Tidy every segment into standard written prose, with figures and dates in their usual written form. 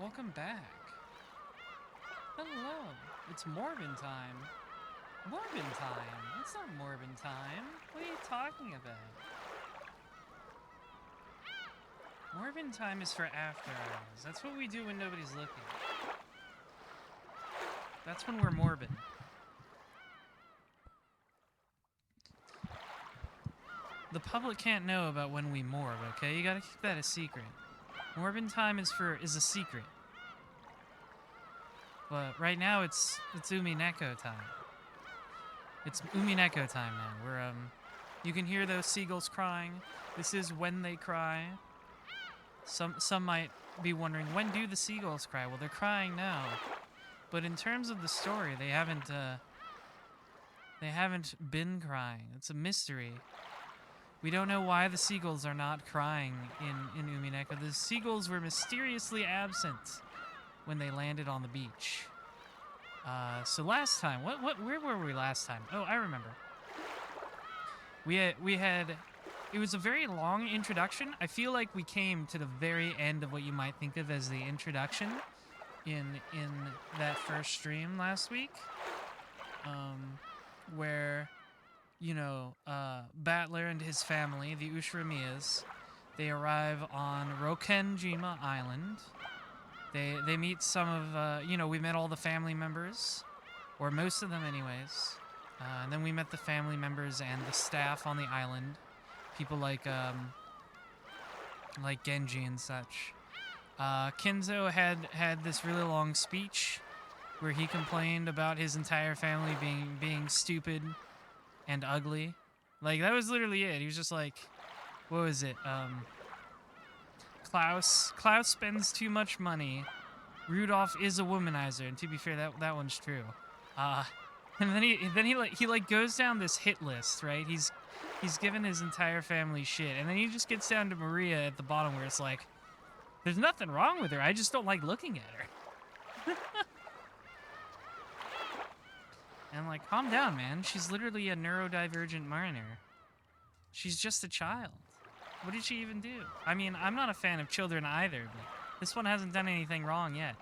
welcome back. Hello, it's Morbin time. Morbin time? It's not Morbin time. What are you talking about? Morbin time is for after hours. That's what we do when nobody's looking. That's when we're morbid. The public can't know about when we morb, okay? You gotta keep that a secret. Morbin time is a secret. But right now it's Umineko time. It's Umineko time now. We're you can hear those seagulls crying. This is when they cry. Some might be wondering, when do the seagulls cry? Well, they're crying now. But in terms of the story, they haven't been crying. It's a mystery. We don't know why the seagulls are not crying in Umineko. The seagulls were mysteriously absent when they landed on the beach. So last time, where were we last time? Oh, I remember. It was a very long introduction. I feel like we came to the very end of what you might think of as the introduction in that first stream last week, where, you know, Battler and his family, the Ushiramiyas, they arrive on Rokenjima Island. They meet some of, you know, we met all the family members, or most of them anyways, and then we met the family members and the staff on the island, people like Genji and such. Kenzo had this really long speech where he complained about his entire family being stupid and ugly. Like, that was literally it. He was just like, what was it? Klaus spends too much money. Rudolph is a womanizer, and to be fair, that one's true. And then he goes down this hit list, right? He's given his entire family shit, and then he just gets down to Maria at the bottom where it's like, there's nothing wrong with her, I just don't like looking at her. And I'm like, calm down, man. She's literally a neurodivergent mariner. She's just a child. What did she even do? I mean, I'm not a fan of children either, but this one hasn't done anything wrong yet.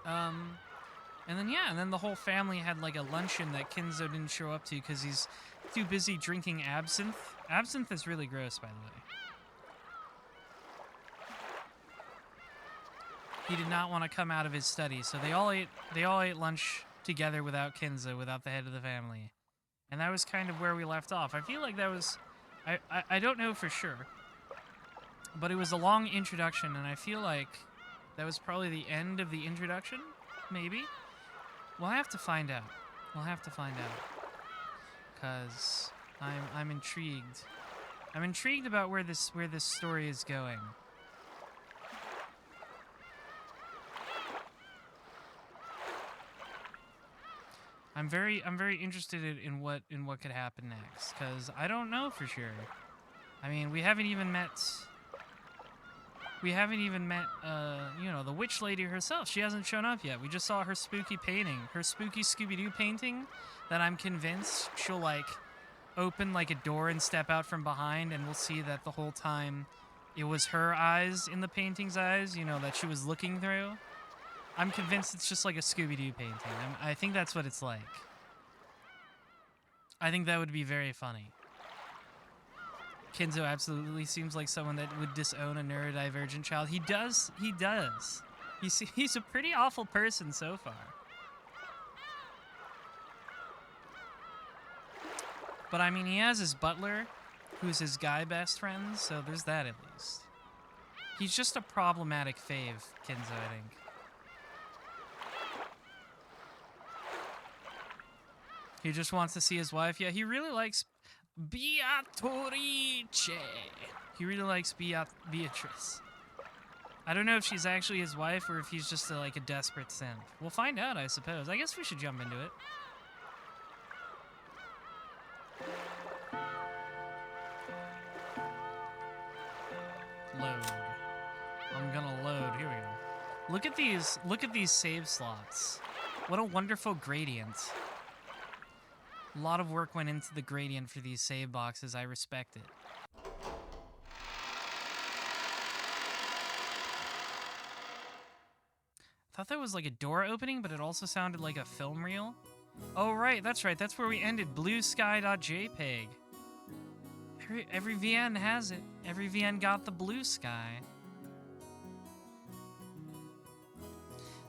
And then the whole family had like a luncheon that Kenzo didn't show up to because he's too busy drinking absinthe. Absinthe is really gross, by the way. He did not want to come out of his study, so they all ate lunch together without Kenzo, without the head of the family. And that was kind of where we left off. I feel like that was... I don't know for sure. But it was a long introduction, and I feel like that was probably the end of the introduction, maybe? We'll have to find out. We'll have to find out. Because I'm intrigued. I'm intrigued about where this story is going. I'm very interested in what could happen next, because I don't know for sure. I mean, we haven't even met, you know, the witch lady herself. She hasn't shown up yet. We just saw her spooky painting, her spooky Scooby-Doo painting that I'm convinced she'll, like, open, like, a door and step out from behind, and we'll see that the whole time it was her eyes in the painting's eyes, you know, that she was looking through. I'm convinced it's just like a Scooby-Doo painting. I think that's what it's like. I think that would be very funny. Kenzo absolutely seems like someone that would disown a neurodivergent child. He does. He does. He's a pretty awful person so far. But I mean, he has his butler, who's his guy best friend, so there's that at least. He's just a problematic fave, Kenzo, I think. He just wants to see his wife. Yeah, he really likes Beatrice. He really likes Beatrice. I don't know if she's actually his wife or if he's just like a desperate simp. We'll find out, I suppose. I guess we should jump into it. Load. I'm gonna load. Here we go. Look at these save slots. What a wonderful gradient. A lot of work went into the gradient for these save boxes. I respect it. Thought that was like a door opening, but it also sounded like a film reel. Oh, right, that's right. That's where we ended. Bluesky.jpg. Every VN has it. Every VN got the blue sky.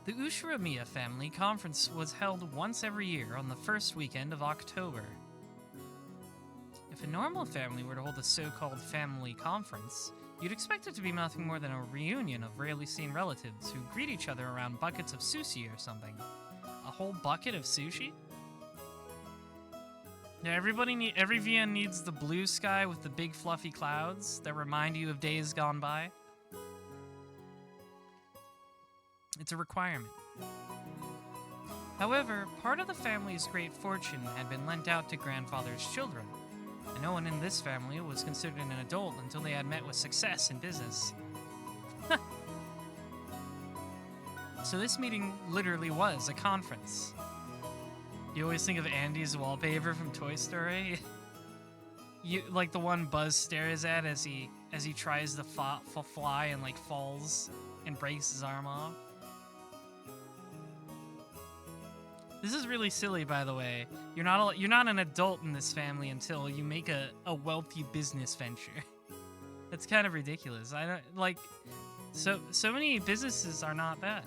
The Ushiromiya family conference was held once every year on the first weekend of October. If a normal family were to hold a so-called family conference, you'd expect it to be nothing more than a reunion of rarely seen relatives who greet each other around buckets of sushi or something. A whole bucket of sushi? Yeah, every VN needs the blue sky with the big fluffy clouds that remind you of days gone by. It's a requirement. However, part of the family's great fortune had been lent out to grandfather's children, and no one in this family was considered an adult until they had met with success in business. So this meeting literally was a conference. You always think of Andy's wallpaper from Toy Story? Like the one Buzz stares at as he tries to fly and like falls and breaks his arm off. This is really silly, by the way. You're not an adult in this family until you make a wealthy business venture. That's kind of ridiculous. I don't like so many businesses are not that.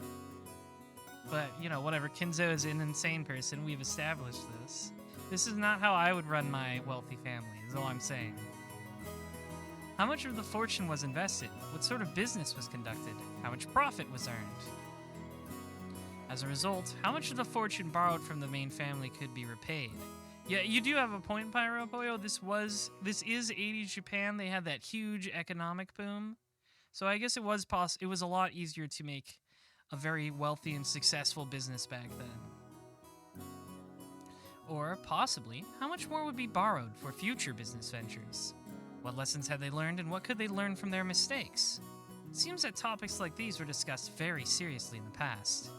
But, you know, whatever. Kinzo is an insane person. We've established this. This is not how I would run my wealthy family, is all I'm saying. How much of the fortune was invested? What sort of business was conducted? How much profit was earned? As a result, how much of the fortune borrowed from the main family could be repaid? Yeah, you do have a point, Pyro Poyo. This is 80s Japan. They had that huge economic boom. So I guess it was a lot easier to make a very wealthy and successful business back then. Or, possibly, how much more would be borrowed for future business ventures? What lessons had they learned, and what could they learn from their mistakes? It seems that topics like these were discussed very seriously in the past.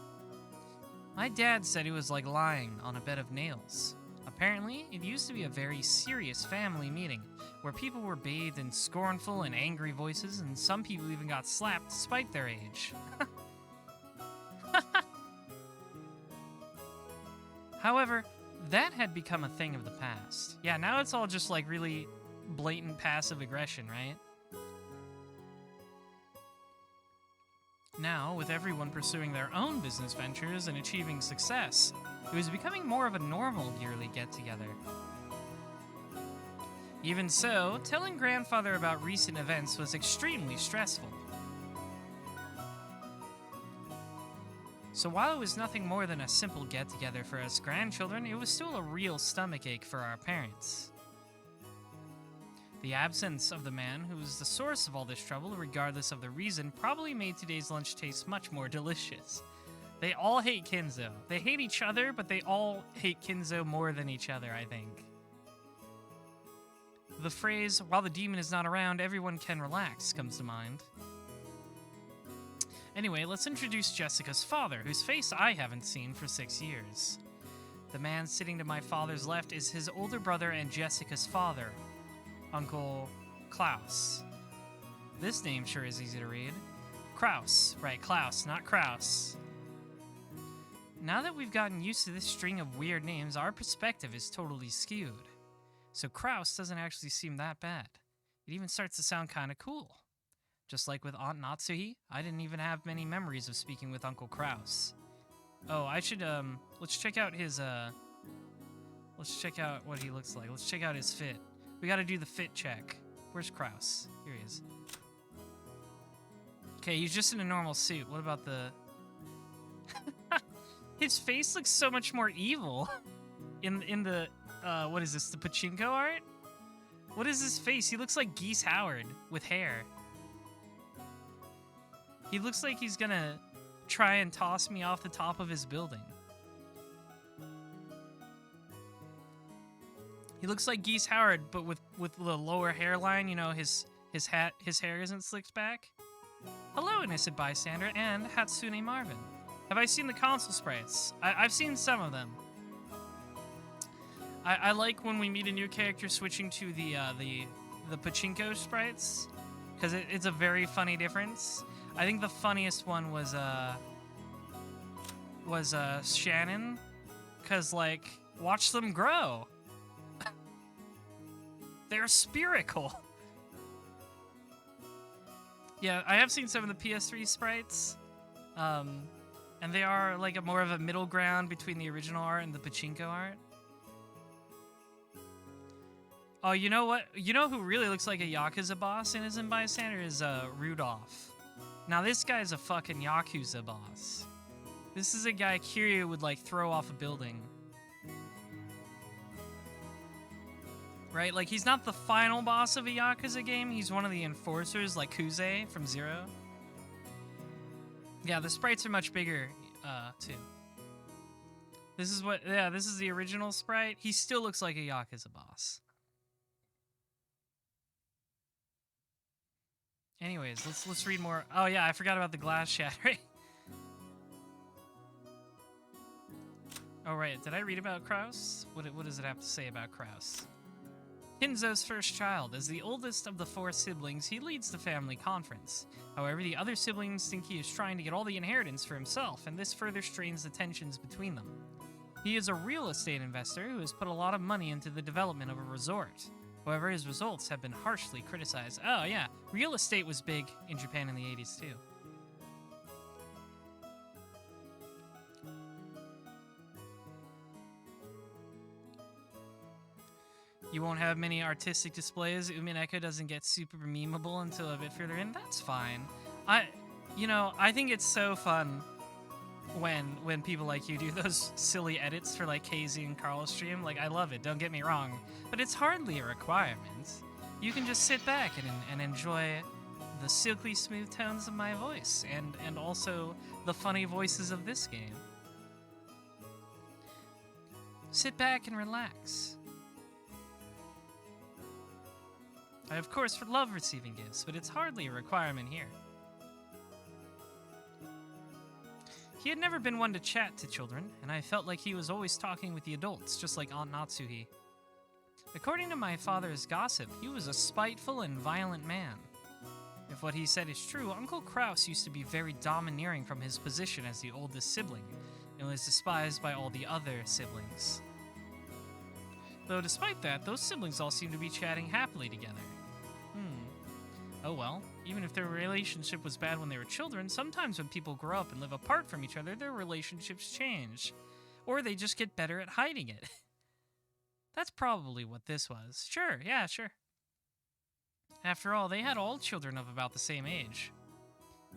My dad said it was like lying on a bed of nails. Apparently, it used to be a very serious family meeting, where people were bathed in scornful and angry voices, and some people even got slapped despite their age. However, that had become a thing of the past. Yeah, now it's all just like really blatant passive aggression, right? Now, with everyone pursuing their own business ventures and achieving success, it was becoming more of a normal yearly get-together. Even so, telling grandfather about recent events was extremely stressful. So while it was nothing more than a simple get-together for us grandchildren, it was still a real stomachache for our parents. The absence of the man who was the source of all this trouble, regardless of the reason, probably made today's lunch taste much more delicious. They all hate Kinzo. They hate each other, but they all hate Kinzo more than each other, I think. The phrase, while the demon is not around, everyone can relax, comes to mind. Anyway, let's introduce Jessica's father, whose face I haven't seen for 6 years. The man sitting to my father's left is his older brother and Jessica's father, Uncle Klaus. This name sure is easy to read. Kraus. Right, Klaus, not Kraus. Now that we've gotten used to this string of weird names, our perspective is totally skewed. So Kraus doesn't actually seem that bad. It even starts to sound kind of cool. Just like with Aunt Natsuhi, I didn't even have many memories of speaking with Uncle Kraus. Oh, I should, let's check out his, let's check out what he looks like. Let's check out his fit. We gotta do the fit check. Where's Kraus? Here he is. Okay, he's just in a normal suit. What about the... His face looks so much more evil in the, what is this, the pachinko art? What is his face? He looks like Geese Howard with hair. He looks like he's gonna try and toss me off the top of his building. He looks like Geese Howard, but with the lower hairline, you know, his hair isn't slicked back. Hello, innocent bystander, and Hatsune Marvin. Have I seen the console sprites? I've seen some of them. I like when we meet a new character switching to the pachinko sprites, because it's a very funny difference. I think the funniest one was was Shannon, cause like watch them grow. They're spherical. Yeah, I have seen some of the PS3 sprites, and they are like more of a middle ground between the original art and the pachinko art. Oh, you know what? You know who really looks like a Yakuza boss and isn't bystander is Rudolph. Now this guy's a fucking Yakuza boss. This is a guy Kiryu would like throw off a building. Right? Like he's not the final boss of a Yakuza game, he's one of the enforcers like Kuze from Zero. Yeah, the sprites are much bigger, too. This is this is the original sprite. He still looks like a Yakuza boss. Anyways, let's read more. Oh yeah, I forgot about the glass shattering. Oh right, did I read about Kraus? What does it have to say about Kraus? Kinzo's first child. As the oldest of the 4 siblings, he leads the family conference. However, the other siblings think he is trying to get all the inheritance for himself, and this further strains the tensions between them. He is a real estate investor who has put a lot of money into the development of a resort. However, his results have been harshly criticized. Oh yeah, real estate was big in Japan in the 80s too. You won't have many artistic displays. Umineko doesn't get super memeable until a bit further in. That's fine. I think it's so fun when people like you do those silly edits for like KZ and Carl's stream. Like I love it, don't get me wrong, but it's hardly a requirement. You can just sit back and enjoy the silky smooth tones of my voice and also the funny voices of this game. Sit back and relax. I of course love receiving gifts, but it's hardly a requirement here. He had never been one to chat to children, and I felt like he was always talking with the adults, just like Aunt Natsuhi. According to my father's gossip, he was a spiteful and violent man. If what he said is true, Uncle Kraus used to be very domineering from his position as the oldest sibling, and was despised by all the other siblings. Though despite that, those siblings all seem to be chatting happily together. Oh well, even if their relationship was bad when they were children, sometimes when people grow up and live apart from each other, their relationships change. Or they just get better at hiding it. That's probably what this was. Sure, yeah, sure. After all, they had all children of about the same age.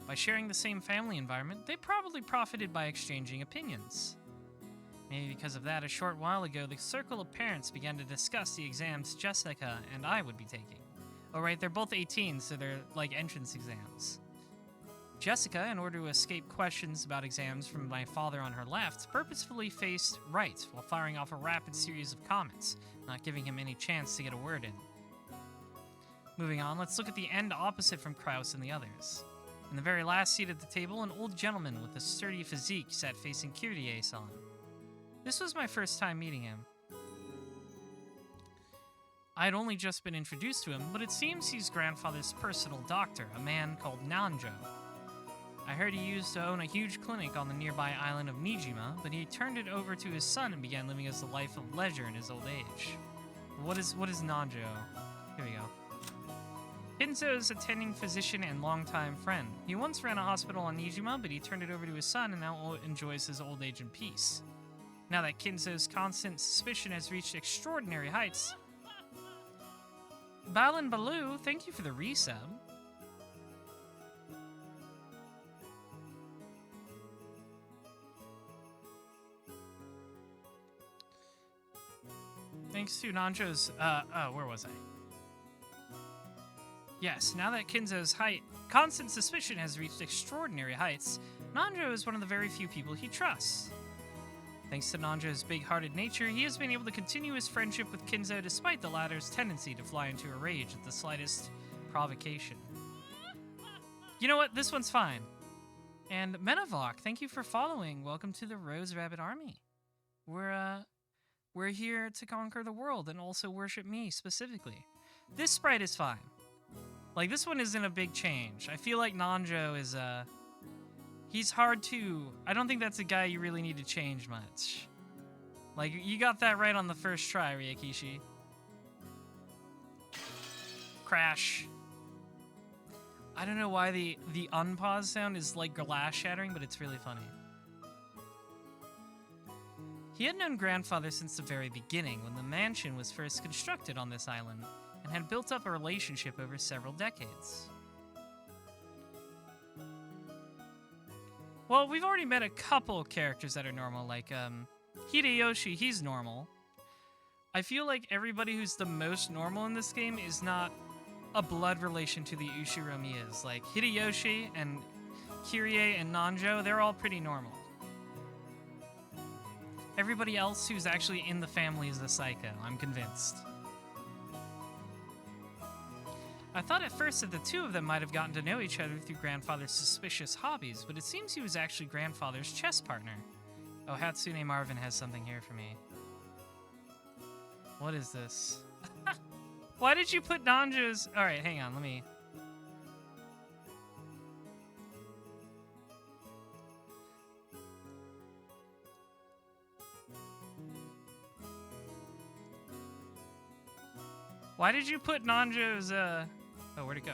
By sharing the same family environment, they probably profited by exchanging opinions. Maybe because of that, a short while ago, the circle of parents began to discuss the exams Jessica and I would be taking. Oh right, they're both 18, so they're like entrance exams. Jessica, in order to escape questions about exams from my father on her left, purposefully faced right while firing off a rapid series of comments, not giving him any chance to get a word in. Moving on, let's look at the end opposite from Kraus and the others. In the very last seat at the table, an old gentleman with a sturdy physique sat facing Kyrie-san. This was my first time meeting him. I had only just been introduced to him, but it seems he's grandfather's personal doctor, a man called Nanjo. I heard he used to own a huge clinic on the nearby island of Nijima, but he turned it over to his son and began living as a life of leisure in his old age. What is Nanjo? Here we go. Kinzo is attending physician and longtime friend. He once ran a hospital on Nijima, but he turned it over to his son and now enjoys his old age in peace. Now that Kinzo's constant suspicion has reached extraordinary heights, Balin Baloo, thank you for the resub. Thanks to Nanjo's, where was I? Yes, now that Kinzo's constant suspicion has reached extraordinary heights, Nanjo is one of the very few people he trusts. Thanks to Nanjo's big-hearted nature, he has been able to continue his friendship with Kinzo despite the latter's tendency to fly into a rage at the slightest provocation. You know what? This one's fine. And Menavok, thank you for following. Welcome to the Rose Rabbit Army. We're here to conquer the world and also worship me specifically. This sprite is fine. Like, this one isn't a big change. I feel like Nanjo He's hard to... I don't think that's a guy you really need to change much. Like, you got that right on the first try, Ryakishi. Crash. I don't know why the unpause sound is like glass shattering, but it's really funny. He had known Grandfather since the very beginning, when the mansion was first constructed on this island, and had built up a relationship over several decades. Well, we've already met a couple characters that are normal, like Hideyoshi, he's normal. I feel like everybody who's the most normal in this game is not a blood relation to the Ushiromiyas. Like Hideyoshi and Kirie and Nanjo, they're all pretty normal. Everybody else who's actually in the family is a psycho, I'm convinced. I thought at first that the two of them might have gotten to know each other through Grandfather's suspicious hobbies, but it seems he was actually Grandfather's chess partner. Oh, Hatsune Marvin has something here for me. What is this? Why did you put Nanjo's... Alright, hang on, let me... Why did you put Nanjo's, Oh, where'd it go?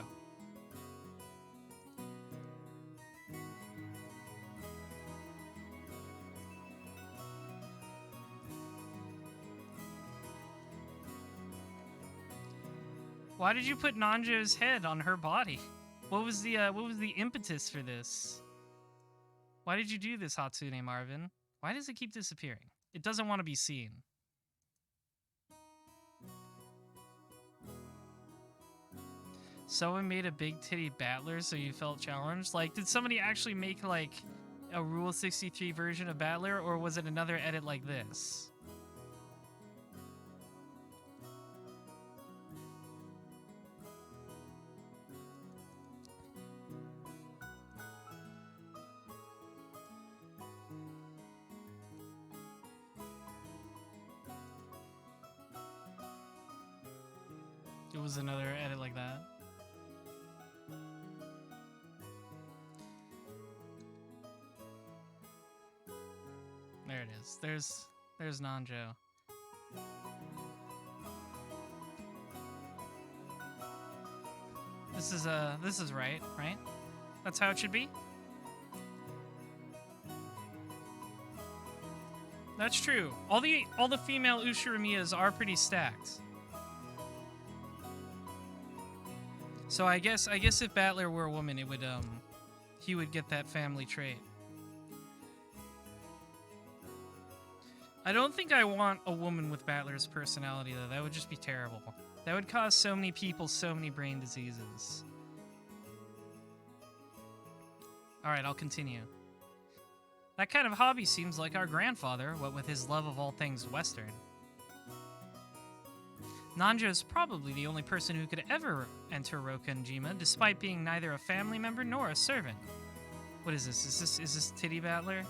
Why did you put Nanjo's head on her body? What was the impetus for this? Why did you do this, Hatsune Marvin? Why does it keep disappearing? It doesn't want to be seen. Someone made a big titty battler so you felt challenged? Like, did somebody actually make, like, a Rule 63 version of Battler, or was it another edit like this? It was another edit like that. There it is. There's Nanjo. This is right? That's how it should be? That's true. All the female Ushiramiyas are pretty stacked. So I guess if Battler were a woman, it would he would get that family trait. I don't think I want a woman with Battler's personality, though. That would just be terrible. That would cause so many people so many brain diseases. Alright, I'll continue. That kind of hobby seems like our grandfather, what with his love of all things Western. Nanjo is probably the only person who could ever enter Rokunjima, despite being neither a family member nor a servant. What is this? Is this Titty Battler?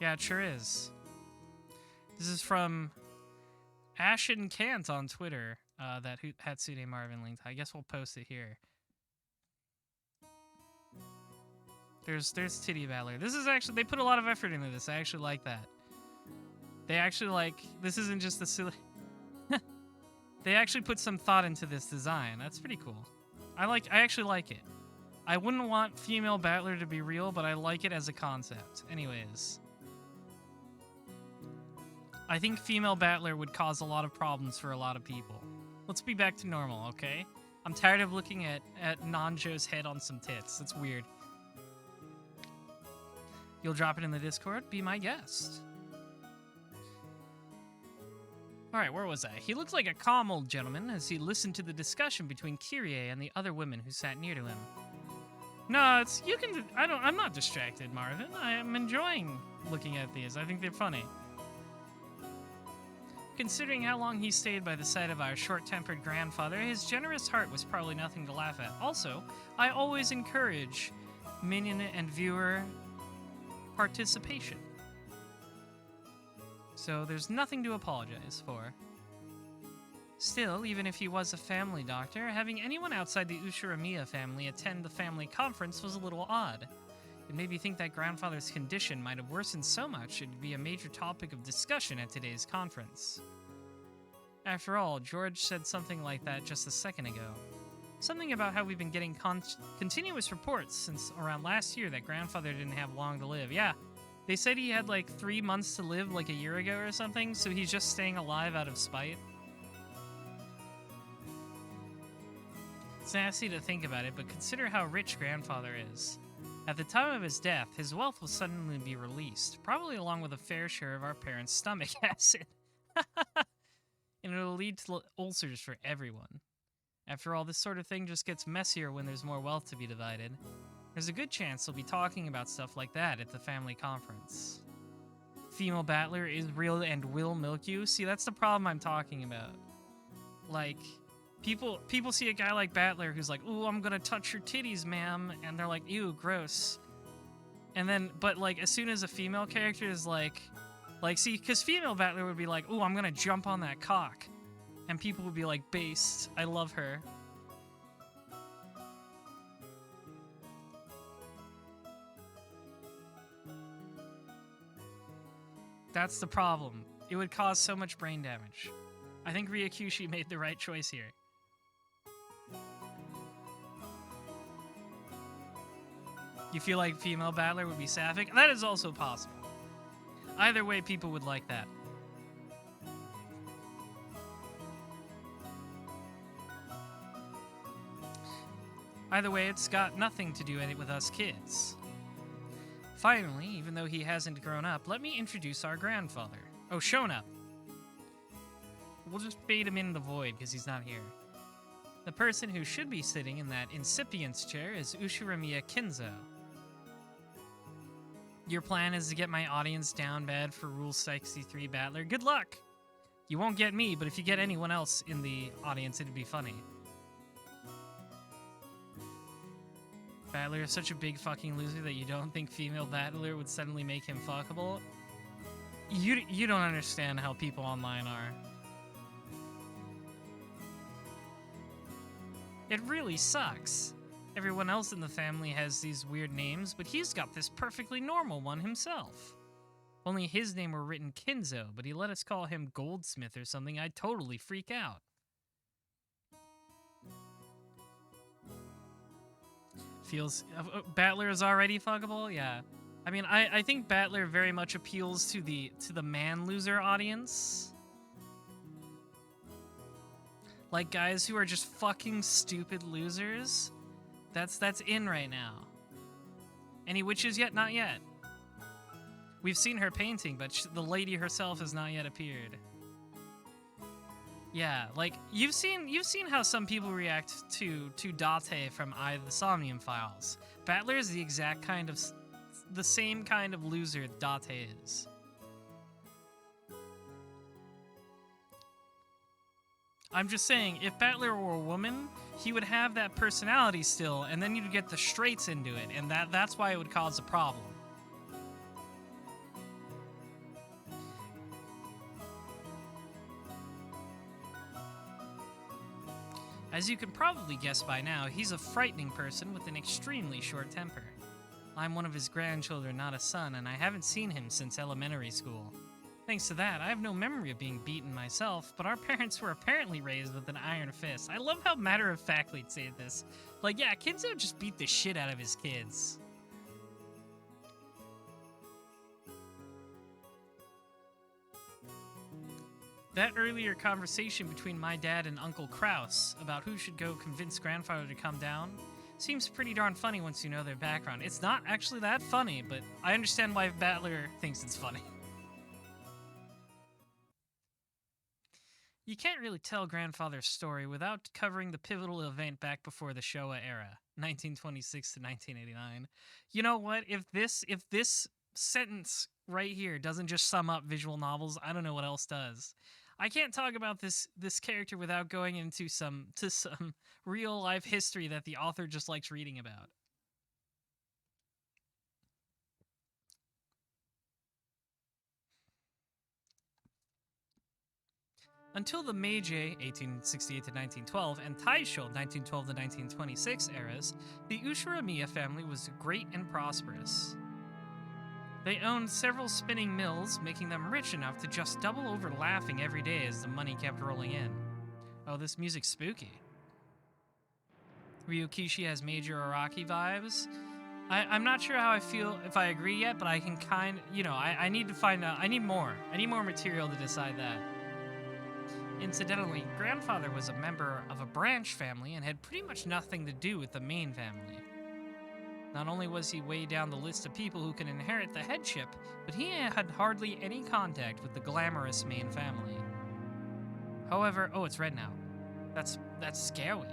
Yeah, it sure is. This is from Ashen Kant on Twitter, that Hatsune Marvin linked. I guess we'll post it here. There's Titty Battler. This is actually, they put a lot of effort into this. I actually like that. They actually this isn't just a silly... They actually put some thought into this design. That's pretty cool. I actually like it. I wouldn't want female Battler to be real, but I like it as a concept. Anyways. I think female Battler would cause a lot of problems for a lot of people. Let's be back to normal, okay? I'm tired of looking at Nanjo's head on some tits. That's weird. You'll drop it in the Discord? Be my guest. Alright, where was I? He looked like a calm old gentleman as he listened to the discussion between Kyrie and the other women who sat near to him. No, I'm not distracted, Marvin. I am enjoying looking at these. I think they're funny. Considering how long he stayed by the side of our short-tempered grandfather, his generous heart was probably nothing to laugh at. Also, I always encourage minion and viewer participation. So there's nothing to apologize for. Still, even if he was a family doctor, having anyone outside the Ushiramiya family attend the family conference was a little odd. It made me think that grandfather's condition might have worsened so much it'd be a major topic of discussion at today's conference. After all, George said something like that just a second ago. Something about how we've been getting continuous reports since around last year that grandfather didn't have long to live. Yeah, they said he had like 3 months to live like a year ago or something, so he's just staying alive out of spite. It's nasty to think about it, but consider how rich grandfather is. At the time of his death, his wealth will suddenly be released, probably along with a fair share of our parents' stomach acid. And it'll lead to ulcers for everyone. After all, this sort of thing just gets messier when there's more wealth to be divided. There's a good chance they'll be talking about stuff like that at the family conference. Female battler is real and will milk you? See, that's the problem I'm talking about. Like, people see a guy like Battler who's like, ooh, I'm gonna touch your titties, ma'am, and they're like, ew, gross. And then, but like, as soon as a female character is like, see, because female Battler would be like, ooh, I'm gonna jump on that cock. And people would be like, based, I love her. That's the problem. It would cause so much brain damage. I think Ryakushi made the right choice here. You feel like female battler would be sapphic? That is also possible. Either way, people would like that. Either way, it's got nothing to do with us kids. Finally, even though he hasn't grown up, let me introduce our grandfather. Oh, Shona. We'll just fade him in the void because he's not here. The person who should be sitting in that incipience chair is Ushiramiya Kinzo. Your plan is to get my audience down bad for Rule 63 Battler. Good luck! You won't get me, but if you get anyone else in the audience, it'd be funny. Battler is such a big fucking loser that you don't think female Battler would suddenly make him fuckable? You don't understand how people online are. It really sucks. Everyone else in the family has these weird names, but he's got this perfectly normal one himself. Only his name were written Kinzo, but he let us call him Goldsmith or something. I'd totally freak out. Feels... Battler is already fuckable? Yeah. I mean, I think Battler very much appeals to the man-loser audience. Like guys who are just fucking stupid losers. That's in right now. Any witches yet? Not yet. We've seen her painting, but the lady herself has not yet appeared. Yeah, like you've seen how some people react to Date from Eye of the Somnium Files. Battler is the same kind of loser Date is. I'm just saying, if Battler were a woman, he would have that personality still, and then you'd get the straights into it, and that's why it would cause a problem. As you can probably guess by now, he's a frightening person with an extremely short temper. I'm one of his grandchildren, not a son, and I haven't seen him since elementary school. Thanks to that, I have no memory of being beaten myself, but our parents were apparently raised with an iron fist. I love how matter-of-factly they say this. Like, yeah, Kinzo just beat the shit out of his kids. That earlier conversation between my dad and Uncle Kraus about who should go convince grandfather to come down seems pretty darn funny once you know their background. It's not actually that funny, but I understand why Battler thinks it's funny. You can't really tell grandfather's story without covering the pivotal event back before the Showa era, 1926 to 1989. You know what? If this sentence right here doesn't just sum up visual novels, I don't know what else does. I can't talk about this character without going into some real life history that the author just likes reading about. Until the Meiji 1868 to 1912 and Taisho 1912 to 1926 eras, the Ushiromiya family was great and prosperous. They owned several spinning mills, making them rich enough to just double over laughing every day as the money kept rolling in. Oh, this music's spooky. Ryukishi has major Araki vibes. I'm not sure how I feel, if I agree yet, but I can I need to find out. I need more material to decide that. Incidentally, Grandfather was a member of a branch family and had pretty much nothing to do with the main family. Not only was he way down the list of people who can inherit the headship, but he had hardly any contact with the glamorous main family. However, oh, it's red now. That's scary.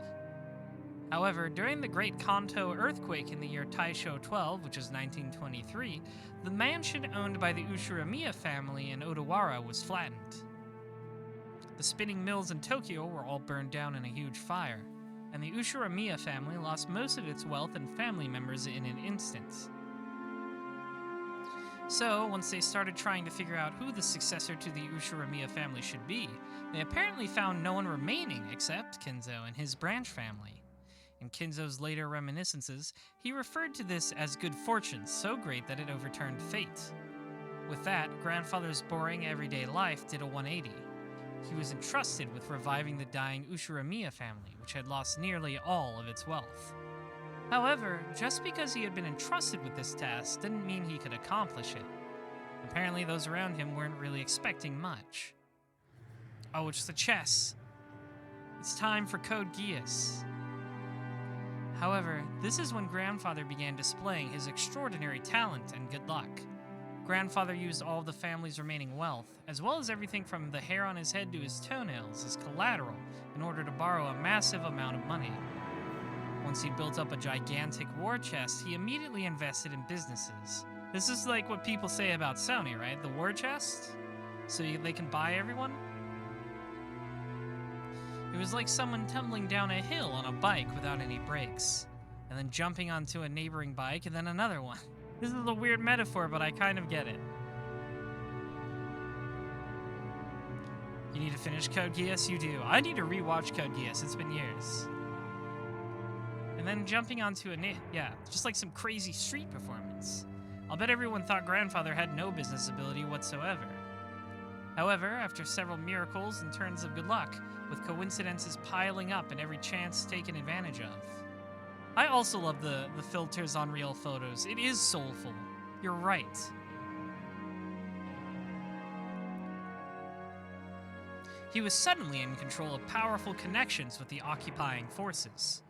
However, during the Great Kanto earthquake in the year Taisho 12, which is 1923, the mansion owned by the Ushiromiya family in Odawara was flattened. The spinning mills in Tokyo were all burned down in a huge fire, and the Ushiromiya family lost most of its wealth and family members in an instant. So, once they started trying to figure out who the successor to the Ushiromiya family should be, they apparently found no one remaining except Kinzo and his branch family. In Kinzo's later reminiscences, he referred to this as good fortune so great that it overturned fate. With that, Grandfather's boring everyday life did a 180. He was entrusted with reviving the dying Ushiromiya family, which had lost nearly all of its wealth. However, just because he had been entrusted with this task didn't mean he could accomplish it. Apparently, those around him weren't really expecting much. Oh, it's the chess. It's time for Code Geass. However, this is when Grandfather began displaying his extraordinary talent and good luck. Grandfather used all of the family's remaining wealth, as well as everything from the hair on his head to his toenails, as collateral in order to borrow a massive amount of money. Once he built up a gigantic war chest, he immediately invested in businesses. This is like what people say about Sony, right? The war chest? So they can buy everyone? It was like someone tumbling down a hill on a bike without any brakes, and then jumping onto a neighboring bike and then another one. This is a weird metaphor, but I kind of get it. You need to finish Code Geass? You do. I need to rewatch Code Geass. It's been years. And then jumping onto just like some crazy street performance. I'll bet everyone thought Grandfather had no business ability whatsoever. However, after several miracles and turns of good luck, with coincidences piling up and every chance taken advantage of. I also love the filters on real photos. It is soulful. You're right. He was suddenly in control of powerful connections with the occupying forces.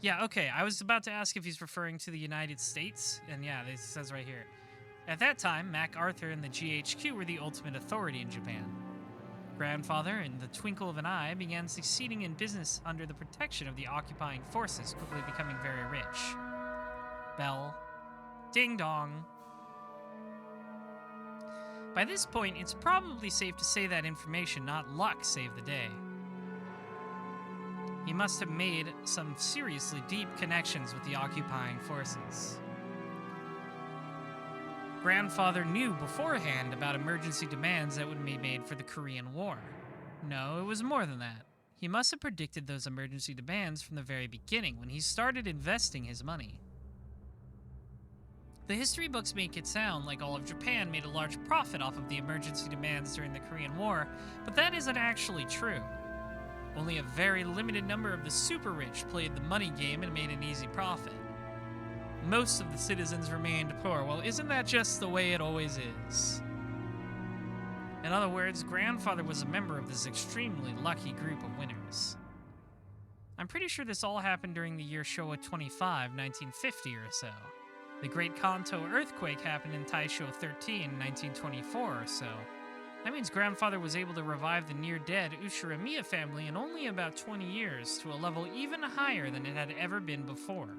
Yeah, okay, I was about to ask if he's referring to the United States, and yeah, it says right here. At that time, MacArthur and the GHQ were the ultimate authority in Japan. Grandfather, in the twinkle of an eye, began succeeding in business under the protection of the occupying forces, quickly becoming very rich. Bell. Ding dong. By this point, it's probably safe to say that information, not luck, saved the day. He must have made some seriously deep connections with the occupying forces. Grandfather knew beforehand about emergency demands that would be made for the Korean War. No, it was more than that. He must have predicted those emergency demands from the very beginning when he started investing his money. The history books make it sound like all of Japan made a large profit off of the emergency demands during the Korean War, but that isn't actually true. Only a very limited number of the super rich played the money game and made an easy profit. Most of the citizens remained poor. Well, isn't that just the way it always is? In other words, Grandfather was a member of this extremely lucky group of winners. I'm pretty sure this all happened during the year Showa 25, 1950 or so. The Great Kanto earthquake happened in Taisho 13, 1924 or so. That means Grandfather was able to revive the near-dead Ushiromiya family in only about 20 years to a level even higher than it had ever been before.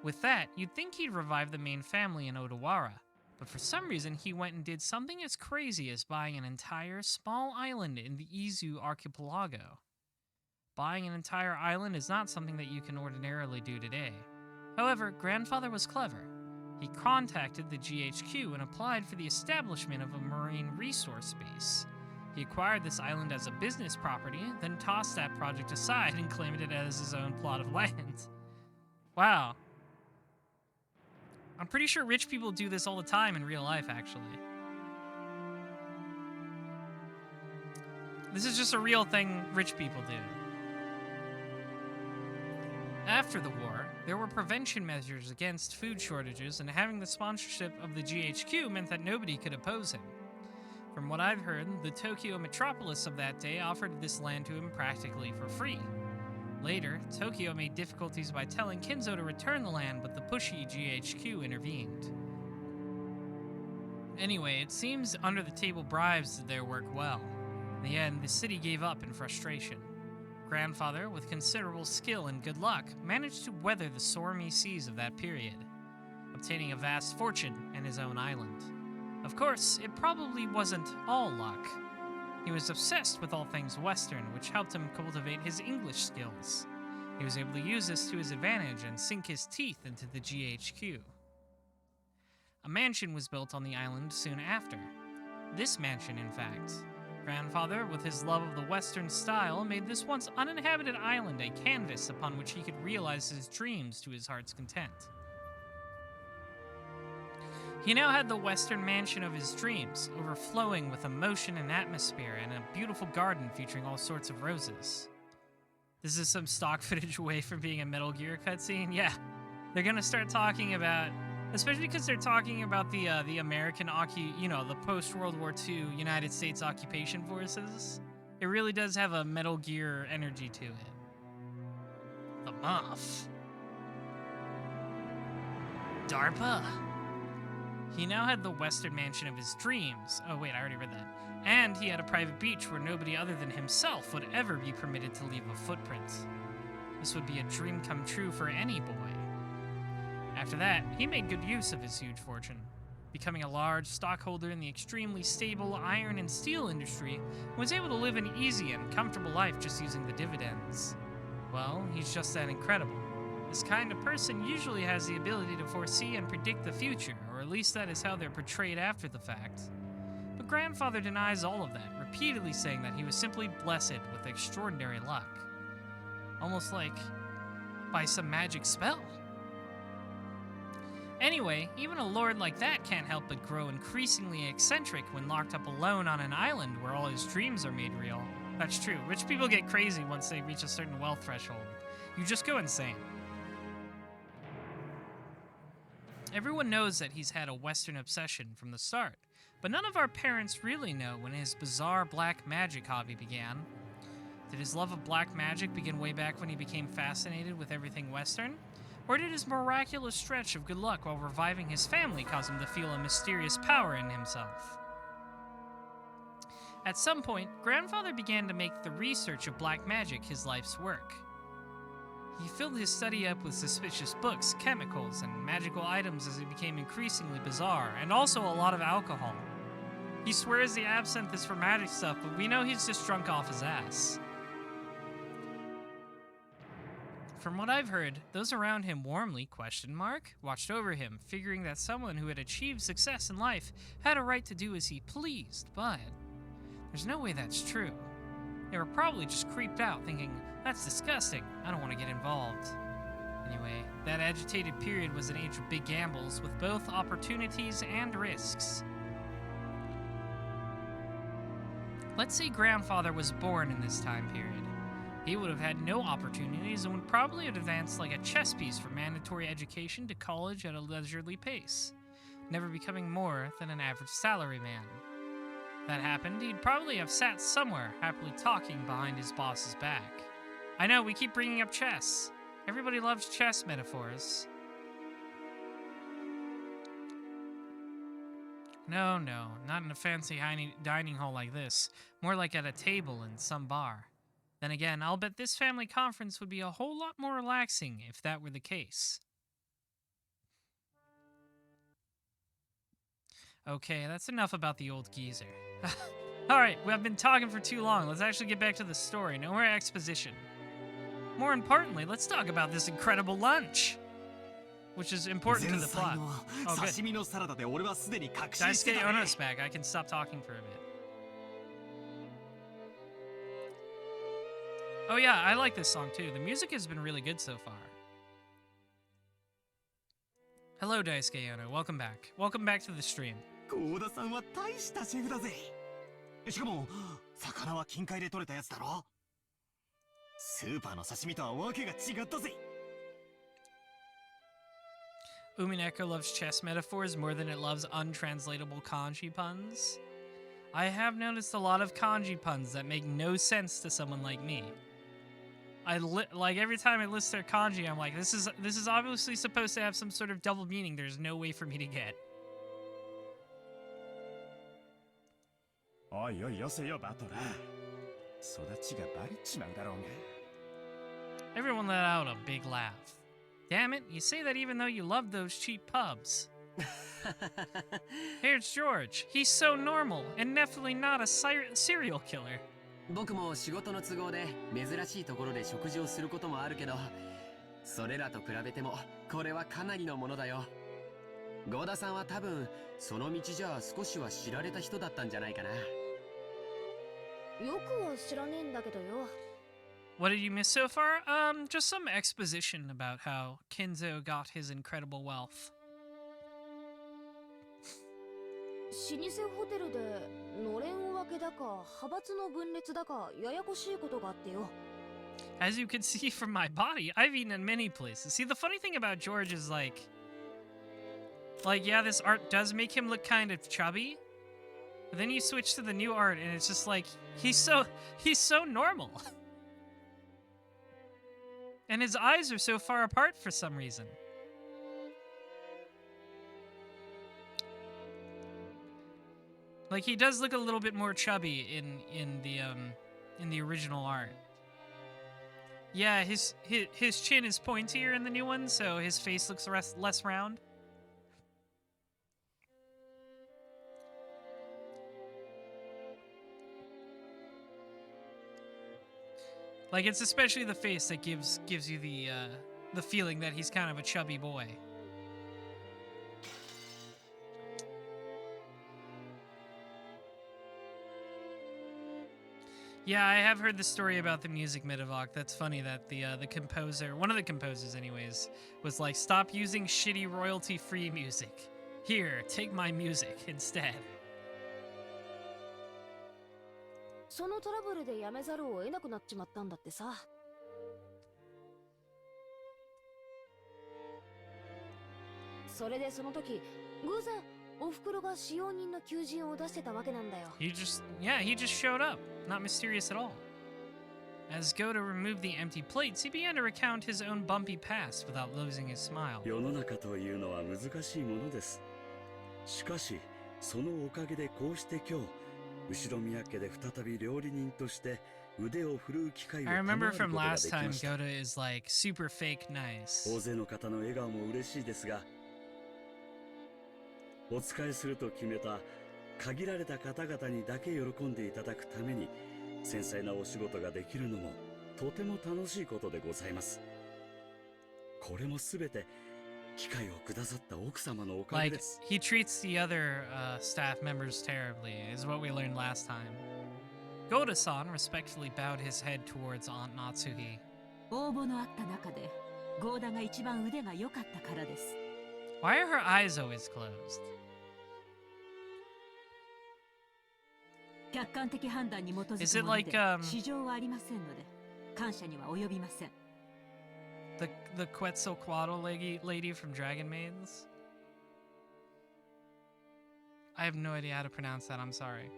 With that, you'd think he'd revive the main family in Odawara, but for some reason he went and did something as crazy as buying an entire small island in the Izu archipelago. Buying an entire island is not something that you can ordinarily do today. However, Grandfather was clever. He contacted the GHQ and applied for the establishment of a marine resource base. He acquired this island as a business property, then tossed that project aside and claimed it as his own plot of land. Wow. I'm pretty sure rich people do this all the time in real life, actually. This is just a real thing rich people do. After the war, there were prevention measures against food shortages, and having the sponsorship of the GHQ meant that nobody could oppose him. From what I've heard, the Tokyo metropolis of that day offered this land to him practically for free. Later, Tokyo made difficulties by telling Kinzo to return the land, but the pushy GHQ intervened. Anyway, it seems under-the-table bribes did their work well. In the end, the city gave up in frustration. Grandfather, with considerable skill and good luck, managed to weather the stormy seas of that period, obtaining a vast fortune and his own island. Of course, it probably wasn't all luck. He was obsessed with all things Western, which helped him cultivate his English skills. He was able to use this to his advantage and sink his teeth into the GHQ. A mansion was built on the island soon after. This mansion, in fact. Grandfather, with his love of the Western style, made this once uninhabited island a canvas upon which he could realize his dreams to his heart's content. He now had the Western mansion of his dreams, overflowing with emotion and atmosphere, and a beautiful garden featuring all sorts of roses. This is some stock footage away from being a Metal Gear cutscene. Yeah, they're gonna start talking about, especially because they're talking about the American the post-World War II United States occupation forces. It really does have a Metal Gear energy to it. The Muff. DARPA. He now had the Western mansion of his dreams. Oh wait, I already read that. And he had a private beach where nobody other than himself would ever be permitted to leave a footprint. This would be a dream come true for any boy. After that, he made good use of his huge fortune, becoming a large stockholder in the extremely stable iron and steel industry, and was able to live an easy and comfortable life just using the dividends. Well, he's just that incredible. This kind of person usually has the ability to foresee and predict the future, or at least that is how they're portrayed after the fact. But Grandfather denies all of that, repeatedly saying that he was simply blessed with extraordinary luck. Almost like by some magic spell. Anyway, even a lord like that can't help but grow increasingly eccentric when locked up alone on an island where all his dreams are made real. That's true. Rich people get crazy once they reach a certain wealth threshold. You just go insane. Everyone knows that he's had a Western obsession from the start, but none of our parents really know when his bizarre black magic hobby began. Did his love of black magic begin way back when he became fascinated with everything Western? Or did his miraculous stretch of good luck while reviving his family cause him to feel a mysterious power in himself? At some point, Grandfather began to make the research of black magic his life's work. He filled his study up with suspicious books, chemicals, and magical items as it became increasingly bizarre, and also a lot of alcohol. He swears the absinthe is for magic stuff, but we know he's just drunk off his ass. From what I've heard, those around him warmly, watched over him, figuring that someone who had achieved success in life had a right to do as he pleased, but there's no way that's true. They were probably just creeped out, thinking, that's disgusting, I don't want to get involved. Anyway, that agitated period was an age of big gambles, with both opportunities and risks. Let's say Grandfather was born in this time period. He would have had no opportunities and would probably have advanced like a chess piece from mandatory education to college at a leisurely pace, never becoming more than an average salaryman. That happened, he'd probably have sat somewhere, happily talking behind his boss's back. I know, we keep bringing up chess. Everybody loves chess metaphors. No, not in a fancy dining hall like this. More like at a table in some bar. Then again, I'll bet this family conference would be a whole lot more relaxing if that were the case. Okay, that's enough about the old geezer. Alright, we've been talking for too long. Let's actually get back to the story. No more exposition. More importantly, let's talk about this incredible lunch, which is important to the plot. Oh, good. Daisuke Ono's back. I can stop talking for a bit. Oh yeah, I like this song too. The music has been really good so far. Hello, Daisuke Yano. Welcome back. Welcome back to the stream. 幸田さんは大したシェフだぜ。しかも、魚は近海で取れたやつだろ。スーパーの刺身とはわけが違ったぜ。Umineko loves chess metaphors more than it loves untranslatable kanji puns. I have noticed a lot of kanji puns that make no sense to someone like me. Like every time I list their kanji, I'm like, this is obviously supposed to have some sort of double meaning. There's no way for me to get. おいおいよせよバトラー。育ちがバレちまうだろうが。Everyone let out a big laugh. Damn it, you say that even though you love those cheap pubs. Here's George. He's so normal and definitely not a serial killer. 僕も仕事の都合で珍しいところで食事をすることもあるけど、それらと比べてもこれはかなりのものだよ。合田さんは多分その道じゃ少しは知られた人だったんじゃないかな。よくは知らねえんだけどよ。What did you miss so far? Just some exposition about how Kinzo got his incredible wealth. 老舗ホテルでのれん分けだか派閥の分裂だかややこしいことがあってよ。As you can see from my body, I've eaten in many places. See, the funny thing about George is like, yeah, this art does make him look kind of chubby. But then you switch to the new art and it's just like, he's so normal. And his eyes are so far apart for some reason. Like he does look a little bit more chubby in the original art. Yeah, his chin is pointier in the new one, so his face looks less round. Like it's especially the face that gives you the feeling that he's kind of a chubby boy. Yeah, I have heard the story about the music Midavoc. That's funny that the composer, one of the composers anyways, was like, stop using shitty royalty-free music. Here, take my music instead. そのトラブルで辞めざるを得なくなっちまったんだってさ。それでその時、偶然お袋が使用人の求人を出してたわけなんだよ。He just showed up, not mysterious at all. As Goda removed the empty plates, he began to recount his own bumpy past without losing his smile. 世の中というのは難しいものです。しかし、そのおかげでこうして今日、後ろ宮家で再び料理人として腕を振るう機会を I 賜る remember こと from がで last きま time, した。 Goda is like super fake nice. 大勢の方の笑顔も嬉しいですが、お仕えすると決めた限られた方々にだけ喜んでいただくために繊細なお仕事ができるのもとても楽しいことでございます。これもすべて機会をくださった奥様のおかげ Like, です。 he treats the other staff members terribly, is what we learned last time. Goda-san respectfully bowed his head towards Aunt Natsuhi. 応募のあった中でゴーダが一番腕が良かったからです。 Why are her eyes always closed? 客観的判断に基づく Is it もの like, で市場はありませんので感謝には及びません。 The Quetzalcoatl lady from Dragon Maids? I have no idea how to pronounce that, I'm sorry.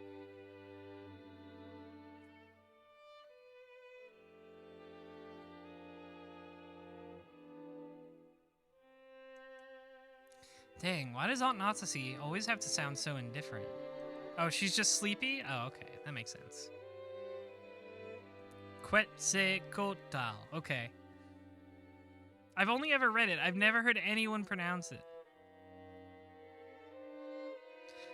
Dang, why does Aunt Natsuhi always have to sound so indifferent? Oh, she's just sleepy? Oh, okay, that makes sense. Quetzalcoatl, okay. I've only ever read it. I've never heard anyone pronounce it.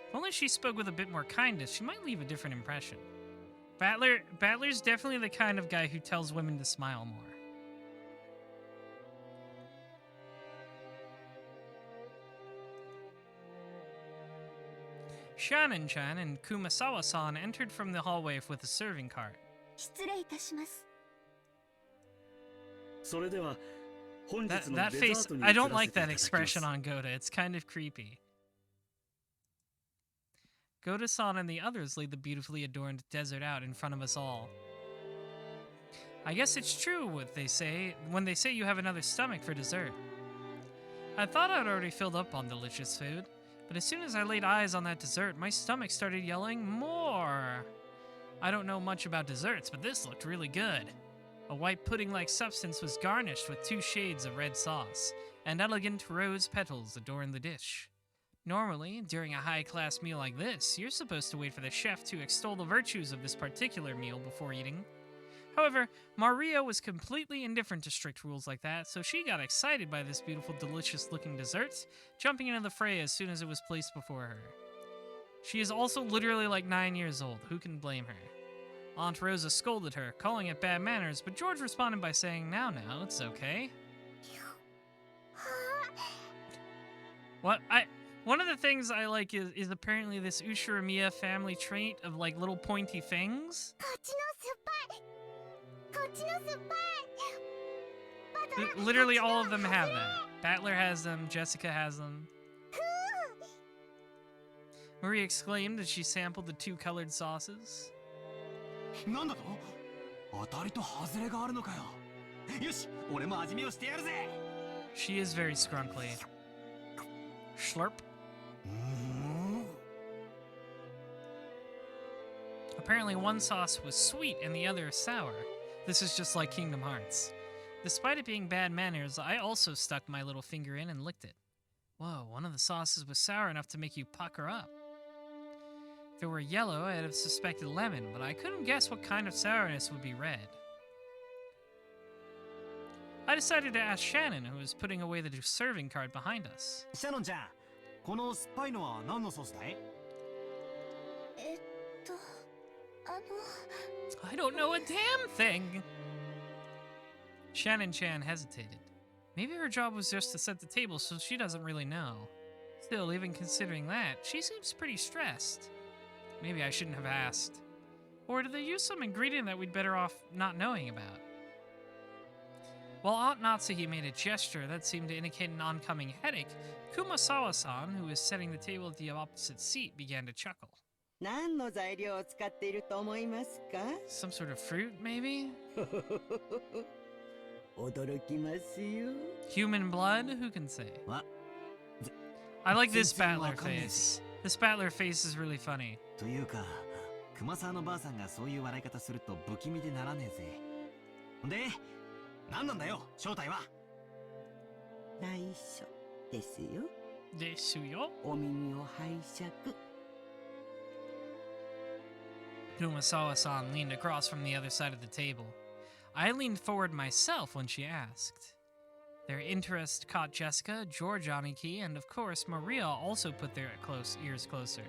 If only she spoke with a bit more kindness, she might leave a different impression. Battler's definitely the kind of guy who tells women to smile more. Shannon-chan and Kumasawa-san entered from the hallway with a serving cart. 失礼いたします。それでは本日 That の that デザ face, ートに I 移 don't らせ like てい that ただきます expression on Goda. It's kind of creepy. Goda-san and the others laid the beautifully adorned dessert out in front of us all. I guess it's true what they say when they say you have another stomach for dessert. I thought I'd already filled up on delicious food, but as soon as I laid eyes on that dessert, my stomach started yelling more. I don't know much about desserts, but this looked really good. A white pudding-like substance was garnished with 2 shades of red sauce, and elegant rose petals adorned the dish. Normally, during a high-class meal like this, you're supposed to wait for the chef to extol the virtues of this particular meal before eating. However, Maria was completely indifferent to strict rules like that, so she got excited by this beautiful, delicious-looking dessert, jumping into the fray as soon as it was placed before her. She is also literally like 9 years old. Who can blame her? Aunt Rosa scolded her, calling it bad manners, but George responded by saying, now, it's okay. One of the things I like is apparently this Ushiromiya family trait of like little pointy fangs. Literally all of them have that. Battler has them, Jessica has them. Marie exclaimed as she sampled the 2 colored sauces. なんだと？当たりと外れがあるのかよ。よし、俺も味見をしてやるぜ。She is very scrunkly. Slurp. Apparently one sauce was sweet and the other sour. This is just like Kingdom Hearts. Despite it being bad manners, I also stuck my little finger in and licked it. Whoa, one of the sauces was sour enough to make you pucker up. If it were yellow, I'd have suspected lemon, but I couldn't guess what kind of sourness would be red. I decided to ask Shannon, who was putting away the serving cart behind us. シャノンちゃん、この酸っぱいのは何のソースだい？ I don't know a damn thing! Shannon-chan hesitated. Maybe her job was just to set the table, so she doesn't really know. Still, even considering that, she seems pretty stressed. Maybe I shouldn't have asked. Or did they use some ingredient that we'd better off not knowing about? While Aunt Natsuki made a gesture that seemed to indicate an oncoming headache, Kumasawa-san, who was setting the table at the opposite seat, began to chuckle. 何の材料を使っていると思いますか？ Some sort of fruit, maybe? 驚きますよ。 Human blood? Who can say? What? I like this Battler face. This Battler face is really funny. というか、熊沢のばあさんがそういう笑い方すると不気味でならねえぜ。で、何なんだよ、正体は。内緒ですよ。ですよ。お耳を拝借。Kumasawa-san leaned across from the other side of the table. I leaned forward myself when she asked. Their interest caught Jessica, George Aniki, and of course Maria also put their ears closer.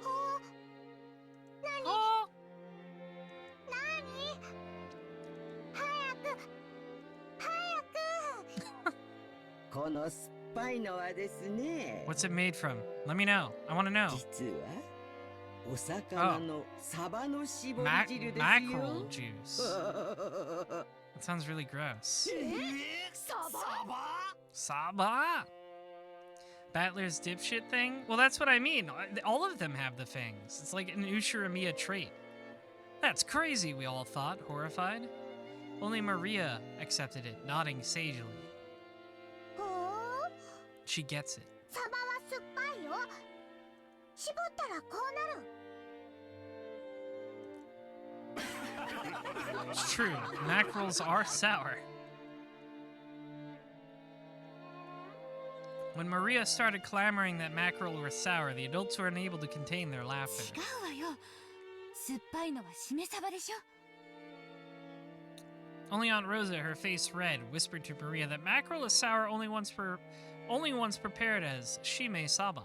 Oh! この酸っぱいのはですね。 What's it made from? Let me know. I want to know. 実はお魚のサバの搾り汁ですよ。 Mackerel juice. That sounds really gross. サバ？ Saba? Battler's dipshit thing? Well, that's what I mean. All of them have the fangs. It's like an Ushiromiya trait. That's crazy, we all thought, horrified. Only Maria accepted it, nodding sagely. She gets it. サバは酸っぱいよ。絞ったらこうなる。 It's true. Mackerels are sour. When Maria started clamoring that mackerel were sour, the adults were unable to contain their laughter. 違うわよ。酸っぱいのはしめ鯖でしょ。 Only Aunt Rosa, her face red, whispered to Maria that mackerel is sour only once prepared as shime saba.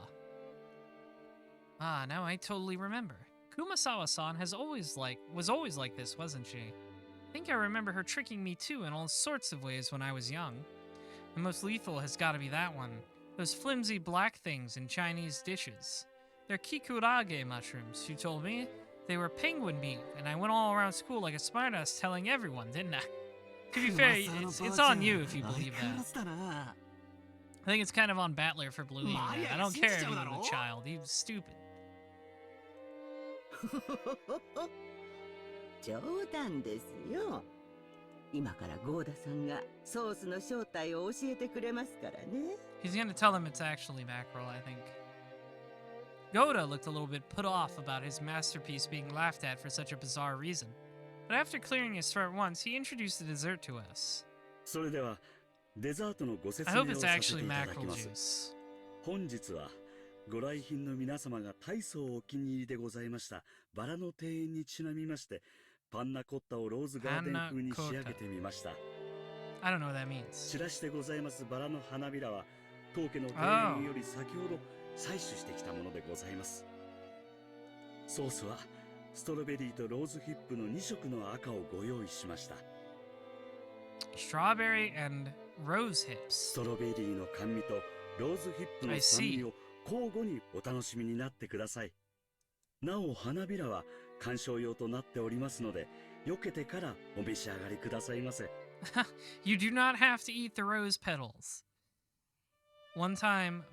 Ah, now I totally remember. Kumasawa-san was always like this, wasn't she? I think I remember her tricking me too in all sorts of ways when I was young. The most lethal has got to be that one. Those flimsy black things in Chinese dishes. They're kikurage mushrooms, she told me. They were penguin meat, and I went all around school like a smartass telling everyone, didn't I? To be fair, it's on you if you believe that. I think it's kind of on Battler for believing that. I don't care if he was a child. He was stupid. 冗談ですよ。今からゴーダさんがソースの正体を教えてくれますからね。He's gonna tell them it's actually mackerel, I think. Goda looked a little bit put off about his masterpiece being laughed at for such a bizarre reason. But after clearing his throat once, he introduced the dessert to us. それではデザートのご説 I 明 hope を it's させて actually いただ mackerel きます。 juice. 本日はご来賓の皆様が大層お気に入りでございましたバラの庭園にちなみましてパンナコッタをローズガーデン風に仕上げてみました。 I don't know what that means. 散らしてございますバラの花びらは当家の庭園より先ほど採取してきたものでございます。ソースはストロベリーとローズヒップの2色の赤をご用意しました。 Strawberry and rose hips. ストロベリーの甘味とローズヒップの酸味を交互にお楽しみになってください。なお花びらは観賞用となっておりますので、避けてからお召し上がりくださいませ。You do not have to eat the rose petals. One time,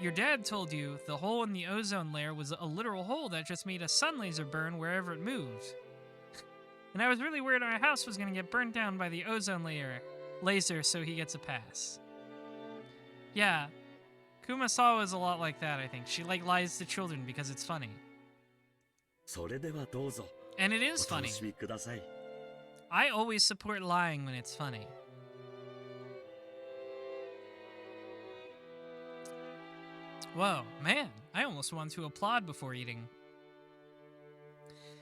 your dad told you the hole in the ozone layer was a literal hole that just made a sun laser burn wherever it moved. And I was really worried our house was going to get burned down by the ozone laser, so he gets a pass. Yeah, Kumasawa is a lot like that, I think. She lies to children because it's funny. それではどうぞ。 And it is お funny. 楽しみください。I always support lying when it's funny. Whoa, man, I almost want to applaud before eating.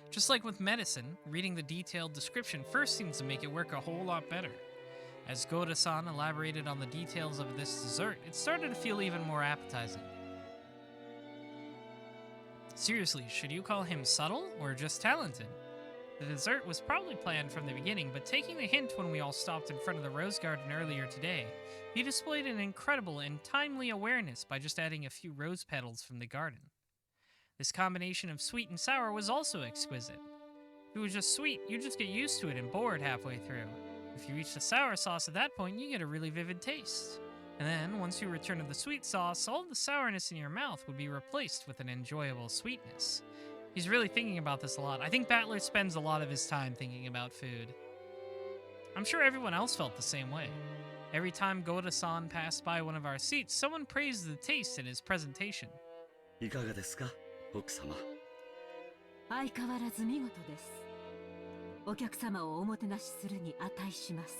Just like with medicine, reading the detailed description first seems to make it work a whole lot better. As Goda-san elaborated on the details of this dessert, it started to feel even more appetizing. Seriously, should you call him subtle or just talented? The dessert was probably planned from the beginning, but taking the hint when we all stopped in front of the rose garden earlier today, he displayed an incredible and timely awareness by just adding a few rose petals from the garden. This combination of sweet and sour was also exquisite. If it was just sweet, you just get used to it and bored halfway through. If you reach the sour sauce at that point, you get a really vivid taste. And then, once you return to the sweet sauce, all of the sourness in your mouth would be replaced with an enjoyable sweetness. He's really thinking about this a lot. I think Battler spends a lot of his time thinking about food. I'm sure everyone else felt the same way. Every time Goda-san passed by one of our seats, someone praised the taste in his presentation. いかがですか、奥様。相変わらず見事です。お客様をおもてなしするに値します。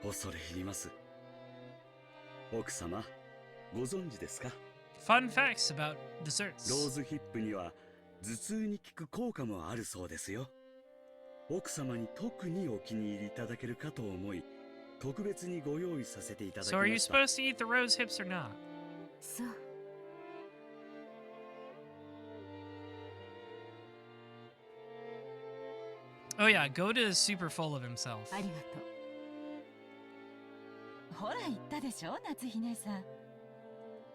恐れ入ります。奥様、ご存知ですか？ Fun facts about ロ desserts. ーズヒップには頭痛に効く効果もあるそうですよ。奥様に特にお気に入りいただけるかと思い、特別にご用意させていただき So ま are you した。 supposed to eat the rose hips or not? そう。Oh yeah, Goda is super full of himself. ありがとう。ほら言ったでしょ、夏日姉さん。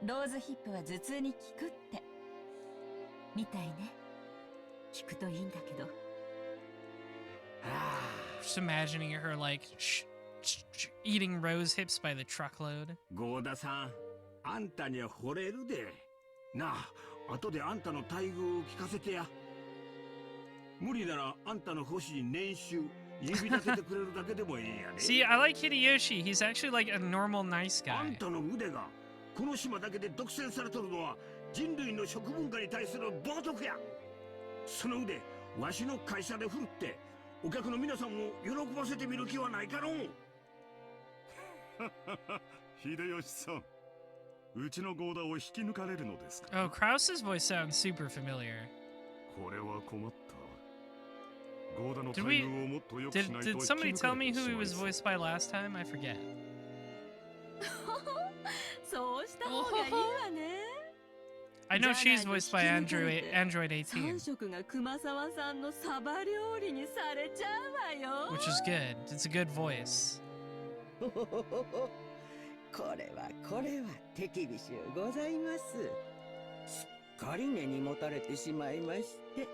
ローズヒップは頭痛に効くって。みたいね。効くといいんだけど。Just imagining her eating rose hips by the truckload. ゴーダさん、あんたには惚れるで。なあ、後であんたの待遇を聞かせてや。無理ならあんたの欲しい年収、指立ててくれるだけでもいいやね。See, I like Hideyoshi. He's actually like a normal nice あ guy. んたの腕がこの島だけで独占されとるのは人類の食文化に対する冒涜や。その腕、わしの会社で振るってお客の皆さんを喜ばせてみる気はないかのう。秀吉さん、うちのゴーダを引き抜かれるのですか？ Oh, Krause's voice sounds super familiar. これは困った。ゴーダの Did 待 we- 遇をもっと良くしないと Did somebody 引き抜か tell れ me て who し he まい was そう。 voiced by last time? I forget. そうした方がいいわね。 I know she's voiced by Android 3 18, 食が熊沢さんのサバ料理にされちゃうわよ。 which is good. It's a good voice. これは手厳しゅうございます。すっかり根にもたれてしまいまして。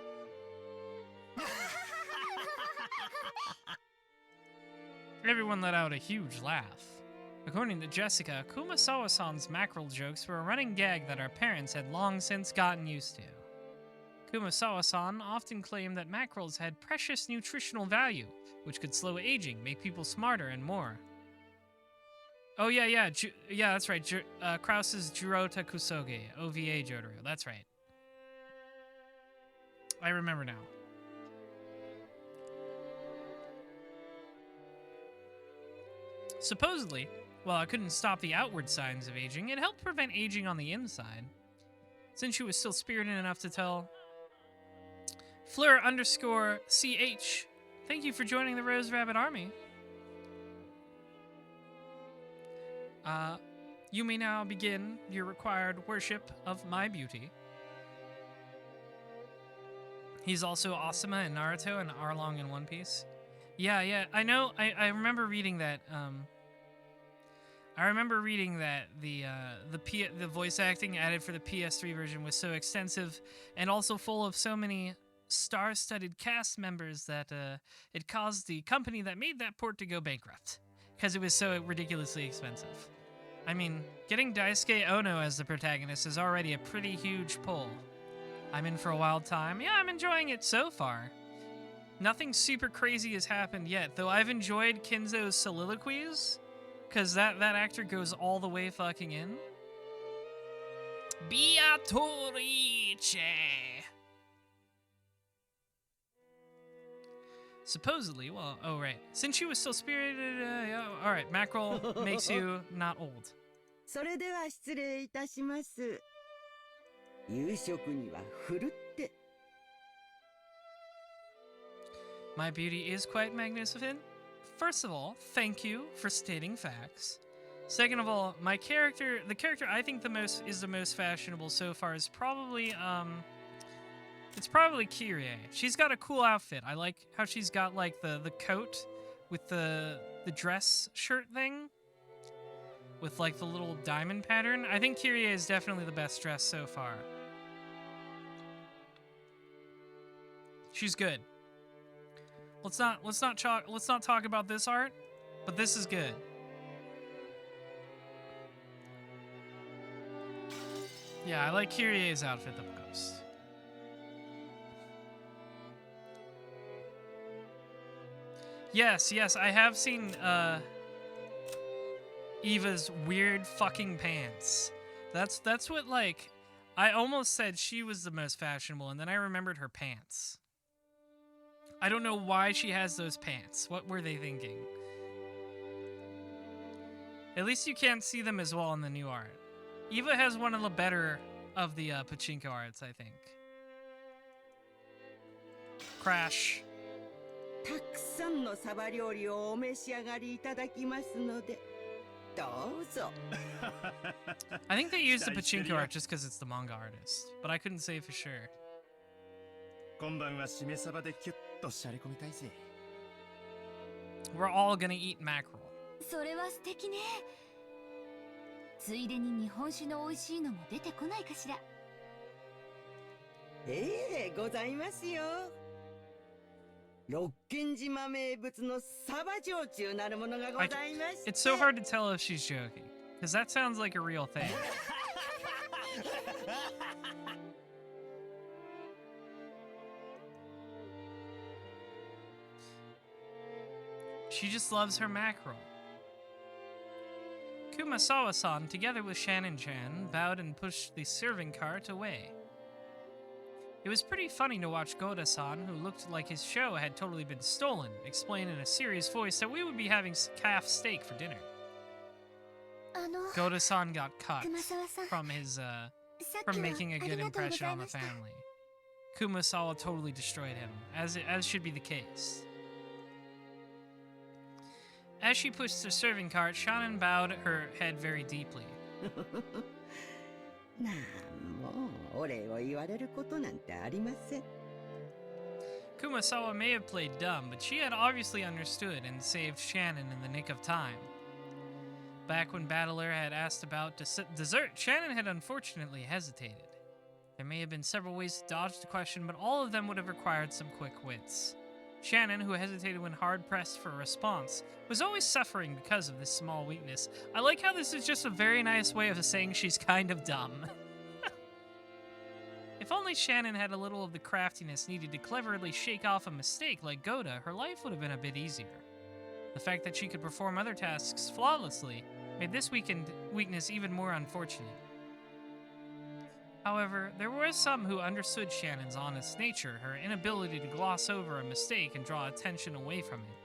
Everyone let out a huge laugh. According to Jessica, Kumasawa-san's mackerel jokes were a running gag that our parents had long since gotten used to. Kumasawa-san often claimed that mackerels had precious nutritional value, which could slow aging, make people smarter, and more. Oh, yeah, that's right. Krause's Jurota Kusoge, OVA Jotaro. That's right. I remember now. Supposedly, while it couldn't stop the outward signs of aging, it helped prevent aging on the inside. Since she was still spirited enough to tell Fleur_CH, thank you for joining the Rose Rabbit Army. You may now begin your required worship of my beauty. He's also Asuma in Naruto and Arlong in One Piece. Yeah, I know. I remember reading that. I remember reading that the voice acting added for the PS3 version was so extensive and also full of so many star-studded cast members that it caused the company that made that port to go bankrupt because it was so ridiculously expensive. I mean, getting Daisuke Ono as the protagonist is already a pretty huge pull. I'm in for a wild time. Yeah, I'm enjoying it so far. Nothing super crazy has happened yet, though I've enjoyed Kinzo's soliloquies, because that actor goes all the way fucking in. Beatrice! Supposedly, well, oh right. Since she was still spirited, alright, mackerel makes you not old. それでは失礼いたします。夕食にはふるって。 My beauty is quite magnificent. First of all, thank you for stating facts. Second of all, the character I think is the most fashionable so far is probably it's probably Kyrie. She's got a cool outfit. I like how she's got like the coat with the dress shirt thing with like the little diamond pattern. I think Kyrie is definitely the best dressed so far. She's good. Let's not talk about this art, but this is good. Yeah, I like Kyrie's outfit the most. Yes, I have seen Eva's weird fucking pants. That's what, like, I almost said she was the most fashionable, and then I remembered her pants. I don't know why she has those pants. What were they thinking? At least you can't see them as well in the new art. Eva has one of the better of the pachinko arts, I think. Crash. たくさんのサバ料理をお召し上がりいただきますので、どうぞ。I think they used the pachinko art just because it's the manga artist, but I couldn't say for sure. 今晩はしめ鯖でキュッとしゃれ込みたいぜ。 We're all gonna eat mackerel. それは素敵ね。ついでに日本酒の美味しいのも出てこないかしら。ええ、ございますよ。六軒島名物のサバ焼酎なるものがございまして。 It's so hard to tell if she's joking, because that sounds like a real thing. She just loves her mackerel. Kumasawa-san, together with Shannon-chan, bowed and pushed the serving cart away. It was pretty funny to watch Goda-san, who looked like his show had totally been stolen, explain in a serious voice that we would be having calf steak for dinner. Goda-san got cut from making a good impression on the family. Kumasawa totally destroyed him, as should be the case. As she pushed the serving cart, Shannon bowed her head very deeply. なんもお礼を言われることなんてありません。 Kumasawa may have played dumb, but she had obviously understood and saved Shannon in the nick of time. Back when Battler had asked about dessert, Shannon had unfortunately hesitated. There may have been several ways to dodge the question, but all of them would have required some quick wits. Shannon, who hesitated when hard-pressed for a response, was always suffering because of this small weakness. I like how this is just a very nice way of saying she's kind of dumb. If only Shannon had a little of the craftiness needed to cleverly shake off a mistake like Goda, her life would have been a bit easier. The fact that she could perform other tasks flawlessly made this weakness even more unfortunate. However, there were some who understood Shannon's honest nature, her inability to gloss over a mistake and draw attention away from it.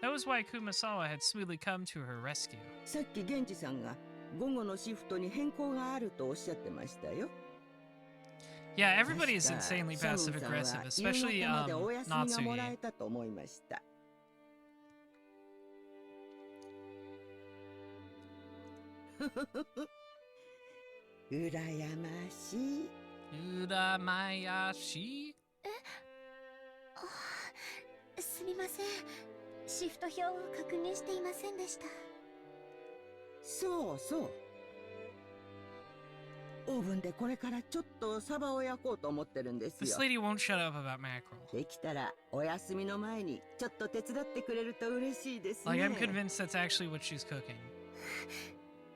That was why Kumasawa had smoothly come to her rescue. さっき源氏さんが午後のシフトに変更があるとおっしゃってましたよ。 Yeah, everybody is insanely passive aggressive, especially 夕方までお休みがもらえ Natsuki. たと思いました。羨ましい。Uramayashi? すみません。シフト表を確認していませんでした。そうそう。オーブンでこれからちょっとサバを焼こうと思ってるんです This よ。 lady won't shut up about mackerel. できたらお休みの前にちょっと手伝ってくれると嬉しいですね。 Like, I'm convinced that's actually what she's cooking.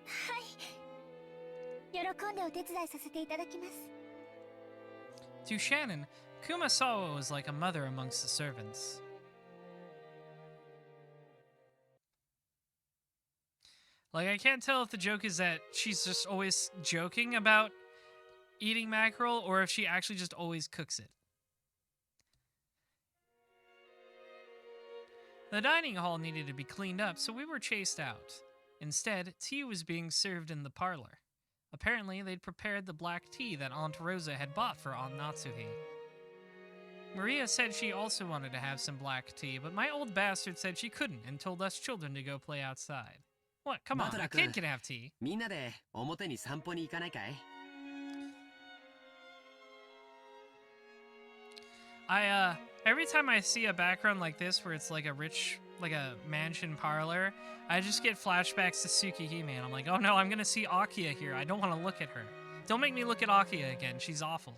はい。喜んでお手伝いさせていただきます。 To Shannon, Kumasawa was like a mother amongst the servants. Like, I can't tell if the joke is that she's just always joking about eating mackerel or if she actually just always cooks it. The dining hall needed to be cleaned up, so we were chased out. Instead, tea was being served in the parlor. Apparently, they'd prepared the black tea that Aunt Rosa had bought for Aunt Natsuhi. Maria said she also wanted to have some black tea, but my old bastard said she couldn't and told us children to go play outside. What? Come on, a kid can have tea. みんなで表に散歩に行かないかい？ Every time I see a background like this where it's like a rich, like a mansion parlor, I just get flashbacks to Tsukihime, and I'm like, oh no, I'm gonna see Akiya here. I don't want to look at her. Don't make me look at Akiya again. She's awful.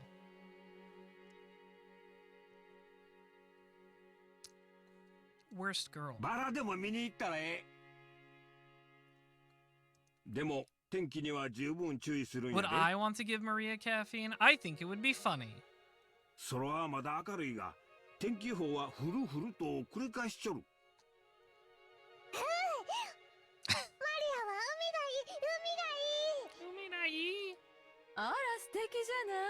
Worst girl. バラでも見に行ったらええ。でも天気には十分注意するんや Would で。 I want to give Maria caffeine? I think it would be funny. 空はまだ明るいが、天気予報はふるふると繰り返しちょる。マリアは海がいい。 あら素敵じゃな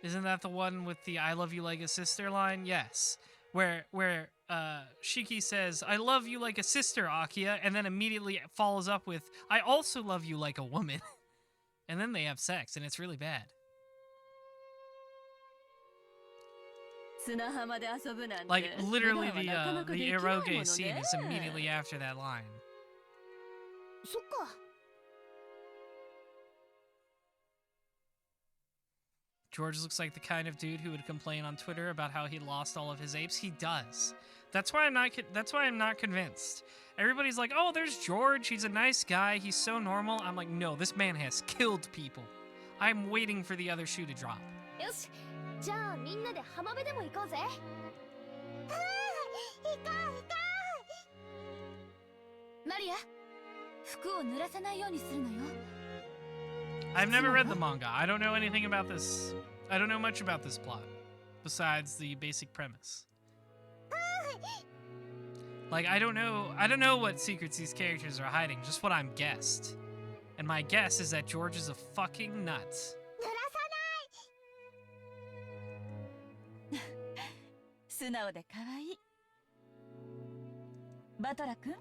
い？ Isn't that the one with the I love you like a sister line? Yes. Where Shiki says, I love you like a sister, Akiya, and then immediately follows up with, I also love you like a woman. And then they have sex, and it's really bad. 砂浜で遊ぶなんて。 Like, literally 普段はなかなか the できないものね。 eroge scene is immediately after that line. そっか。 George looks like the kind of dude who would complain on Twitter about how he lost all of his apes. He does. That's why I'm not convinced. Everybody's like, "Oh, there's George. He's a nice guy. He's so normal." I'm like, "No, this man has killed people." I'm waiting for the other shoe to drop. よし。じゃあみんなで浜辺でも行こうぜ。行こう。マリア、服を濡らさないようにするのよ。 I've never read the manga. I don't know anything about this. I don't know much about this plot, besides the basic premise. Like, I don't know what secrets these characters are hiding, just what I'm guessed. And my guess is that George is a fucking nut. 濡らさない。素直で可愛い。バトラ君、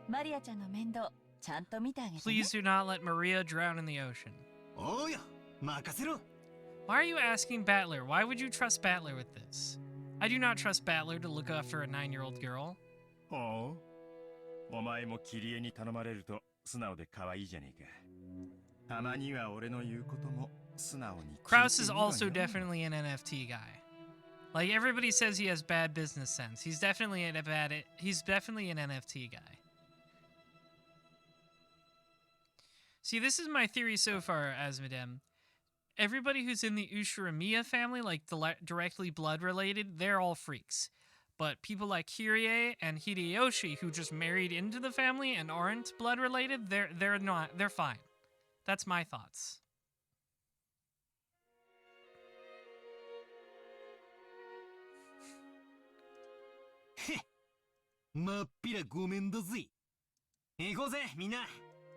マリアちゃんの面倒ちゃんと見てあげてね。 Please do not let Maria drown in the ocean. おうよ、任せろ。 Why are you asking Battler? Why would you trust Battler with this? I do not trust Battler to look after a 9-year-old girl. ほう。お前もキリエに頼まれると素直で可愛いじゃねえか。たまには俺の言うことも素直に聞いてみろよ。 Kraus is also definitely an NFT guy. Like, everybody says he has bad business sense. He's definitely an NFT guy. See, this is my theory so far, Asmodem. everybody who's in the Ushiromiya family, like directly blood related, they're all freaks. But people like Kirie and Hideyoshi, who just married into the family and aren't blood related, they're not. They're fine. That's my thoughts. まっぴらごめんだぜ。行こうぜ、みんな。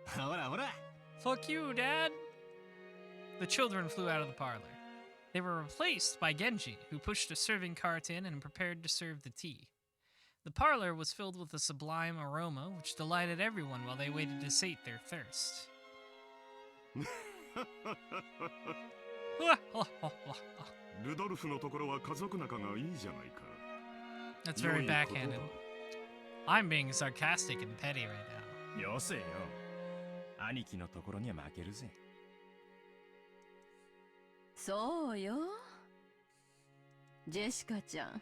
ほらほら。Fuck you, Dad! The children flew out of the parlor. They were replaced by Genji, who pushed a serving cart in and prepared to serve the tea. The parlor was filled with a sublime aroma, which delighted everyone while they waited to sate their thirst. ルドルフのところは家族仲がいいじゃないか。 That's very backhanded. I'm being sarcastic and petty right now. よせよ。兄貴のところには負けるぜ。そうよ。ジェシカちゃん、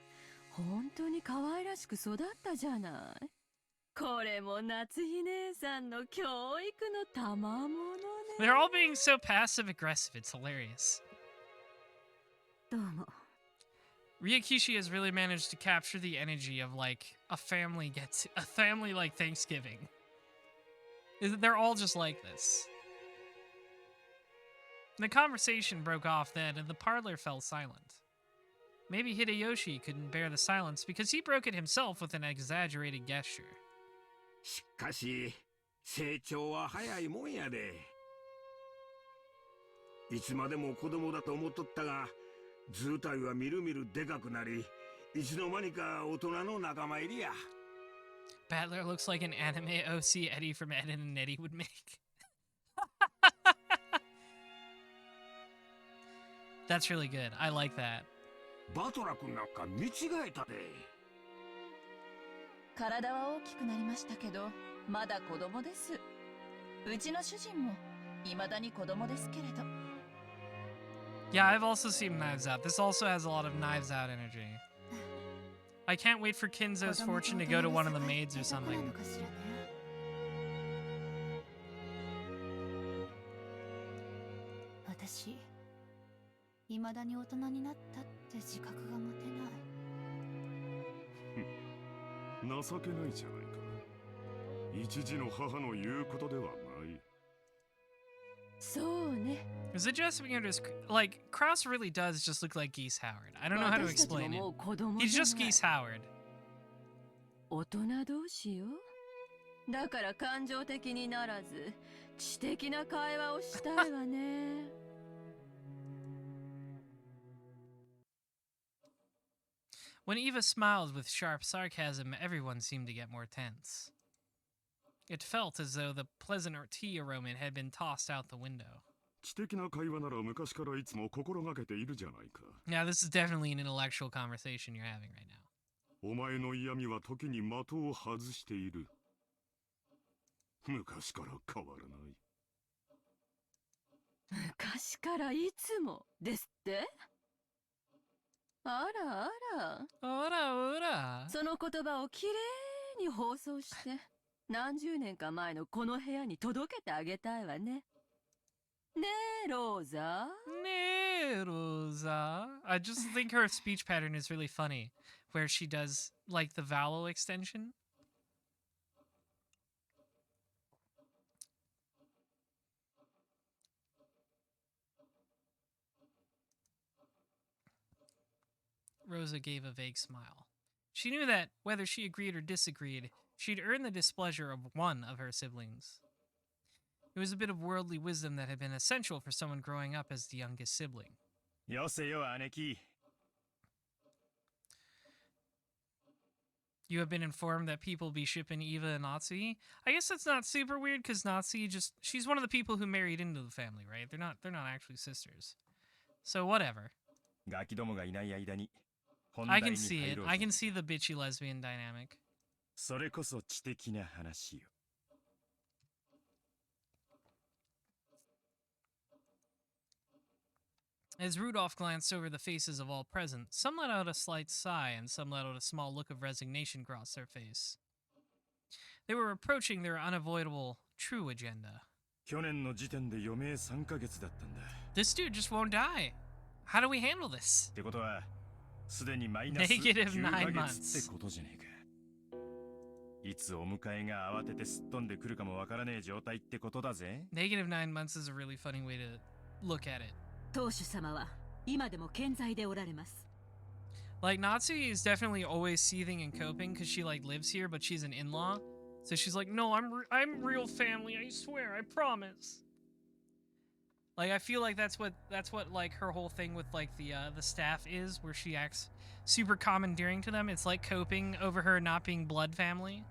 本当に可愛らしく育ったじゃない。これも夏日姉さんの教育の賜物ね。They're all being so passive aggressive, it's hilarious. どうも。 Ryakishi has really managed to capture the energy of like a family like Thanksgiving. They're all just like this. The conversation broke off then, and the parlor fell silent. Maybe Hideyoshi couldn't bear the silence because he broke it himself with an exaggerated gesture. しかし、成長は早いもんやで。いつまでも子供だと思っとったが、図体はみるみるでかくなり、いつの間にか大人の仲間入りや。Battler looks like an anime OC Eddie from Ed and Eddie would make. That's really good. I like that. バトラ君なんか見違えたで。体は大きくなりましたけど、まだ子供です。うちの主人も未だに子供ですけれど。Yeah, I've also seen Knives Out. This also has a lot of Knives Out energy. I can't wait for Kinzo's fortune to go to one of the maids or something. 私、未だに大人になったって自覚が持てない。情けないじゃないか。一児の母の言うことではない。そうね。Is it just me or does, like, Krauss really does just look like Geese Howard? I don't know how to explain it. He's just Geese Howard. 大人同士よ。だから感情的にならず、知的な会話をしたいわね。When Eva smiled with sharp sarcasm, everyone seemed to get more tense. It felt as though the pleasant tea aroma had been tossed out the window. 知的な会話なら昔からいつも心がけているじゃないか。Yeah, this is definitely an intellectual conversation you're having right now. お前の嫌味は時に的を外している。昔から変わらない。昔からいつもですって？あらあら。あらあら。その言葉をきれいに放送して、何十年か前のこの部屋に届けてあげたいわね。ねえ、ローザ。ねえ、ローザ。I just think her speech pattern is really funny, where she does, like, the vowel extension. Rosa gave a vague smile. She knew that, whether she agreed or disagreed, she'd earned the displeasure of one of her siblings. It was a bit of worldly wisdom that had been essential for someone growing up as the youngest sibling. よせよ、姉貴。You have been informed that people be shipping Eva and Natsuhi? I guess that's not super weird because Natsuhi she's one of the people who married into the family, right? They're not actually sisters. So whatever. ガキどもがいない間に I can see it. I can see the bitchy lesbian dynamic. それこそ知的な話よ。As Rudolph glanced over the faces of all present, some let out a slight sigh and some let out a small look of resignation across their face. They were approaching their unavoidable true agenda. 去年の時点で余命3ヶ月だったんだ。 This dude just won't die. How do we handle this? ってことは、すでにマイナス Negative 9 9ヶ months. 月ってことじゃねえか。いつお迎えが慌ててすっ飛んでくるかもわからねえ状態ってことだぜ。Negative 9 months is a really funny way to look at it. 当主様は今でも健在でおられます。 Like, Natsuki is definitely always seething and coping because she, like, lives here, but she's an in-law. So she's like, no, I'm real family, I swear, I promise. Like, I feel like that's what like her whole thing with like the staff is, where she acts super commandeering to them. It's like coping over her not being blood family.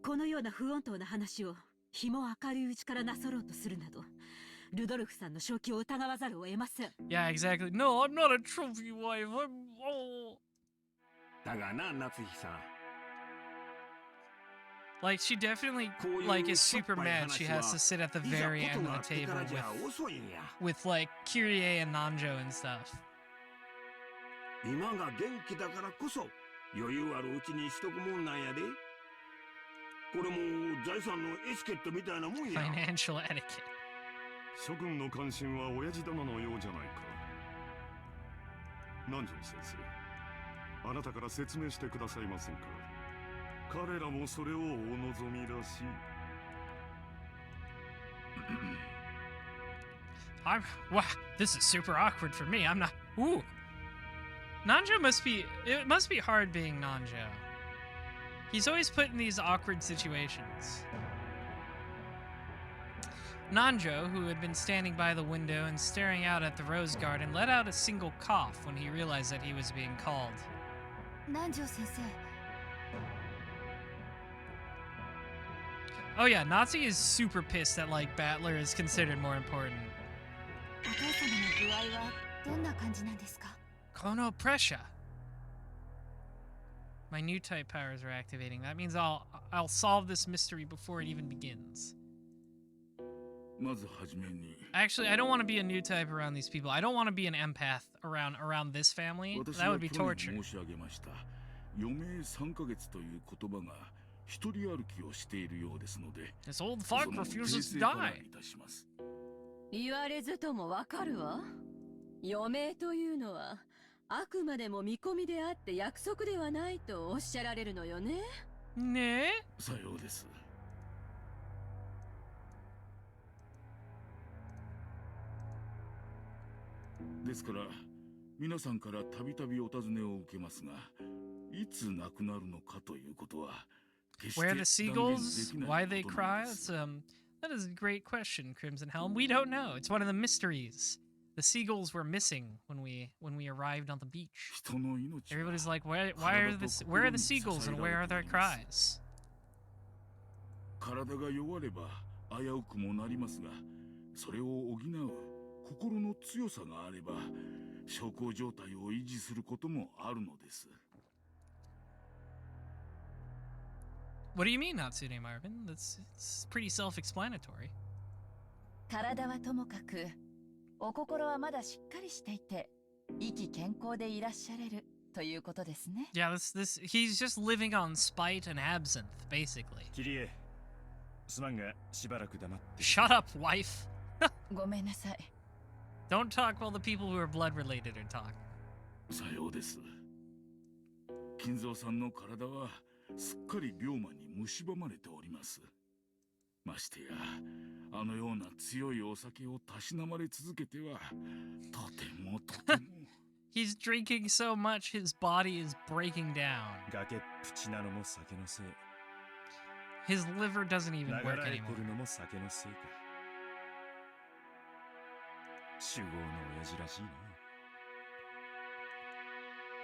このような不穏当な話を日も明るいうちからなさろうとするなど、ルドルフさんの正気を疑わざるを得ません。Yeah, exactly. No, I'm not a trophy wife. Oh. だがな、夏日さん。 Like, she definitely, like, is super mad she has to sit at the very end of the table with like, Kyrie and Nanjo and stuff. 今が元気だからこそ余裕あるうちにしとくもんなんやで。これも財産のエチケットみたいなもんや。 Financial etiquette. 諸君の関心は親父殿のようじゃないか。南條先生、あなたから説明してくださいませんか。彼らもそれをお望みらしい。Wow, this is super awkward for me. I'm not. Ooh. Nanjo it must be hard being Nanjo. He's always put in these awkward situations. Nanjo, who had been standing by the window and staring out at the rose garden, let out a single cough when he realized that he was being called. Nanjo sensei. Oh yeah, Natsuki is super pissed that, like, Battler is considered more important. お父様の具合はどんな感じなんですか？ Kono pressure. My new type powers are activating. That means I'll solve this mystery before it even begins. まずはじめに。 Actually, I don't want to be a new type around these people. I don't want to be an empath around this family. That would be torture. 申し上げました。余命3ヶ月という言葉が一人歩きをしているようですので。 This old fuck refuses to die. 言われずともわかるわ。余命というのはあくまでも見込みであって約束ではないとおっしゃられるのよね。ね？さようです。ですから皆さんからたびたびお尋ねを受けますが、いつ亡くなるのかということは決して Where the seagulls? Why they cry? That is a great question, Crimson Helm. We don't know. It's one of the mysteries. The seagulls were missing when we arrived on the beach. Everybody's like, where are the seagulls and where are their cries? 体が弱れば危うくもなりますが、それを補う心の強さがあれば小康状態を維持することもあるのです。 What do you mean, Natsune Marvin? It's pretty self-explanatory. 体はともかく、お心はまだしっかりしていて、意気健康でいらっしゃれるということですね。Yeah, he's just living on spite and absinthe, basically. キリエ、すまんがしばらく黙って。 Shut up, wife. ごめんなさい。 Don't talk while the people who are blood related are talking. さようです。金蔵さんの体はすっかり病魔に蝕まれております。ましてや、あのような強いお酒をたしなまれ続けては、とても。He's drinking so much, his body is breaking down. 崖っぷちなのも酒のせい。 His liver doesn't even 流 work られて anymore. るのも酒のせいか。酒豪の親父らしいね。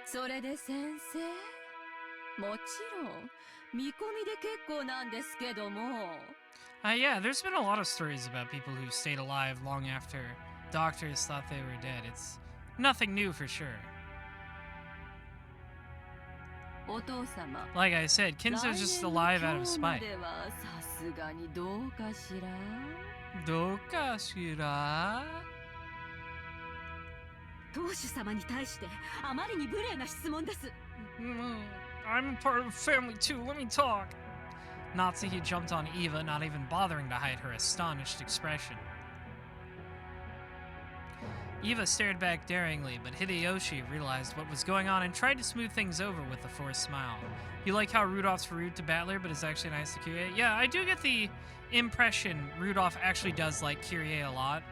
それで先生、もちろん見込みで結構なんですけども。Yeah, there's been a lot of stories about people who stayed alive long after doctors thought they were dead. It's nothing new for sure. お父様。 Like I said, Kinzo's just alive out of spite. 来年の今日まではさすがにどうかしら。どうかしら?当主様に対してあまりに無礼な質問です。I'm a part of the family too, let me talk. Natsuki jumped on Eva, not even bothering to hide her astonished expression. Eva stared back daringly, but Hideyoshi realized what was going on and tried to smooth things over with a forced smile. You like how Rudolph's rude to Battler, but is actually nice to Kyrie? Yeah, I do get the impression Rudolph actually does like Kyrie a lot.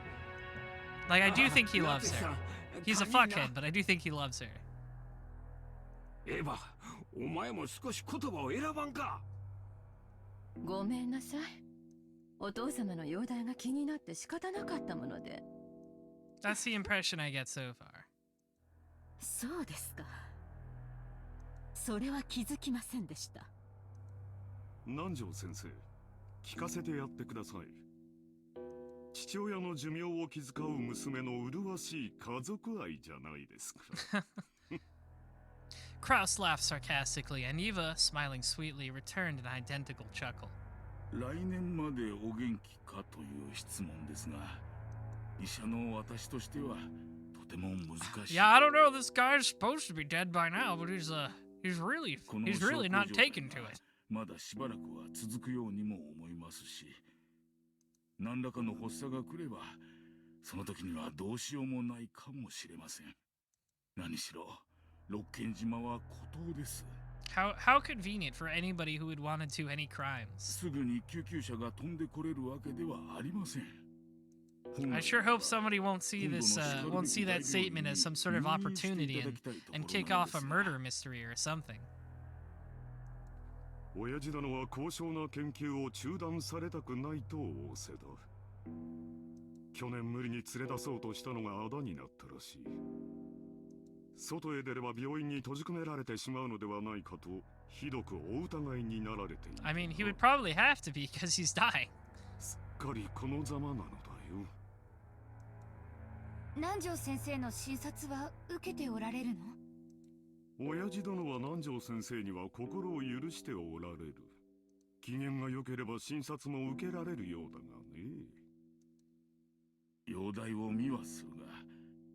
Like, I do think he loves her. He's a fuckhead, but I do think he loves her. エヴァ、お前も少し言葉を選ばんか。ごめんなさい。お父様の容体が気になって仕方なかったもので。That's the impression I get so far. そうですか。それは気づきませんでした。南條先生、聞かせてやってください。父親の寿命を気遣う娘の麗しい家族愛じゃないですか。Kraus laughed sarcastically, and Eva, smiling sweetly, returned an identical chuckle. 来年までお元気かという質問ですが、医者の私としてはとても難しい。Yeah, I don't know. This guy's supposed to be dead by now, but he's really not taken to it. まだしばらくは続くようにも思いますし、何らかの発作が来れば、その時にはどうしようもないかもしれません。何しろ。六軒島は孤島です。How convenient for anybody who would want to do any crimes. すぐに救急車が飛んでこれるわけではありません。I sure hope somebody won't see that statement as some sort of opportunity and kick off a murder mystery or something. 親父殿は高尚な研究を中断されたくないと仰せだ。去年無理に連れ出そうとしたのがあだになったらしい。外へ出れば病院に閉じ込められてしまうのではないかとひどくお疑いになられている。I mean, he would probably have to be because he's dying. すっかりこのざまなのだよ。南條先生の診察は受けておられるの？親父殿は南條先生には心を許しておられる。機嫌が良ければ診察も受けられるようだがね。容体を見はするが、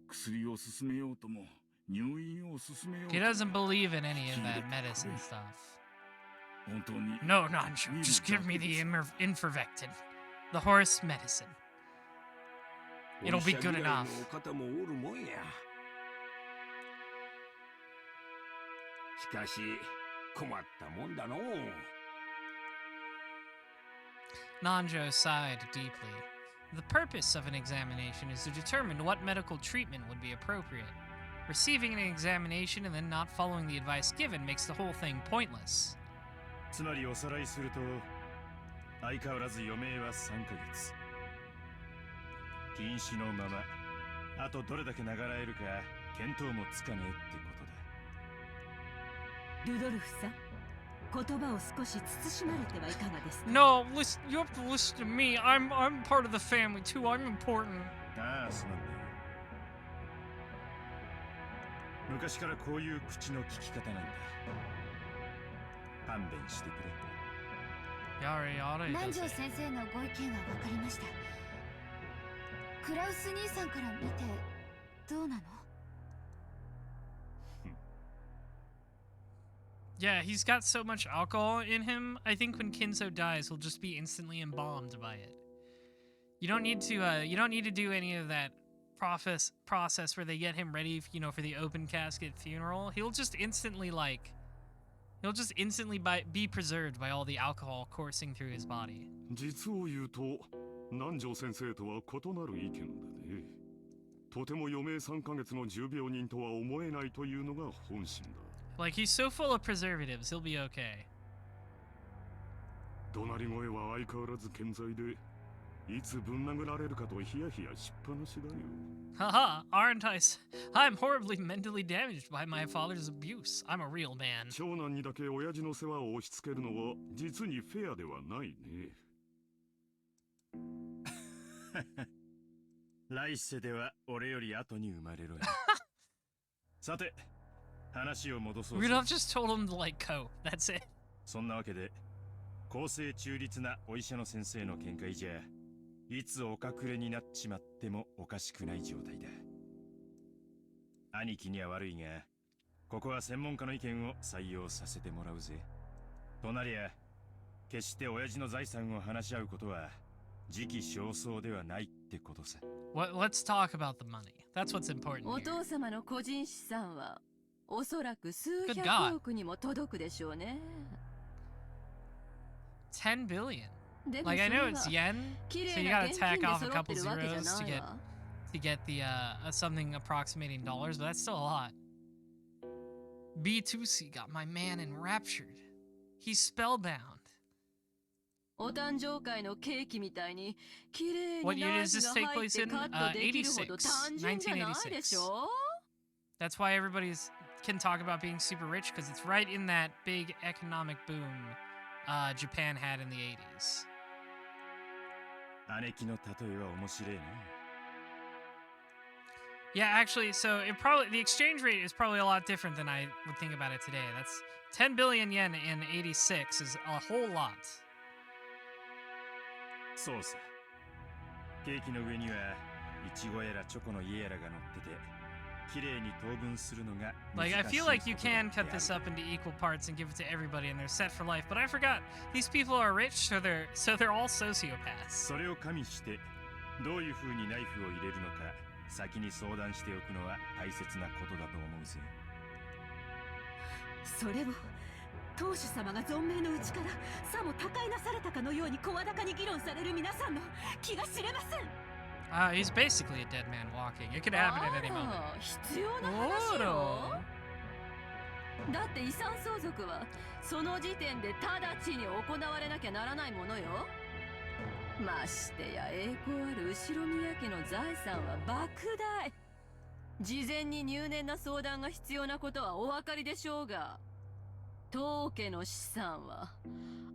薬を勧めようとも。入院を勧めよう。 He doesn't believe in any of that medicine stuff. 本当に No, Nanjo, just give me the Infravectin. The horse medicine. It'll be good enough. 方もおるもんや。しかし困ったもんだのう。Nanjo sighed deeply. The purpose of an examination is to determine what medical treatment would be appropriate. Receiving an examination and then not following the advice given makes the whole thing pointless. つまりおさらいすると、相変わらず余命は3ヶ月。禁止のまま、あとどれだけ長らえるか見当もつかねえってことだ。ルドルフさん、言葉を少し慎まれてはいかがですか？ No, listen, you have to listen to me. I'm part of the family too. I'm important. ああ、すまんね。昔からこういう口の利き方なんだ。勘弁してくれ。やれやれ。南條先生のご意見は分かりました。クラウス兄さんから見てどうなの？ Yeah, he's got so much alcohol in him. I think when Kinzo dies, he'll just be instantly embalmed by it. You don't need to do any of that process where they get him ready, for the open casket funeral. He'll just instantly be preserved by all the alcohol coursing through his body. 実を言うと、南條先生とは異なる意見でね。とても余命3ヶ月の重病人とは思えないというのが本心だ。Like, he's so full of preservatives, he'll be okay. 怒鳴り声は相変わらず健在で、いつぶん殴られるかとヒヤヒヤしっぱなしだよ。Haha, aren't I? I'm horribly mentally damaged by my father's abuse. I'm a real man. 長男にだけ親父の世話を押し付けるのは実にフェアではないね。来世では俺より後に生まれろよ。さて、話を戻そう。Rudolph just told him to like go. That's it. そんなわけで、公正中立なお医者の先生の見解じゃ、いつお隠れになっちまってもおかしくない状態だ。兄貴には悪いが、ここは専門家の意見を採用させてもらうぜ。となりゃ、決して親父の財産を話し合うことは時期尚早ではないってことさ。Let's talk about the money. That's what's important お here. 父様の個人資産はおそらく数 Good 百 God. 億にも届くでしょうね。 $10 billion. でも Like, そ I れ know は it's yen, 綺 so 麗 you な gotta 現 tack 金で off a 揃って couple るわけじゃ zeros ないわ。to get the something approximating dollars, but that's still a lot. Pt.2 got my man enraptured. He's spellbound. お誕生会のケーキみたいに綺麗 What に year ナイ does フ this が take 入っ place て in? カットできるほど単純じゃないでしょ。 That's why everybody's can talk about being super rich, because it's right in that big economic boom Japan had in the 80s. 姉貴の例えは面白いな。Yeah, actually, so the exchange rate is probably a lot different than I would think about it today. That's 10 billion yen in 86 is a whole lot. そうさ。ケーキの上にはイチゴやらチョコの家やらが乗ってて、綺麗に等分するのが Like, 難 I しい feel like you ことだ can って cut あ this る。 up into equal parts and give it to everybody and they're set for life, but I forgot these people are rich, so they're all sociopaths. それを加味してどういう風にナイフを入れるのか先に相談しておくのは大切なことだと思うぜ。それを当主様が存命のうちからさも他界なされたかのように声高に議論される皆さんの気が知れません。He's basically a dead man walking. It could happen at any moment. あら、必要な話よ。だって遺産相続はその時点で直ちに行われなきゃならないものよ。ましてや栄光ある後宮家の財産は莫大。事前に入念な相談が必要なことはお分かりでしょうが、当家の資産は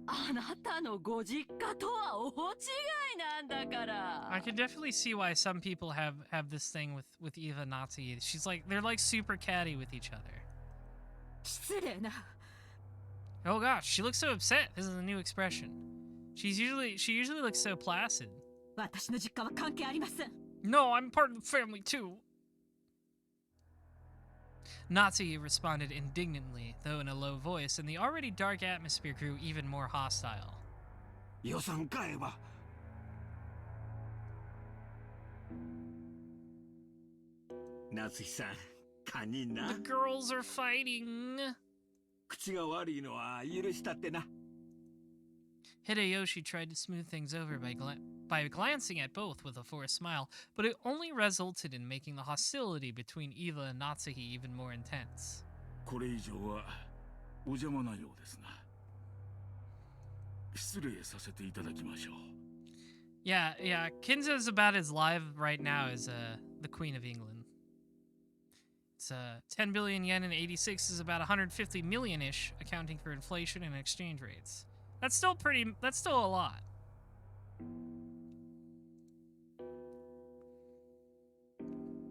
あなたのご実家とは大違いなんだから。I can definitely see why some people have this thing with Eva Nazi. She's like, they're like super catty with each other. 失礼な。 Oh gosh, she looks so upset. This is a new expression. She usually looks so placid. 私の実家は関係ありません。 No, I'm part of the family too. Nazi responded indignantly, though in a low voice, and the already dark atmosphere grew even more hostile. 予算買えば。夏日さん、カニな。 The girls are fighting. 口が悪いのは許したってな。 Hideyoshi tried to smooth things over by glancing at both with a forced smile, but it only resulted in making the hostility between Eva and Natsuhi even more intense. これ以上はお邪魔なようですな。失礼させていただきましょう。 Yeah, Kinza's about as live right now as the Queen of England. It's 10 billion yen in 86 is about 150 million-ish, accounting for inflation and exchange rates. That's still a lot.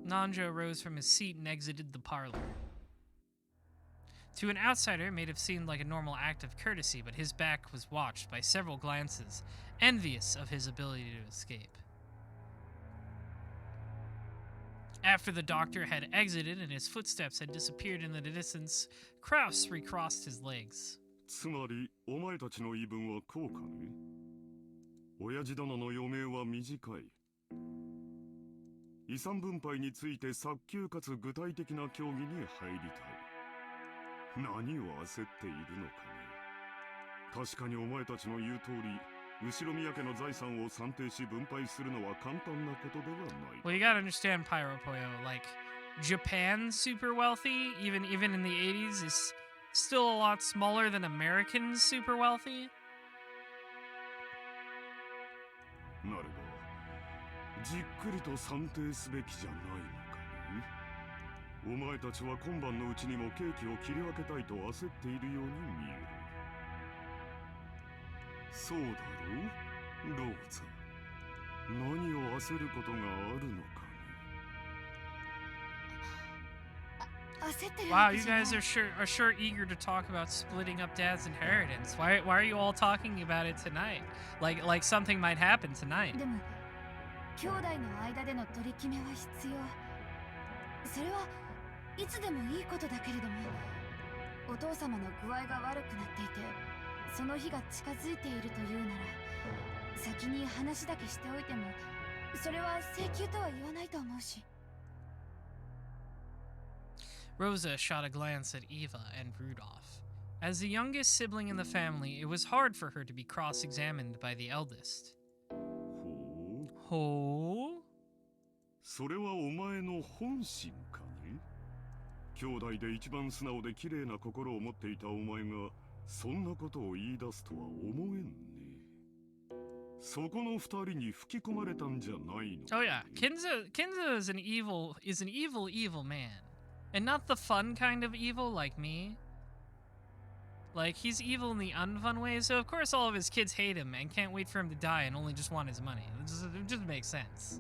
Nanjo rose from his seat and exited the parlor. To an outsider, it may have seemed like a normal act of courtesy, but his back was watched by several glances, envious of his ability to escape. After the doctor had exited and his footsteps had disappeared in the distance, Kraus recrossed his legs. つまりお前たちの言い分はこうかね。親父殿の余命は短い。遺産分配について早急かつ具体的な協議に入りたい。何を焦っているのかね。確かにお前たちの言う通り、後宮家の財産を算定し分配するのは簡単なことではない。 Well, you gotta understand, Pyro Poyo, like, Japan's super wealthy, even in the 80s, is still a lot smaller than Americans super wealthy. なれば、じっくりと算定すべきじゃないのかね。お前たちは今晩のうちにもケーキを切り分けたいと焦っているように見える。そうだろう、ローザ。何を焦ることがあるのかね。 Wow, you guys are sure eager to talk about splitting up Dad's inheritance. Why are you all talking about it tonight? Like something might happen tonight. でも兄弟の間での取り決めは必要。それはいつでもいいことだけれども、お父様の具合が悪くなっていて、その日が近づいているというなら、先に話だけしておいても、それは請求とは言わないと思うし。Rosa shot a glance at Eva and Rudolph. As the youngest sibling in the family, it was hard for her to be cross-examined by the eldest. ほう？それはお前の本心かね？兄弟で一番素直で綺麗な心を持っていたお前がそんなことを言い出すとは思えんね。そこの二人に吹き込まれたんじゃないの？ Oh yeah, Kinzo is an evil man. And not the fun kind of evil like me. Like, he's evil in the unfun way, so of course all of his kids hate him and can't wait for him to die and only just want his money. It just makes sense.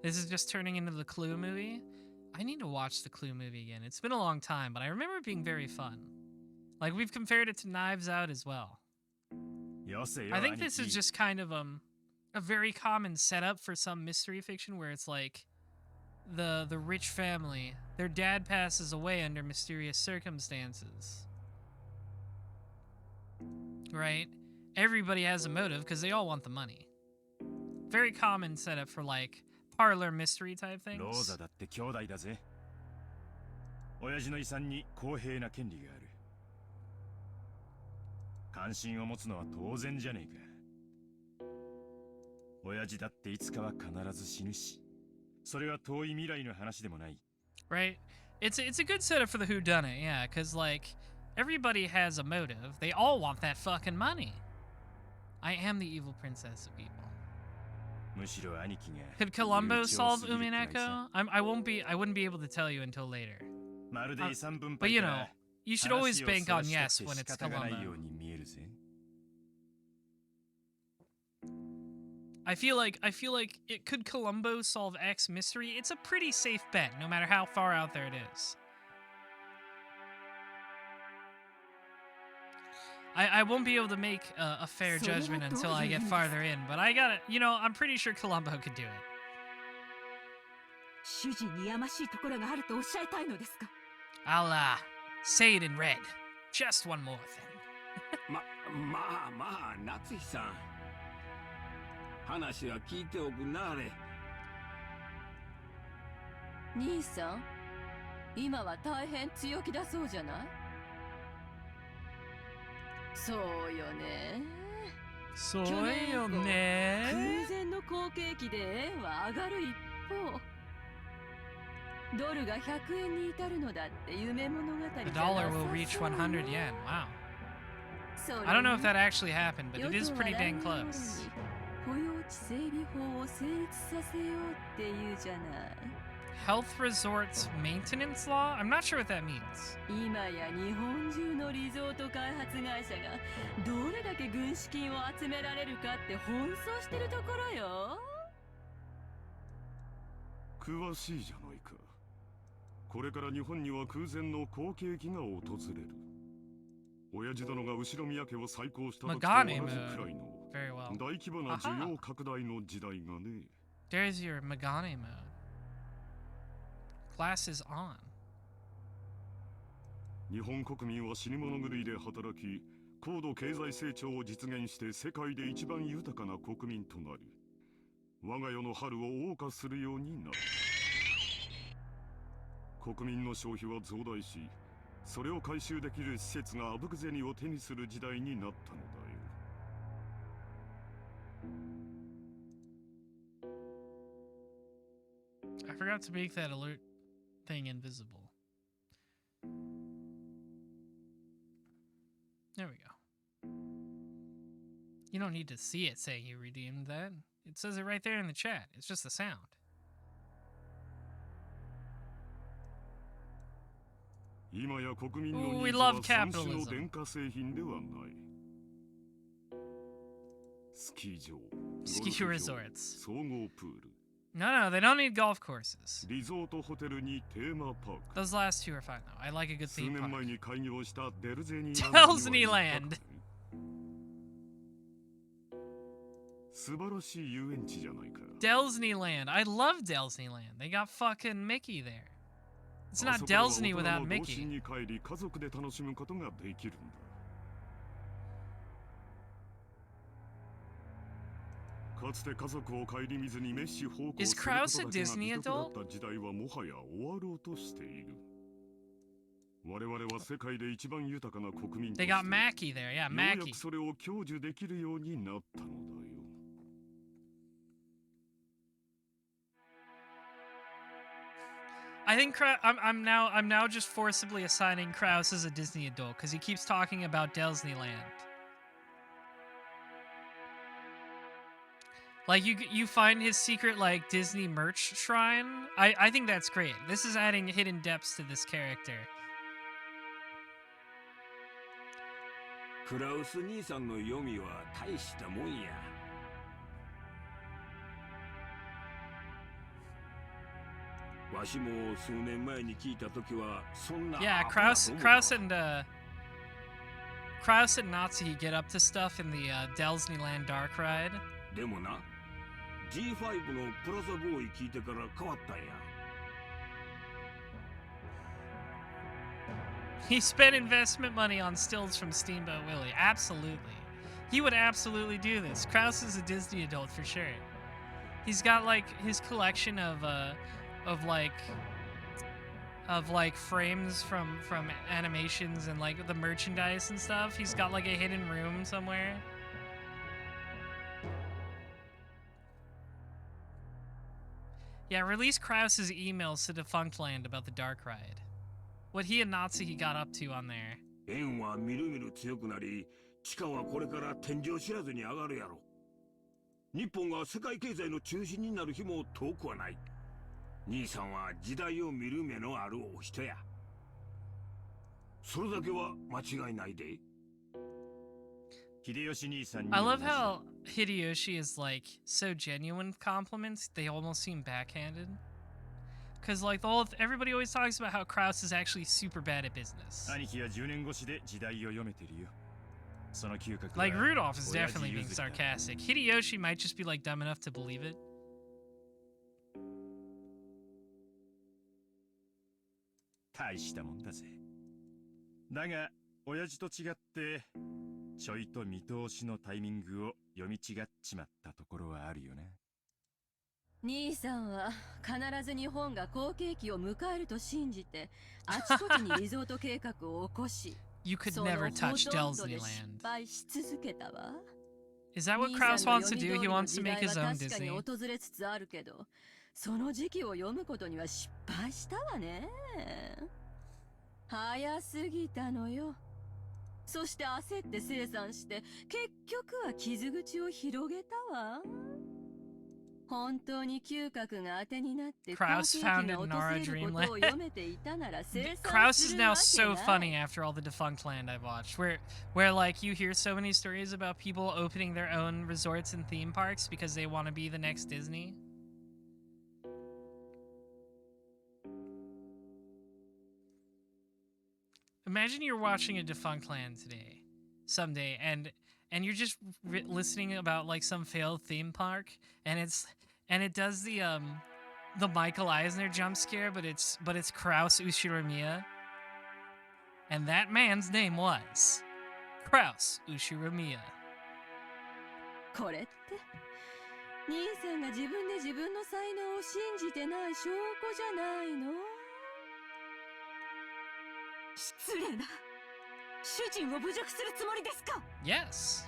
This is just turning into the Clue movie. I need to watch the Clue movie again. It's been a long time, but I remember it being very fun. Like, we've compared it to Knives Out as well. I think this is just kind of a very common setup for some mystery fiction where it's like the rich family, their dad passes away under mysterious circumstances. Right? Everybody has a motive because they all want the money. Very common setup for like parlor mystery type things. ローザだって兄弟だぜ。親父の遺産に公平な権利がある。関心を持つのは当然じゃねえか。親父だっていつかは必ず死ぬし、それは遠い未来の話でもない。Right? It's a good setup for the whodunit, yeah, because like everybody has a motive. They all want that fucking money. I am the evil princess of evil. Could Columbo solve Umineko? I wouldn't be able to tell you until later. But you know, you should always bank on yes when it's Columbo. I feel like it could Columbo solve X mystery. It's a pretty safe bet, no matter how far out there it is. I won't be able to make a fair judgment until I get farther in, but I gotta, you know, I'm pretty sure Columbo could do it. 主人にやましいところがあるとおっしゃいたいのですか? I'll say it in red. Just one more thing. まあ、夏日さん。話は聞いておくなれ。兄さん、今は大変強気だそうじゃない？そうよね。そうよね。空前の好景気で円は上がる一方。ドルが100円に至るのだって夢物語じゃなさそう。The dollar will reach 100 yen. Wow. I don't know if that actually happened, but it is pretty dang close. 保養地整備法を成立させようっていうじゃない。Health Resorts Maintenance Law? I'm not sure what that means. 今や日本中のリゾート開発会社がどれだけ軍資金を集められるかって奔走してるところよ。詳しいじゃないか。これから日本には空前の好景気が訪れる。親父殿が後ろ宮家を再興した時と同じくらいの大規模な需要拡大の時代がね。There's your Megane mode. Class is on. 日本国民は死に物狂いで働き、高度経済成長を実現して世界で一番豊かな国民となる。我が世の春を謳歌するようになる。国民の消費は増大し、それを回収できる施設があぶく銭を手にする時代になったのだよ。I forgot to make that alert thing invisible. There we go. You don't need to see it saying you redeemed that. It says it right there in the chat. It's just the sound. Ooh, we love capitalism. Ski resorts. No, they don't need golf courses. Those last two are fine though. I like a good theme park. Disneyland. 素晴らしい遊園地じゃないか。 Disneyland. I love Disneyland. They got fucking Mickey there. It's not Disney without Mickey. に帰り家族で楽しむことができるんだ。かつて家族を顧みずにメッシ奉公することだけが美徳だった時代はもはや終わろうとしている。我々は世界で一番豊かな国民として、 They got Mackie there. Yeah, ようや Mackie. くそれを享受できるようになったのだよ。I think I'm now just forcibly assigning Krause as a Disney adult because he keeps talking about Disneyland. Like you find his secret like Disney merch shrine. I think that's great. This is adding hidden depths to this character. クラウス兄さんの読みは大したもんや。わしも数年前に聞いた時はそんな。Yeah, Krause and Nazi get up to stuff in the Disneyland Dark Ride. でもな、G5 のプラザボーイ聞いてから変わったんや。He spent investment money on stills from Steamboat Willie. Absolutely. He would absolutely do this. Krause is a Disney adult for sure. He's got like his collection of frames from animations and like the merchandise and stuff. He's got like a hidden room somewhere. Yeah, release Krause's emails to Defunctland about the Dark Ride. What he and Nazi got up to on there. 円はみるみる強くなり、地価はこれから天井知らずに上がるやろ。日本が世界経済の中心になる日も遠くはない。兄さんは時代を見る目のあるお人や。それだけは間違いないで。I love how Hideyoshi is like so genuine with compliments. They almost seem backhanded. Cause like everybody always talks about how Krause is actually super bad at business. Like Rudolph is definitely being sarcastic. Hideyoshi might just be like dumb enough to believe it. 大したもんだぜ。だが親父と違ってちょいと見通しのタイミングを読み違っちまったところはあるよな。兄さんは必ず日本が好景気を迎えると信じてあちこちにリゾート計画を起こし You could never touch Disneyland. 失敗し続けたわ。 Is that what Krause wants to do? He wants to make his own Disney. 確かに訪れつつあるけど、その時期を読むことには失敗したわね。早すぎたのよ。そして焦って清算して結局は傷口を広げたわ。本当に嗅覚が当てになって Krause founded Nara Dreamland. Krause is now so funny after all the defunct land I've watched, where like you hear so many stories about people opening their own resorts and theme parks because they want to be the next Disney. Imagine you're watching a defunct land someday, and you're just listening about like some failed theme park, and it does the Michael Eisner jump scare, but it's Krause Ushiromiya, and that man's name was Krause Ushiromiya. これって兄さんが自分で自分の才能を信じてない証拠じゃないの？失礼な。主人を侮辱するつもりですか？ Yes.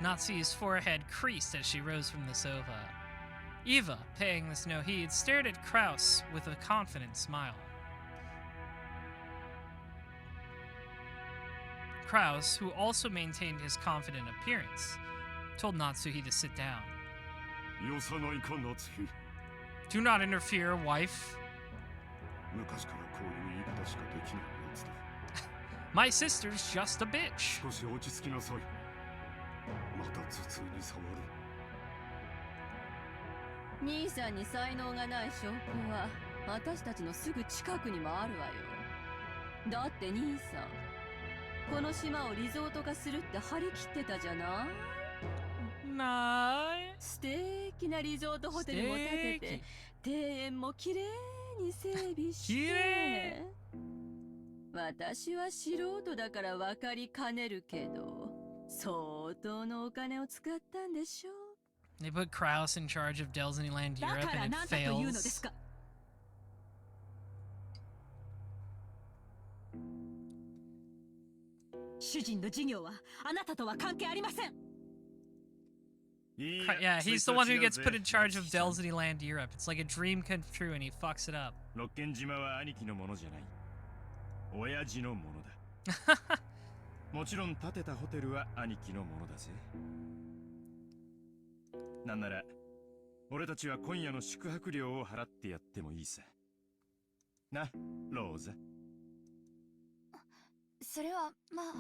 Natsu's forehead creased as she rose from the sofa. Eva, paying this no heed, stared at Krause with a confident smile. Krause, who also maintained his confident appearance, told Natsuhi to sit down. Do not interfere, wife. My sister's just a bitch. 兄さんに才能がない証拠は私たちのすぐ近くにもあるわよ。だって兄さん、この島をリゾート化するって張り切ってたじゃない？ない素敵なリゾートホテルも建てて、庭園もきれいに整備して。きれい。私は素人だから分かりかねるけど、相当のお金を使ったんでしょう。They put Kraus in charge of Disneyland だ Europe から and 何 it だというのです fails. か。主人の事業はあなたとは関係ありません。Yeah, he's the one who gets put in charge of Disneyland Europe. It's like a dream come true and he fucks it up. 六軒島は兄貴のものじゃない。親父のものだ。もちろん建てたホテルは兄貴のものだぜ。なんなら俺たちは今夜の宿泊料を払ってやってもいいさ。な、ローザ。それはまあ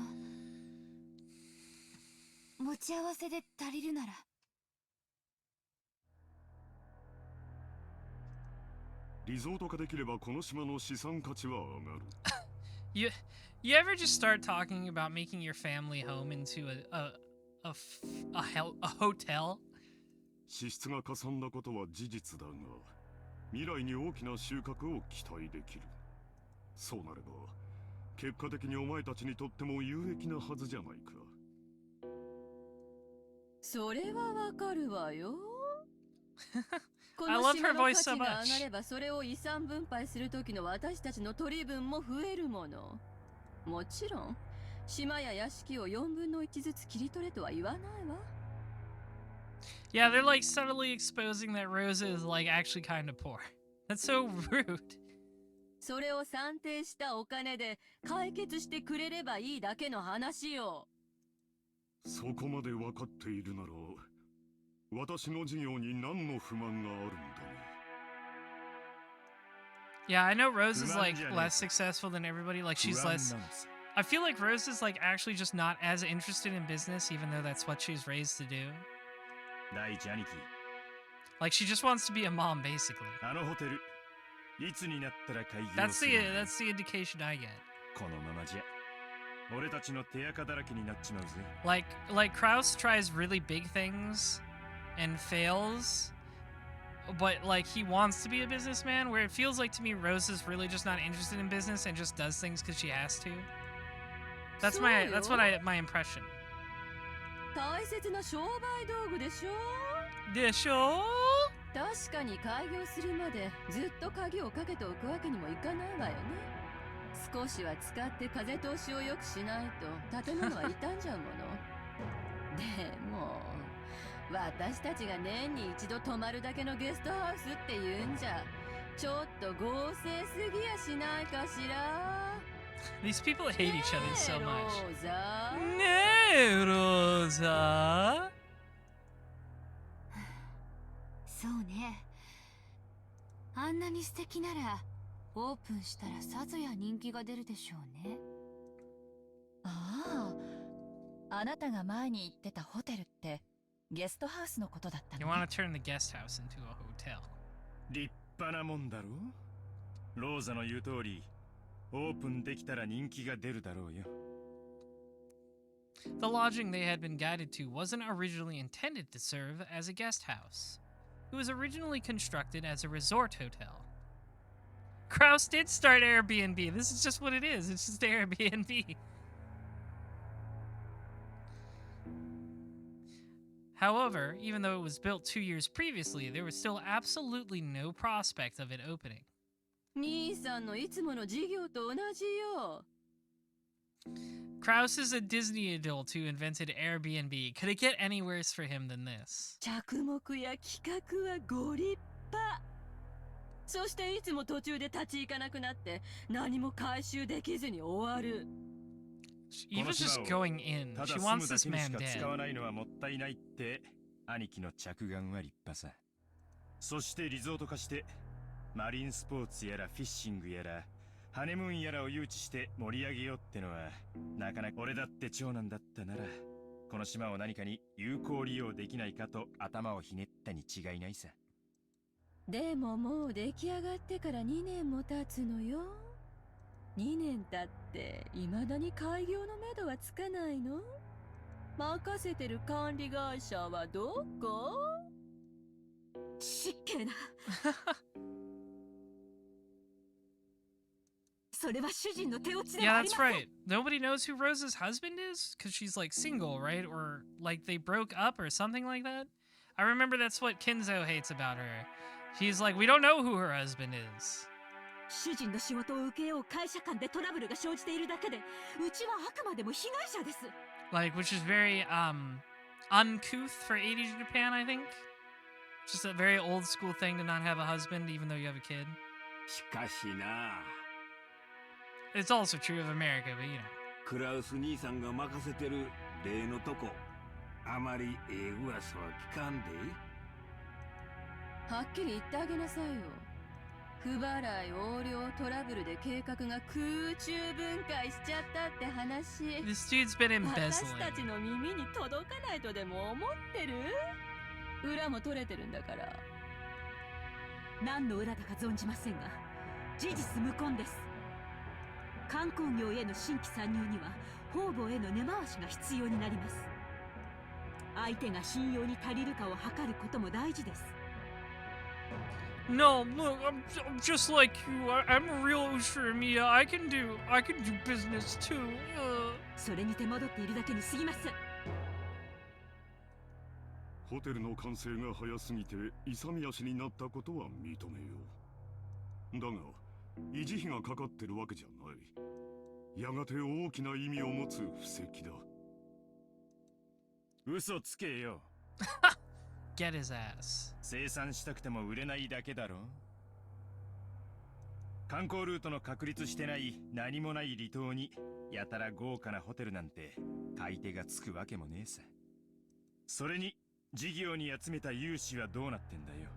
持ち合わせで足りるなら。リゾート化できればこの島の資産価値は上がる。You ever just start talking about making your family home into a hotel? 支出がかさんだことは事実だが、未来に大きな収穫を期待できる。そうなれば結果的にお前たちにとっても有益なはずじゃないか。それはわかるわよ。こ I の love 島 her の voice 価 so 値が上が much. れば、それを遺産分配する時の私たちの取り分も増えるもの。もちろん島や屋敷を4分の1ずつ切り取れとは言わないわ。Yeah, they're like subtly exposing that Rosa is like actually kind of poor. That's so rude. それを算定したお金で解決してくれればいいだけの話よ。そこまで分かっているなら、私の事業に何の不満があるんだね。Yeah, I know Rose is like less successful than everybody. Like she's less. I feel like Rose is like actually just not as interested in business, even though that's what she's raised to do. 第一兄貴。Like she just wants to be a mom, basically. あのホテル、いつになったら開業 That's す the るんだ。 that's the indication I get. このままじゃ、俺たちの手垢だらけになっちまうぜ。Like Kraus tries really big things and fails, but like he wants to be a businessman. Where it feels like to me, Rose is really just not interested in business and just does things because she has to. That's my impression. 大切な商売道具でしょ。でしょ？確かに開業するまでずっと鍵をかけておくわけにもいかないわよね。少しは使って風通しを良くしないと建物は傷んじゃうもの。でも私たちが年に一度泊まるだけのゲストハウスっていうんじゃちょっと合成すぎやしないかしら。 These people hate each other so much. ローザ。ねえ、ローザ。そうね。あんなに素敵ならオープンしたらさぞや人気が出るでしょうね。ああ、あなたが前に言ってたホテルってゲストハウスのことだったの You ね。 want to turn the guest house into a hotel. 立派なもんだろ。ローザの言う通り、オープンできたら人気が出るだろうよ。The lodging they had been guided to wasn't originally intended to serve as a guest house. It was originally constructed as a resort hotel. Kraus did start Airbnb. This is just what it is. It's just Airbnb. However, even though it was built 2 years previously, there was still absolutely no prospect of it opening. 兄さんのいつもの事業と同じよ。Kraus is a Disney adult who invented Airbnb. Could it get any worse for him than this? 着目や企画はご立派。そしていつも途中で立ち行かなくなって何も回収できずに終わる。Eva's just going in. ただ She 住 wants むだ this けに man しか dead. 使わないのはもったいないって兄貴の着眼は立派さ。そしてリゾート化してマリンスポーツやらフィッシングやらハネムーンやらを誘致して盛り上げようってのはなかなか俺だって長男だったならこの島を何かに有効利用できないかと頭をひねったに違いないさ。でももう出来上がってから2年も経つのよ。2年経って未だに開業のめどはつかないの？任せてる管理会社はどこ？失敬な。それは主人の手落ちでは Yeah, あり that's ません。 right. Nobody knows who Rose's husband is? Because she's like single, right? Or like they broke up or something like that? I remember that's what Kinzo hates about her. She's like, we don't know who her husband is. 主人の仕事を請け負う会社間でトラブルが生じているだけで、うちはあくまでも被害者です。 Like, which is very uncouth for 80s Japan, I think. Just a very old school thing to not have a husband even though you have a kid. しかしな、 It's also true of America, but you know. クラウス兄さんが任せてる例のとこ、あまりええ噂は聞かんで。はっきり言ってあげなさいよ。不払い横領トラブルで計画が空中分解しちゃったって話。 This dude's been 私 embezzling. たちの耳に届かないとでも思ってる？裏も取れてるんだから。何の裏だか存じませんが、事実無根です。観光業への新規参入には方々への根回しが必要になります。相手が信用に足りるかを測ることも大事です。 No, look, I'm just like you. I'm a real Ushirimiya. I can do business too. それに手間取っているだけに過ぎません。ホテルの完成が早すぎて勇み足になったことは認めよう。だが維持費がかかってるわけじゃない。やがて大きな意味を持つ布石だ。嘘つけよ。Get his ass. 生産したくても売れないだけだろ。観光ルートの確立してない何もない離島にやたら豪華なホテルなんて買い手がつくわけもねえさ。それに事業に集めた融資はどうなってんだよ。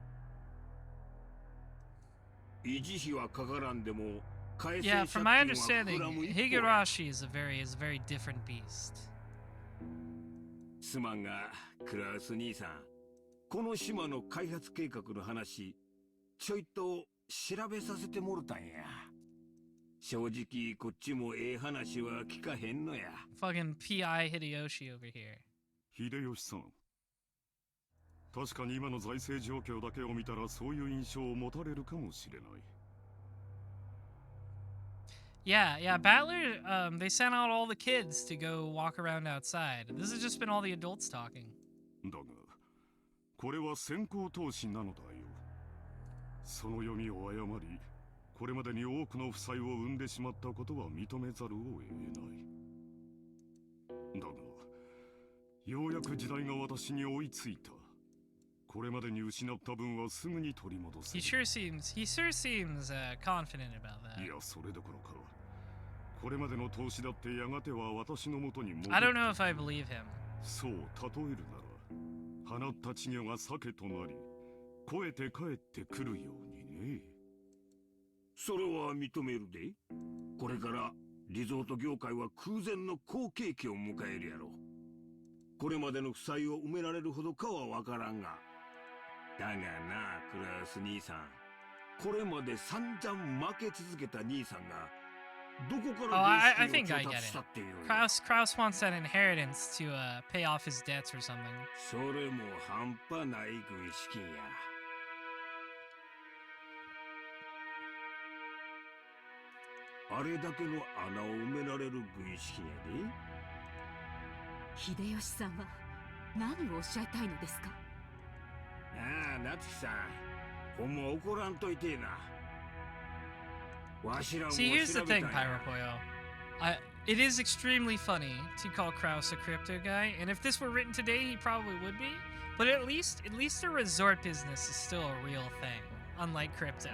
維持費はかからんでも、返せ Yeah, 借 from 金 my は understanding, 膨らむ一方や。 Higurashi is a very different beast. すまんが、クラウス兄さん、この島の開発計画の話、ちょいと調べさせてもろたんや。正直こっちもええ話は聞かへんのや。Fucking P.I. Hideyoshi over here. 秀吉さん、確かに今の財政状況だけを見たらそういう印象を持たれるかもしれない。Yeah, Battler, they sent out all the kids to go walk around outside. This has just been all the adults talking. だがこれは先行投資なのだよ。その読みを誤り、これまでに多くの負債を生んでしまったことは認めざるを得ない。だがようやく時代が私に追いついた。これまでに失った分はすぐに取り戻せる。 He sure seems confident about that. いや、それどころか、これまでの投資だってやがては私のもとに戻って。 I don't know if I believe him. そう例えるなら、放った稚魚が鮭となり、肥えて帰ってくるようにね。それは認めるで。これからリゾート業界は空前の好景気を迎えるやろ。これまでの負債を埋められるほどかはわからんが。だがな、クラウス兄さん。これまで散々負け続けた兄さんが、どこか Oh, ら I 現金 think を I 調 get 達 it. したっていう。 Kraus wants that inheritance to pay off his debts or something. それも半端ない軍資金や。あれだけの穴を埋められる軍資金やで。秀吉さんは何をおっしゃいたいのですか？ああ、夏樹さん、ほんま怒らんといてえな。わしらも See, here's the 調べ thing, たんや。 Pyropoyo. It is extremely funny to call Kraus a crypto guy, and if this were written today, he probably would be. But at least the resort business is still a real thing, unlike crypto.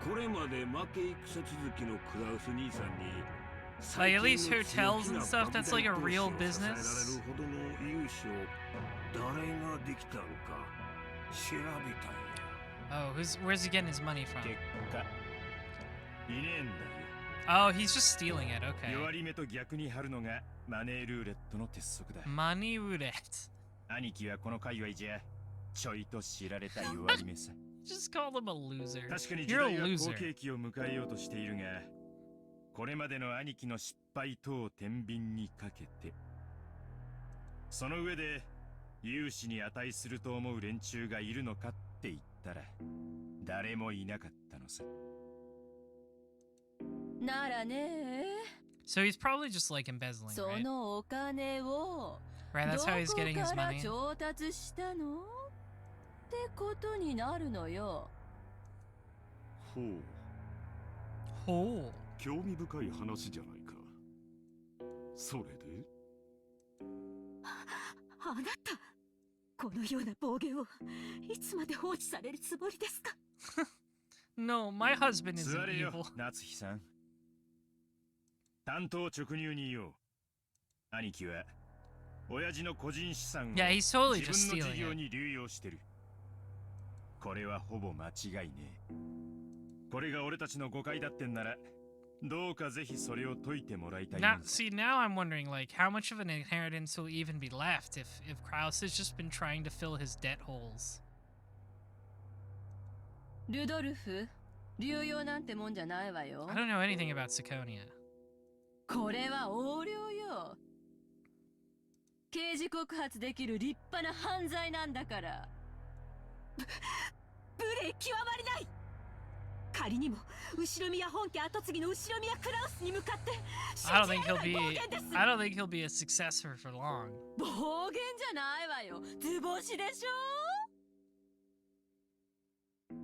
これまで負け戦続きのクラウス兄さんに、 Like, at least hotels and stuff, that's like a real business. 支えられるほどの融資を誰ができたのか調べたんや。 Oh, where's he getting his money from? 結果いねえんだよ。 Oh, he's just stealing it, okay. 弱り目と逆に張るのがマネールーレットの鉄則だ。 Money roulette. 兄貴はこの界隈じゃちょいと知られた弱り目さ。 Just call him a loser. 確かに時 You're a 代は loser. 好景気を迎えようとしているが、これまでの兄貴の失敗等を天秤にかけて、その上で勇士に値すると思う連中がいるのかって言ったら誰もいなかったのさ。ならね。 So he's probably just like embezzling, そ right? のお金を Right, that's how he's どこ getting his から money. 調達したのってことになるのよ。ほう。ほう。興味深い話じゃないか。それであなた、このような暴言をいつまで放置されるつもりですか？ No, my husband isn't 座れよ evil. 夏日さん。単刀直入に言おう。兄貴は親父の個人資産を Yeah, he's totally 自 just 分の stealing 事業 it. に流用してる。これはほぼ間違いねえ。これが俺たちの誤解だってんなら、どうかぜひそれを解いてもらいたい。 Now, see, now I'm wondering, like, how much of an inheritance will even be left if Kraus has just been trying to fill his debt holes. ルドルフ、流用なんてもんじゃないわよ。 I don't know anything about Sakonia. これは横領よ。刑事告発できる立派な犯罪なんだから。無礼極まりない。仮にも後宮本家跡継ぎの後宮クラウスに向かって信 I don't じ think ら he'll れない暴 be. 言です。 I don't think he'll be a successor for long. 暴言じゃないわよ。図星でしょ。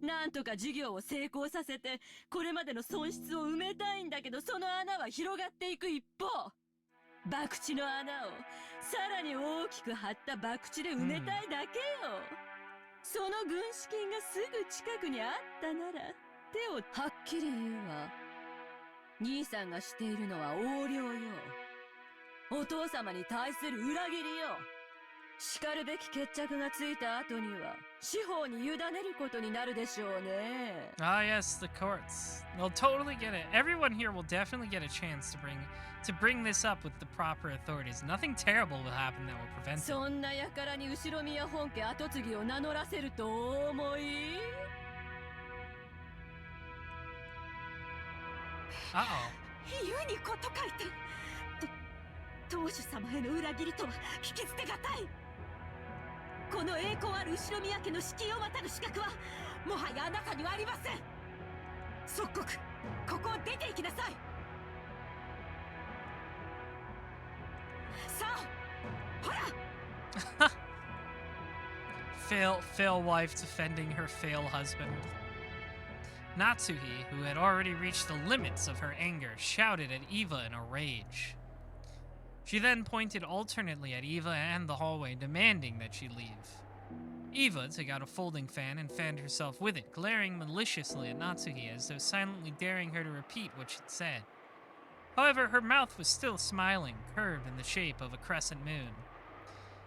なんとか事業を成功させて、これまでの損失を埋めたいんだけど、その穴は広がっていく一方、博打の穴をさらに大きく張った博打で埋めたいだけよ。その軍資金がすぐ近くにあったなら、手をはっきり言うわ。兄さんがしているのは横領よ。お父様に対する裏切りよ。叱るべき決着がついた後には司法に委ねることになるでしょうね。 Ah, yes, the courts. They'll totally get it. Everyone here will definitely get a chance to bring this up with the proper authorities. Nothing terrible will happen that will prevent it. そんな輩に後宮本家跡継ぎを名乗らせるとお思い？ Uh-oh. ユニコと書いて当主様への裏切りとは聞き捨てがたい。この栄光ある後宮家の敷居を渡る資格はもはやあなたにはありません。即刻ここを出て行きなさい。さあほら。Fail wife defending her fail husband. Natsuhi, who had already reached the limits of her anger, shouted at Eva in a rage. She then pointed alternately at Eva and the hallway, demanding that she leave. Eva took out a folding fan and fanned herself with it, glaring maliciously at Natsuhi as though silently daring her to repeat what she'd said. However, her mouth was still smiling, curved in the shape of a crescent moon.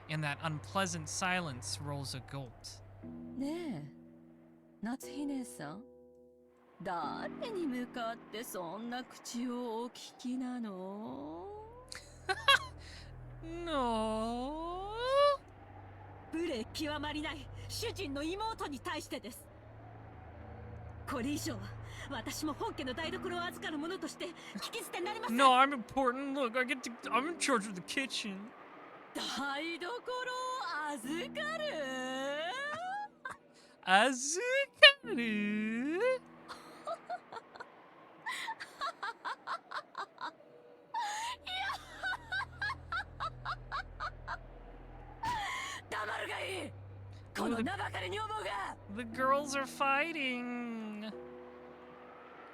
In that unpleasant silence rolls a gulp. ねえ、夏日姉さん、誰に向かってそんな口をお聞きなの？ No. 無礼極まりない主人の妹に対してです。これ以上は私も本家の台所を預かる者として聞き捨てなりません。 No, I'm important. Look, I'm in charge of the kitchen. 台所を預かる？預かる？黙るがいい。この名ばかり女房が。 The girls are fighting.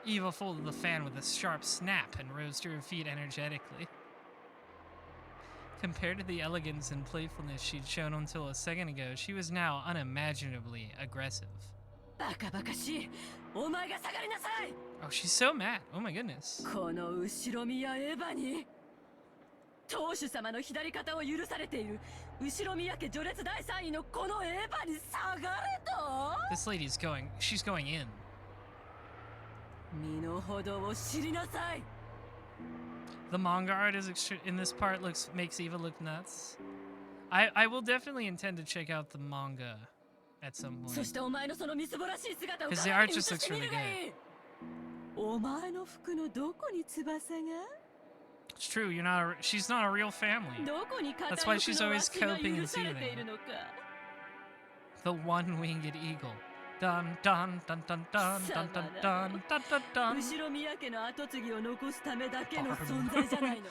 Eva folded the fan with a sharp snap and rose to her feet energetically. Compared to the elegance and playfulness she'd shown until a second ago, she was now unimaginably aggressive. バカバカしい。お前が下がりなさい。 Oh, she's so mad. Oh my goodness. この後宮エヴァに当主様の左肩を許されている後宮家序列第3位のこのエヴァに下がれと。 This lady's she's going in. 身の程を知りなさい。 The manga art in this part makes Eva look nuts. I will definitely intend to check out the manga at some point. そしてお前のそのみすぼらしい姿を Because the 鏡 art に映 just し looks てみ really るがいい。お前の服のどこに翼が？ It's true, she's not a real family. どこに That's 片 why 翼 she's の always 足が coping 許 and されている soothing. のか。 The one-winged eagle. Dun dun dun dun dun dun dun dun dun dun dun. 後ろ宮家の跡継ぎを残すためだけの存在じゃないの。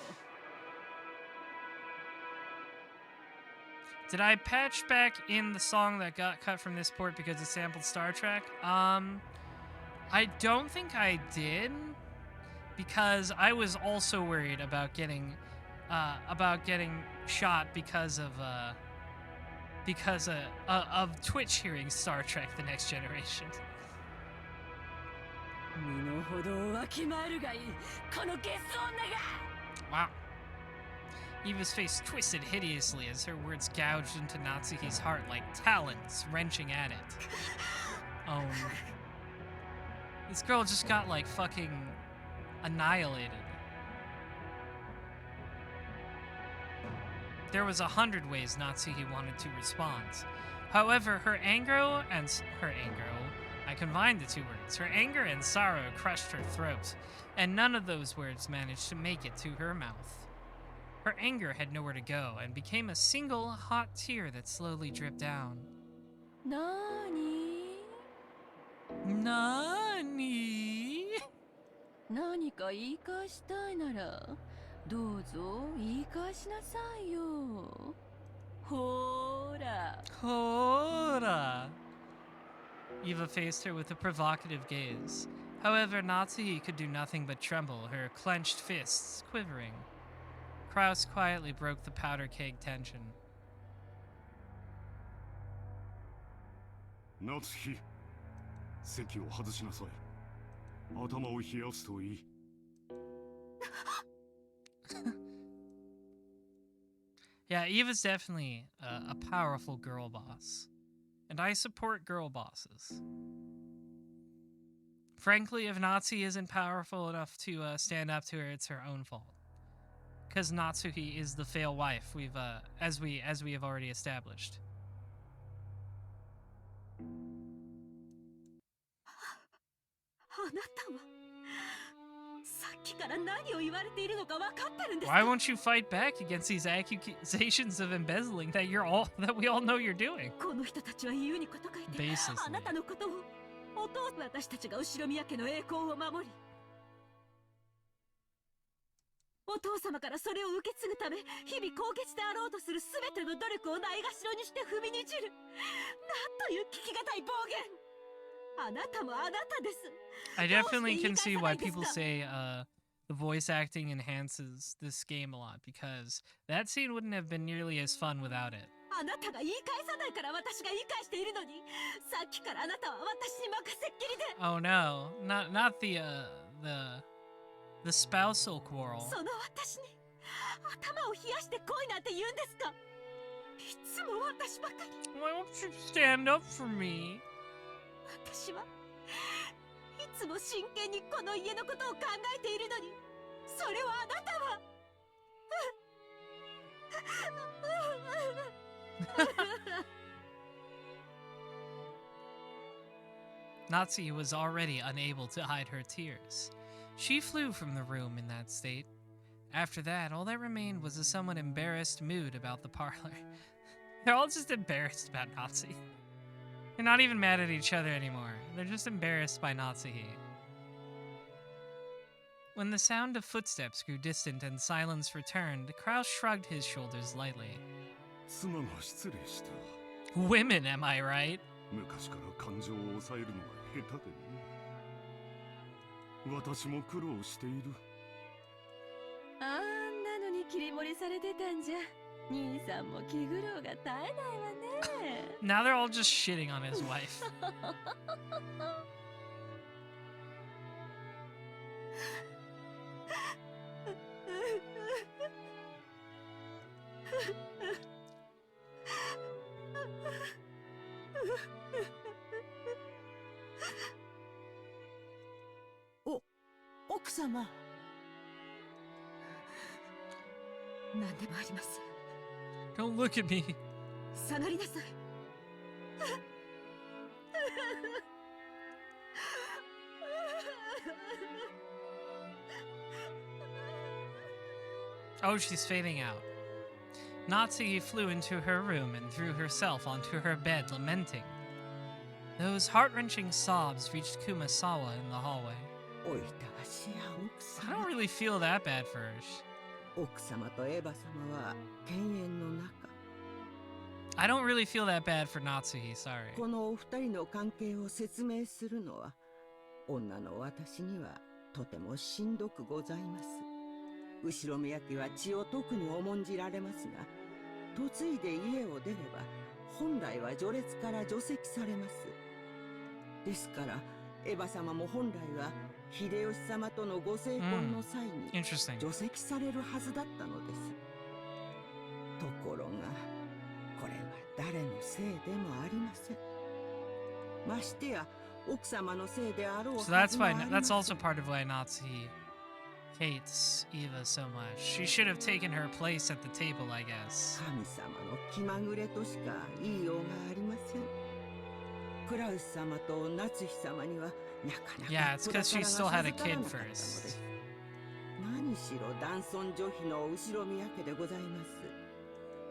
Did I patch back in the song that got cut from this port because it sampled Star Trek? I don't think I did, because I was also worried about getting shot because of Twitch hearing Star Trek: The Next Generation. 身の程をわきまえるがいい、このゲス女が。 Wow. Eva's face twisted hideously as her words gouged into Natsuhi's heart like talons wrenching at it. Oh. This girl just got, like, fucking annihilated. There was 100 ways Natsuhi wanted to respond. However, I combined the two words. Her anger and sorrow crushed her throat, and none of those words managed to make it to her mouth. Her anger had nowhere to go and became a single hot tear that slowly dripped down. なーに？ Nani? 何か言い返したいなら、どうぞ言い返しなさいよ。ほーら。Hora. Eva faced her with a provocative gaze. However, Natsuhi could do nothing but tremble, her clenched fists quivering. Kraus quietly broke the powder keg tension. 夏日、席を外しなさい。頭を冷やすといい。Yeah, Eva's definitely a powerful girl boss. And I support girl bosses. Frankly, if Natsuhi isn't powerful enough to stand up to her, it's her own fault. Because Natsuhi is the fail wife, as we have already established. あなたはさっきから何を言われているのか分かってるんですか？ Why won't you fight back against these accusations of embezzling that we all know you're doing? この人たちは言うにこと書いて Baselessly. あなたのことを私たちが後ろ宮家の栄光を守りお父様からそれを受け継ぐため日々高潔であろうとする全ての努力をないがしろにして踏みにじるなんという聞きがたい暴言あなたもあなたです I definitely can see why people say the voice acting enhances this game a lot, because that scene wouldn't have been nearly as fun without it. あなたが言い返さないから私が言い返しているのにさっきからあなたは私に任せっきりで Oh no, not the spousal quarrel. その私に頭を冷やして来いなんて言うんですかいつも私ばかり Why won't you stand up for me? 私はいつも真剣にこの家のことを考えているのにそれはあなたは Natsuhi was already unable to hide her tears. She flew from the room in that state. After that, all that remained was a somewhat embarrassed mood about the parlor. They're all just embarrassed about Natsuhi. They're not even mad at each other anymore. They're just embarrassed by Natsuhi. When the sound of footsteps grew distant and silence returned, Kraus shrugged his shoulders lightly. 妻が失礼した。 Women, am I right? 昔から感情を抑えるのが下手でね。私も苦労している。あんなのに切り盛りされてたんじゃ兄さんも気苦労が絶えないわね Now they're all just shitting on his wife. 奥様何でもあります Don't look at me. 下がりなさい Oh, she's fading out. Natsuki flew into her room and threw herself onto her bed, lamenting. Those heart-wrenching sobs reached Kumasawa in the hallway. おいたわしや奥 I 様 don't really feel that bad for her. 奥様とエヴァ様は犬猿の仲 I don't really feel that bad for Natsuki, sorry. このお二人の関係を説明するのは女の私にはとてもしんどくございます。後ろ宮家は血を特に重んじられますが、嫁いで家を出れば本来は序列から除籍されます。ですからエヴァ様も本来は秀吉様とのご成婚の際に除籍されるはずだったのです。ところがこれは誰のせいでもありません。ましてや奥様のせいであろうはず So もありません。 that's also part of why Natsuki hates Eva so much. She should have taken her place at the table, I guess. 神様の気まぐれとしか言いようがありません。クラウス様と夏日様にはなかなか Yeah, it's because she still had a 子宝 kid が授からなかったので first. す。何しろ男尊女卑の後ろ宮家でございます。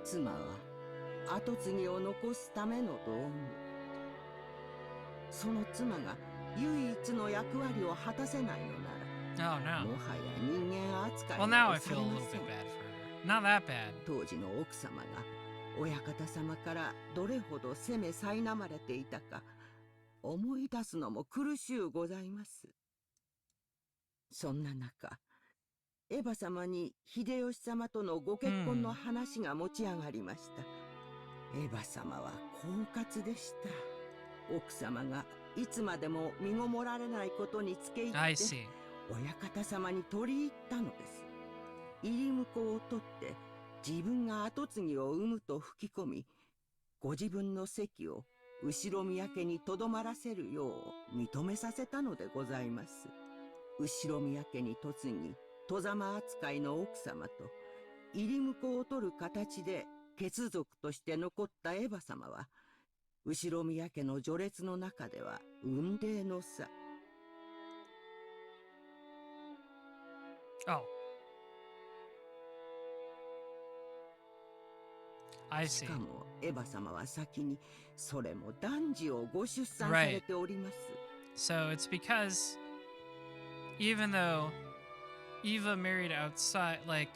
妻は後継ぎを残すための道具。その妻が唯一の役割を果たせないのなら、 Oh no. もはや人間扱い Well, な now ど I さ feel れ a ま little せ bit ん。 bad for her. Not that bad. 当時の奥様が親方様からどれほど責め苛まれていたか思い出すのも苦しゅうございます。そんな中、エヴァ様に秀吉様とのご結婚の話が持ち上がりました。エヴァ様は狡猾でした。奥様がいつまでも身ごもられないことにつけ入って I see. 親方様に取り入ったのです。入り婿を取って自分が跡継ぎを産むと吹き込み、ご自分の席を後ろ宮家にとどまらせるよう認めさせたのでございます。後ろ宮家に嫁ぎ、外様扱いの奥様と入り婿を取る形で血族として残ったエヴァ様は、後ろ宮家の序列の中では雲泥の差。Oh. I し see. かもエヴァ様は先にそれも男児をご出産されております。 So it's because even though Eva married outside, like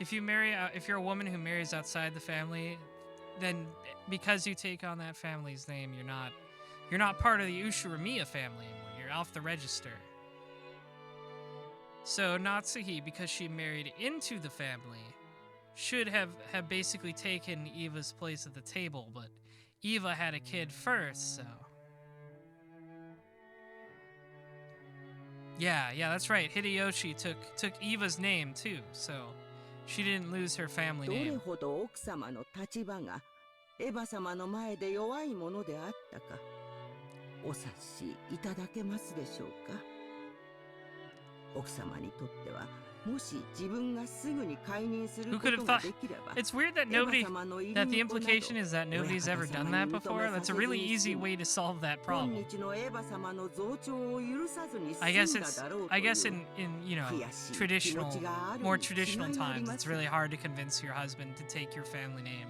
if you're a woman who marries outside the family, then because you take on that family's name, you're not part of the Ushuramiya family anymore. You're off the register. So Natsuhi, because she married into the family, should have basically taken Eva's place at the table, but Eva had a kid first, so yeah, that's right. Hideyoshi took Eva's name too, so she didn't lose her family どれ name. ほど奥様の立場がエヴァ様の前で弱いものであったか、お察しいただけますでしょうか。奥様にとっては、もし自分がすぐに解任する Who こ could と have が thought? できれば、 It's weird that エヴァ様の入り that the 婿など implication is that nobody's ever done that before. That's a really easy way to solve that 今 problem. 日のエヴァ様の増長を許さずに I 済 guess んだ it's だろうと I いう guess in traditional, more traditional times, it's really hard to convince your husband to take your family name.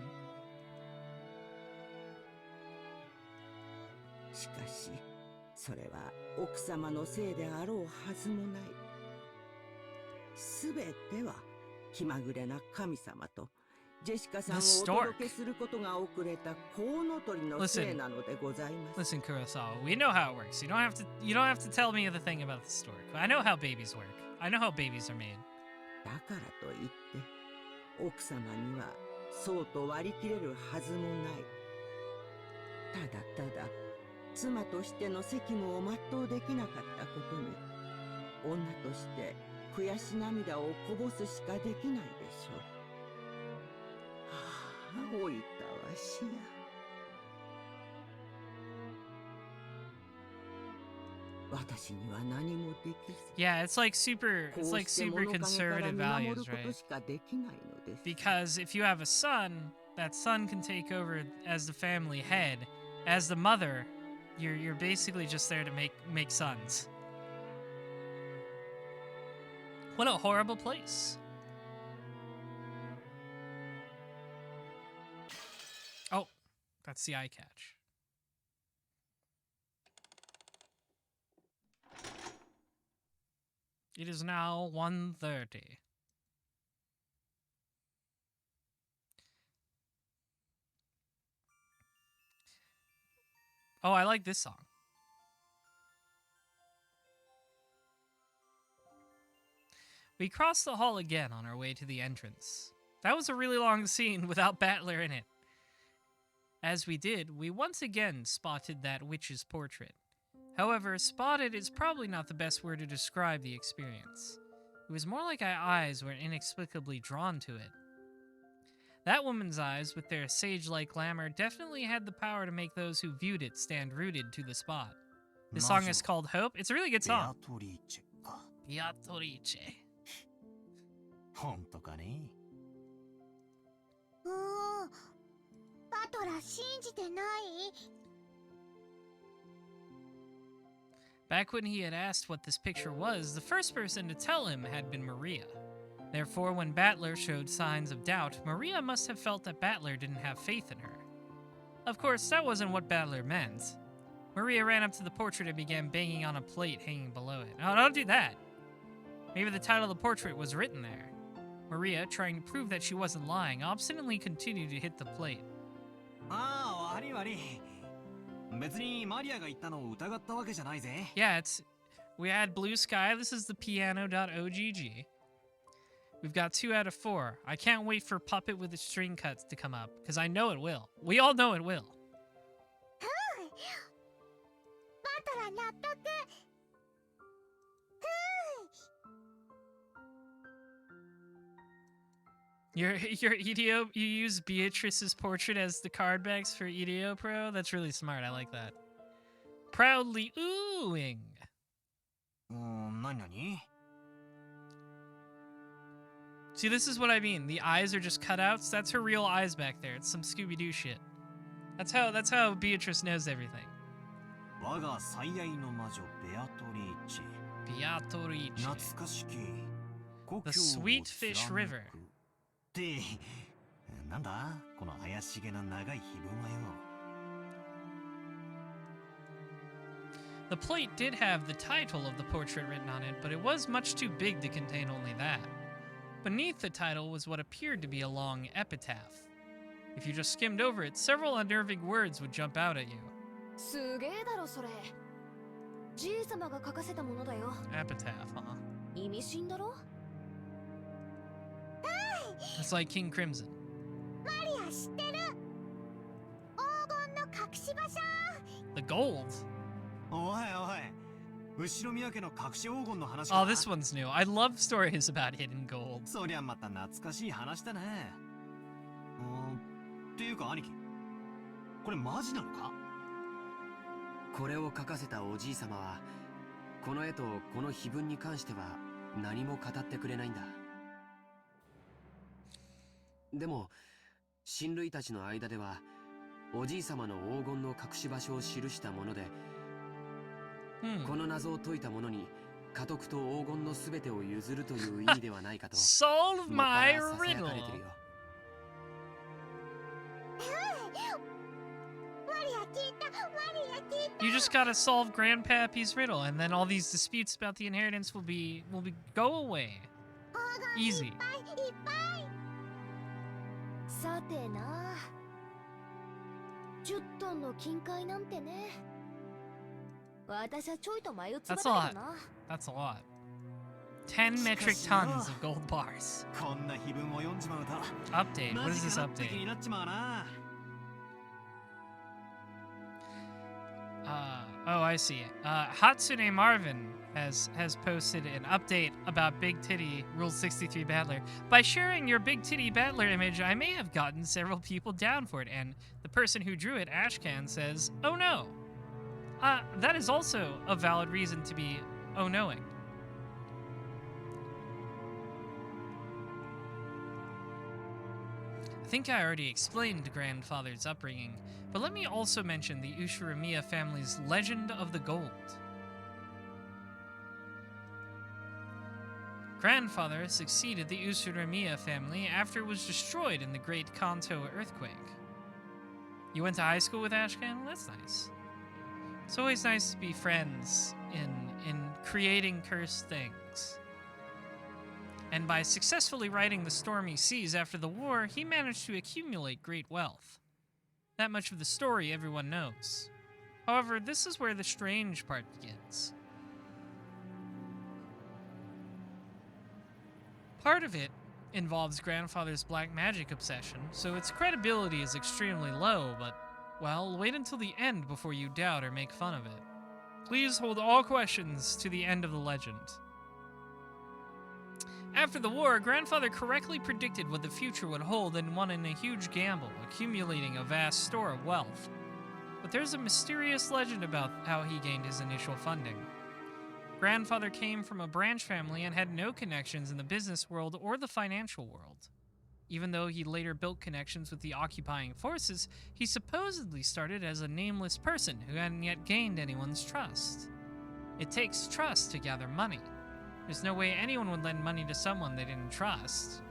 しかし、それは奥様のせいであろうはずもない。すべては気まぐれな神様とジェシカさんをお届けすることが遅れたコウノトリのせいなのでございます。 Listen, Kurosawa, we know how it works. You don't have to tell me the thing about the stork. I know how babies work. I know how babies are made. だからといって奥様にはそうと割り切れるはずもない。ただただ妻としての責務を全うできなかったことに、女として悔し涙をこぼすしかできないでしょう。はあ、おいたわしや。私には何もできず。 Yeah, it's like super conservative values, right? しかできないのです。 Because if you have a son, that son can take over as the family head. As the mother, you're basically just there to make sons. What a horrible place. That's the eye catch. It is now 1:30. Oh, I like this song. We crossed the hall again on our way to the entrance. That was a really long scene without Battler in it. As we did, we once again spotted that witch's portrait. However, spotted is probably not the best word to describe the experience. It was more like our eyes were inexplicably drawn to it. That woman's eyes, with their sage-like glamour, definitely had the power to make those who viewed it stand rooted to the spot. This song is called Hope. It's a really good song. Beatrice. 本当かね。バトラ信じてない？ Back when he had asked what this picture was, the first person to tell him had been Maria. Therefore, when Battler showed signs of doubt, Maria must have felt that Battler didn't have faith in her. Of course, that wasn't what Battler meant. Maria ran up to the portrait and began banging on a plate hanging below it. Oh, don't do that! Maybe the title of the portrait was written there. Maria, trying to prove that she wasn't lying, obstinately continued to hit the plate. ああ、悪い悪い。別にマリアが言ったのを疑ったわけじゃないぜ。Yeah, we had Blue Sky. This is the piano.ogg. We've got 2 out of 4. I can't wait for Puppet with the string cuts to come up, because I know it will. We all know it will. バトラ納得。Your EDO, you use Beatrice's portrait as the card backs for EDO Pro? That's really smart. I like that. Proudly oohing. 何？ See, this is what I mean. The eyes are just cutouts. That's her real eyes back there. It's some Scooby-Doo shit. That's how Beatrice knows everything. 我が最愛の魔女ベアトリーチェ。 Beatrice. 懐かしき故郷を The Sweet Fish River. ってなんだこの怪しげな長い碑文はよ。 The plate did have the title of the portrait written on it, but it was much too big to contain only that. Beneath the title was what appeared to be a long epitaph. If you just skimmed over it, several unnerving words would jump out at you. すげえだろそれ。じいさまが書かせたものだよ。 Epitaph, huh? 意味深だろ？ It's like King Crimson. マリア知ってる。黄金の隠し場所。 The gold? おいおい。後ろ宮家の隠し黄金の話か。 Oh, this one's new. I love stories about hidden gold. そりゃまた懐かしい話だね。っていうか兄貴、これマジなのか？これを書かせたおじいさまは、この絵とこの碑文に関しては何も語ってくれないんだ。でも、親類たちの間では、おじいさまの黄金の隠し場所を記したもので、この謎を解いた者に家督と黄金のすべてを譲るという意味ではないかと。Solve my riddle. You just gotta solve Grandpappy's riddle, and then all these disputes about the inheritance will go away. Easy. さてな。10トンの金塊なんてね。私はちょいと迷っつば That's だ a けどな。 lot. That's a lot. 10 metric tons of gold bars. こんな碑文を読んじまうと。 Update. What is this マジかなって気 update? になっちまうな。Oh, I see. Hatsune Marvin has posted an update about Big Titty Rule 63 Battler. By sharing your Big Titty Battler image, I may have gotten several people down for it, and the person who drew it, Ashcan, says, oh no. That is also a valid reason to be oh knowing. I think I already explained Grandfather's upbringing, but let me also mention the Ushiromiya family's legend of the gold. Grandfather succeeded the Ushiromiya family after it was destroyed in the Great Kanto earthquake. You went to high school with Ashcan? Well, that's nice. It's always nice to be friends in creating cursed things. And by successfully riding the stormy seas after the war, he managed to accumulate great wealth. That much of the story everyone knows. However, this is where the strange part begins. Part of it involves grandfather's black magic obsession, so its credibility is extremely low, but, well, wait until the end before you doubt or make fun of it. Please hold all questions to the end of the legend. After the war, grandfather correctly predicted what the future would hold and won in a huge gamble, accumulating a vast store of wealth. But there's a mysterious legend about how he gained his initial funding. Grandfather came from a branch family and had no connections in the business world or the financial world. Even though he later built connections with the occupying forces, he supposedly started as a nameless person who hadn't yet gained anyone's trust. It takes trust to gather money. There's no way anyone would lend money to someone they didn't trust.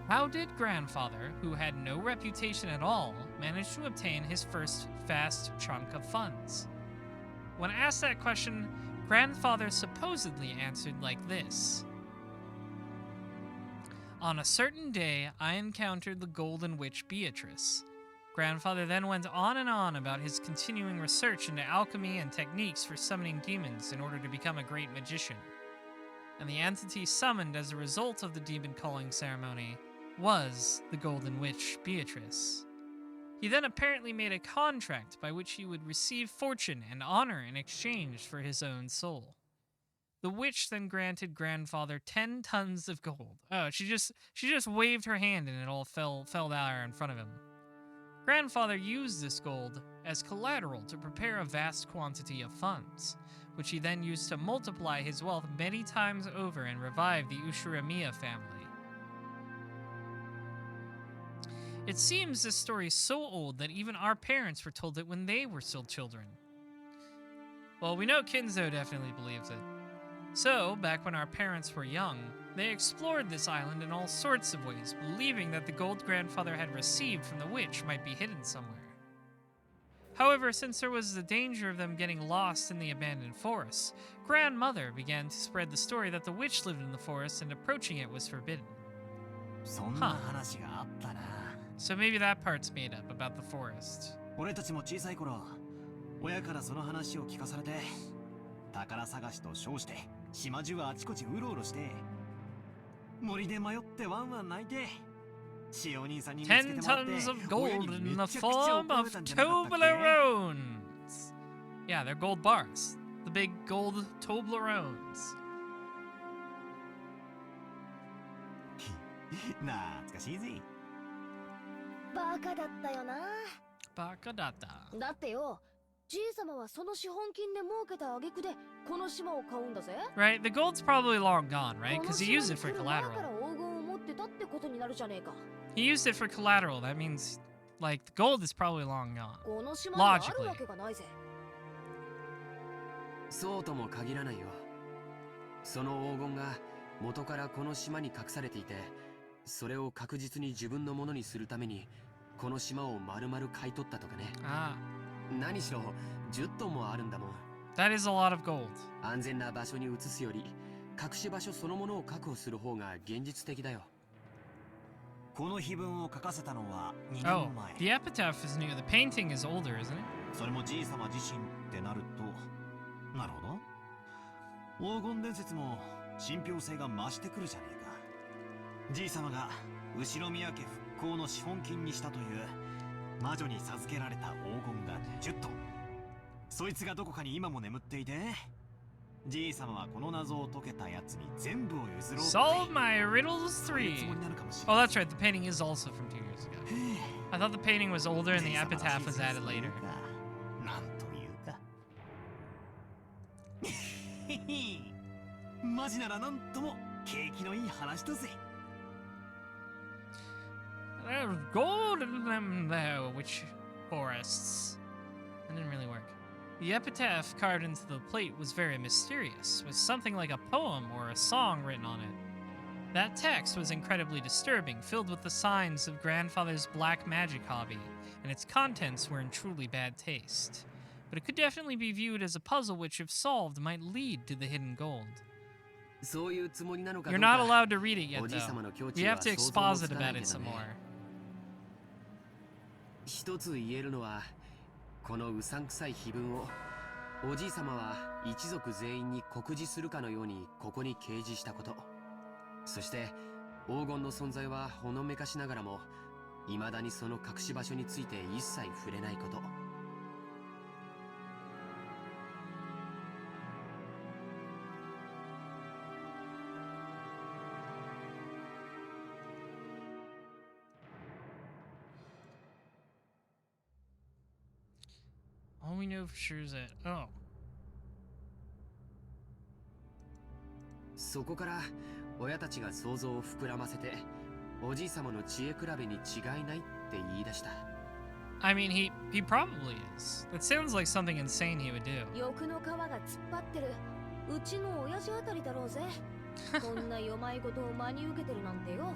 How did grandfather, who had no reputation at all, manage to obtain his first vast chunk of funds? When asked that question, grandfather supposedly answered like this. On a certain day, I encountered the Golden Witch Beatrice. Grandfather then went on and on about his continuing research into alchemy and techniques for summoning demons in order to become a great magician. And the entity summoned as a result of the demon calling ceremony was the Golden Witch Beatrice. He then apparently made a contract by which he would receive fortune and honor in exchange for his own soul. The witch then granted grandfather 10 tons of gold. Oh, she just waved her hand and it all fell there in front of him. Grandfather used this gold as collateral to prepare a vast quantity of funds, which he then used to multiply his wealth many times over and revive the Ushiramiya family. It seems this story is so old that even our parents were told it when they were still children. Well, we know Kinzo definitely believes it. So, back when our parents were young, they explored this island in all sorts of ways, believing that the gold grandfather had received from the witch might be hidden somewhere. However, since there was the danger of them getting lost in the abandoned forest, grandmother began to spread the story that the witch lived in the forest and approaching it was forbidden. Huh. So maybe that part's made up about the forest. 俺たちも小さい頃、親からその話を聞かされて、宝探しと称して島中あちこちうろうろして、森で迷ってワンワン泣いて、しお兄さんに見つけてもらって、 10 tons of gold in the form of Toblerones. Yeah, they're gold bars. The big gold Toblerones. 懐かしいぜ。バカだったよな。バカだった。だってよ、じいさまはその資本金で儲けた挙句でこの島を買うんだぜ。Right, the gold's probably long gone, right? Because he used it for collateral. から黄金を持ってたってことになるじゃねえか。He used it for collateral. That means, like, the gold is probably long gone. この島にあるわけがないぜ。そうとも限らないよ。その黄金が元からこの島に隠されていて、それを確実に自分のものにするためにこの島を丸々買い取ったとかね。ああ。何しろ10トンもあるんだもん。That is a lot of gold. 安全な場所に移すより隠し場所そのものを確保する方が現実的だよ。この碑文を書かせたのは2 Oh, 年前。 the epitaph is new. The painting is older, isn't it? それもじいさま自身ってなると、なるほど。黄金伝説も信憑性が増してくるじゃねえか。じいさまが後ろ宮家復興の資本金にしたという魔女に授けられた黄金が10トン。そいつがどこかに今も眠っていて、じいさまはこの謎を解けたやつに全部を譲ろうって。 Solve my riddles 3. Oh, that's right. The painting is also from 2 years ago. I thought the painting was older and the epitaph was added later. なんというか。マジならなんとも景気のいい話だぜ。There's gold in them, though, which forests. That didn't really work. The epitaph carved into the plate was very mysterious, with something like a poem or a song written on it. That text was incredibly disturbing, filled with the signs of grandfather's black magic hobby, and its contents were in truly bad taste. But it could definitely be viewed as a puzzle which, if solved, might lead to the hidden gold. You're not allowed to read it yet, though. We have to exposit about it some more. 一つ言えるのは、このうさんくさい碑文をおじい様は一族全員に告示するかのようにここに掲示したこと。そして黄金の存在はほのめかしながらも、未だにその隠し場所について一切触れないこと。All we know for sure is that... Oh. そこから親たちが想像を膨らませて、おじい様の知恵比べに違いないって言い出した。I mean, he probably is. That sounds like something insane he would do. 欲の皮が突っ張ってる。うちの親父あたりだろうぜ。こんな弱いことを真に受けてるなんてよ。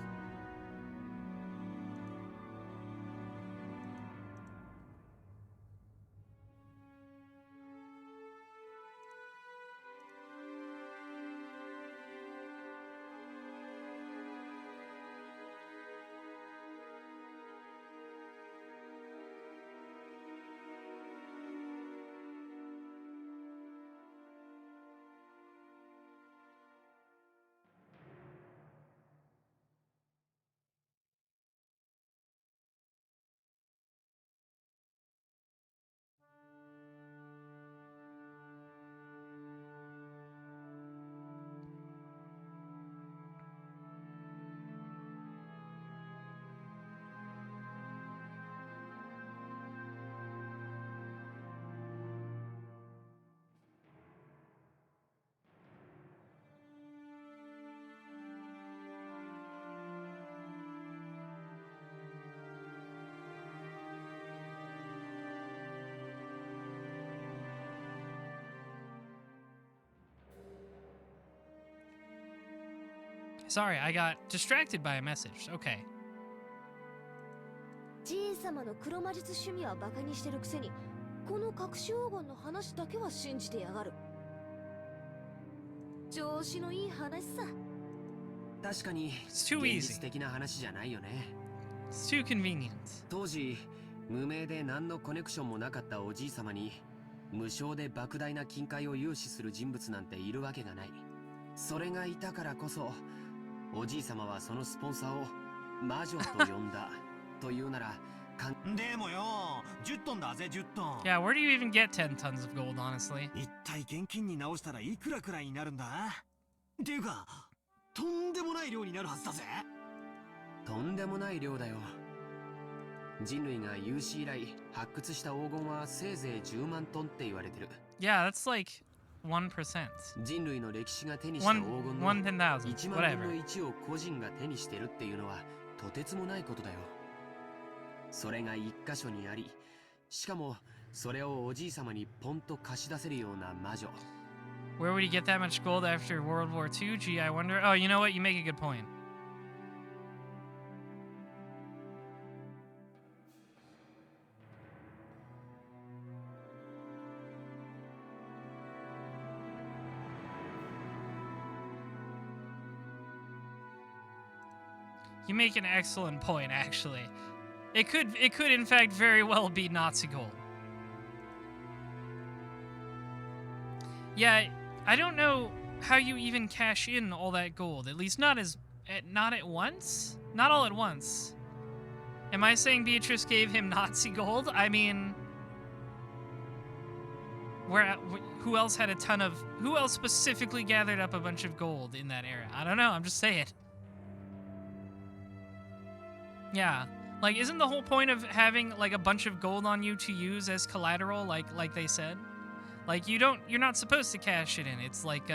Sorry, I got distracted by a message. Okay. じい様の黒魔術趣味はバカにしてるくせに、この隠し黄金の話だけは信じてやがる。調子のいい話さ。確かに現実的な話じゃないよね。It's too convenient. 当時無名で何のコネクションもなかったおじい様に無償で莫大な金塊を融資する人物なんているわけがない。それがいたからこそ、おじい様はそのスポンサーを魔女と呼んだというなら、でもよ、10トンだぜ、10トン。Yeah, where do you even get 10 tons of gold, honestly? 一体現金に直したらいくらくらいになるんだ？っていうか、とんでもない量になるはずだぜ。とんでもない量だよ。人類が有史以来発掘した黄金はせいぜい10万トンって言われてる。Yeah, that's like 1%. 人類の歴史が手にした黄金の1万分の1を個人が手にしてるっていうのはとてつもないことだよ。それが一箇所にあり、しかもそれをおじい様にポンと貸し出せるような魔女。Where would he get that much gold after World War II? Gee, I wonder. Oh, you know what? You make a good point. You make an excellent point, actually. It could in fact very well be Nazi gold. Yeah, I don't know how you even cash in all that gold. At least not at once? Not all at once. Am I saying Beatrice gave him Nazi gold? I mean, who else had a ton of... Who else specifically gathered up a bunch of gold in that era? I don't know, I'm just saying. Yeah, like, isn't the whole point of having, like, a bunch of gold on you to use as collateral, like they said? Like, you're not supposed to cash it in. It's like,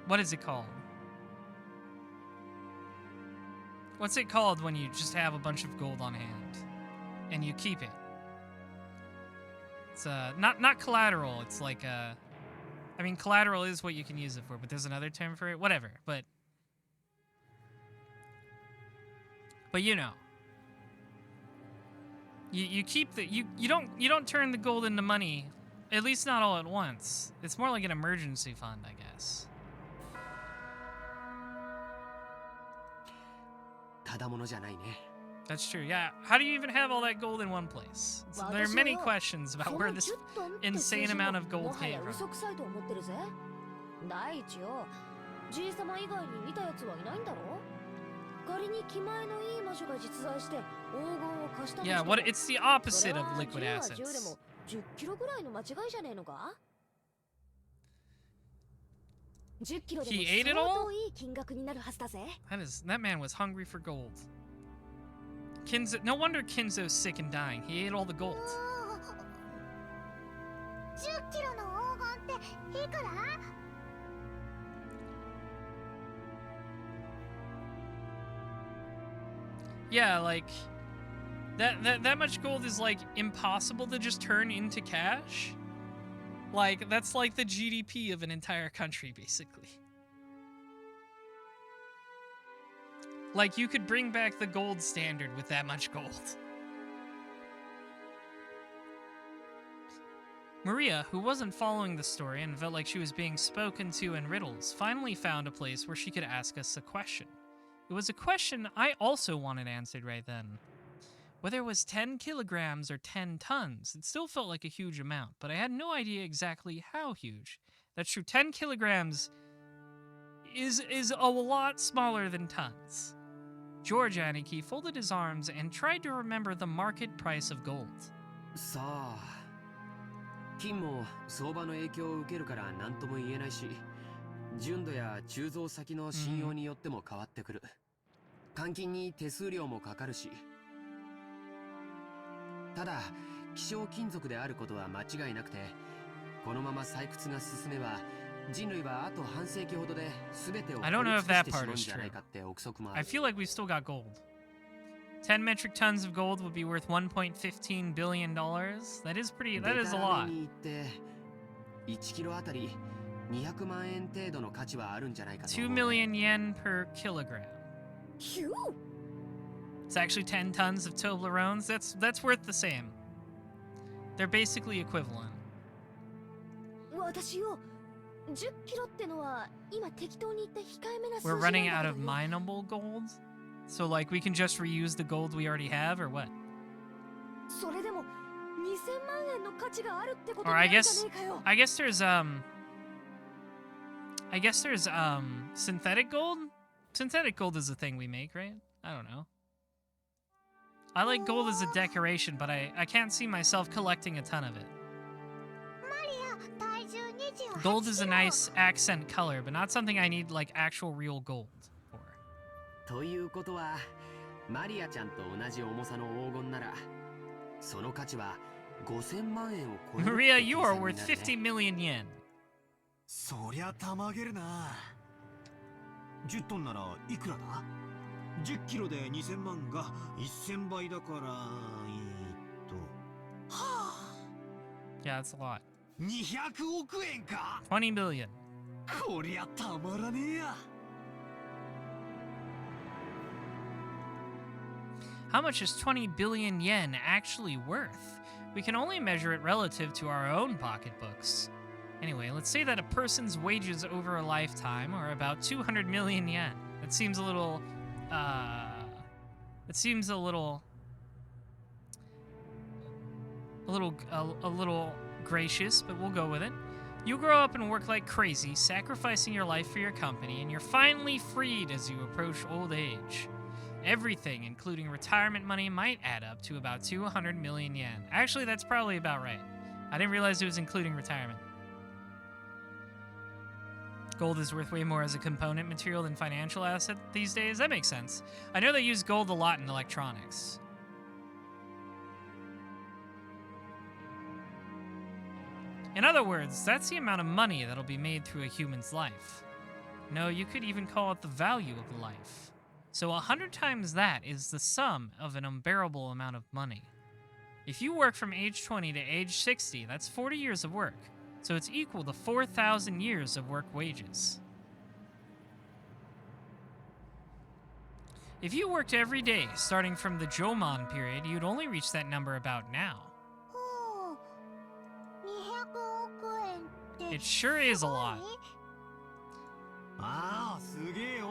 what is it called? What's it called when you just have a bunch of gold on hand and you keep it? It's, not collateral. It's like, I mean, collateral is what you can use it for, but there's another term for it. Whatever, but But you know, you keep the you don't turn the gold into money, at least not all at once. It's more like an emergency fund, I guess. ただものじゃないね。 That's true. Yeah. How do you even have all that gold in one place? There are many questions about where this insane amount of gold came from. 嘘くさいと思ってるぜ。第一よ、じいさま以外に見たやつはいないんだろ。仮に気前のいい魔女が実在して黄金を貸したとしても、 Yeah, what it's the opposite of それは liquid 10は assets. 10でも10キロぐらいの間違いじゃねえのか。10キロでも He ate it 相 all? 当いい金額になるはずだぜ。 That man was hungry for gold. No wonder Kinzo's sick and dying. He ate all the gold. 10キロの黄金っていくら？ Yeah, like that much gold is like impossible to just turn into cash. Like that's like the GDP of an entire country, basically. Like you could bring back the gold standard with that much gold. Maria, who wasn't following the story and felt like she was being spoken to in riddles, finally found a place where she could ask us a question. It was a question I also wanted answered right then. Whether it was 10 kilograms or 10 tons, it still felt like a huge amount, but I had no idea exactly how huge. That's true, 10 kilograms is a lot smaller than tons. George Aniki folded his arms and tried to remember the market price of gold. さあ、金も相場の影響を受けるから何とも言えないし、純度や鋳造先の信用によっても変わってくる。換金に手数料もかかるし。ただ、希少金属であることは間違いなくて、このまま採掘が進めば、人類はあと半世紀ほどで全てを I don't know if that part is true. I feel like we've still got gold. 10 metric tons of gold would be worth $1.15 billion. That is a lot. 1キロあたり200万円程度の価値はあるんじゃないかと。 2 million yen per kilogram. It's actually 10 tons of Toblerones. That's worth the same. They're basically equivalent. 私よ、10キロってのは今適当に言った控えめな数字 We're なんだけど running out of mineable gold? So like we can just reuse the gold we already have or what? それでも2000万円の価値があるってこと Or に I なるじゃねえかよ。 I guess there's synthetic gold? Synthetic gold is a thing we make, right? I don't know. I like gold as a decoration, but I can't see myself collecting a ton of it. Gold is a nice accent color, but not something I need like actual real gold for. ということは、マリアちゃんと同じ重さの黄金なら、その価値は5000万円を超える。 Maria, you are worth 50 million yen. そりゃたまげるな。10トンならいくらだ？ 10キロで2000万が1000倍だから、Yeah, that's a lot. 200億円か。 20 billion. こりゃたまらねえや。 How much is 20 billion yen actually worth? We can only measure it relative to our own pocketbooks. Anyway, let's say that a person's wages over a lifetime are about 200 million yen. That seems a little, a little gracious, but we'll go with it. You grow up and work like crazy, sacrificing your life for your company, and you're finally freed as you approach old age. Everything, including retirement money, might add up to about 200 million yen. Actually, that's probably about right. I didn't realize it was including retirement. Gold is worth way more as a component material than financial asset these days. That makes sense. I know they use gold a lot in electronics. In other words, that's the amount of money that'll be made through a human's life. No, you could even call it the value of life. So 100 times that is the sum of an unbearable amount of money. If you work from age 20 to age 60, that's 40 years of work. So it's equal to 4,000 years of work wages. If you worked every day, starting from the Jomon period, you'd only reach that number about now. ほう、200億円って It sure is a lot. ああ、すげえよ。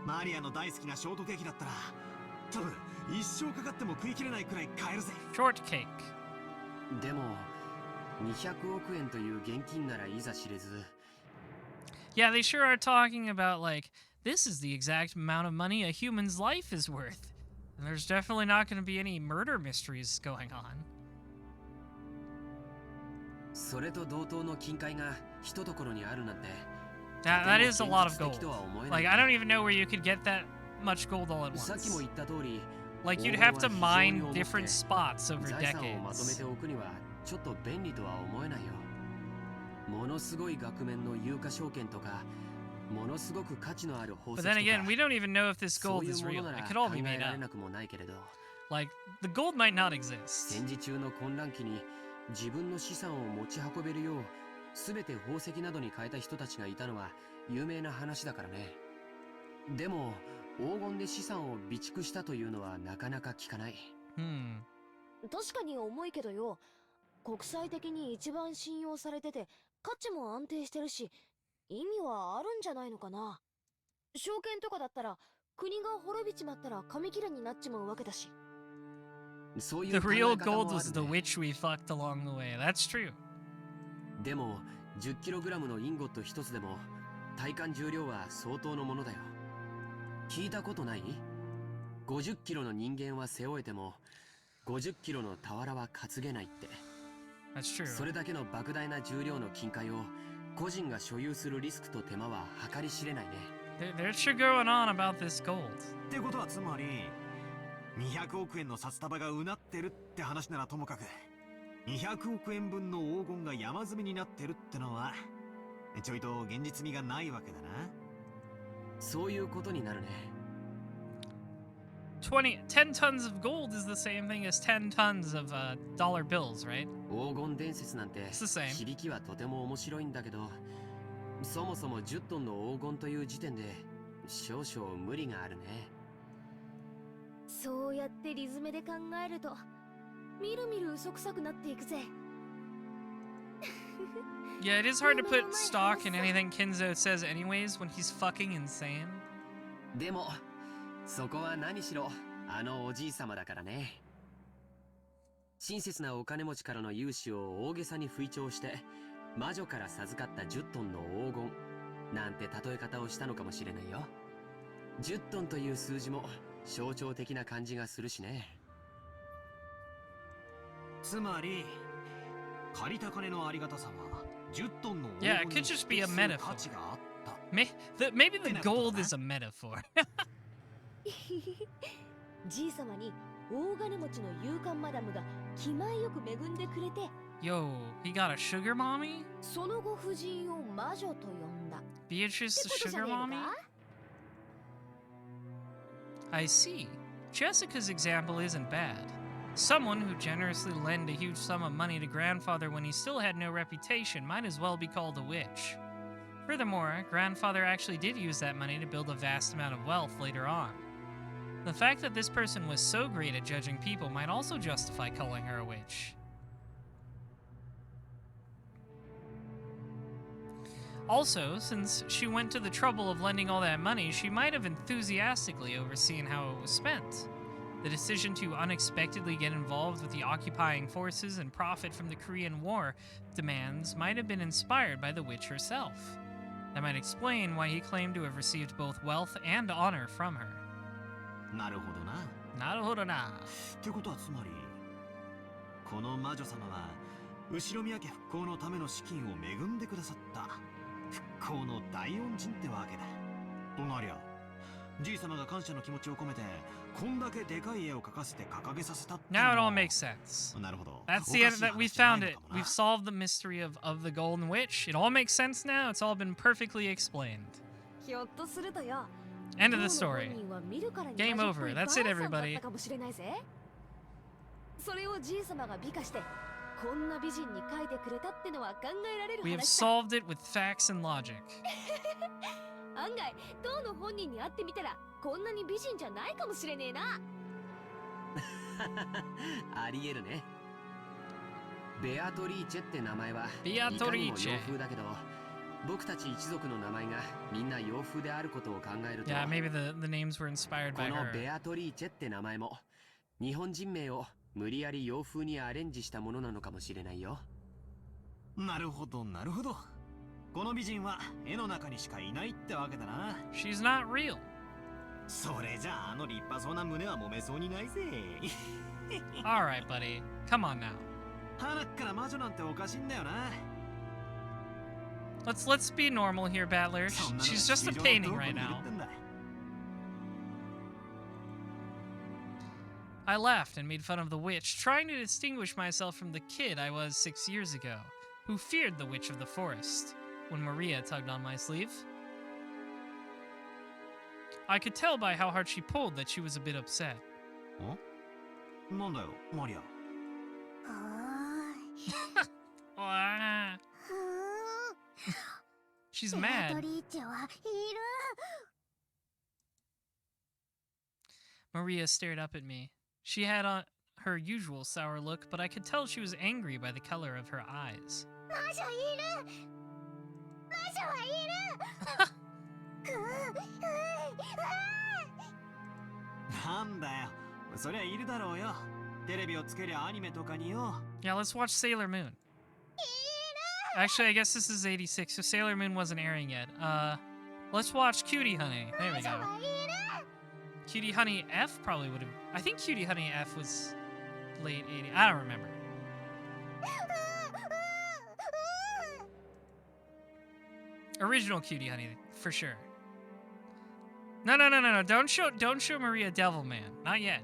マリアの大好きなショートケーキだったら、多分一生かかっても食い切れないくらい買えるぜ。Shortcake. でも200億円という現金ならいざ知れず。 Yeah, they sure are talking about, like, this is the exact amount of money a human's life is worth. And there's definitely not going to be any murder mysteries going on. それと同等の金塊がひとところにあるなんて。 That is a lot of gold. Like, I don't even know where you could get that much gold all at once. さっきも言った通り、 Like, you'd have to mine different spots over 財産をまとめ decades. ておくにはちょっと便利とは思えないよ。ものすごい額面の有価証券とか、ものすごく価値のある宝 But 石 then と again, か、 we don't even know if this そう gold いう is もの real. なら It 考 could all be え made られ up. なくもないけれど、 Like, the gold might not exist. 戦時中の混乱期に自分の資産を持ち運べるよう、すべて宝石などに変えた人たちがいたのは有名な話だからね。でも黄金で資産を備蓄したというのはなかなか聞かない。確かに重いけどよ、国際的に一番信用されてて価値も安定してるし、意味はあるんじゃないのかな。証券とかだったら国が滅びちまったら紙切れになっちまうわけだし。そうい The う考え real 方も gold あ was る the ね。 witch we fucked along the way. That's true. でも 10kg のインゴット一つでも体感重量は相当のものだよ。聞いたことない？ 50kg の人間は背負えても 50kg の俵は担げないって。 That's true. それだけの莫大な重量の金塊を個人が所有するリスクと手間は計り知れないね。There's sure going on about this gold. ってことはつまり200億円の札束がうなってるって話ならともかく、200億円分の黄金が山積みになってるってのはちょいと現実味がないわけだな。そういうことになるね。10 tons of gold is the same thing as 10 tons of dollar bills, right? 黄金伝説なんて It's the same. 響きはとても面白いんだけど、そもそも10トンの黄金という時点で少々無理があるね。そうやってリズムで考えるとみるみる嘘くさくなっていくぜ。Yeah, it is hard to put stock in anything Kinzo says anyways when he's fucking insane. でもそこは何しろあのおじいさまだからね。親切なお金持ちからの融資を大げさに吹聴して魔女から授かった10トンの黄金なんて例え方をしたのかもしれないよ。10トンという数字も象徴的な感じがするしね。つまり借りた金のありがたさは10トンの黄 Yeah, it 金 could に just be a 価 metaphor. 値があった。 Maybe the gold is a metaphor. じいさまに大金持ちの勇敢マダムが気前よく恵んでくれて、 Yo, he got a sugar mommy? その後夫人を魔女と呼んだ。 Beatrice って the ことじゃ sugar ねえの mommy? か？ I see. Jessica's example isn't bad. Someone who generously lent a huge sum of money to grandfather when he still had no reputation might as well be called a witch. Furthermore, grandfather actually did use that money to build a vast amount of wealth later on. The fact that this person was so great at judging people might also justify calling her a witch. Also, since she went to the trouble of lending all that money, she might have enthusiastically overseen how it was spent. The decision to unexpectedly get involved with the occupying forces and profit from the Korean War demands might have been inspired by the witch herself. That might explain why he claimed to have received both wealth and honor from her. なるほどな。なるほどな。ってことはつまりこの魔女様は後宮家復興のための資金を恵んでくださった復興の大恩人ってわけだ。となりゃじい様が感謝の気持ちを込めてこんだけでかい絵を描かせて掲げさせたってのも。 Now it all makes sense. なるほど。 That's the end. That we found it. We've solved the mystery of the Golden Witch. It all makes sense now. It's all been perfectly explained. ひょっとするとよ。 End of the story. Game over. That's it, everybody. それをじい様が美化してこんな美人に描いてくれたってのは考えられる話だ。 We have solved it with facts and logic. 案外当の本人に会ってみたらこんなに美人じゃないかもしれねえな。ありえるね。ベアトリーチェって名前はベアトリーチェいかにも洋風だけど、僕たち一族の名前がみんな洋風であることを考えると、Yeah, maybe the names were inspired こ by の her. ベアトリーチェって名前も日本人名を無理やり洋風にアレンジしたものなのかもしれないよ。なるほどなるほど。この美人は絵の中にしかいないってわけだな。 She's not real. それじゃあの立派そうな胸は揉めそうにないぜ。Alright, buddy. Come on now. 鼻っから魔女なんておかしいんだよな。Let's be normal here, Battler. She's just a painting right now. I laughed and made fun of the witch, trying to distinguish myself from the kid I was 6 years ago, who feared the witch of the forest, when Maria tugged on my sleeve. I could tell by how hard she pulled that she was a bit upset. なんだよ、マリア。Ah. She's mad. Maria stared up at me. She had her usual sour look, but I could tell she was angry by the color of her eyes. なんだよ、そりゃいるだろうよ。テレビをつけりゃアニメとかによ。Yeah, let's watch Sailor Moon. Actually, I guess this is 86, so Sailor Moon wasn't airing yet. Let's watch Cutie Honey. There we go. Cutie Honey F probably would have... I think Cutie Honey F was late 80s. I don't remember. Original Cutie Honey, for sure. No. Don't show Maria Devilman. Not yet.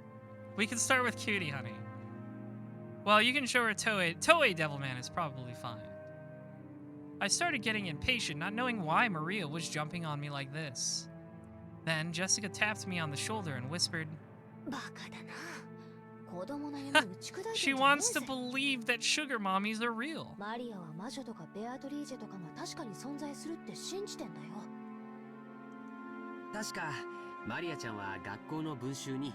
We can start with Cutie Honey. Well, you can show her Toei. Toei Devilman is probably fine. I started getting impatient, not knowing why Maria was jumping on me like this. Then Jessica tapped me on the shoulder and whispered, She wants to believe that sugar mommies are real. マリアは魔女とかベアトリーチェとかが確かに存在するって信じてんだよ。確かマリアちゃんは学校の文集に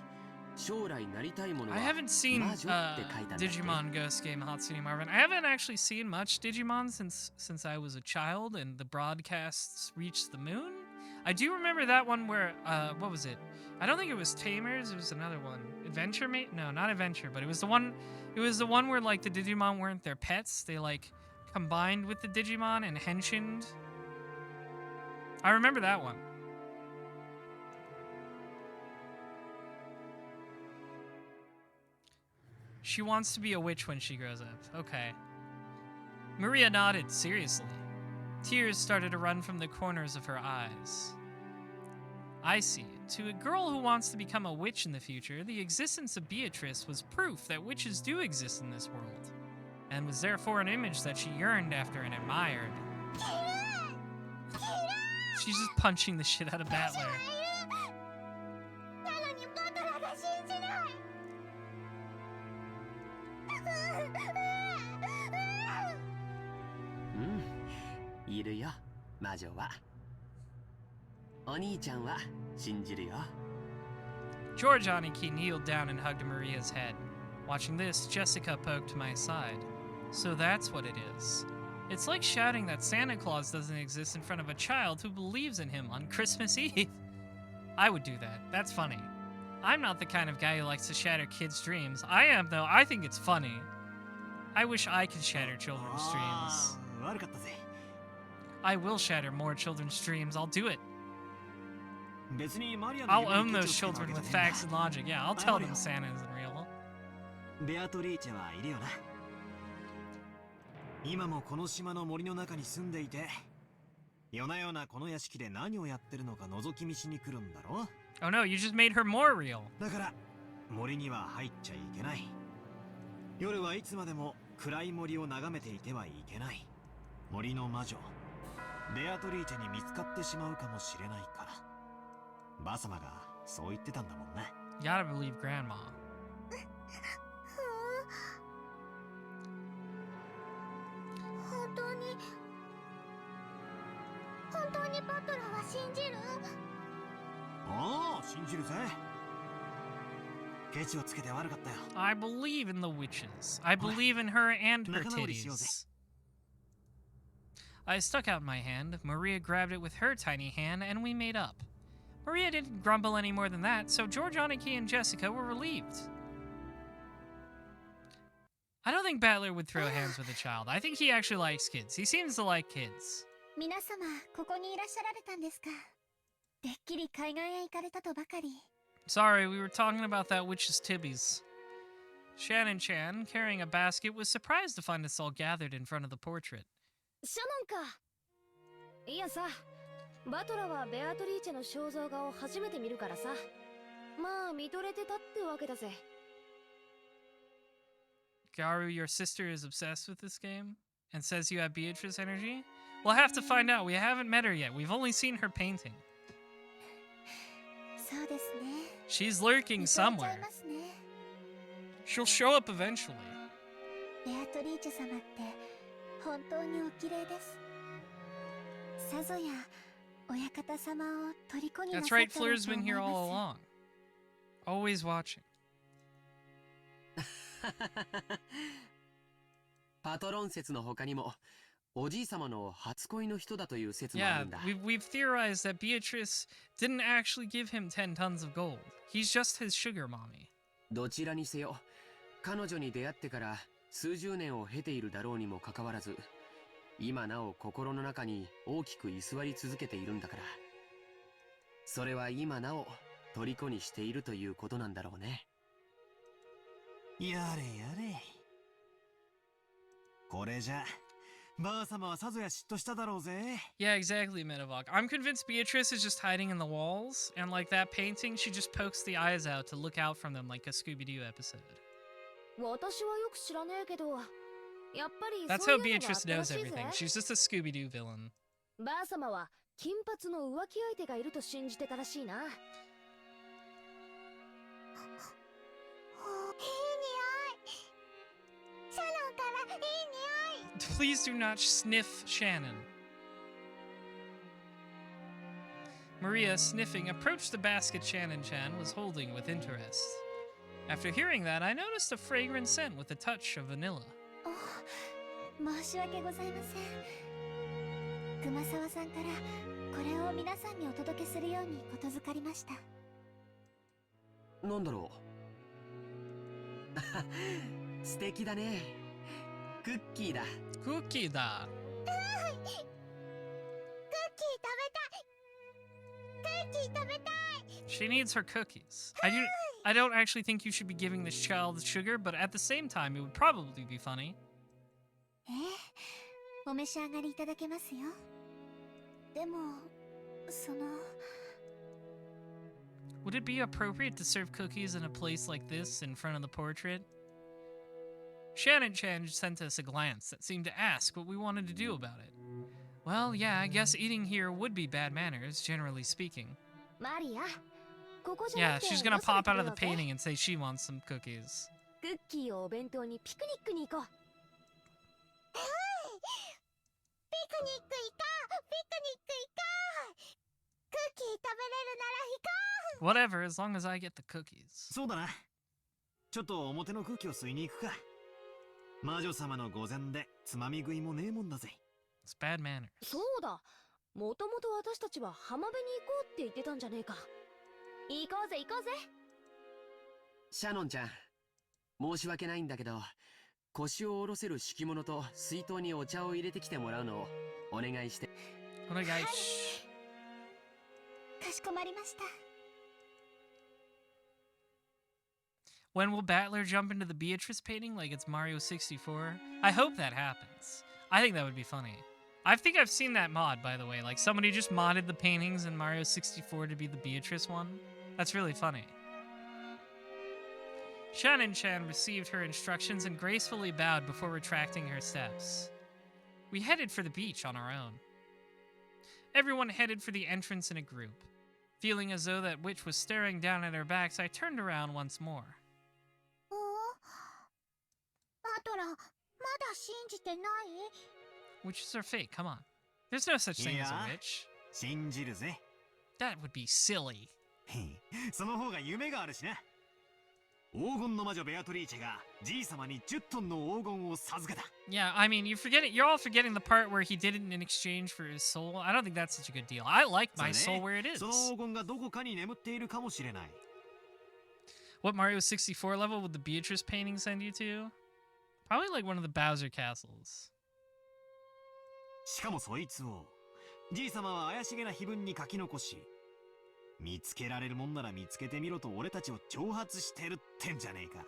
将来なりたいものは I haven't seen 魔女って書いたんだって。 Digimon Ghost Game Hatsune Marvin. I haven't actually seen much Digimon since I was a child and the broadcasts reached the moon. I do remember that one where what was it? I don't think it was Tamers. It was another one. Adventure Mate? No, not Adventure, but it was the one. It was the one where like the Digimon weren't their pets. They like combined with the Digimon and henshined. I remember that one. She wants to be a witch when she grows up. Okay. Maria nodded seriously. Tears started to run from the corners of her eyes. I see. To a girl who wants to become a witch in the future, the existence of Beatrice was proof that witches do exist in this world, and was therefore an image that she yearned after and admired. She's just punching the shit out of Battler. Mm. いるよ、魔女は。お兄ちゃんは信じるよ。 George Aniki kneeled down and hugged Maria's head. Watching this, Jessica poked my side. So that's what it is. It's like shouting that Santa Claus doesn't exist in front of a child who believes in him on Christmas Eve. I would do that. That's funny. I'm not the kind of guy who likes to shatter kids' dreams. I am, though. I think it's funny. I wish I could shatter children's dreams. I will shatter more children's dreams. I'll do it. I'll own those children with facts and logic. Yeah, I'll tell them Santa isn't real. ベアトリーチェはいるよな。今もこの島の森の中に住んでいて、夜な夜なこの屋敷で何をやってるのか覗き見しに来るんだろ。 Oh no, you just made her more real. だから森には入っちゃいけない。夜はいつまでも暗い森を眺めていてはいけない。森の魔女ベアトリーチェに見つかってしまうかもしれないから。バサマがそう言ってたんだもんね。 Gotta believe Grandma. 本当にバトラは信じる？おお、信じるぜ。ケチをつけて悪かったよ。 I believe in the witches. I believe in her and her titties. I stuck out my hand, Maria grabbed it with her tiny hand, and we made up. Maria didn't grumble any more than that, so Georgianiki and Jessica were relieved. I don't think Battler would throw hands with a child. I think he actually likes kids. He seems to like kids. 皆様、ここにいらっしゃられたんですか？てっきり海岸へ行かれたとばかり。Sorry, we were talking about that witch's tibbies. Shannon-chan, carrying a basket, was surprised to find us all gathered in front of the portrait. シャノンか。いやさ、バトラはベアトリーチェの肖像画を初めて見るからさ。まあ、見とれてたってわけだぜ。Garu, your sister is obsessed with this game and says you have Beatrice energy? We'll have to find out. We haven't met her yet. We've only seen her painting. そうですね。 She's lurking somewhere. She'll show up eventually. ベアトリーチェ様って本当にお綺麗です。さぞや親方様を虜にな That's さった right, のと思い Fleur's been here ま all す。 along. Always watching. パトロン説の他にも、おじい様の初恋の人だという説もあ Yeah, るんだ。 we've theorized that Beatrice didn't actually give him 10 tons of gold. He's just his sugar mommy. どちらにせよ、彼女に出会ってから数十年を経ているだろうにもかかわらず、今なお心の中に大きく居座り続けているんだから。それは今なお虜にしているということなんだろうね。やれやれ。これじゃばあ様はさぞや嫉妬しただろうぜ。 Yeah, exactly, Metavoc. I'm convinced Beatrice is just hiding in the walls, and like that painting, she just pokes the eyes out to look out from them like a Scooby-Doo episode. 私はよく知らねえけど、やっぱり That's そう how いうのがあ Beatrice ったら knows しいぜ。 everything. She's just a Scooby-Doo villain. ばあ様は金髪の浮気相手がいると信じてたらしいな。いい匂い。シャロンからいい匂い。 Please do not sniff Shannon. Maria, sniffing, approached the basket Shannon-chan was holding with interest. After hearing that, I noticed a fragrant scent with a touch of vanilla. 申し訳ございません。熊沢さんからこれを皆さんにお届けするようにことづかりました。なんだろう。素敵だね。クッキーだ。クッキーだ。クッキー食べたい。 She needs her cookies. I don't actually think you should be giving this child sugar, but at the same time, it would probably be funny. お召し上がりいただけますよ。でも、その Would it be appropriate to serve cookies in a place like this in front of the portrait? Shannon-chan sent us a glance that seemed to ask what we wanted to do about it. Well, yeah, I guess eating here would be bad manners, generally speaking. マリア、ここじゃな Yeah, くて she's gonna よそで pop 食 out べ of よ the うぜ。 painting and say she wants some cookies. クッキーをお弁当にピクニックに行こう。ピクニック行こう。ピクニック行こう。クッキー食べれるなら行こう。 Whatever, as long as I get the cookies. そうだな。ちょっと表の空気を吸いに行くか。魔女様の御前でつまみ食いもねえもんだぜ。 It's bad manners. そうだ。もともと私たちは浜辺に行こうって言ってたんじゃねえか。行こうぜ行こうぜ。シャノンちゃん、申し訳ないんだけど、腰を下ろせる敷物と水筒にお茶を入れてきてもらうのをお願いして。お願いし。かしこまりました。 When will Battler jump into the Beatrice painting like it's Mario 64? I hope that happens. I think that would be funny. I think I've seen that mod, by the way. Like, somebody just modded the paintings in Mario 64 to be the Beatrice one. That's really funny. Shannon-chan received her instructions and gracefully bowed before retracting her steps. We headed for the beach on our own. Everyone headed for the entrance in a group. Feeling as though that witch was staring down at our backs, I turned around once more. バトラ、まだ信じてない？ Witches are fake, come on. There's no such thing as a Yeah. witch. 信じるぜ。 That would be silly. その方が夢があるしな。黄金の魔女ベアトリーチェがじい様に10トンの黄金を授けた。 Yeah, I mean, you're all forgetting the part where he did it in exchange for his soul. I don't think that's such a good deal. I like my soul where it is. その黄金がどこかに眠っているかもしれない。 What Mario 64 level would the Beatrice painting send you to? Probably like one of the Bowser castles. しかもそいつをじい様は怪しげな碑文に書き残し、見つけられるもんなら見つけてみろと俺たちを挑発してるってんじゃねえか。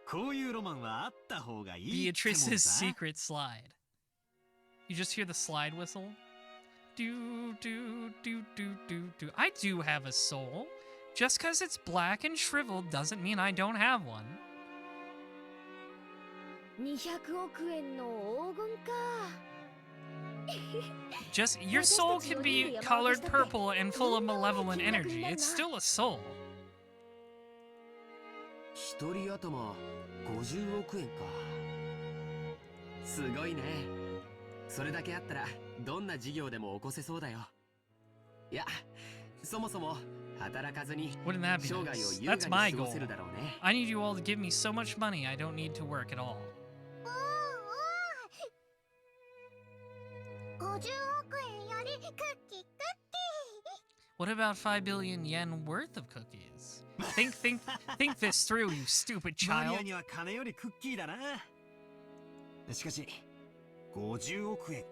こういうロマンはあった方がいいってもんだ。 Beatrice's secret slide. You just hear the slide whistle. Do do do do do do. I do have a soul. Just because it's black and shriveled doesn't mean I don't have one. 200億円の黄金か。 Just your soul can be colored purple and full of malevolent energy. It's still a soul. 一人頭50億円か。すごいね。それだけあったらどんな事業でも起こせそうだよ。いや、そもそも働かずに Wouldn't that be 生涯を nice? 優雅 That's に my 過ご goal. せるだろうね。 I need you all to give me so much money I don't need to work at all. 50億円よりクッキークッキー。 What about 5 billion yen worth of cookies? Think this through, you stupid マリア child. には金よりクッキーだな。しかし50億円か。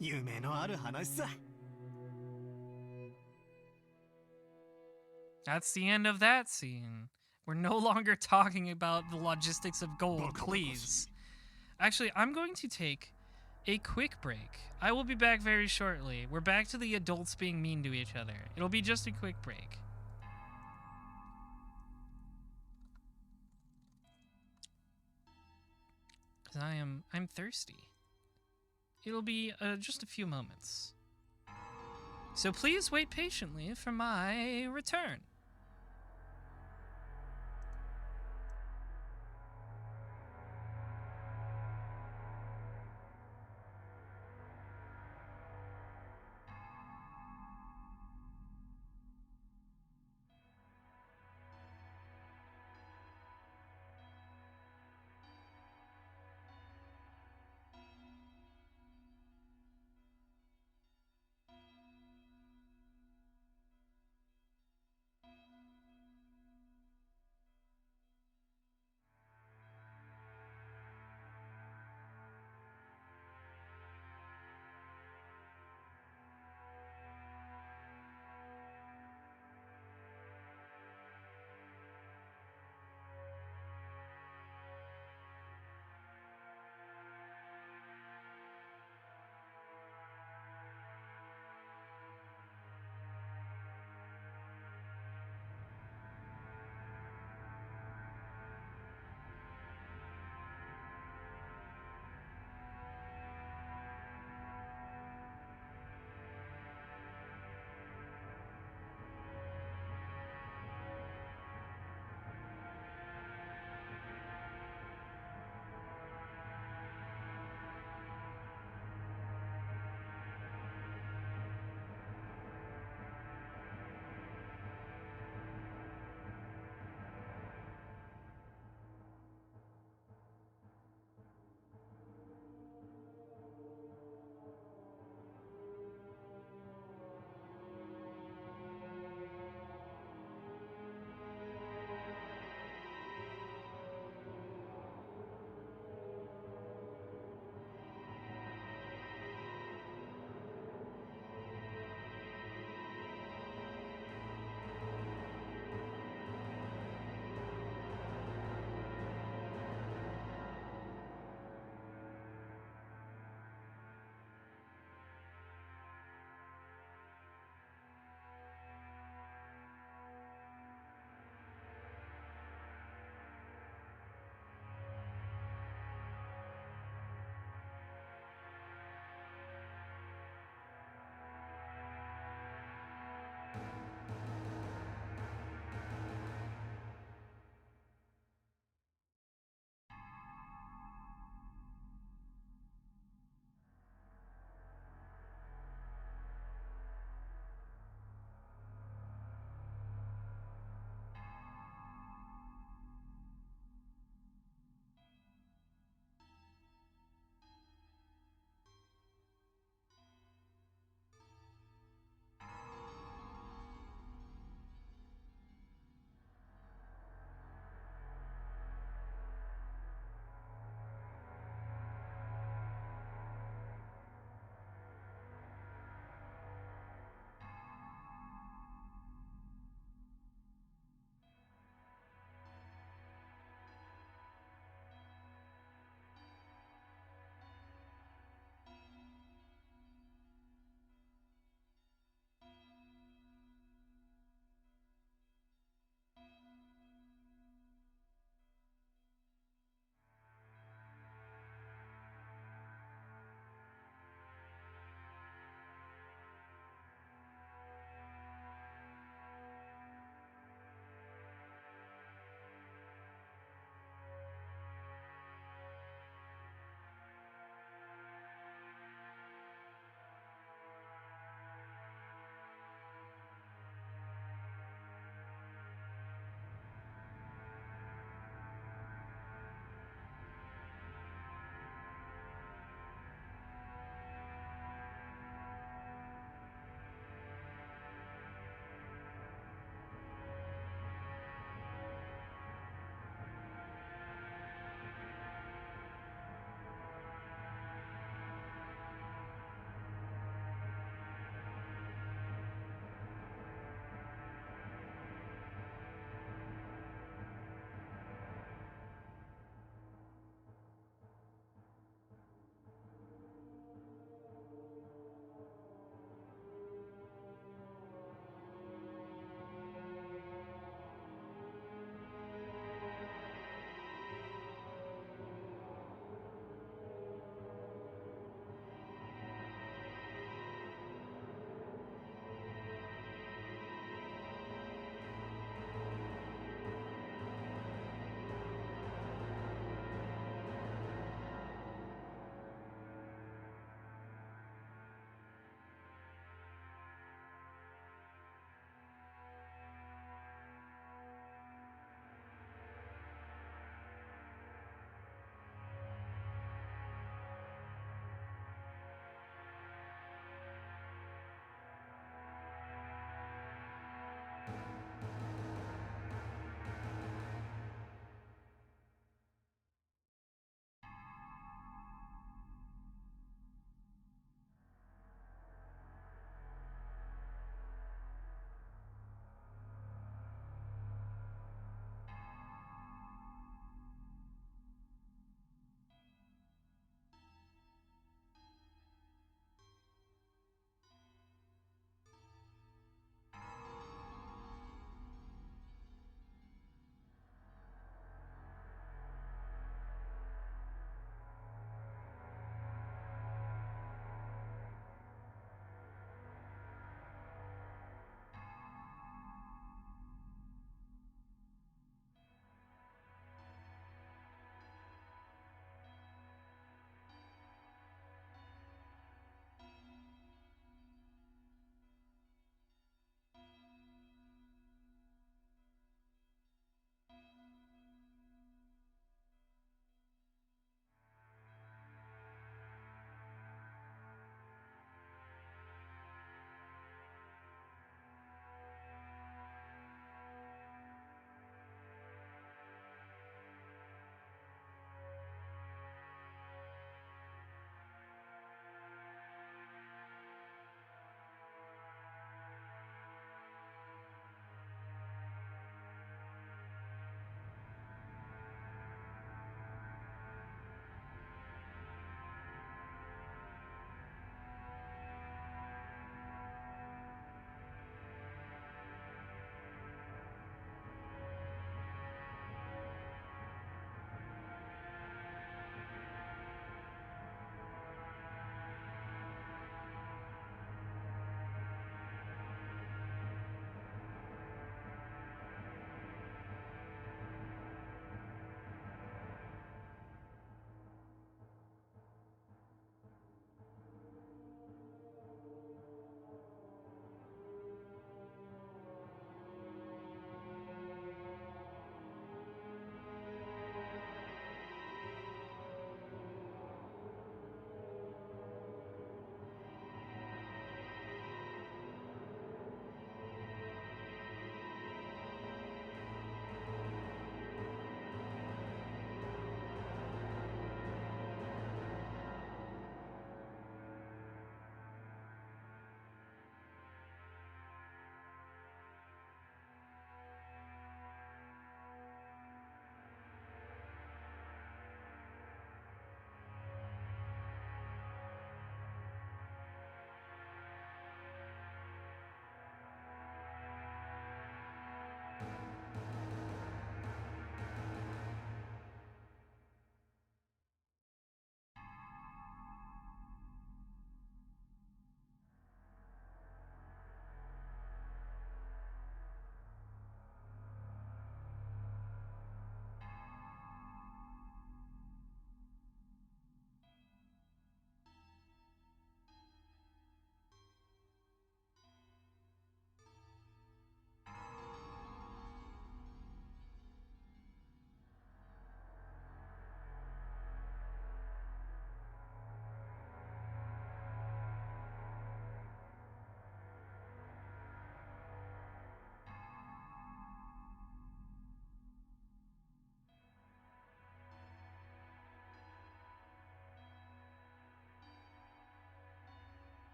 夢のある話さ。 That's the end of that scene. We're no longer talking about the logistics of gold, please. Actually, I'm going to take a quick break. I will be back very shortly. We're back to the adults being mean to each other. It'll be just a quick break. Because I'm thirsty. It'll be just a few moments. So please wait patiently for my return.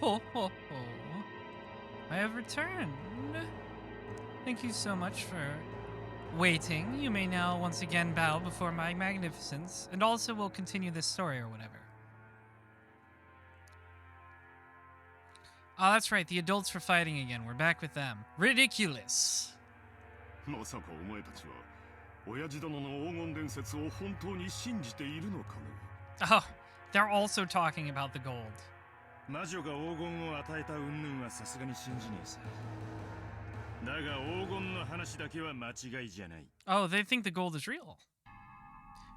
Ho, ho, ho. I have returned. Thank you so much for waiting. You may now once again bow before my magnificence, and also we'll continue this story or whatever. Oh, that's right. The adults were fighting again. We're back with them. Ridiculous. まさかお前たちは親父殿の黄金伝説を本当に信じているのかね Oh, they're also talking about the gold. 魔女が黄金を与えた云々はさすがに信じねえさ。だが黄金の話だけは間違いじゃない。 Oh, they think the gold is real.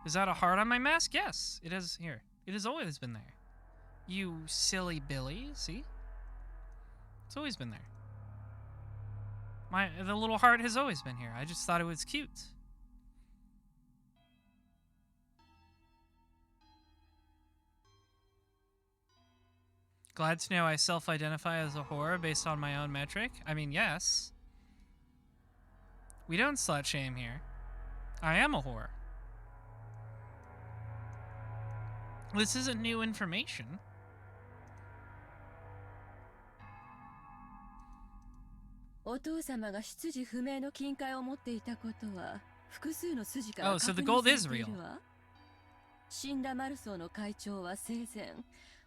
Is that a heart on my mask? Yes, it is here. It has always been there. You silly Billy, see? It's always been there. The little heart has always been here. I just thought it was cute. Glad to know I self-identify as a whore based on my own metric. I mean, yes. We don't slut shame here. I am a whore. This isn't new information. Oh, so the gold is real. 死んだマルソーの会長は生前、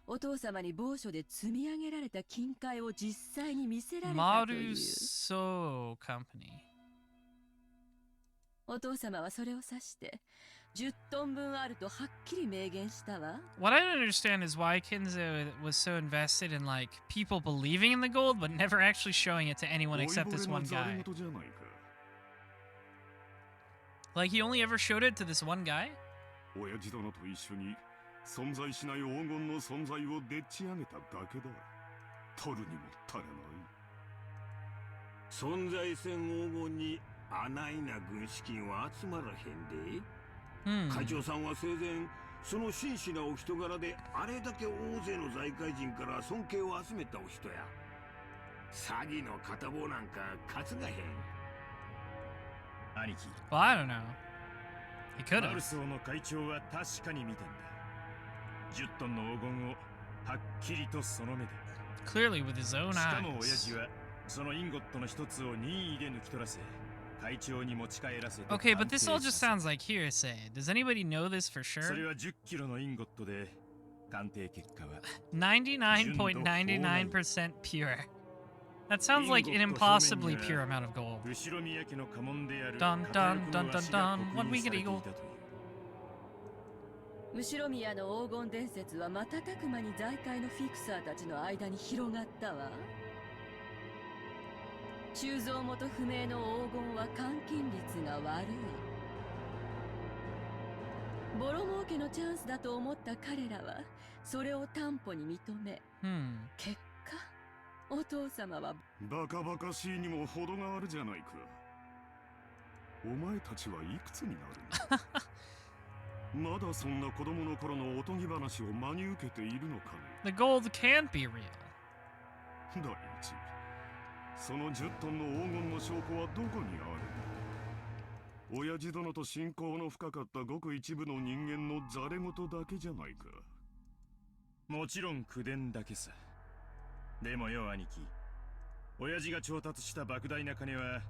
お父様に某所で積み上げられた金塊を実際に見せられたという。Maruso Company. お父様はそれを指して、10トン分あるとはっきり明言したわ。What I don't understand is why Kinzo was so invested in like people believing in the gold, but never actually showing it to anyone except this one guy. Like he only ever showed it to this one guy? 親父殿と一緒に存在しない黄金の存在をでっち上げただけだ。取るにも足らない。存在せん黄金にあないな軍資金は集まらへんで。会長さんは生前その真摯なお人柄であれだけ大勢の財界人から尊敬を集めたお人や。詐欺の片棒なんか担がへん。兄貴。Well, I don't know. He could have. マルソーの会長は確かに見たんだ。10トンの黄金をはっきりとその目で。Clearly with his own eyes. しかも親父はそのインゴットの一つを任意で抜き取らせ。Okay, but this all just sounds like hearsay. Does anybody know this for sure? 99.99% pure. That sounds like an impossibly pure amount of gold. Dun dun dun dun dun. One winged eagle. 後ろ宮の黄金伝説は瞬く間に財界のフィクサーたちの間に広がったわ。鋳造元不明の黄金は換金率が悪い。ボロ儲けのチャンスだと思った彼らはそれを担保に認め、結果お父様はバカバカしいにも程があるじゃないか。お前たちはいくつになるのまだそんな子供の頃のおとぎ話を真に受けているのかね。 The gold can't be real. 第一、その10トンの黄金の証拠はどこにある？親父殿と親交の深かったごく一部の人間のざれ言だけじゃないか。もちろん口伝だけさ。でもよ兄貴、親父が調達した莫大な金は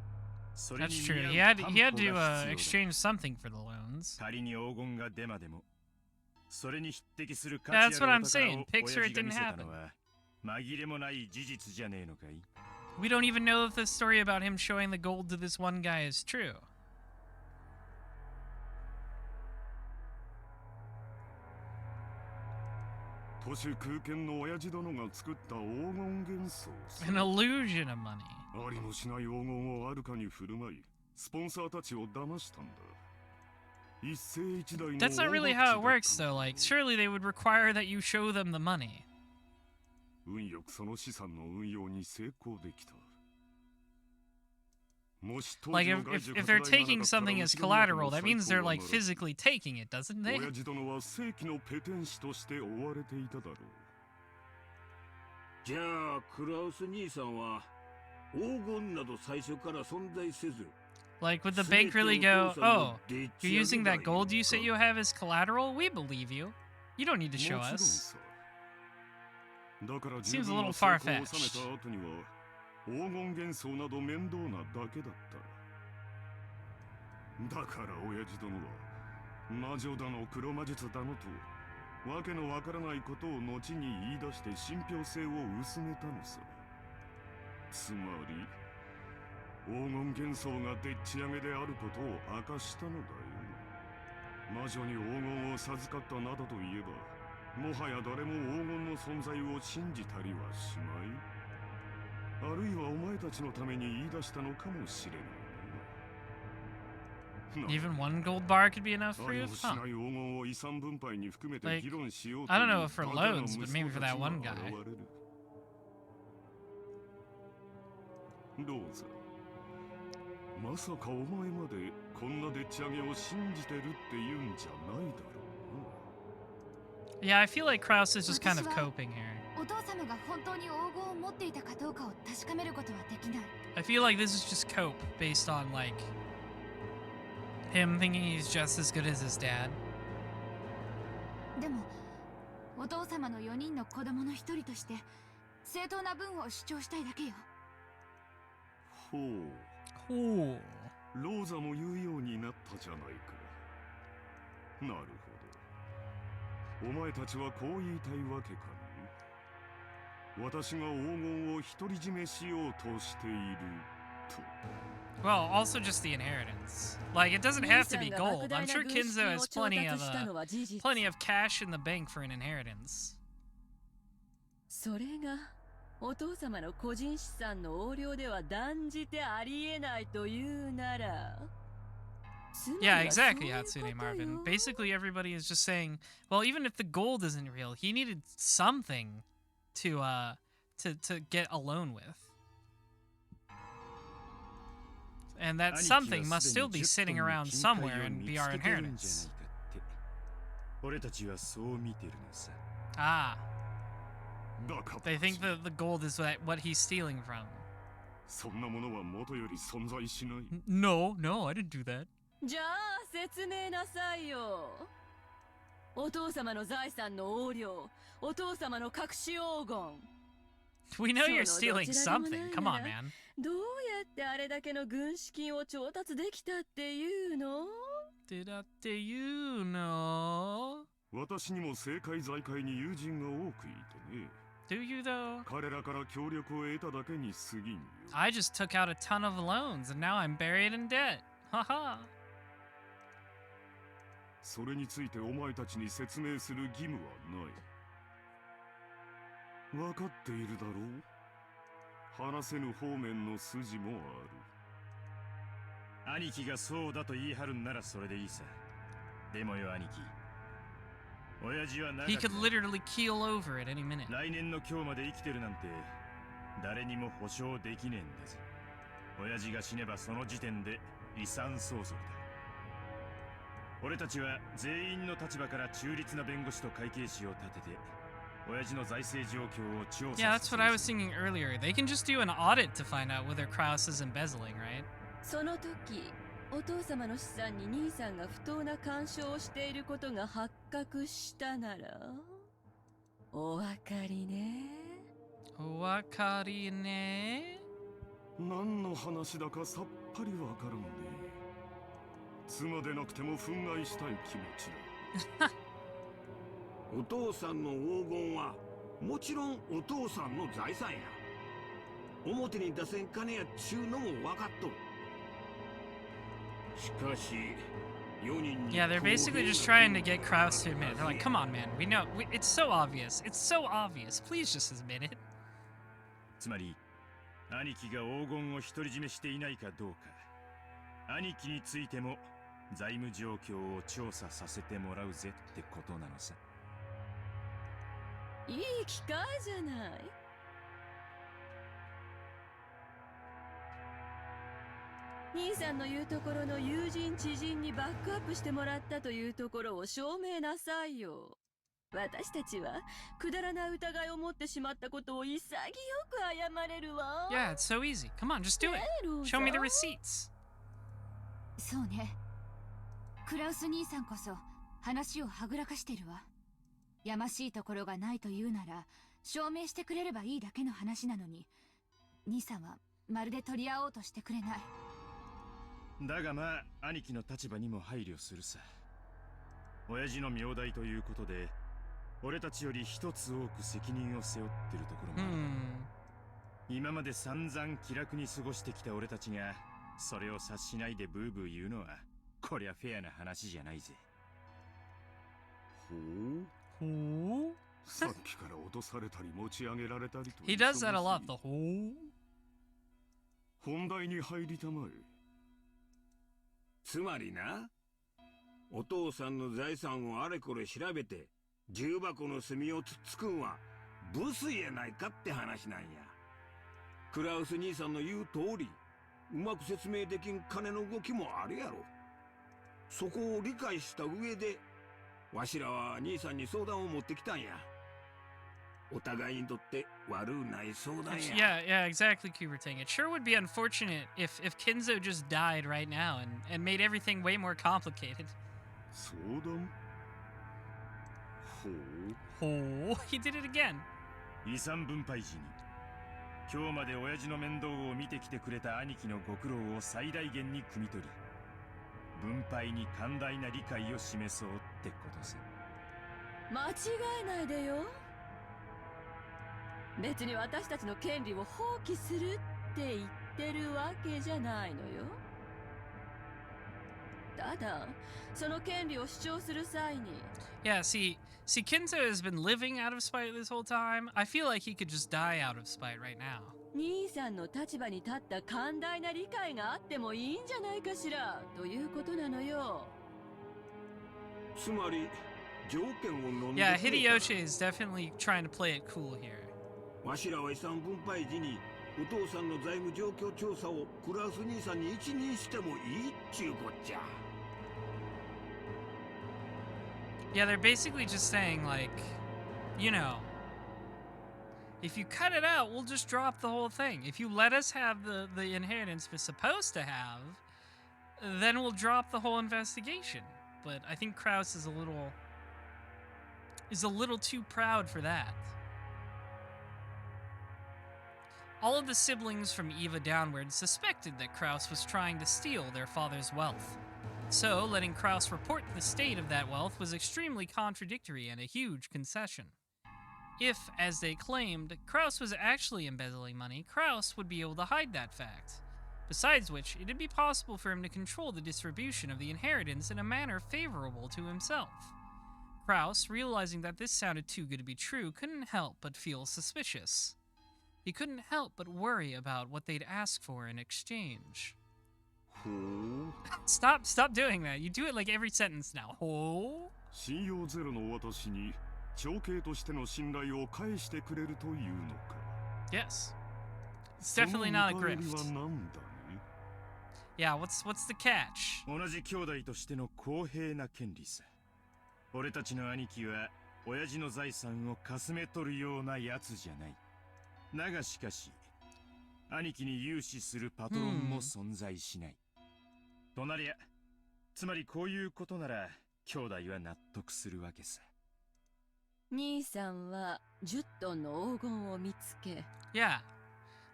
それに That's 見 true. 合う He 担 had 保 to が必 exchange 要だ。 something for the loans. 仮に黄金がデマでも、それに匹敵する価 That's 値あ what る I'm お宝 saying. を Picture 親 it 父が didn't 見せた happen. のは紛れもない事実じゃねえのかい？ We don't even know if the story about him showing the gold to this one guy is true. 都市空間の親父殿が作った黄金幻想。 An illusion of money. ありもしない黄金をあるかに振る舞い、スポンサーたちを騙したんだ。一世一代の That's not really how it works, though. Like, surely they would require that you show them the money. 運よくその資産の運用に成功できた。 Like, if they're taking something as collateral, that means they're, like, physically taking it, doesn't they? 親父殿は正規のペテン師として追われていただろう。じゃあクラウス兄さんは黄金など最初から存在せず。 Like, would the bank really go, oh, you're using that gold you say you have as collateral? We believe you. You don't need to show us. だから十 Seems a 分 little な成功を収め far-fetched. た後には黄金幻想など面倒なだけだった。だから親父殿は魔女だの黒魔術だのとわけのわからないことを後に言い出して信憑性を薄めたのさ。つまり黄金幻想がでっち上げであることを明かしたのだよ。魔女に黄金を授かったなどと言えば、もはや誰も黄金の存在を信じたりはしまい。あるいはお前たちのために言い出したのかもしれない。Even one gold bar could be enough for you? Huh. Like, I don't know if for loads, but maybe for that one guy. ローザ、まさかお前までこんなでっち上げを信じてるって言うんじゃないだろうな。Yeah, I feel like Kraus is just kind of coping here. お父様が本当に黄金を持っていたかどうかを確かめることはできない。I feel like this is just cope based on like him thinking he's just as good as his dad. でもお父様の4人の子供の一人として正当な分を主張したいだけよ。ほう。ローザも言うようになったじゃないか。なるほど。お前たちはこう言いたいわけかね。私が黄金を独り占めしようとしていると。Well, also just the inheritance. Like, it doesn't have to be gold. I'm sure Kinzo has plenty of cash in the bank for an inheritance. それがお父様の個人資産の横領では断じてありえないというなら。Yeah, exactly, Hatsune Marvin. Basically, everybody is just saying, well, even if the gold isn't real, he needed something to get a loan with. And that something must still be sitting around somewhere and be our inheritance. Ah. They think the gold is what he's stealing from. No, I didn't do that. じゃあ説明なさいよ。お父様の財産の横領、お父様の隠し黄金。We know you're stealing something. Come on, man. どうやってあれだけの軍資金を調達できたっていうの？だっていうの？私にも政界財界に友人が多くいてね。Do you though? 彼らから協力を得ただけに過ぎんよ。I just took out a ton of loans and now I'm buried in debt. Haha. それについてお前たちに説明する義務はない。分かっているだろう。話せぬ方面の筋もある。兄貴がそうだと言い張るんならそれでいいさ。でもよ兄貴。親父は He could literally keel over at any minute. 来年の今日まで生きてるなんて誰にも保証できねえんだぜ。親父が死ねばその時点で遺産相続だ。俺たちは全員の立場から中立な弁護士と会計士を立てて親父の財政状況を調査。 Yeah, that's what I was thinking earlier. They can just do an audit to find out whether Kraus is embezzling, right? その時お父様の資産に兄さんが不当な干渉をしていることが発覚したならお分かりね。お分かりね。何の話だかさっぱりわからんね。妻でなくても憤慨したい気持ちだ。お父さんの黄金はもちろんお父さんの財産や。表に出せん金やっちゅうのも分かっとる。しかし4人に Yeah, they're basically just trying to get Kraus to admit it. They're like, come on, man. We know. It's so obvious. It's so obvious. Please just admit it. つまり兄貴が黄金を独り占めしていないかどうか兄貴についても財務状況を調査させてもらうぜってことなのさ。いい機会じゃない。兄さんの言うところの友人知人にバックアップしてもらったというところを証明なさいよ。私たちはくだらない疑いを持ってしまったことを潔く謝れるわ。Yeah, it's so easy. Come on, just do it. Show me the receipts. そうね。クラウス兄さんこそ話をはぐらかしてるわ。やましいところがないというなら証明してくれればいいだけの話なのに、兄さんはまるで取り合おうとしてくれない。だがまあ兄貴の立場にも配慮するさ。親父の名代ということで俺たちより一つ多く責任を背負ってるところもある。今まで散々気楽に過ごしてきた俺たちがそれを察しないでブーブー言うのはこりゃフェアな話じゃないぜ。ほう。さっきから落とされたり持ち上げられたりと。He does that a lot, the whole. 本題に入りたまえ。つまりな、お父さんの財産をあれこれ調べて重箱の隅をつっつくんはブスやないかって話なんや。クラウス兄さんの言う通り、うまく説明できん金の動きもあるやろ。そこを理解した上でわしらは兄さんに相談を持ってきたんや。お互いにとって悪うない相談や。Yeah, exactly, Kuberting. It sure would be unfortunate if Kinzo just died right now and made everything way more complicated. 相談？ほう。He did it again. 遺産分配時に今日まで親父の面倒を見てきてくれた兄貴のご苦労を最大限に汲み取り、分配に寛大な理解を示そうってことさ。間違えないでよ。別に私たちの権利を放棄するって言ってるわけじゃないのよ。ただその権利を主張する際に。Yeah, see, Kinzo has been living out of spite this whole time. I feel like he could just die out of spite right now. 兄さんの立場に立った寛大な理解があってもいいんじゃないかしらということなのよ。つまり条件を飲んで Yeah, Hideyoshi is definitely trying to play it cool here. わしらは遺産分配時にお父さんの財務状況調査をクラウス兄さんに一任してもいいっちゅうこっちゃ。Yeah, they're basically just saying, like, you know, if you cut it out, we'll just drop the whole thing. If you let us have the inheritance we're supposed to have, then we'll drop the whole investigation. But I think Kraus is a little too proud for that. All of the siblings from Eva downward suspected that Kraus was trying to steal their father's wealth. So, letting Kraus report the state of that wealth was extremely contradictory and a huge concession. If, as they claimed, Kraus was actually embezzling money, Kraus would be able to hide that fact. Besides which, it'd be possible for him to control the distribution of the inheritance in a manner favorable to himself. Kraus, realizing that this sounded too good to be true, couldn't help but feel suspicious. He couldn't help but worry about what they'd ask for in exchange. Stop doing that. You do it like every sentence now. 信用ゼロの私に長兄としての信頼を返してくれるというのか。 Yes. It's definitely not a grift. Yeah, what's the catch? 同じ兄弟としての公平な権利さ。俺たちの兄貴は親父の財産をかすめ取るようなやつじゃない。だがしかし、兄貴に融資するパトロンも存在しない。となりゃ、つまりこういうことなら兄弟は納得するわけさ。兄さんは10トンの黄金を見つけ。Yeah.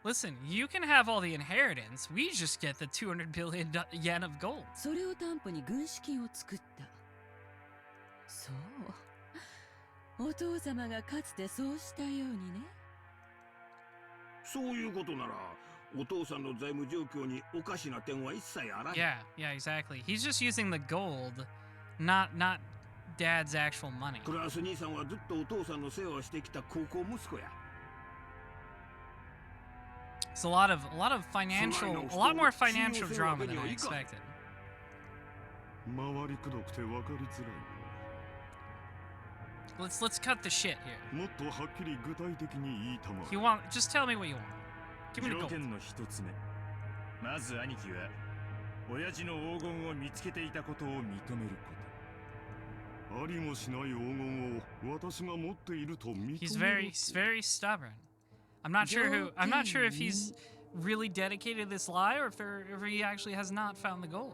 Listen, you can have all the inheritance. We just get the 200 billion yen of gold. それを担保に軍資金を作った。そう。お父様がかつてそうしたようにね。そういうことなら、お父さんの財務状況におかしな点は一切あらん。Yeah, exactly. He's just using the gold, not Dad's actual money. クラウス兄さんはずっとお父さんの世話をしてきた高校息子や。It's a lot more financial drama than I expected. 回りくどくて分かりづらい。Let's cut the shit here. もっとはっきり具体的に言いたまえ。Just tell me what you want. Give me the 条 gold. 件の一つ目。まず兄貴は親父の黄金を見つけていたことを認めること。ありもしない黄金を私が持っていると認める。He's very stubborn. I'm not sure if he's really dedicated this lie or if he actually has not found the gold.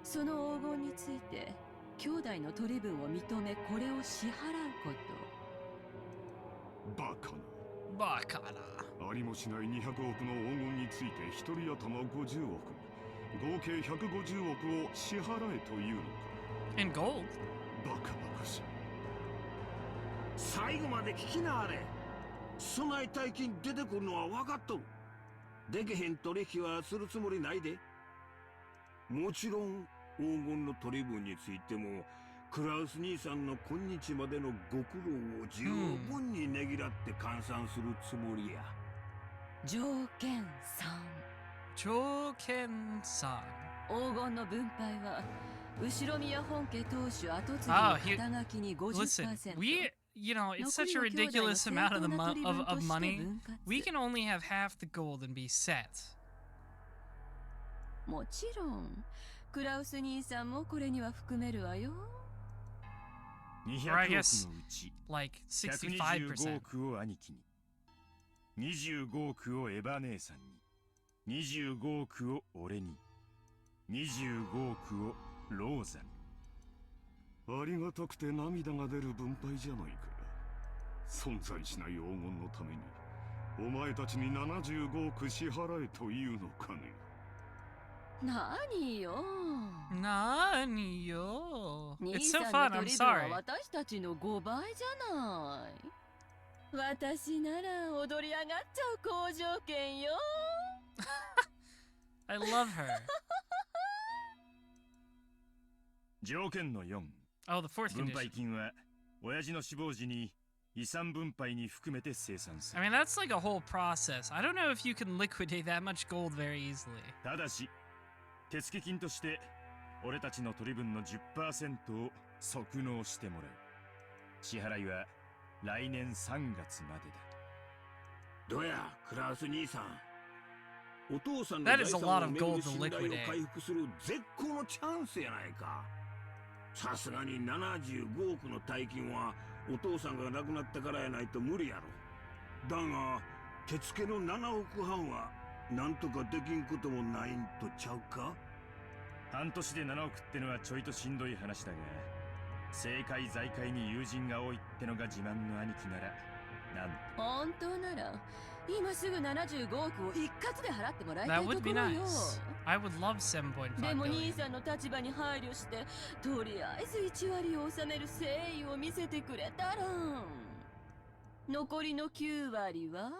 その黄金について兄弟の取り分を認めこれを支払うこと。バカな。バカな。ありもしない200億の黄金について一人頭50億、合計150億を支払えというのか。 In gold? バカバカしい。最後まで聞きなあれ。そない大金出てくるのは分かっとる。でけへん取引はするつもりないで。もちろん黄金の取り分についてもクラウス兄さんの今日までのご苦労を十分にねぎらって換算するつもりや。条件条件3。黄金の分配は後ろ宮本家当主跡継ぎ Oh, の he, 肩書きに listen, 50%。 we, you know, it's such a ridiculous amount of of money. We can only have half the gold and be set. もちろんクラウス兄さんもこれには含めるわよ。 Or I 200億 guess のうち like 125 65%. 億を兄貴に、25億をエヴァ姉さんに、25億を俺に、25億をローザに。ありがたくて涙が出る分配じゃないか。存在しない黄金のためにお前たちに75億支払えというのかね。何よ。何よ。It's 兄 so さん fun, の I'm 取り分は sorry. 私たちの5倍じゃない。私なら踊り上がっちゃう好条件よ。I love her. 条件の4。 Oh, the fourth 分配 condition. 金は親父の死亡時に遺産分配に含めて生産す I る。 mean, that's like a whole process. I don't know if you can liquidate that much gold very easily. ただし手付金として俺たちの取り分の 10% を即納してもらう。支払いは来年3月までだ。どうやクラウス兄さん、お父さんの That 財 is a 産 lot を of 巡 gold る to 信頼を liquidate. 回復する絶好のチャンスやないか。さすがに75億の大金はお父さんが亡くなったからやないと無理やろ。だが手付の7億半はなんとかできんこともないんとちゃうか。半年で7億ってのはちょいとしんどい話だが、政界財界に友人が多いってのが自慢の兄貴ならなん本当なら今すぐ75億を一括で払ってもらいた That いと would こ be ろよ。 nice. I would love 7.5でも billion. 兄さんの立場に配慮してとりあえず1割を納める誠意を見せてくれたら、残りの9割は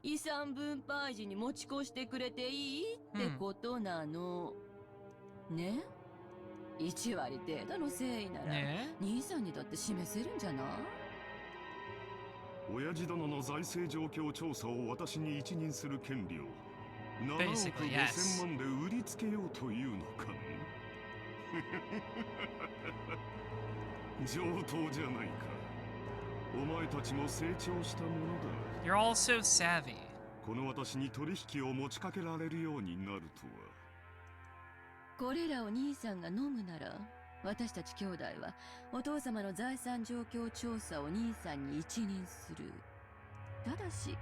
遺産分配時に持ち越してくれていいってことなの、ね。1割程度の誠意なら、ね。兄さんにだって示せるんじゃない。親父殿の財政状況調査を私に一任する権利を7億 Basically, yes. 5000万で売りつけようというのかね。上等じゃないか。お前たちも成長したものだ。 You're all so savvy. この私に取引を持ちかけられるようになるとは。これらを兄さんが飲むなら、私たち兄弟はお父様の財産状況調査を兄さんに一任する。ただし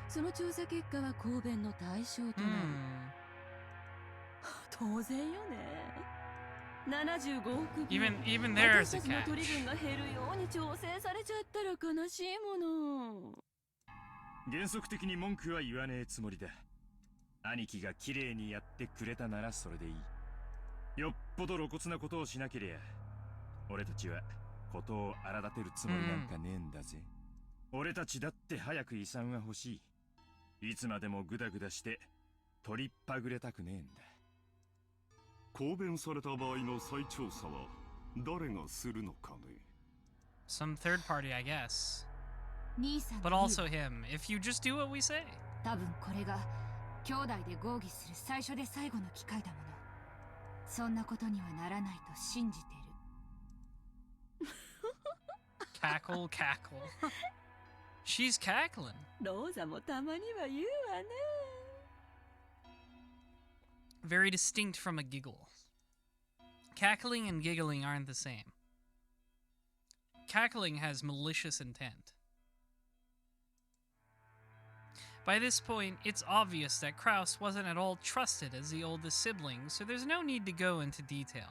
その調査結果は公弁の対象となる。当然よね。75億分 Even there 私 is た a ちの取 catch. り分が減るように調整されちゃったら悲しいもの。原則的に文句は言わねえつもりだ。兄貴が綺麗にやってくれたならそれでいい。よっぽど露骨なことをしなけりゃ俺たちはことを荒立てるつもりなんかねえんだぜ。俺たちだって早く遺産は欲しい。いつまでもグダグダして取りっぱぐれたくねえんだ。公弁された場合の再調査は誰がするのかね。 Some third party, I guess. 兄さん But の also him. If you just do what we say. 多分これが兄弟で合議する最初で最後の機会だもの。そんなことにはならないと信じてる。Cackle, cackle. She's cackling. ローザもたまには言うわね。Very distinct from a giggle. Cackling and giggling aren't the same. Cackling has malicious intent. By this point, it's obvious that Kraus wasn't at all trusted as the oldest sibling, so there's no need to go into detail.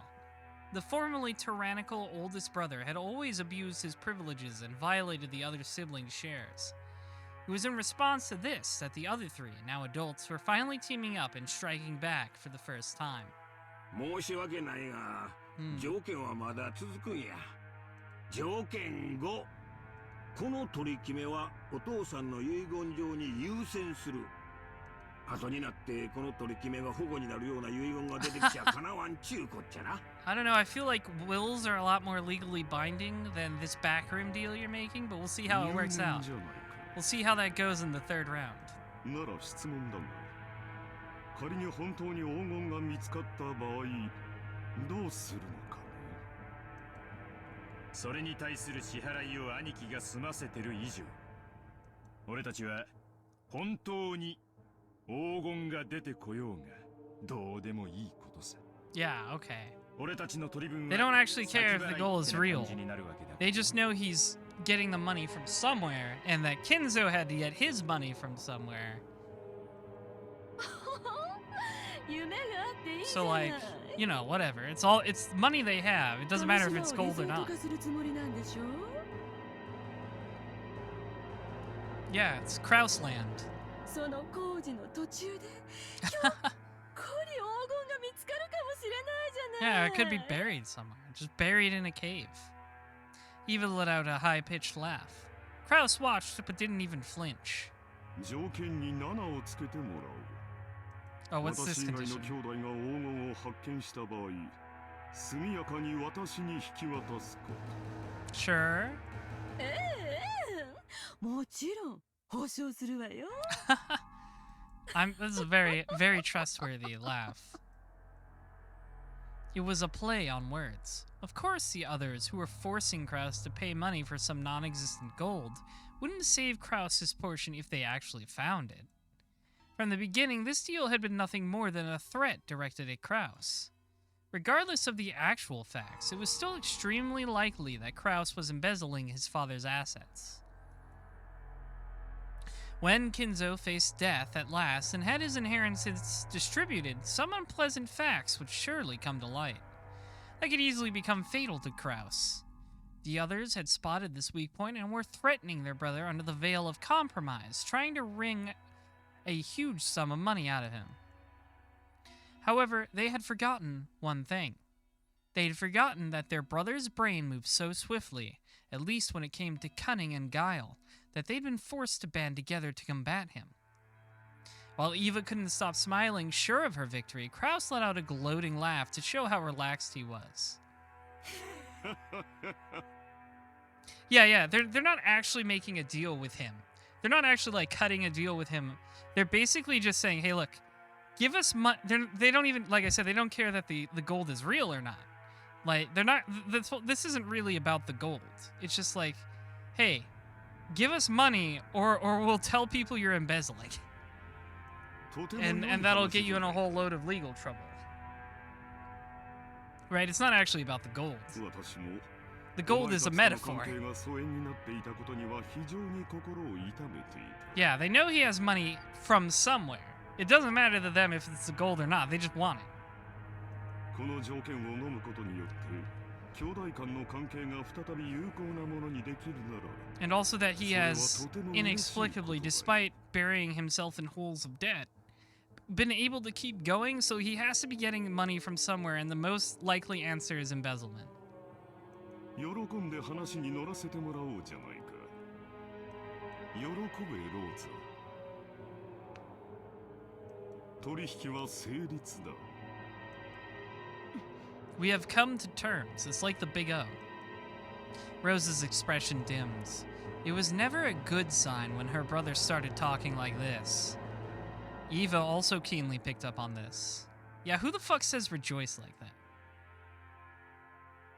the formerly tyrannical oldest brother had always abused his privileges and violated the other siblings' shares. It was in response to this that the other three, now adults, were finally teaming up and striking back for the first time. 申し訳ないが、条件はまだ続くんや。条件5。この取り決めはお父さんの遺言状に優先する。後になってこの取り決めが保護になるような遺言が出てきちゃかなわんちゅうこっちゃな。I don't know, I feel like wills are a lot more legally binding than this backroom deal you're making, but we'll see how it works out. We'll see how that goes in the third round. なら質問だが、仮に本当に黄金が見つかった場合、どうするのかね。それに対する支払いを兄貴が済ませてる以上、俺たちは本当に黄金が出てこようがどうでもいいことさ。Yeah, okay. 俺たちの取り分は They don't actually care if the goal is real. They just know he's getting the money from somewhere, and that Kinzo had to get his money from somewhere. So like, you know, whatever. It's money they have. It doesn't matter if it's gold or not. Yeah, it's Kraus land. Yeah, it could be buried somewhere. Just buried in a cave. Eva let out a high-pitched laugh. Kraus watched, but didn't even flinch. Oh, what's this condition? Sure. This is a very, very trustworthy laugh. It was a play on words. Of course, the others, who were forcing Kraus to pay money for some non-existent gold, wouldn't save Kraus his portion if they actually found it. From the beginning, this deal had been nothing more than a threat directed at Kraus. Regardless of the actual facts, it was still extremely likely that Kraus was embezzling his father's assets. When Kinzo faced death at last and had his inheritance distributed, some unpleasant facts would surely come to light. That could easily become fatal to Kraus. The others had spotted this weak point and were threatening their brother under the veil of compromise, trying to wring a huge sum of money out of him. However, they had forgotten one thing. They had forgotten that their brother's brain moved so swiftly, at least when it came to cunning and guile, that they'd been forced to band together to combat him. While Eva couldn't stop smiling, sure of her victory, Kraus let out a gloating laugh to show how relaxed he was. Yeah, they're not actually making a deal with him. They're not actually, like, cutting a deal with him. They're basically just saying, hey, look, give us money. They don't even, like I said, they don't care that the gold is real or not. Like, they're not, this isn't really about the gold. It's just like, hey, give us money or we'll tell people you're embezzling. And that'll get you in a whole load of legal trouble. Right? It's not actually about the gold. The gold is a metaphor. Yeah, they know he has money from somewhere. It doesn't matter to them if it's the gold or not. They just want it. And also that he has, inexplicably, despite burying himself in holes of debt, been able to keep going, so he has to be getting money from somewhere, and the most likely answer is embezzlement. We have come to terms. It's like the Big O. Rose's expression dims. It was never a good sign when her brother started talking like this. Eva also keenly picked up on this. Yeah, who the fuck says rejoice like that?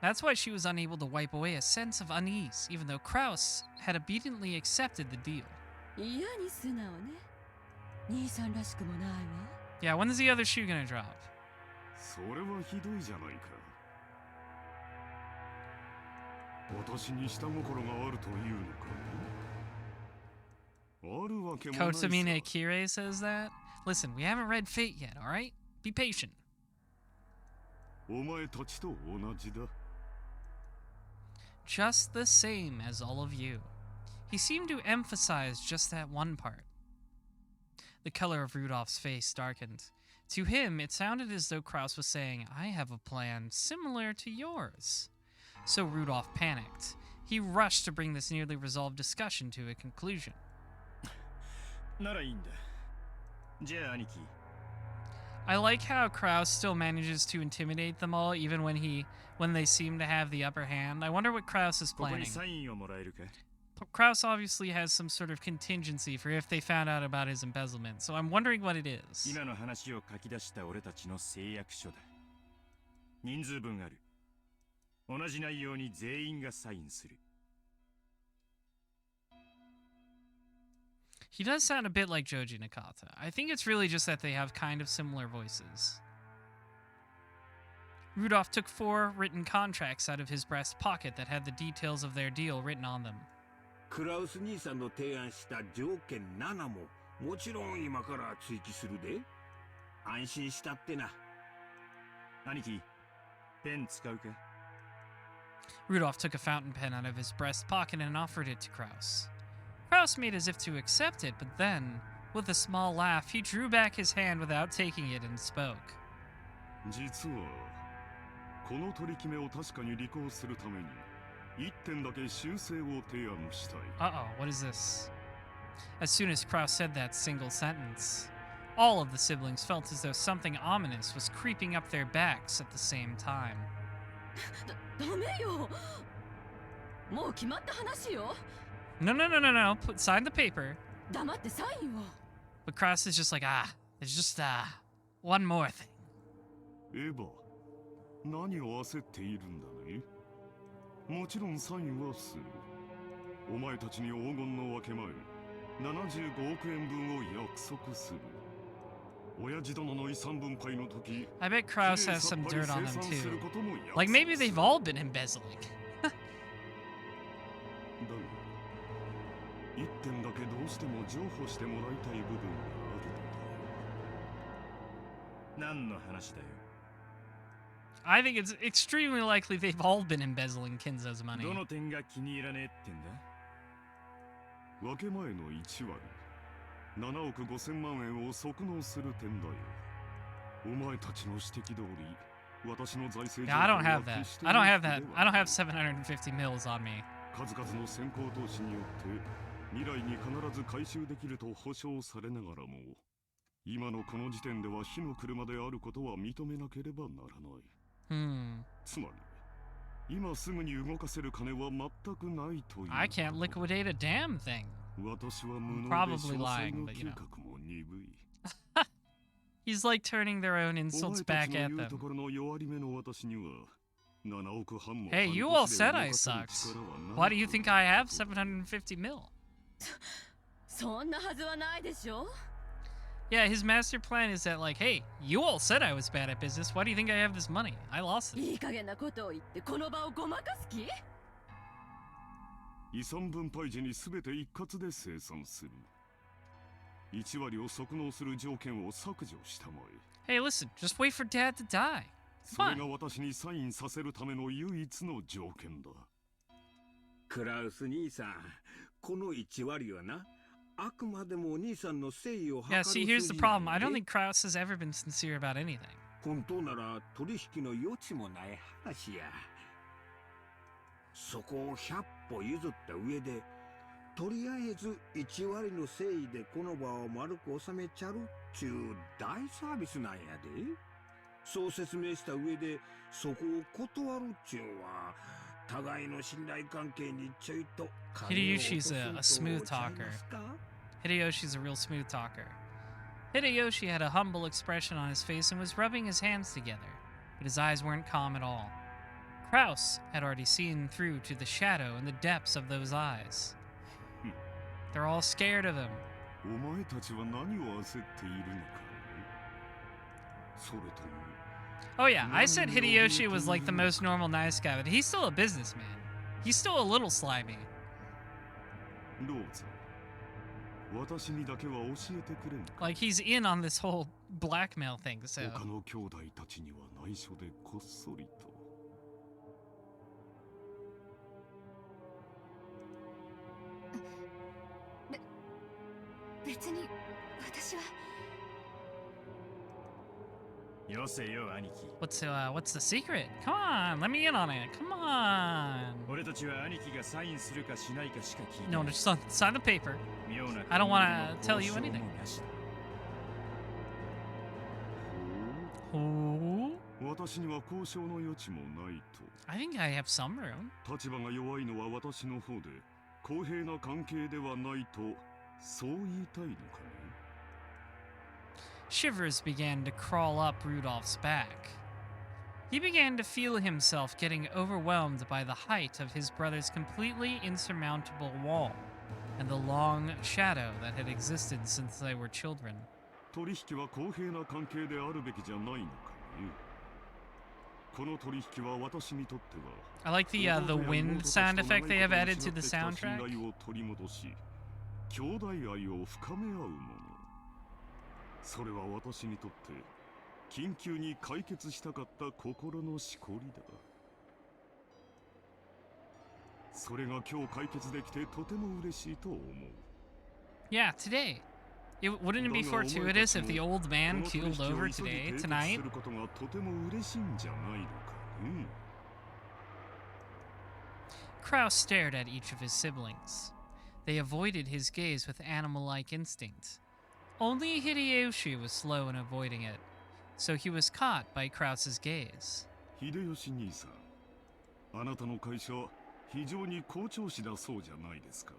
That's why she was unable to wipe away a sense of unease, even though Kraus had obediently accepted the deal. Yeah, when is the other shoe gonna drop? Kotamine Akire says that? Listen, we haven't read Fate yet, alright? Be patient. お前たちと同じだ。 Just the same as all of you. He seemed to emphasize just that one part. The color of Rudolph's face darkened. To him, it sounded as though Kraus was saying, I have a plan similar to yours. So Rudolph panicked. He rushed to bring this nearly resolved discussion to a conclusion. ならいいんだ。じゃあ兄貴。 I like how Kraus still manages to intimidate them all even when they seem to have the upper hand. I wonder what Kraus is ここに planning. サインをもらえるか。 Kraus obviously has some sort of contingency for if they found out about his embezzlement, so I'm wondering what it is. 今の話を書き出した俺たちの誓約書だ。人数分ある。同じ内容に全員がサインする。 He does sound a bit like Joji Nakata. I think it's really just that they have kind of similar voices. Rudolph took 4 written contracts out of his breast pocket that had the details of their deal written on them. クラウス兄さんの提案した条件7ももちろん今から追記するで。安心したってな。兄貴、ペン使うか？ Rudolph took a fountain pen out of his breast pocket and offered it to Kraus. Kraus made as if to accept it, but then, with a small laugh, he drew back his hand without taking it and spoke. 実はこの取り決めを確かに履行するために1点だけ修正を提案したい。 Uh-oh, what is this? As soon as Kraus said that single sentence, all of the siblings felt as though something ominous was creeping up their backs at the same time. ダメよ。もう決まった話よ。 No. Sign the paper. 黙ってサインを。 But Kraus is just like, there's just, one more thing. エヴァ、何を焦っているんだね。もちろんサインはする。お前たちに黄金の分け前、75億円分を約束する。親父殿の遺産分配の時、 I bet Kraus has some dirt on him too. Like maybe they've all been embezzling. だが、1点だけどうしても譲歩してもらいたい部分があるのだ。何の話だよ。 I think it's extremely likely they've all been embezzling Kinzo's money. どの点が気に入らねえってんだ？分け前の1割、7億5千万円を即納する点だよ。お前たちの指摘通り、私の財政 Yeah, I don't have that. I don't have that. I don't have 750 mils on me. 数々の先行投資によって未来に必ず回収できると保証されながらも、今のこの時点では火の車であることは認めなければならない。つまり、今すぐに動かせる金は全くないという。I can't liquidate a damn thing. 私は無能で Probably 詳細 lying, の but 嗅 you know. 覚も鈍い。 He's like turning their own insults back at them. Hey, you all said I sucked. Why do you think I have 750 mil? そんなはずはないでしょ。 Yeah, his master plan is that like, hey, you all said I was bad at business. Why do you think I have this money? I lost it. いい加減なことを言ってこの場をごまかす気？遺産分配時に全て一括で清算する。1割を即納する条件を削除したまえ。 Hey, listen, just wait for Dad to die. それが私にサインさせるための唯一の条件だ。クラウス兄さん、この1割はな、あくまでもお兄さんの誠意を図る Yeah, see, here's the problem. I don't think Kraus has ever been sincere about anything. 本当なら取引の余地もない話や。そこを100歩譲った上で、とりあえず1割の誠意でこの場を丸く収めちゃるっちゅう大サービスなんやで。そう説明した上でそこを断るっちゅうのは互いの信頼関係にちょいと Hideyoshi's a smooth talker. Hideyoshi's a real smooth talker. Hideyoshi had a humble expression on his face and was rubbing his hands together, but his eyes weren't calm at all. Kraus had already seen through to the shadow in the depths of those eyes. They're all scared of him. お前たちは何を焦っているのかね。それとも Oh yeah, I said Hideyoshi was like the most normal nice guy, but he's still a businessman. He's still a little slimy. どうぞ。私にだけは教えてくれんか。 Like he's in on this whole blackmail thing, so. 他の兄弟たちには内緒でこっそりと。別に私は。よせよ兄貴。 What's the secret? Come on, let me in on it. Come on. 俺たちは兄貴がサインするかしないかしか聞いて No, ない。 just sign the paper. 妙な I don't want to 交 tell you 渉も anything. なしだ。 Oh. 私には交渉の余地もないと。 I think I have some room. 立場が弱いのは私の方で、公平な関係ではないと、そう言いたいのかね。 Shivers began to crawl up Rudolph's back. He began to feel himself getting overwhelmed by the height of his brother's completely insurmountable wall and the long shadow that had existed since they were children. 取引は公平な関係であるべきじゃないのかね。この取引は私にとっては I like the wind sound effect they have added to the soundtrack. 信頼を取り戻し、兄弟愛を深め合うもの。それは私にとって緊急に解決したかった心のしこりだ。それが今日解決できてとても嬉しいと思う。 Yeah, today. Wouldn't it be fortuitous if the old man keeled over today, tonight? することがとても嬉しいんじゃないのかね。 Kraus stared at each of his siblings. They avoided his gaze with animal-like instinct. Only Hideyoshi was slow in avoiding it, so he was caught by Kraus's gaze. 秀吉兄さん、あなたの会社非常に好調子だそうじゃないですか。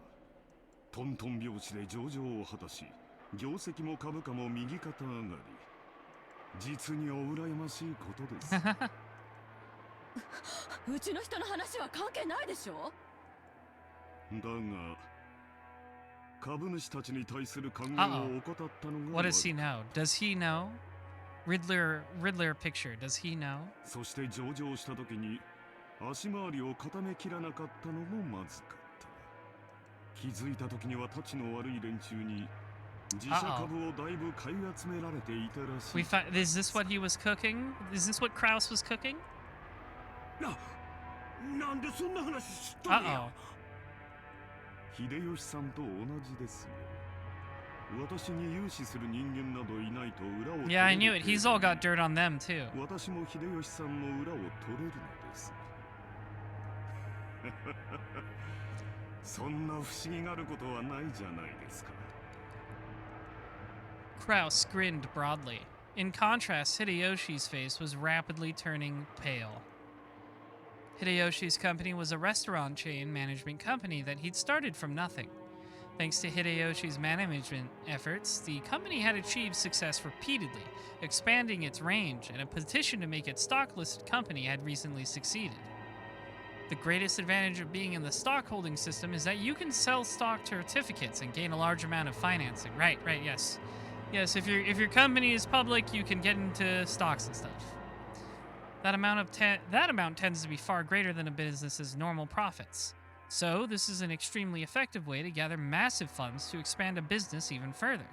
トントン拍子で上場を果たし、業績も株価も右肩上がり。実にお羨ましいことです。うちの人の話は関係ないでしょ。だが、株主たちに対する還元を怠ったのが。What does he know? Does he know? Riddler picture. Does he know? そして上場した時に足回りを固めきらなかったのもまずかった。気づいた時にはたちの悪い連中に自社株をだいぶ買い集められていたらしい。Is this what he was cooking? Is this what Kraus was cooking? なんでそんな話知ったんや。秀吉さんと同じですよ。私に融資する人間などいないと裏を。Yeah, I knew it. He's all got dirt on them too. 私も秀吉さんの裏を取れるのです。そんな不思議があることはないじゃないですか。 Kraus grinned broadly. In contrast, Hideyoshi's face was rapidly turning pale. Hideyoshi's company was a restaurant chain management company that he'd started from nothing. Thanks to Hideyoshi's management efforts, the company had achieved success repeatedly, expanding its range, and a petition to make it stock-listed company had recently succeeded. The greatest advantage of being in the stockholding system is that you can sell stock certificates and gain a large amount of financing. Right, yes. Yes, if your company is public, you can get into stocks and stuff. That amount tends to be far greater than a business's normal profits. So, this is an extremely effective way to gather massive funds to expand a business even further.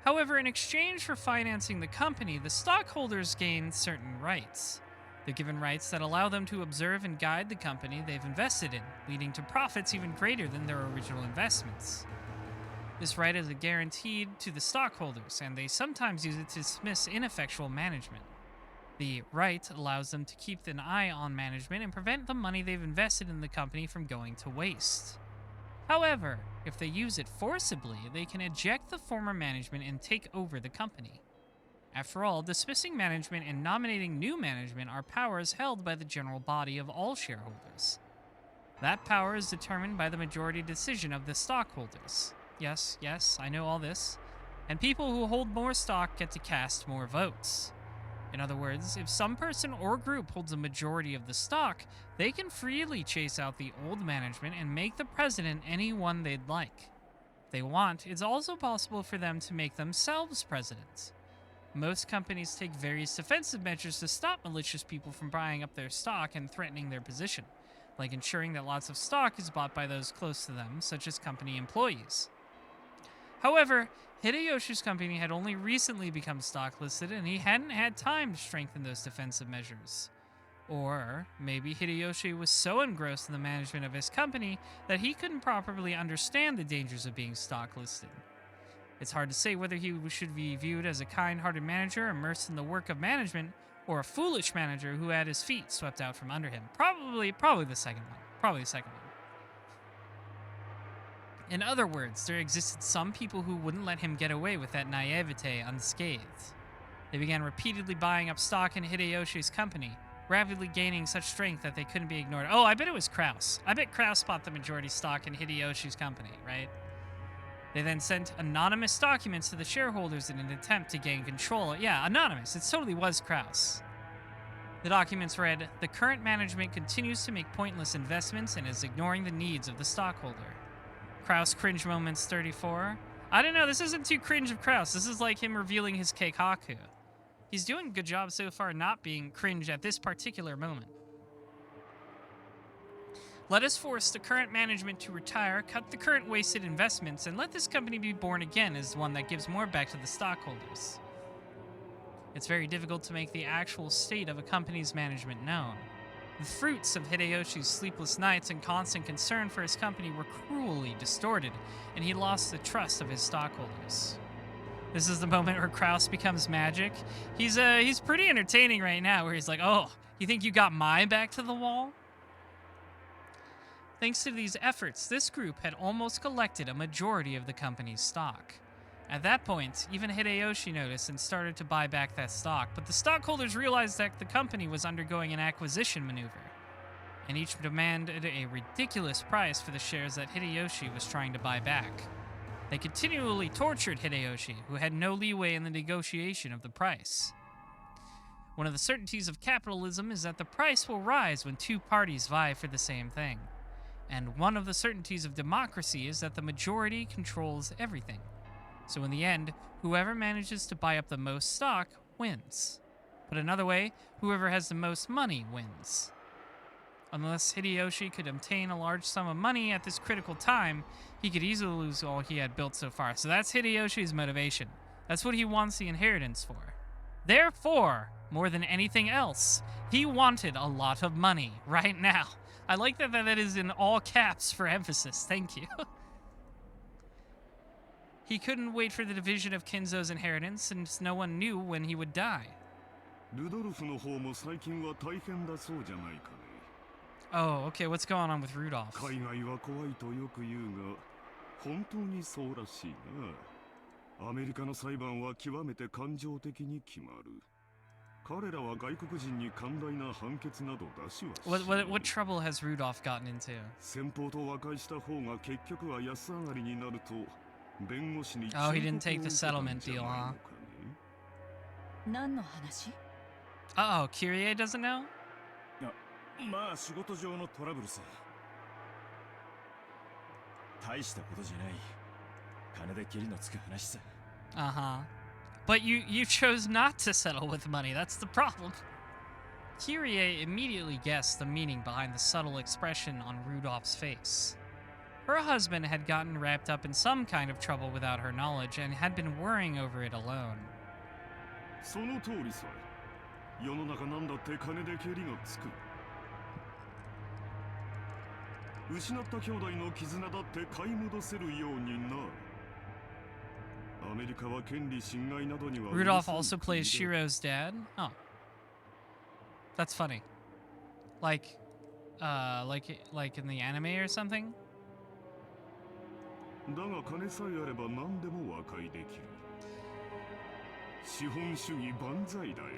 However, in exchange for financing the company, the stockholders gain certain rights. They're given rights that allow them to observe and guide the company they've invested in, leading to profits even greater than their original investments. This right is guaranteed to the stockholders, and they sometimes use it to dismiss ineffectual management. The right allows them to keep an eye on management and prevent the money they've invested in the company from going to waste. However, if they use it forcibly, they can eject the former management and take over the company. After all, dismissing management and nominating new management are powers held by the general body of all shareholders. That power is determined by the majority decision of the stockholders. Yes, I know all this. And people who hold more stock get to cast more votes. In other words, if some person or group holds a majority of the stock, they can freely chase out the old management and make the president anyone they'd like. If they want, it's also possible for them to make themselves president. Most companies take various defensive measures to stop malicious people from buying up their stock and threatening their position, like ensuring that lots of stock is bought by those close to them, such as company employees. However, Hideyoshi's company had only recently become stock listed, and he hadn't had time to strengthen those defensive measures. Or maybe Hideyoshi was so engrossed in the management of his company that he couldn't properly understand the dangers of being stock listed. It's hard to say whether he should be viewed as a kind-hearted manager immersed in the work of management, or a foolish manager who had his feet swept out from under him. Probably the second one. Probably the second one. In other words, there existed some people who wouldn't let him get away with that naivete unscathed. They began repeatedly buying up stock in Hideyoshi's company, rapidly gaining such strength that they couldn't be ignored. Oh, I bet it was Kraus. I bet Kraus bought the majority stock in Hideyoshi's company, right? They then sent anonymous documents to the shareholders in an attempt to gain control. Yeah, anonymous. It totally was Kraus. The documents read, "The current management continues to make pointless investments and is ignoring the needs of the stockholder." Kraus cringe moments 34. I don't know, this isn't too cringe of Kraus. This is like him revealing his keikaku. He's doing a good job so far not being cringe at this particular moment. Let us force the current management to retire, cut the current wasted investments, and let this company be born again as one that gives more back to the stockholders. It's very difficult to make the actual state of a company's management known. The fruits of Hideyoshi's sleepless nights and constant concern for his company were cruelly distorted, and he lost the trust of his stockholders. This is the moment where Kraus becomes magic. He's pretty entertaining right now, where he's like, "Oh, you think you got my back to the wall?" Thanks to these efforts, this group had almost collected a majority of the company's stock. At that point, even Hideyoshi noticed and started to buy back that stock, but the stockholders realized that the company was undergoing an acquisition maneuver, and each demanded a ridiculous price for the shares that Hideyoshi was trying to buy back. They continually tortured Hideyoshi, who had no leeway in the negotiation of the price. One of the certainties of capitalism is that the price will rise when two parties vie for the same thing. And one of the certainties of democracy is that the majority controls everything. So in the end, whoever manages to buy up the most stock wins. Put another way, whoever has the most money wins. Unless Hideyoshi could obtain a large sum of money at this critical time, he could easily lose all he had built so far. So that's Hideyoshi's motivation. That's what he wants the inheritance for. Therefore, more than anything else, he wanted a lot of money right now. I like that that is in all caps for emphasis. Thank you. He couldn't wait for the division of Kinzo's inheritance, since no one knew when he would die. Oh, okay, what's going on with Rudolph? What trouble has Rudolph gotten into? Oh, he didn't take the settlement deal, huh? Uh-oh, Kyrie doesn't know? Uh-huh. But you chose not to settle with money, that's the problem. Kyrie immediately guessed the meaning behind the subtle expression on Rudolph's face. Her husband had gotten wrapped up in some kind of trouble without her knowledge and had been worrying over it alone. Rudolph also plays Shiro's dad? Oh. That's funny. Like in the anime or something?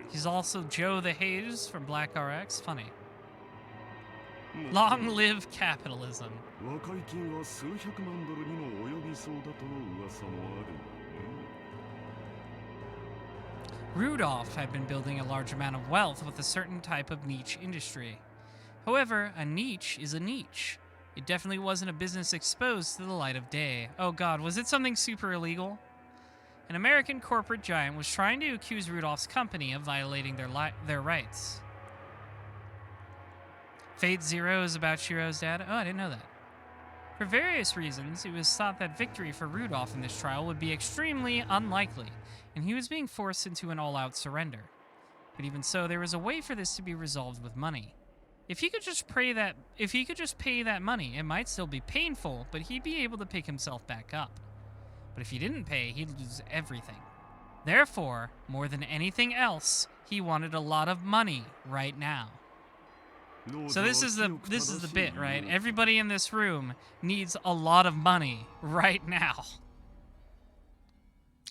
He's also Joe the Hayes from Black RX. Funny. Long live capitalism. Rudolph had been building a large amount of wealth with a certain type of niche industry. However, a niche is a niche. It definitely wasn't a business exposed to the light of day. Oh god, was it something super illegal? An American corporate giant was trying to accuse Rudolph's company of violating their rights. Fate Zero is about Shiro's dad? Oh, I didn't know that. For various reasons, it was thought that victory for Rudolph in this trial would be extremely unlikely, and he was being forced into an all-out surrender. But even so, there was a way for this to be resolved with money. If he could just pay that money, it might still be painful, but he'd be able to pick himself back up. But if he didn't pay, he'd lose everything. Therefore, more than anything else, he wanted a lot of money right now. So this is the bit, right? Everybody in this room needs a lot of money right now.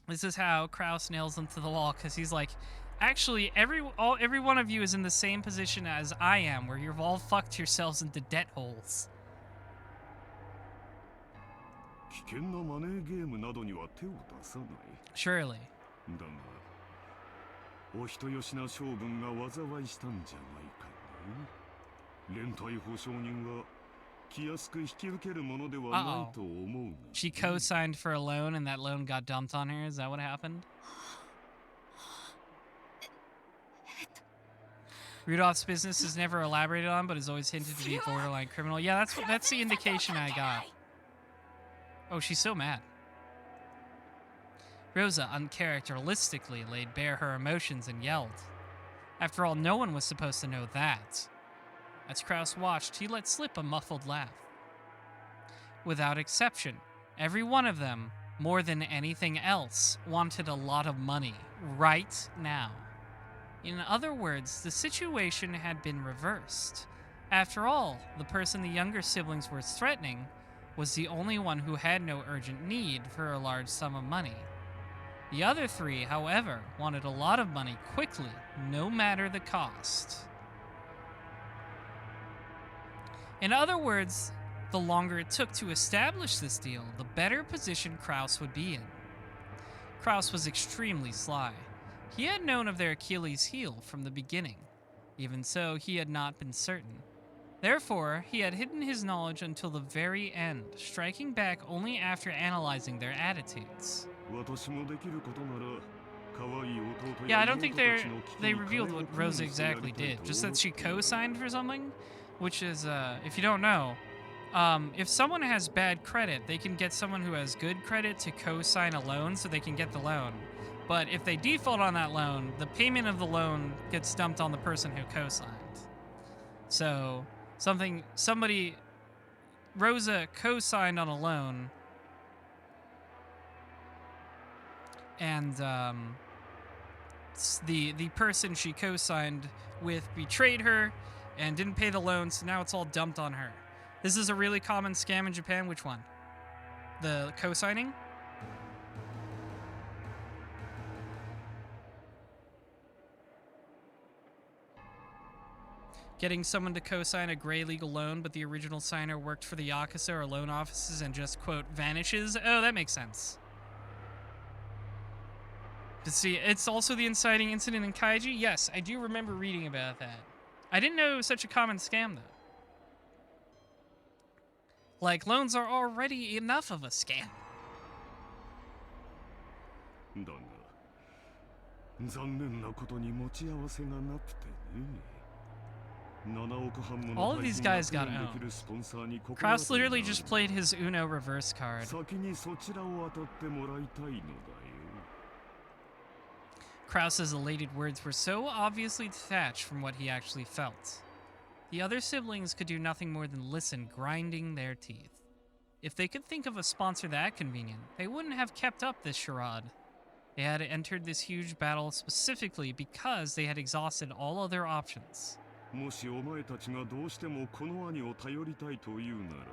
This is how Kraus nails them to the wall, because he's like, actually, every one of you is in the same position as I am, where you've all fucked yourselves into debt holes. Surely. お人よしな将軍が災いしたんじゃないかね。連帯保証人は気安く引き受けるものではないと思うが。She co-signed for a loan and that loan got dumped on her. Is that what happened? Rudolph's business is never elaborated on, but is always hinted to be borderline criminal. Yeah, that's the indication I got. Oh, she's so mad. Rosa uncharacteristically laid bare her emotions and yelled. After all, no one was supposed to know that. As Kraus watched, he let slip a muffled laugh. Without exception, every one of them, more than anything else, wanted a lot of money right now. In other words, the situation had been reversed. After all, the person the younger siblings were threatening was the only one who had no urgent need for a large sum of money. The other three, however, wanted a lot of money quickly, no matter the cost. In other words, the longer it took to establish this deal, the better position Kraus would be in. Kraus was extremely sly. He had known of their Achilles' heel from the beginning. Even so, he had not been certain. Therefore, he had hidden his knowledge until the very end, striking back only after analyzing their attitudes. Yeah, I don't think they revealed what Rosa exactly did, just that she co-signed for something, which is, if you don't know, if someone has bad credit, they can get someone who has good credit to co-sign a loan so they can get the loan. But if they default on that loan, the payment of the loan gets dumped on the person who co-signed. So, Rosa co-signed on a loan, and the person she co-signed with betrayed her and didn't pay the loan, so now it's all dumped on her. This is a really common scam in Japan. Which one? The co-signing? Getting someone to co-sign a gray legal loan, but the original signer worked for the Yakuza or loan offices and just, quote, vanishes? Oh, that makes sense. But see, it's also the inciting incident in Kaiji? Yes, I do remember reading about that. I didn't know it was such a common scam, though. Like, loans are already enough of a scam. All of these guys got owned. Kraus literally just played his Uno reverse card. Kraus's elated words were so obviously detached from what he actually felt. The other siblings could do nothing more than listen, grinding their teeth. If they could think of a sponsor that convenient, they wouldn't have kept up this charade. They had entered this huge battle specifically because they had exhausted all other options. もしお前たちがどうしてもこの兄を頼りたいというなら、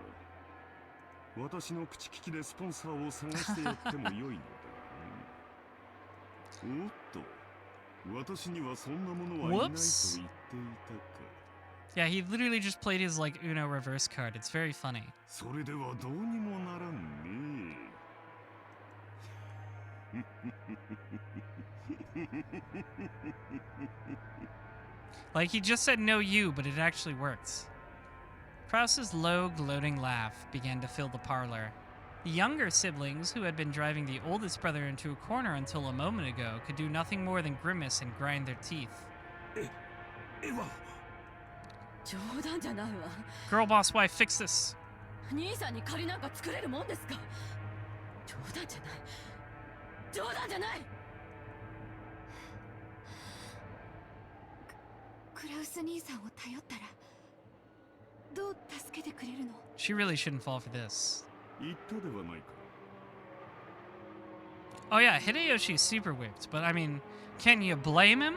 私の口利きでスポンサーを探してやってもよいのだ。おっと、私にはそんなものはいないと言っていたか。Yeah, he literally just played his like Uno reverse card. It's very funny. それではどうにもならんね。Like, he just said no you, but it actually worked. Kraus's low, gloating laugh began to fill the parlor. The younger siblings, who had been driving the oldest brother into a corner until a moment ago, could do nothing more than grimace and grind their teeth. 冗談じゃないわ。 Girl boss wife, fix this. 兄さんに借りなんか作れるもんですか。冗談じゃない。冗談じゃない。クラウス兄さんを頼ったらどう助けてくれるの？ She really shouldn't fall for this. 言ったではないか。 Oh yeah, Hideyoshi's super whipped, but I mean, can you blame him?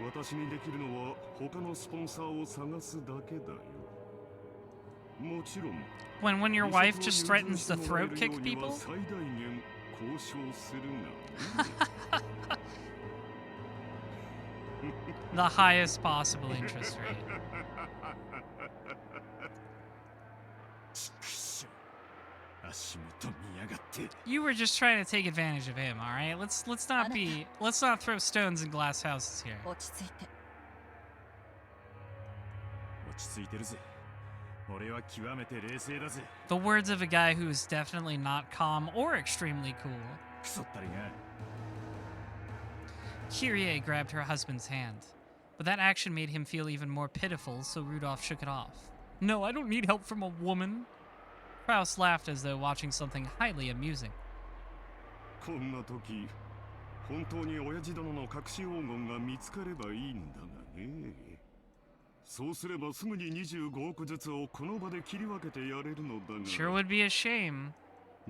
私にできるのは他のスポンサーを探すだけだよ。もちろん When your wife just threatens to throat kick people? 最大限交渉するが。The highest possible interest rate. You were just trying to take advantage of him, all right? Let's not throw stones in glass houses here. 落ち着いて。落ち着いてるぜ。俺は極めて冷静だぜ。 The words of a guy who is definitely not calm or extremely cool. クソったりが。Kyrie grabbed her husband's hand, but that action made him feel even more pitiful, so Rudolph shook it off. No, I don't need help from a woman. Kraus laughed as though watching something highly amusing. こんな時、本当に親父殿の隠し黄金が見つかればいいんだがね。そうすればすぐに25億ずつをこの場で切り分けてやれるのだが。Sure would be a shame.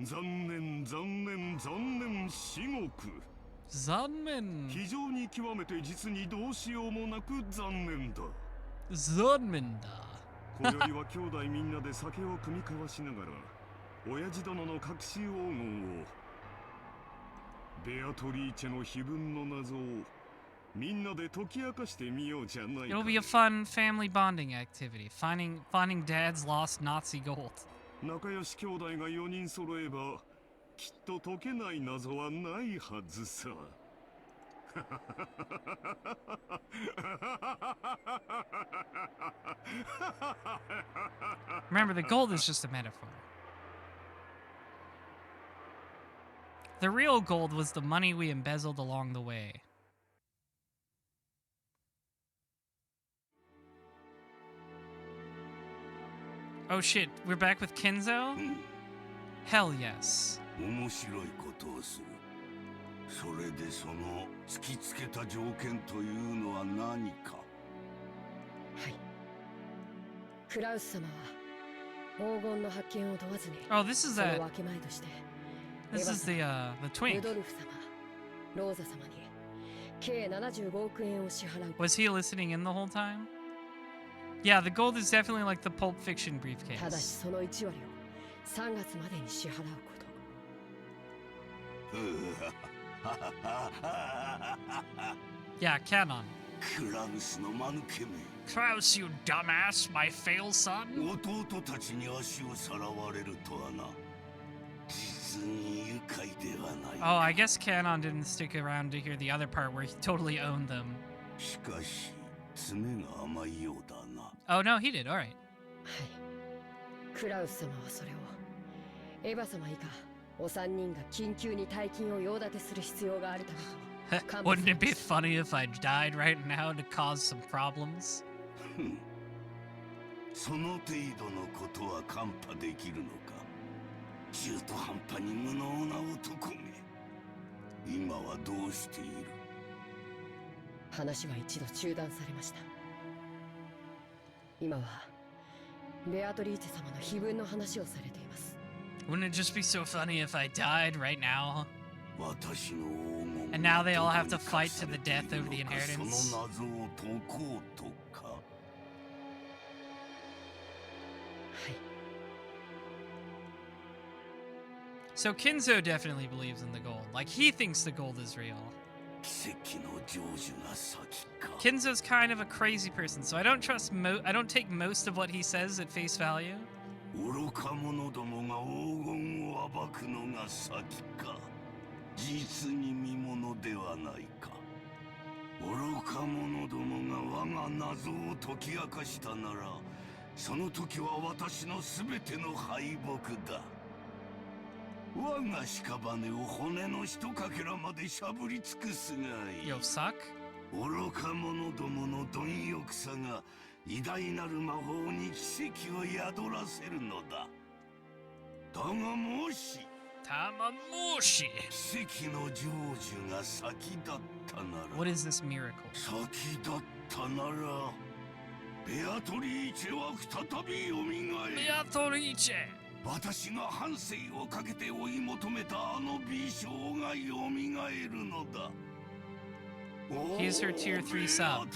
残念、残念、残念、至極。残念。非常に極めて実にどうしようもなく残念だ。残念だ。今宵は兄弟みんなで酒を酌み交わしながら、親父殿の隠し黄金を、ベアトリーチェの碑文の謎を、みんなで解き明かしてみようじゃないか。 It'll be a fun family bonding activity, finding Dad's lost Nazi gold. 仲良し兄弟が4人揃えば、きっと解けない謎はないはずさ。Remember, the gold is just a metaphor. The real gold was the money we embezzled along the way. Oh shit, we're back with Kinzo? Hell yes. 面白いことをする。それでその突きつけた条件というのは何か。はい。クラウス様は黄金の発見を問わずに、 Oh, this is そ that. の分け前として、 This is the ル twink. ドルフ様、ローザ様に計75億円を支払う。 Was he listening in the whole time? Yeah, the gold is definitely like the Pulp Fiction ただし briefcase. その1割を3月までに支払うこと。 Yeah, canon. クラウスの間抜けめ。 Kraus, you dumbass, my fail son. 弟たちに足をさらわれるとはな。実に愉快ではない。 Oh, I guess canon didn't stick around to hear the other part where he totally owned them. しかし、爪が甘いようだな。 Oh, no, he did. All right. はい。クラウス様はそれをエヴァ様以下お三人が緊急に大金を用立てする必要があるためと。 Wouldn't it be funny if I died right now to cause some problems? その程度のことは看破できるのか。中途半端に無能な男め。今はどうしている？話は一度中断されました。今はベアトリーチェ様の碑文の話をされています。 Wouldn't it just be so funny if I died right now? 私の黄金 And now they all have to fight to the death over the inheritance. その謎を解こうとか。はい。 So Kinzo definitely believes in the gold. Like, he thinks the gold is real. 奇跡の成就が先か。 Kinzo's kind of a crazy person, so I don't take most of what he says at face value. 愚か者どもが黄金を暴くのが先か。実に見ものではないか。愚か者どもが我が謎を解き明かしたなら、その時は私のすべての敗北だ。我が屍を骨のひとかけらまでしゃぶり尽くすがいい。Yo, suck? 愚か者どもの貪欲さが偉大なる魔法に奇跡を宿らせるのだ。だがもし奇跡の成就が先だったなら What is this miracle? 先だったならベアトリーチェは再び蘇る。ベアトリーチェ、私が半生をかけて追い求めたあの美少が蘇るのだ。 Here's her tier 3 sub.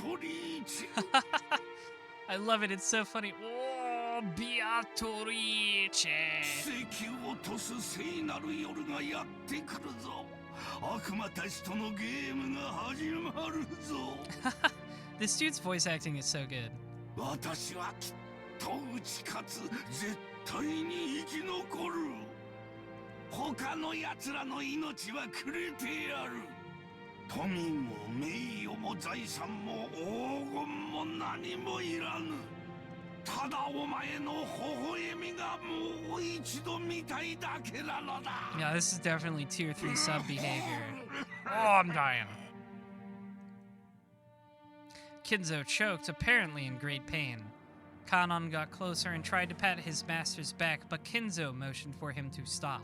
I love it, it's so funny. Oh, Beatrice. 奇跡を落とす聖なる夜がやってくるぞ。悪魔たちとのゲームが始まるぞ。This dude's voice acting is so good. 私はきっと打ち勝つ。絶対に生き残る。他の奴らの命はくれてやる。富も名誉も財産も黄金も何もいらぬ。ただお前の微笑みがもう一度見たいだけなのだ。 Yeah, this is definitely tier 3 sub behavior. Oh, I'm dying. Kinzo choked, apparently in great pain. Kanon got closer and tried to pat his master's back, but Kinzo motioned for him to stop.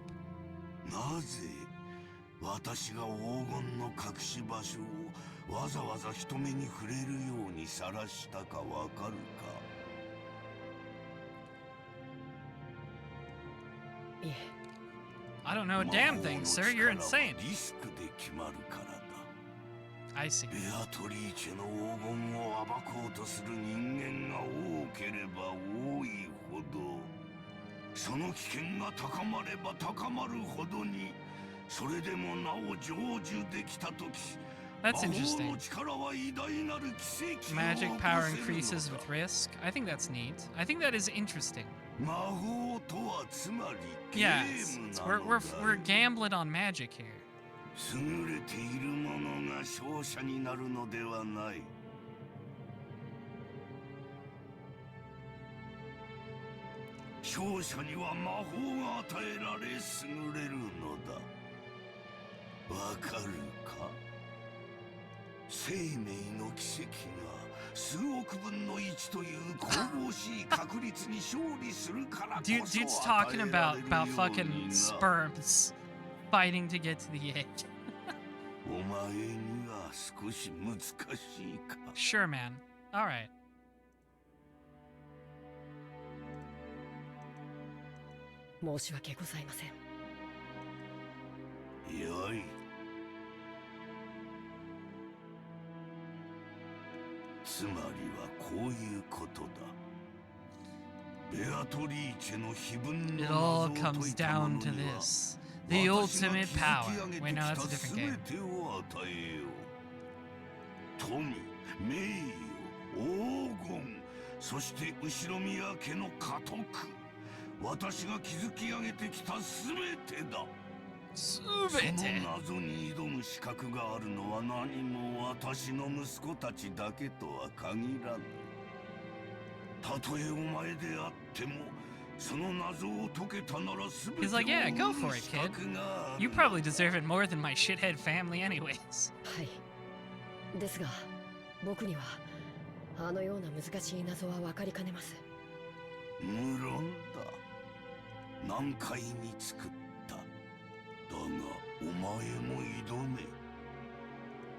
なぜ私が黄金の隠し場所をわざわざ人目に触れるように晒したかわかるか。いえ。 I don't know a damn thing, sir. You're insane. リスクで決まるからだ。 I see. ベアトリーチェの黄金を暴こうとする人間が多ければ多いほど、その危険が高まれば高まるほどに、それでもなお成就できたとき、 That's interesting. Magic power increases with risk. I think that's neat. I think that is interesting. Yeah, we're gambling on magic here. 優れている者が勝者になるのではない。勝者には魔法が与えられ優れるのだ。わかるか？生命の奇跡が数億分の1という神々しい確率に勝利するからこそ Dude's talking about fucking sperms fighting to get to the egg. お前には少し難しいか。 Sure, man. All right. 申し訳ございません。よい。つまりはこういうことだ。ベアトリーチェの碑文の It 謎 all を解 comes いた down 者 to には this. The 私が ultimate 築き power. 上げて Wait, き no, た that's a different 全 game. てを与えよう。富、名誉、黄金、そして後ろ宮家の家督。私が築き上げてきた全てだ。その謎に挑む資格があるのは何も私の息子たちだけとは限らぬ。たとえお前であっても、その謎を解けたなら全てを He's like, yeah, go for it, 資 kid. 格がある。 You probably deserve it more than my shithead family anyways. はい。ですが、僕にはあのような難しい謎は分かりかねます。無論だ。難解に作った。だがお前も挑め。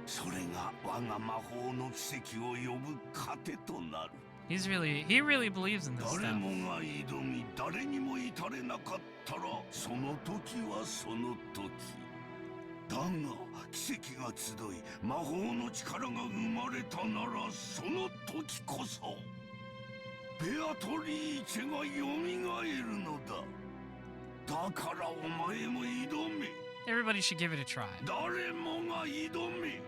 それが我が魔法の奇跡を呼ぶ糧となる。He really believes in this 誰 stuff. もが挑み、誰にも至れなかったら、その時はその時。だが奇跡が集い、魔法の力が生まれたなら、その時こそベアトリーチェが蘇るのだ。だからお前も挑め。 Everybody should give it a try. 誰もが挑め。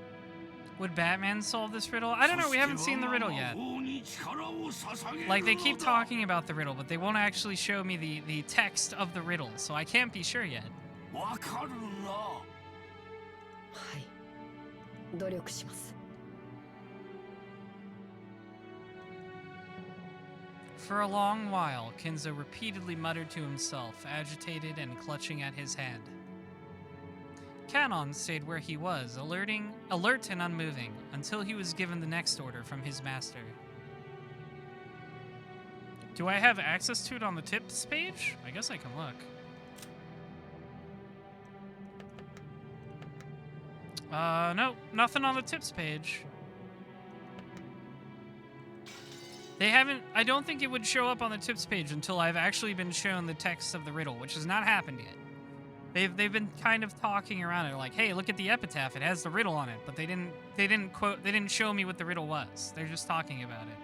Would Batman solve this riddle? I don't know, we haven't seen the riddle yet. Like, they keep talking about the riddle, but they won't actually show me the text of the riddle, so I can't be sure yet. わかるな。はい。努力します。 For a long while, Kinzo repeatedly muttered to himself, agitated and clutching at his hand. Kanon stayed where he was, alert and unmoving, until he was given the next order from his master. Do I have access to it on the tips page? I guess I can look. No, nothing on the tips page. They haven't, I don't think it would show up on the tips page until I've actually been shown the text of the riddle, which has not happened yet. They've been kind of talking around it, like, hey, look at the epitaph, it has the riddle on it, but they didn't show me what the riddle was. They're just talking about it.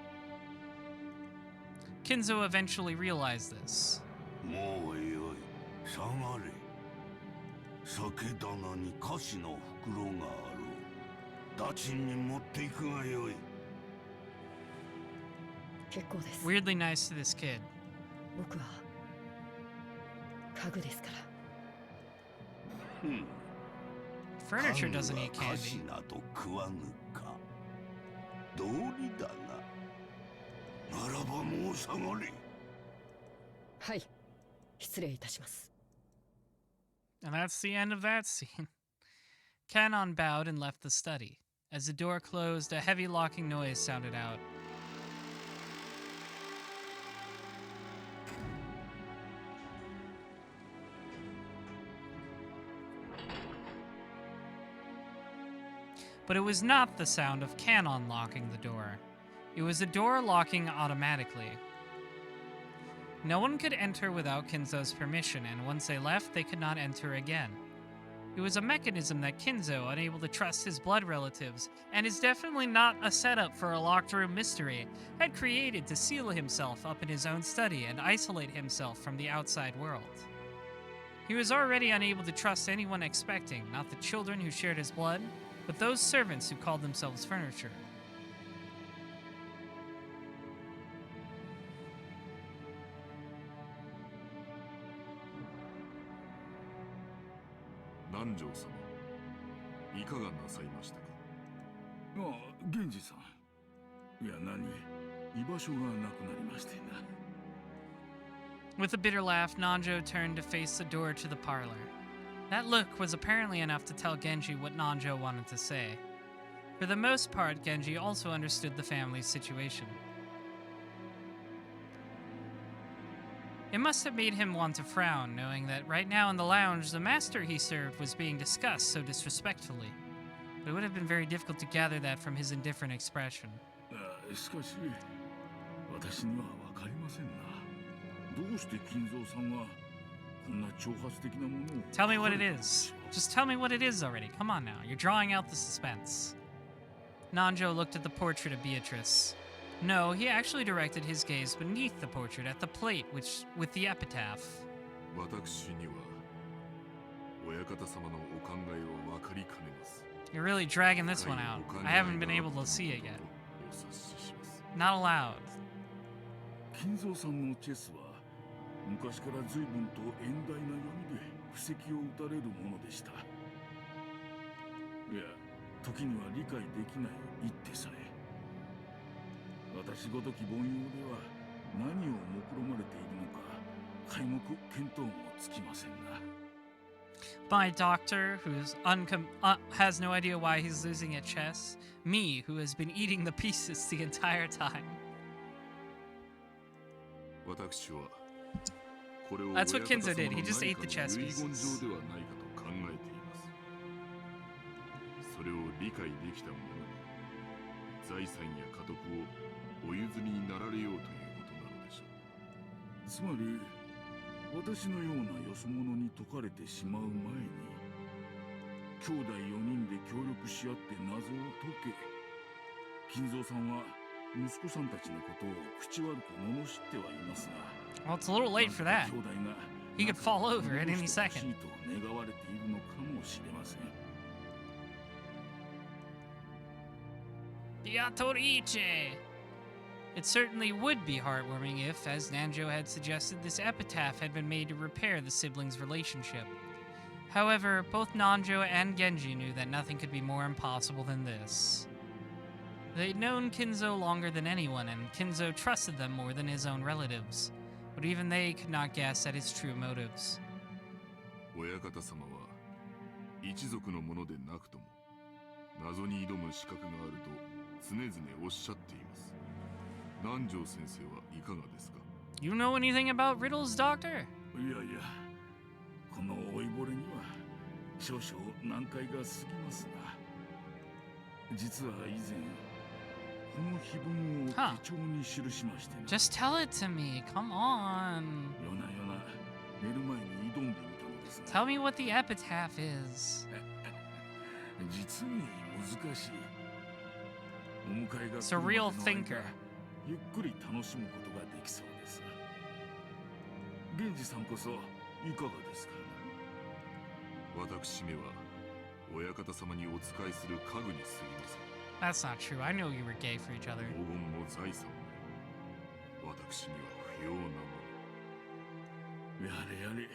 Kinzo eventually realized this. もうよい、下がれ。酒棚に菓子の袋がある。ダチンに持っていくがよい。結構です。 Weirdly nice to this kid. 僕は家具ですから。Furniture doesn't eat candy. 菓子など食わぬか。道理だな。ならばもう下がれ。はい、失礼いたします。 And that's the end of that scene. Canon bowed and left the study. As the door closed, a heavy locking noise sounded out. But it was not the sound of Canon locking the door. It was a door locking automatically. No one could enter without Kinzo's permission, and once they left, they could not enter again. It was a mechanism that Kinzo, unable to trust his blood relatives, and is definitely not a setup for a locked room mystery, had created to seal himself up in his own study and isolate himself from the outside world. He was already unable to trust anyone expecting, not the children who shared his blood, but those servants who called themselves furniture. Nanjo様、いかがなさいましたか。ああ、源氏さん。いや、何、居場所がなくなりましてな。With a bitter laugh, Nanjo turned to face the door to the parlor. That look was apparently enough to tell Genji what Nanjo wanted to say. For the most part, Genji also understood the family's situation. It must have made him want to frown, knowing that right now in the lounge, the master he served was being discussed so disrespectfully. But it would have been very difficult to gather that from his indifferent expression. しかし、私にはわかりませんな。どうして金蔵さんはこんな挑発的なものを。Tell me what it is. Just tell me what it is already. Come on now. You're drawing out the suspense. Nanjo looked at the portrait of Beatrice. No, he actually directed his gaze beneath the portrait at the plate with the epitaph. 私には親方様のお考えをわかりかねます。 You're really dragging this one out. I haven't been able to see it yet. Not allowed. 金蔵さんのチェスは昔から随分と遠大な読みで布石を打たれるものでした。いや、時には理解できない一手さえ。私ごとき凡庸では何を目論まれているのか皆目見当もつきませんな。 My doctor, who's has no idea why he's losing at chess. Me, who has been eating the pieces the entire time. That's what Kinzo did. He just ate the chess pieces. それを理解できた者に財産や家督をお譲りになられようということなのでしょう。つまり私のようなよそ者に解かれてしまう前に兄弟4人で協力し合って謎を解け、金蔵さんは息子さんたちのことを口悪く罵ってはいますが、 Well, it's a little late for that. He could fall over at any second. と願われているのかもしれません。 Yatoriche! It certainly would be heartwarming if, as Nanjo had suggested, this epitaph had been made to repair the siblings' relationship. However, both Nanjo and Genji knew that nothing could be more impossible than this. They'd known Kinzo longer than anyone, and Kinzo trusted them more than his own relatives. But even they could not guess at his true motives. 親方様は一族のものでなくとも謎に挑む資格があると常々おっしゃっています。南條先生はいかがですか。You know anything about riddles, Doctor? いやいや、この老いぼれには少々難解が過ぎますな。実は以前この碑文を手帳に記しましてな。Just tell it to me. Come on. 夜な夜な寝る前に挑んでみたのですが。Tell me what the epitaph is. 実に難しい。お迎えが It's a real thinker. ゆっくり楽しむことができそうです。源氏さんこそいかがですか。私めは親方様にお仕えする家具に過ぎません。That's not true. I know you were gay for each other. 黄金も財産も私には不要なもの。やれやれ、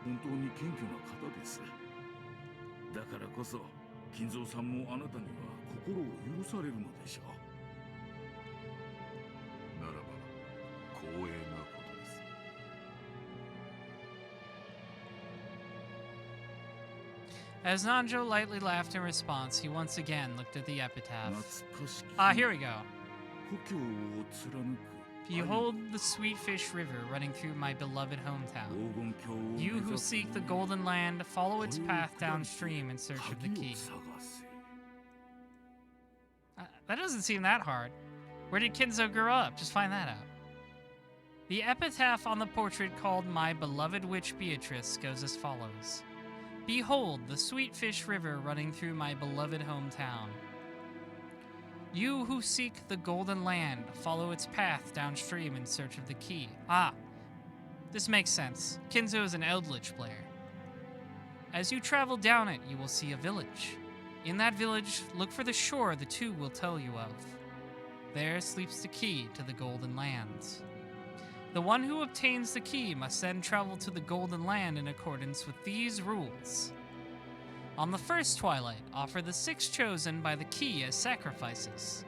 本当に謙虚な方です。だからこそ金蔵さんもあなたには心を許されるのでしょう。ならば光栄なことです。As Nanjo lightly laughed in response, he once again looked at the epitaph. Here we go. Behold the sweet fish river running through my beloved hometown. You who seek the golden land, follow its path downstream in search of the key. That doesn't seem that hard. Where did Kinzo grow up? Just find that out. The epitaph on the portrait called My Beloved Witch Beatrice goes as follows. Behold the sweet fish river running through my beloved hometown. You who seek the golden land, follow its path downstream in search of the key. This makes sense. Kinzo is an Eldritch player. As you travel down it, you will see a village. In that village, look for the shore the two will tell you of. There sleeps the key to the golden lands. The one who obtains the key must then travel to the golden land in accordance with these rules. On the first twilight, offer the 6 chosen by the key as sacrifices.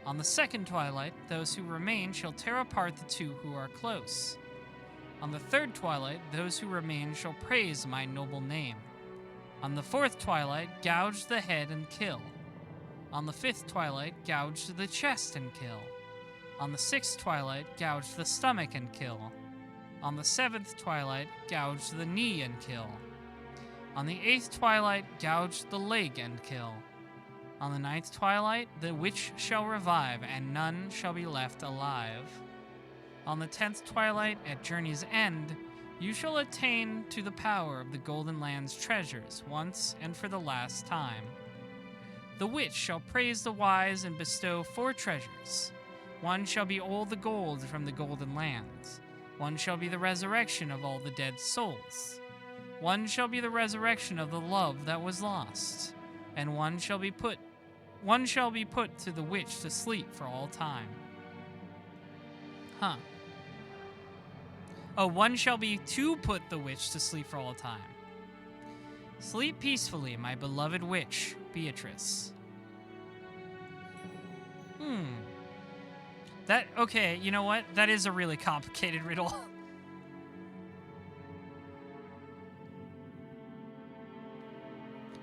On the second twilight, those who remain shall tear apart the 2 who are close. On the third twilight, those who remain shall praise my noble name. On the fourth twilight, gouge the head and kill. On the fifth twilight, gouge the chest and kill. On the 6th twilight, gouge the stomach and kill. On the 7th twilight, gouge the knee and kill. On the 8th twilight, gouge the leg and kill. On the 9th twilight, the witch shall revive, and none shall be left alive. On the 10th twilight, at journey's end, you shall attain to the power of the Golden Land's treasures once and for the last time. The witch shall praise the wise and bestow 4 treasures. One shall be all the gold from the Golden Lands. One shall be the resurrection of all the dead souls. One shall be the resurrection of the love that was lost. And one shall be put to the witch to sleep for all time. One shall be to put the witch to sleep for all time. Sleep peacefully, my beloved witch, Beatrice. Okay, you know what? That is a really complicated riddle.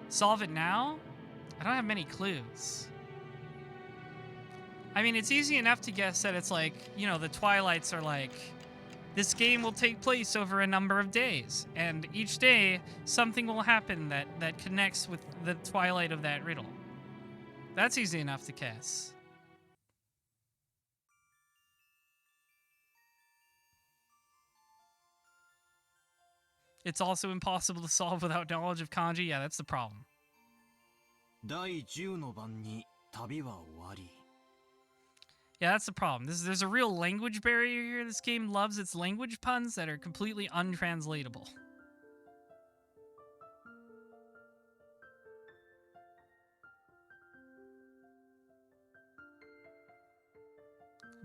Solve it now? I don't have many clues. I mean, it's easy enough to guess that it's like, you know, the Twilights are like, this game will take place over a number of days, and each day something will happen that connects with the Twilight of that riddle. That's easy enough to guess. It's also impossible to solve without knowledge of kanji. Yeah, that's the problem. 第10の晩に旅は終わり。 Yeah, that's the problem. There's a real language barrier here. This game loves its language puns that are completely untranslatable.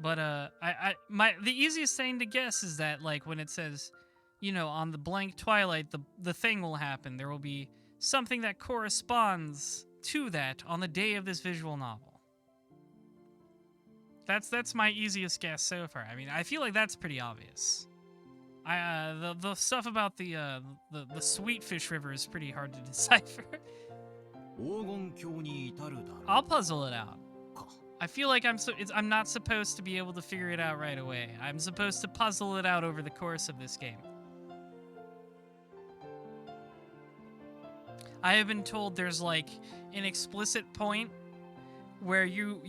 But the easiest thing to guess is that, like, when it says, you know, on the blank twilight, the thing will happen. There will be something that corresponds to that on the day of this visual novel. That's my easiest guess so far. I mean, I feel like that's pretty obvious. The stuff about the sweet fish river is pretty hard to decipher. I'll puzzle it out. I feel like I'm not supposed to be able to figure it out right away. I'm supposed to puzzle it out over the course of this game. I have been told there's like an explicit point where you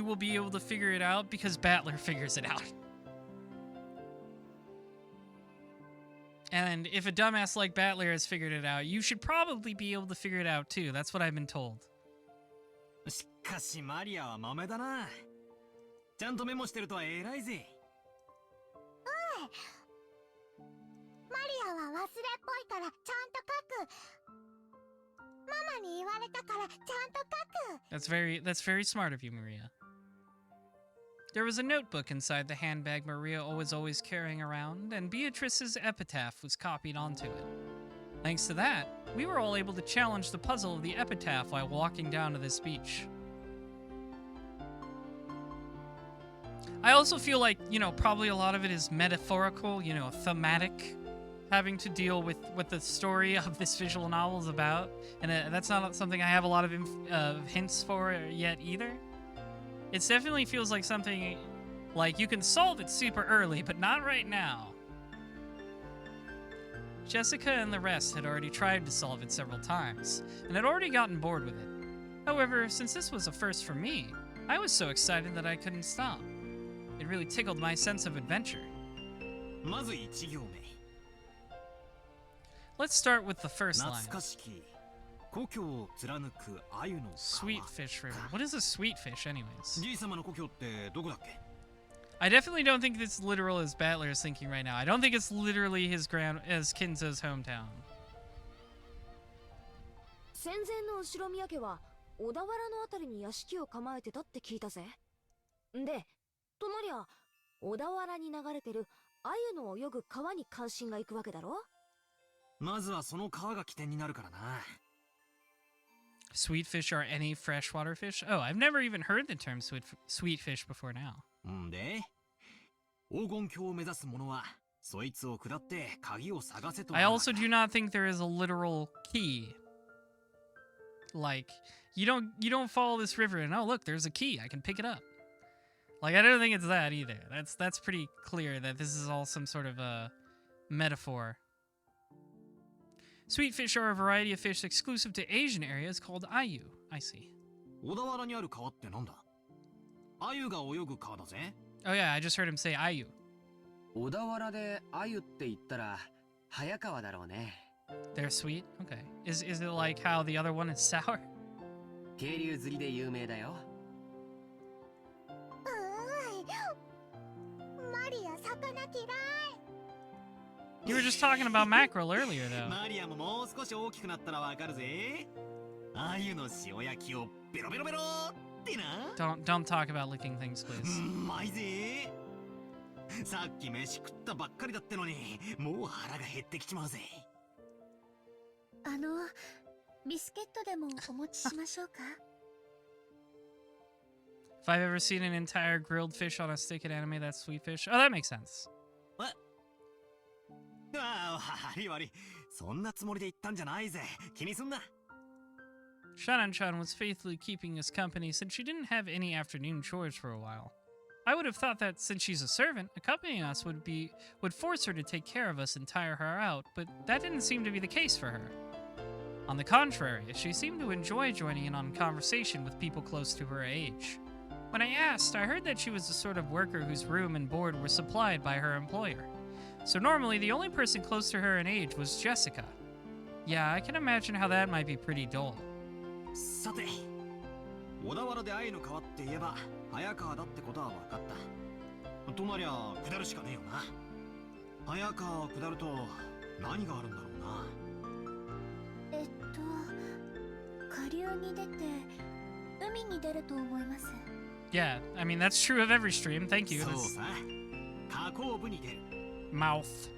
will be able to figure it out because Battler figures it out. And if a dumbass like Battler has figured it out, you should probably be able to figure it out too. That's what I've been told. しかしマリアは豆だな。ちゃんとメモしてるとは偉いぜ。マリアは忘れっぽいからちゃんと書く。ママに言われたからちゃんと書く。That's very smart of you, Maria. There was a notebook inside the handbag Maria was always carrying around, and Beatrice's epitaph was copied onto it. Thanks to that, we were all able to challenge the puzzle of the epitaph while walking down to this beach. I also feel like, you know, probably a lot of it is metaphorical, you know, thematic, having to deal with what the story of this visual novel is about. And that's not something I have a lot of hints for yet either. It definitely feels like something like you can solve it super early, but not right now. Jessica and the rest had already tried to solve it several times, and had already gotten bored with it. However, since this was a first for me, I was so excited that I couldn't stop. It really tickled my sense of adventure. Let's start with the first line. Sweet fish river. What is a sweet fish, anyways? I definitely don't think it's literal as Battler is thinking right now. I don't think it's literally his Kinzo's hometown. 戦前の後宮家は小田原のあたりに屋敷を構えてたって聞いたぜ。で、となりゃ小田原に流れてる鮎の泳ぐ川に関心が行くわけだろ。まずはその川が起点になるからな。Sweet fish are any freshwater fish? Oh, I've never even heard the term sweet fish before now. んで、黄金鏡を目指す者はそいつを下って鍵を探せと。I also do not think there is a literal key. Like, you don't follow this river and oh look, there's a key, I can pick it up. Like, I don't think it's that either. That's pretty clear that this is all some sort of a metaphor. Sweet fish are a variety of fish exclusive to Asian areas called ayu. I see. 小田原にある川ってなんだ？鮎が泳ぐ川だぜ。Oh yeah, I just heard him say ayu. 小田原で鮎って言ったら早川だろうね。They're sweet? Okay. Is it like how the other one is sour? 渓流釣りで有名だよ。マリア魚嫌い。You were just talking about mackerel earlier, though. マリアももう少し大きくなったらわかるぜ。鮎の塩焼きをベロベロベロってな。Don't talk about licking things, please. うまいぜ。さっき飯食ったばっかりだってのに、もう腹が減ってきちまうぜ。ビスケットでもお持ちしましょうか。If I've ever seen an entire grilled fish on a stick in anime, that's sweet fish. Oh, that makes sense. ああ、悪い悪い。そんなつもりで言ったんじゃないぜ。気にすんな。Shanan-chan was faithfully keeping us company since she didn't have any afternoon chores for a while. I would have thought that since she's a servant, accompanying us would force her to take care of us and tire her out, but that didn't seem to be the case for her. On the contrary, she seemed to enjoy joining in on conversation with people close to her age. When I asked, I heard that she was the sort of worker whose room and board were supplied by her employer. So normally, the only person close to her in age was Jessica. Yeah, I can imagine how that might be pretty dull. さて、小田原で鮎の川って言えば早川だってことは分かった。となりゃ下るしかねえよな。早川を下ると何があるんだろうな。下流に出て海に出ると思います。Yeah, I mean that's true of every stream. Thank you. そうさ、河口部に出る。Mouth.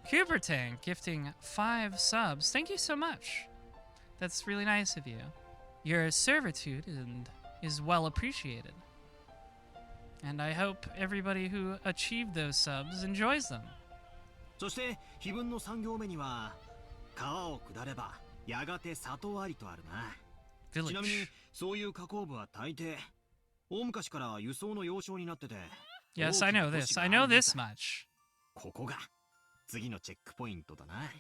Cubertang gifting 5 subs. Thank you so much. That's really nice of you. Your servitude is well appreciated. And I hope everybody who achieved those subs enjoys them. そして碑文の3行目には川を下ればやがて里ありとあるな。ちなみにそういう河口部は大抵大昔から輸送の要衝になってて。Yes, I know this. I know this much. ここが次のチェックポイントだな。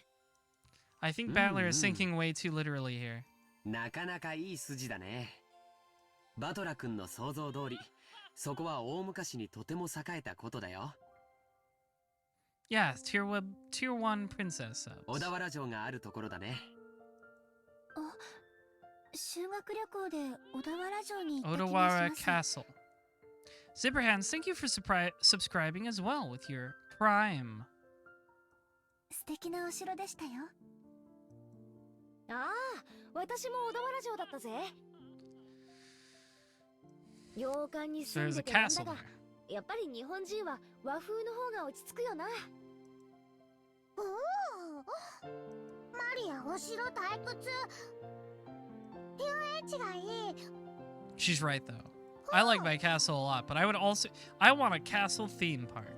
I think Battler is thinking way too literally here. なかなかいい筋だね。バトラ君の想像通り、そこは大昔にとても栄えたことだよ。Yeah, tier 1 princess subs. 小田原城があるところだね。あ、修学旅行で小田原城に行った気が Odawara します。 Castle. Zipperhands, thank you for subscribing as well with your Prime. 素敵なお城でしたよ。ああ、私も小田原城だったぜ。洋館に住んでてなんだが、やっぱり日本人は和風の方が落ち着くよな。おお、マリアお城退屈。遊園地がいい。 She's right though. I like my castle a lot, but I want a castle theme park.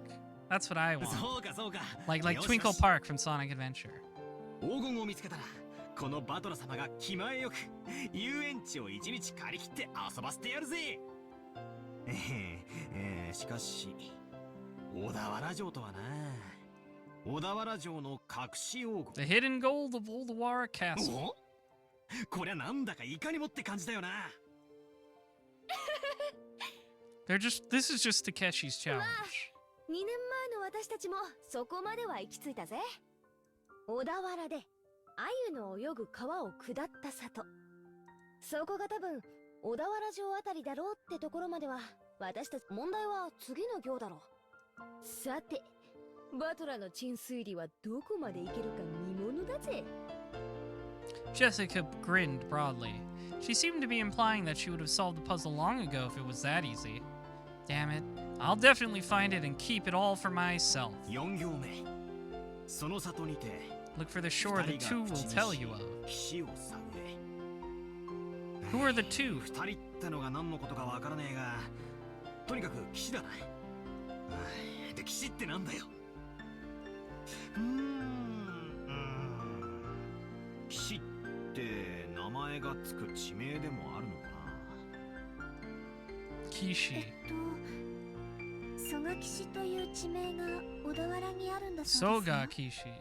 That's what I want. そうかそうか。Like Twinkle Park from Sonic Adventure. 黄金を見つけたら、このバトラ様が気前よく遊園地を一日借り切って遊ばせてやるぜ。しかし小田原城とはな。小田原城の隠し黄金。 The hidden gold of Odawara Castle. こりゃなんだかいかにもって感じだよな。This is just Takeshi's challenge. 2年前の私たちもそこまでは行き着いたぜ。小田原で鮎の泳ぐ川を下った里。そこが多分小田原城あたりだろうってところまでは私たち。問題は次の行だろう。さて、バトラの鎮推理はどこまでいけるか見ものだぜ。Jessica grinned broadly. She seemed to be implying that she would have solved the puzzle long ago if it was that easy. Damn it. I'll definitely find it and keep it all for myself. 4行目。その里にて Look for the shore the two will tell you of. 岸を探れ。 Who are the two? 2人ってのが何のことかわからねえが、とにかく岸だな。で、岸ってなんだよ。岸って名前がつく地名でもあるのかな。Kishi. 蘇我岸という地名が小田原にあるんだそうですよ。 Soga Kishi.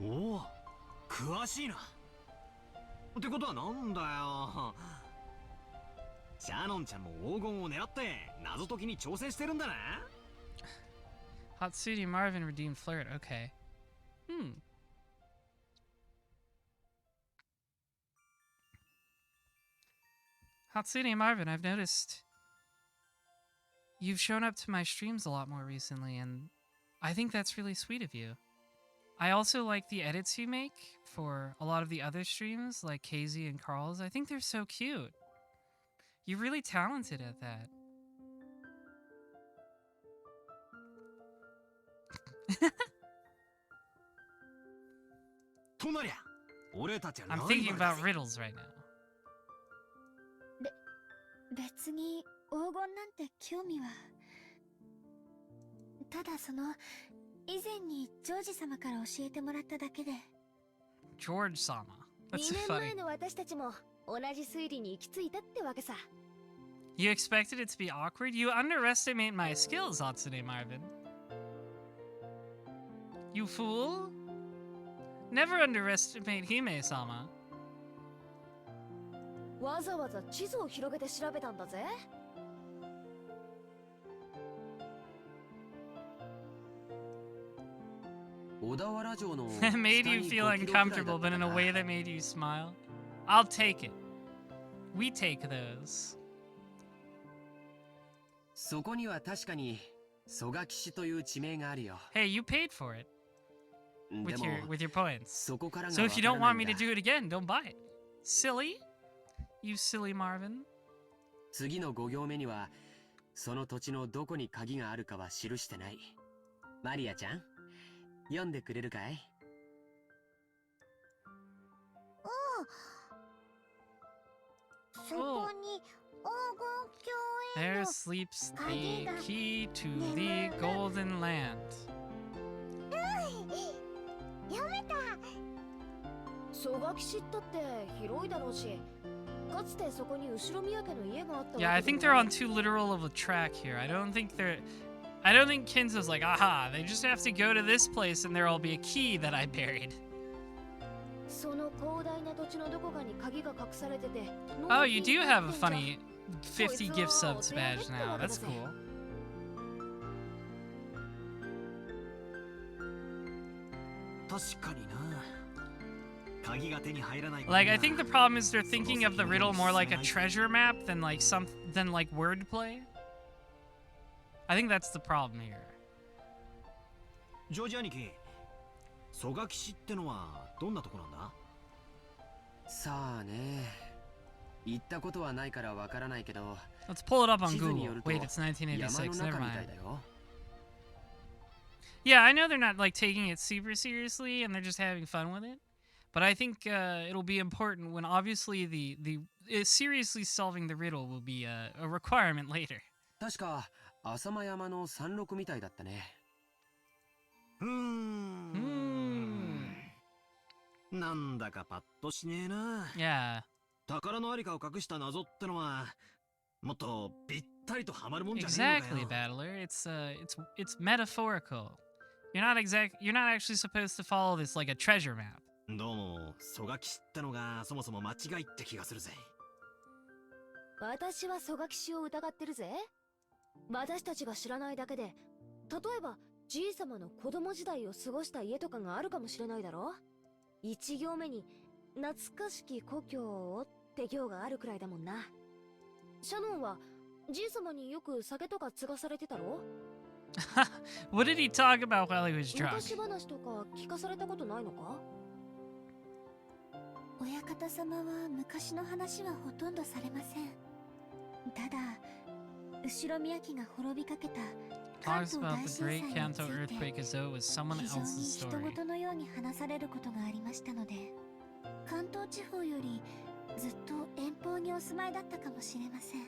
おお、詳しいな。ってことはなんだよ。シャノンちゃんも黄金を狙って謎解きに挑戦してるんだな。Hatsune Marvin redeemed flirt. Okay. Hatsune Marvin, I've noticed you've shown up to my streams a lot more recently, and I think that's really sweet of you. I also like the edits you make for a lot of the other streams, like KZ and Carl's. I think they're so cute. You're really talented at that. I'm thinking about riddles right now. 別に黄金なんて興味は。ただ以前にジョージ様から教えてもらっただけで。 George Sama. That's 2年 funny. 前の私たちも同じ推理に行き着いたってわけさ。You expected it to be awkward? You underestimate my skills, Hatsune Marvin. You fool? Never underestimate Hime-sama. わざわざ地図を広げて調べたんだぜ。It made you feel uncomfortable, but in a way that made you smile. I'll take it. We take those. そこには確かに蘇我岸という地名があるよ。 Hey, you paid for it. With your points. そこからが So わ if か you ら don't な want い me ん to だ。 do it again, don't buy it. Silly? You silly Marvin. 次の5行目にはその土地のどこに鍵があるかは記してない。マリアちゃん、読んでくれるかい？そこに黄金鏡へ There の sleeps 鍵 the が key to the golden land. 読めた。曽我岸ったって広いだろうし、かつてそこに後宮家の家があったわけで Yeah, I think they're on too literal of a track here. I don't think Kinzo's like, aha, they just have to go to this place and there'll be a key that I buried. その広大な土地のどこかに鍵が隠されてて。Oh, you do have a funny 50 gift subs badge now. That's cool. Like, I think the problem is they're thinking of the riddle more like a treasure map than like wordplay. I think that's the problem here. ジョージ兄貴、曽我岸ってのはどんなとこなんだ？さあね。行ったことはないからわからないけど。Let's pull it up on Google. Wait, it's 1986. Never mind. Yeah, I know they're not like taking it super seriously and they're just having fun with it. But I think it'll be important when obviously the seriously solving the riddle will be a requirement later. 確か浅間山の山麓みたいだったね。なんだかパッとしねえな。Yeah. 宝のありかを隠した謎ってのはもっとぴったりとはまるもんじゃねえのかよ。 Exactly, Battler. It's metaphorical. You're not actually supposed to follow this like a treasure map. どうも曽我岸ってのがそもそも間違いって気がするぜ。私は曽我岸を疑ってるぜ。私たちが知らないだけで、例えばじい様の子供時代を過ごした家とかがあるかもしれないだろ。一行目に懐かしき故郷をって行があるくらいだもんな。シャノンはじい様によく酒とか継がされてたろ。What did he talk about while he was drunk? 昔話とか聞かされたことないのか？親方様は昔の話はほとんどされません。ただ後宮家が滅びかけた関 Talks 東 about 大 the 震 great 災に Kanto ついて earthquake as though it was someone 非常に else's 人 story. 事のように話されることがありましたので、関東地方よりずっと遠方にお住まいだったかもしれません。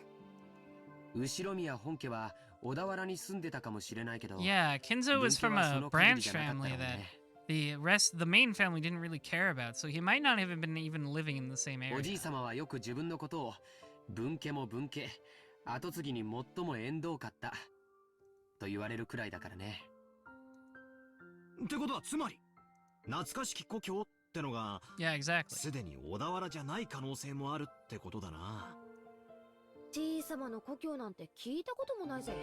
後宮本家は小田原に住んでたかもしれないけど。 Yeah, Kinzo was from a branch family that the main family didn't really care about, so he might not have been even living in the same area. おじい様はよく自分のことを分家も分家、後継ぎに最も縁遠かったと言われるくらいだからね。ってことはつまり懐かしき故郷ってのが Yeah, exactly. すでに小田原じゃない可能性もあるってことだな。じい様の故郷なんて聞いたこともないぜ。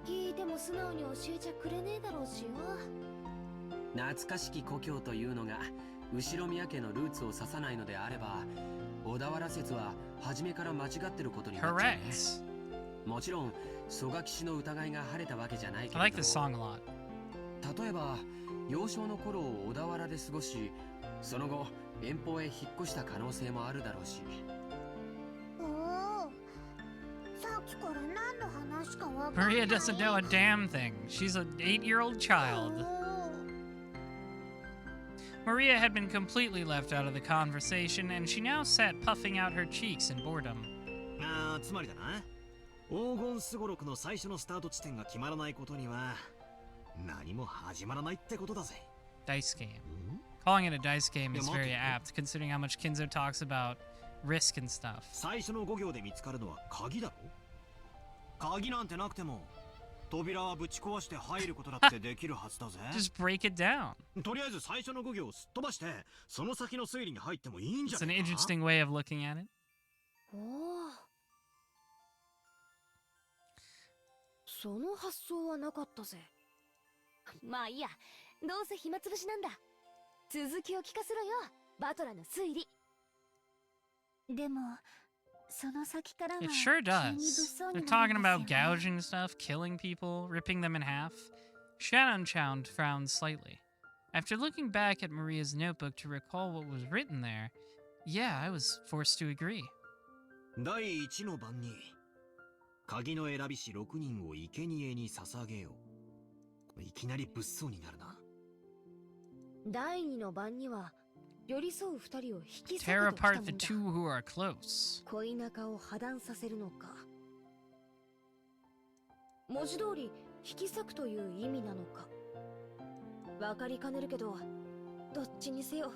聞いても素直に教えちゃくれねえだろうしよ。懐かしき故郷というのが後宮家のルーツを指さないのであれば、小田原説は初めから間違ってることになっちゃうね。もちろん曽我岸の疑いが晴れたわけじゃないけれど、 I like this song a lot. 例えば幼少の頃を小田原で過ごし、その後遠方へ引っ越した可能性もあるだろうし。さっきから何の話かわかんない。 Maria doesn't know a damn thing. She's an 8-year-old child. Maria had been completely left out of the conversation, and she now sat puffing out her cheeks in boredom. つまりだな。黄金すごろくの最初のスタート地点が決まらないことには何も始まらないってことだぜ。 Dice game. Calling it a dice game is very apt, considering how much Kinzo talks about risk and stuff. 最初の5行で見つかるのは鍵だろ。鍵なんてなくても扉はぶち壊して入ることだってできるはずだぜ。Just break it down. とりあえず最初の5行をすっ飛ばしてその先の推理に入ってもいいんじゃ It's な an いか。 interesting way of looking at it. おお、その発想はなかったぜ。まあいいや、どうせ暇つぶしなんだ。続きを聞かせろよ、バトラの推理。でもその先からは It sure 急に物 does. 騒 They're になり talking ます about よね。 gouging stuff, killing people, ripping them in half. Shannonchound frowned slightly. After looking back at Maria's notebook to recall what was written there, yeah, I was forced to agree. 第1の番に鍵の選びし6人を生贄に捧げよう。いきなり物騒になるな。第2の番には寄り添う2人を引き裂 Tear くときたも apart ん the だ。 two who are close. 恋仲を破談させるのか。文字通り引き裂くという意味なのか。わかりかねるけど、どっちにせよ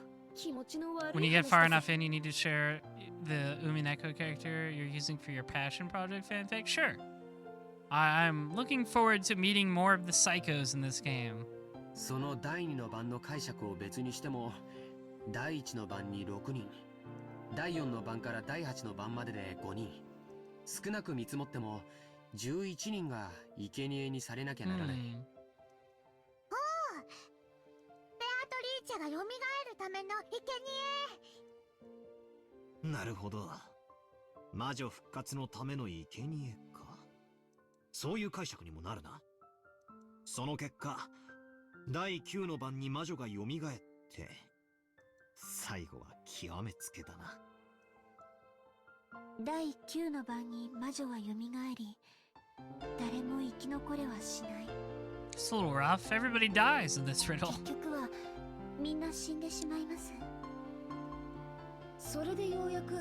When you get far enough in, you need to share the Umineko character you're using for your passion project fanfic? Sure. I'm looking forward to meeting more of the psychos in this game. その第2の番の解釈を別にしても、第1の番に6人、第4の番から第8の番までで5人、少なく見積もっても11人が生贄にされなきゃならない。おお、ベアトリーチェが蘇るための生贄。なるほど。魔女復活のための生贄か。そういう解釈にもなるな。その結果、第9の番に魔女が蘇って、最後は極めつけだな。第9の番に魔女は蘇り、誰も生き残れはしない。It's a little rough. Everybody dies in this riddle. 結局はみんな死んでしまいます。それでようやく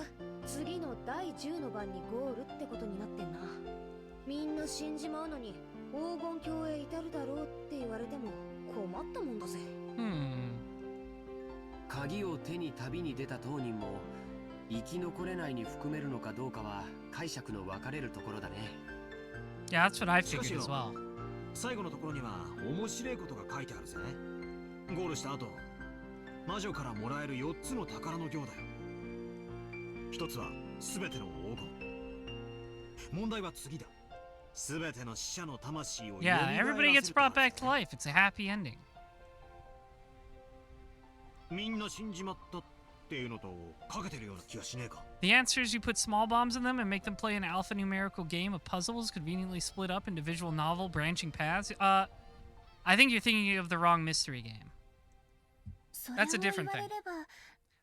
次の第10の番にゴールってことになってんな。みんな死んじまうのに黄金鏡へ至るだろうって言われても困ったもんだぜ。鍵を手に旅に出た当人も生き残れないに含めるのかどうかは解釈の分かれるところだね。Yeah, that's what I figured as well. 最後のところには面白いことが書いてあるぜ。ゴールした後、魔女からもらえる4つの宝の行だよ。一つは全ての黄金。問題は次だ。全ての死者の魂を Yeah, everybody gets brought back to life. It's a happy ending. みんな死んじまったっていうのとかけてるような気がしねえか。 The answer is you put small bombs in them and make them play an alphanumerical game of puzzles conveniently split up into visual novel branching paths. I think you're thinking of the wrong mystery game. That's a different thing.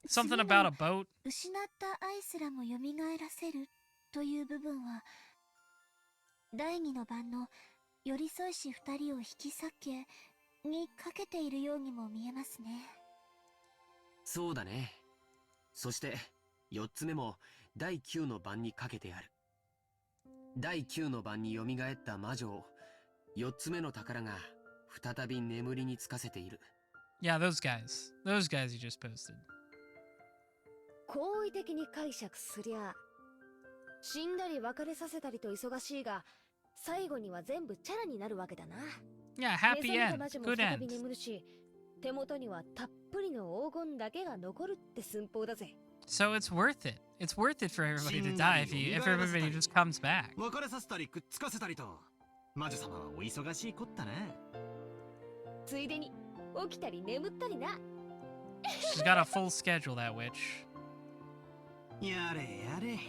Something about a boat. 失った愛すらも蘇らせるという部分は第2の番の寄り添いし2人を引き裂けにかけているようにも見えますね。そうだね。そして4つ目も第9の番にかけてある。第9の番に蘇った魔女を4つ目の宝が再び眠りにつかせている。Yeah, those guys. Those guys you just posted. 好意的に解釈すりゃ死んだり別れさせたりと忙しいが最後には全部チャラになるわけだな。Yeah, happy end. 魔女も Good 再び end. 眠るし手元にはたっぷりの黄金だけが残るって寸法だぜ。So it's worth it. It's worth it for everybody to die if everybody just comes back. 別れさせたりくっつかせたりと魔女様はお忙しいこったね。ついでに起きたり眠ったりな。She's got a full schedule, that witch. やれやれ。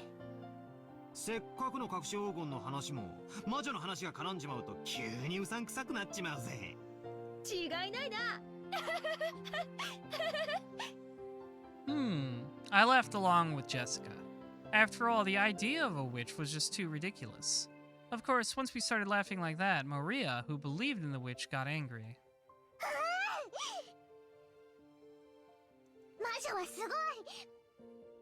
せっかくの隠し黄金の話も魔女の話が絡んじまうと急にうさんくさくなっちまうぜ。違いないな。I laughed along with Jessica. After all, the idea of a witch was just too ridiculous. Of course, once we started laughing like that, Maria, who believed in the witch, got angry. 魔女はすごい。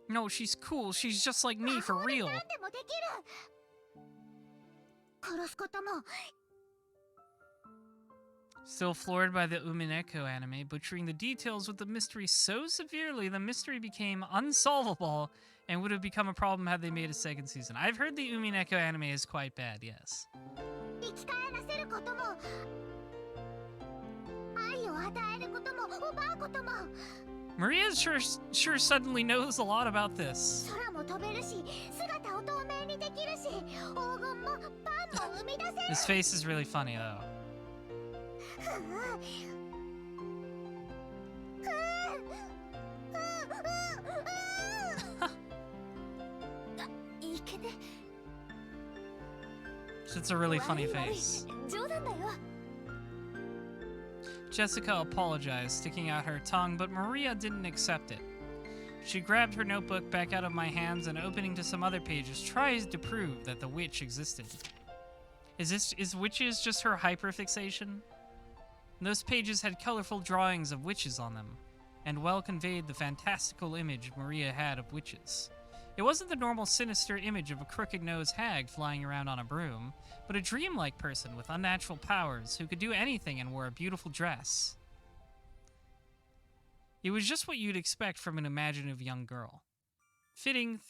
No, she's cool. She's just like me, for real. 何でもできる。殺すことも。 Still floored by the Umineko anime, butchering the details with the mystery so severely, the mystery became unsolvable and would have become a problem had they made a second season. I've heard the Umineko anime is quite bad, yes. 生き返らせることも、愛を与えることも、奪うことも。 Maria sure suddenly knows a lot about this. 空も飛べるし、姿を透明にできるし、黄金もパンも生み出せる。 His face is really funny, though. いけね。 It's a really funny face. 冗談だよ。 Jessica apologized, sticking out her tongue, but Maria didn't accept it. She grabbed her notebook back out of my hands and, opening to some other pages, tries to prove that the witch existed. Is witches just her hyperfixation? Those pages had colorful drawings of witches on them, and well conveyed the fantastical image Maria had of witches. It wasn't the normal sinister image of a crooked-nosed hag flying around on a broom, but a dreamlike person with unnatural powers who could do anything and wore a beautiful dress. It was just what you'd expect from an imaginative young girl. Flitting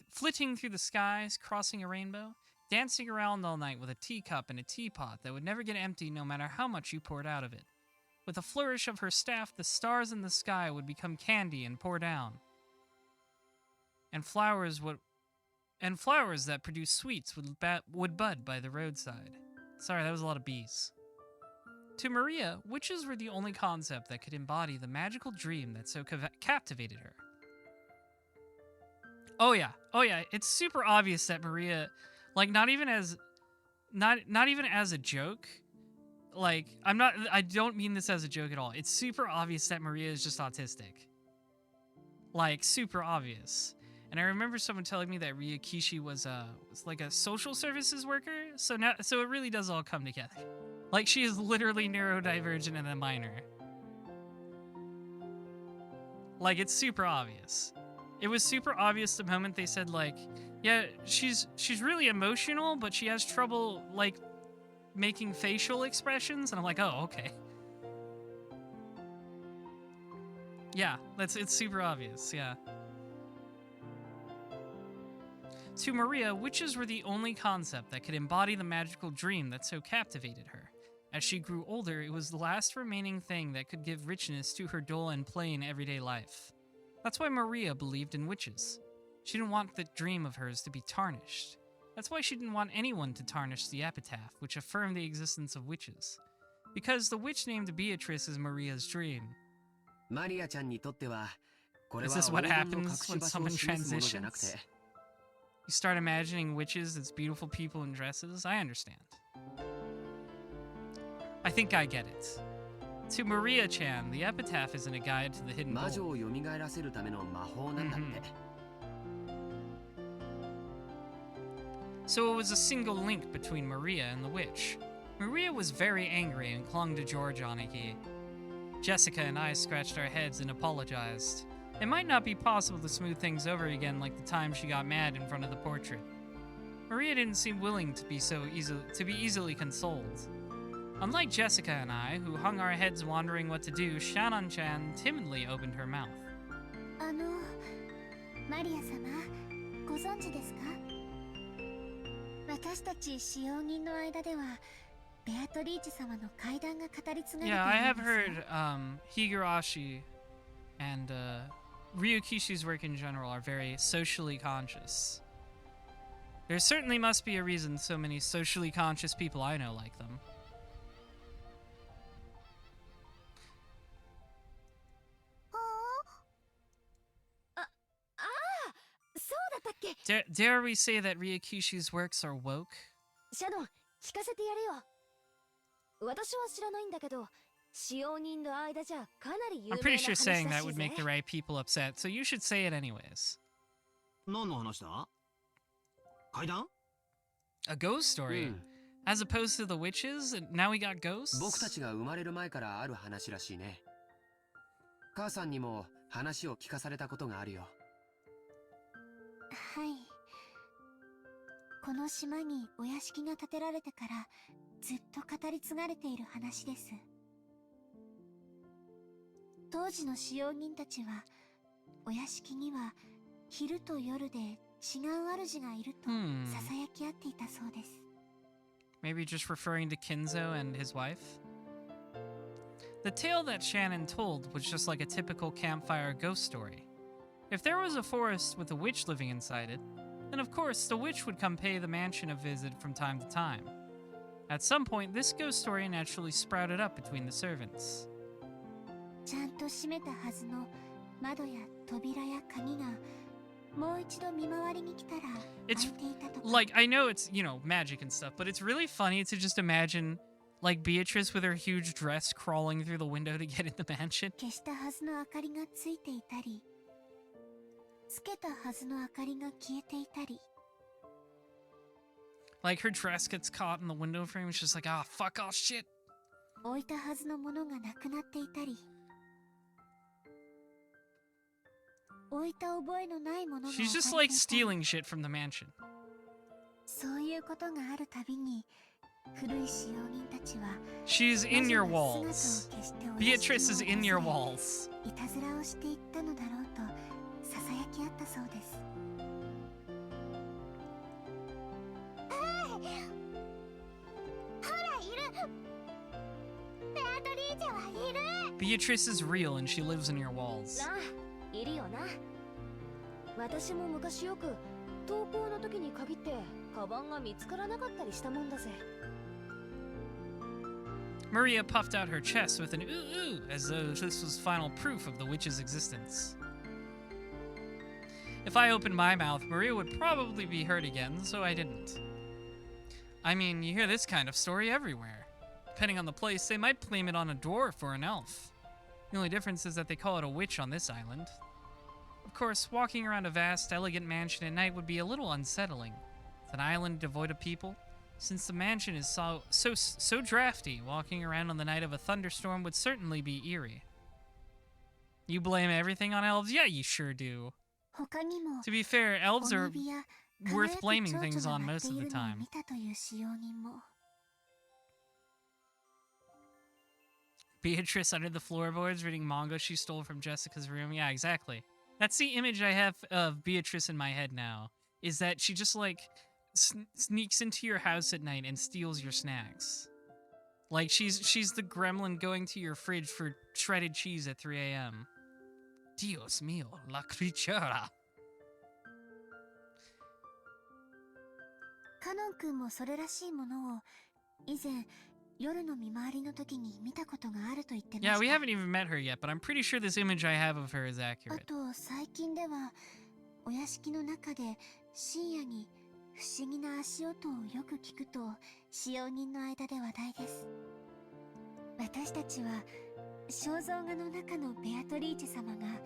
through the skies, crossing a rainbow, dancing around all night with a teacup and a teapot that would never get empty no matter how much you poured out of it. With a flourish of her staff, the stars in the sky would become candy and pour down. And flowers that produce sweets would bud by the roadside. Sorry, that was a lot of bees. To Maria, witches were the only concept that could embody the magical dream that so captivated her. Oh yeah, it's super obvious that Maria, like, not even as a joke. Like, I don't mean this as a joke at all. It's super obvious that Maria is just autistic. Like, super obvious. And I remember someone telling me that Ryakishi was like a social services worker. So it really does all come together. Like, she is literally neurodivergent and a minor. Like, it's super obvious. It was super obvious the moment they said, like, yeah, she's really emotional, but she has trouble, like, making facial expressions. And I'm like, oh, okay. Yeah, it's super obvious, yeah. To Maria, witches were the only concept that could embody the magical dream that so captivated her. As she grew older, it was the last remaining thing that could give richness to her dull and plain everyday life. That's why Maria believed in witches. She didn't want that dream of hers to be tarnished. That's why she didn't want anyone to tarnish the epitaph, which affirmed the existence of witches. Because the witch named Beatrice is Maria's dream. Is this what happens when someone transitions? You start imagining witches as beautiful people in dresses? I understand. I think I get it. To Maria-chan, the epitaph isn't a guide to the hidden gold. So it was a single link between Maria and the witch. Maria was very angry and clung to George Aniki. Jessica and I scratched our heads and apologized. It might not be possible to smooth things over again like the time she got mad in front of the portrait. Maria didn't seem willing to be easily consoled. Unlike Jessica and I, who hung our heads wondering what to do, Shannon-chan timidly opened her mouth. マリア様、ご存知ですか？私たち使用人の間では、ベアトリーチ様の怪談が語り継がれているんですよ。Yeah, I have heard Higurashi and Ryukishi's work in general are very socially conscious. There certainly must be a reason so many socially conscious people I know like them. Dare we say that Ryukishi's works are woke? シャドン、聞かせてやれよ。私は知らないんだけど、使用人の間じゃかなり有名な I'm 話 pretty らし sure い saying ぜ。 that would make the right people upset, so you should say it anyways. 何の話だ？怪談？ A ghost story? As opposed to the witches, and now we got ghosts? 僕たちが生まれる前からある話らしいね。母さんにも話を聞かされたことがあるよ。はい。この島にお屋敷が建てられてからずっと語り継がれている話です。当時の使用人たちはお屋敷には昼と夜で違う主がいるとささやき合っていたそうです。Maybe just referring to Kinzo and his wife? The tale that Shannon told was just like a typical campfire ghost story. If there was a forest with a witch living inside it, then of course the witch would come pay the mansion a visit from time to time. At some point, this ghost story naturally sprouted up between the servants. ちゃんと閉めたはずの窓や扉や鍵がもう一度見回りに来たら開いていたとか。 Like, I know it's, magic and stuff, but it's really funny to just imagine, like, Beatrice with her huge dress crawling through the window to get in the mansion. 消したはずの明かりがついていたり、つけたはずの明かりが消えていたり。 Like, her dress gets caught in the window frame, it's just like, ah, fuck all shit. 置いたはずのものがなくなっていたり。 置いた覚えのないものが She's just like stealing shit from the mansion. そういうことがあるたびに She's in your walls. Beatrice is in your walls. いたずらをしていったのだろうとささやき合ったそうです。ほらいる。ベアトリーチェはいる。 Beatrice is real and she lives in your walls. なあ、いるよな。私も昔よく登校の時に限ってカバンが見つからなかったりしたもんだぜ。Maria puffed out her chest with an ooh-ooh, as though this was final proof of the witch's existence. If I opened my mouth, Maria would probably be hurt again, so I didn't. I mean, you hear this kind of story everywhere. Depending on the place, they might blame it on a dwarf or an elf. The only difference is that they call it a witch on this island. Of course, walking around a vast, elegant mansion at night would be a little unsettling. It's an island devoid of people. Since the mansion is so drafty, walking around on the night of a thunderstorm would certainly be eerie. You blame everything on elves? Yeah, you sure do. To be fair, elves are worth blaming things on most of the time. Beatrice under the floorboards reading manga she stole from Jessica's room. Yeah, exactly. That's the image I have of Beatrice in my head now, is that she just like sneaks into your house at night and steals your snacks. Like she's the gremlin going to your fridge for shredded cheese at 3 a.m. Dios mío, la criatura. カノン君もそれらしいものを以前夜の見回りの時に見たことがあると言ってました。 Yeah, we haven't even met her yet, but I'm pretty sure this image I have of her is あ accurate. と最近ではお屋敷の中で深夜に不思議な足音をよく聞くと使用人の間で話題です。私たちは肖像画の中のベアトリーチェ様が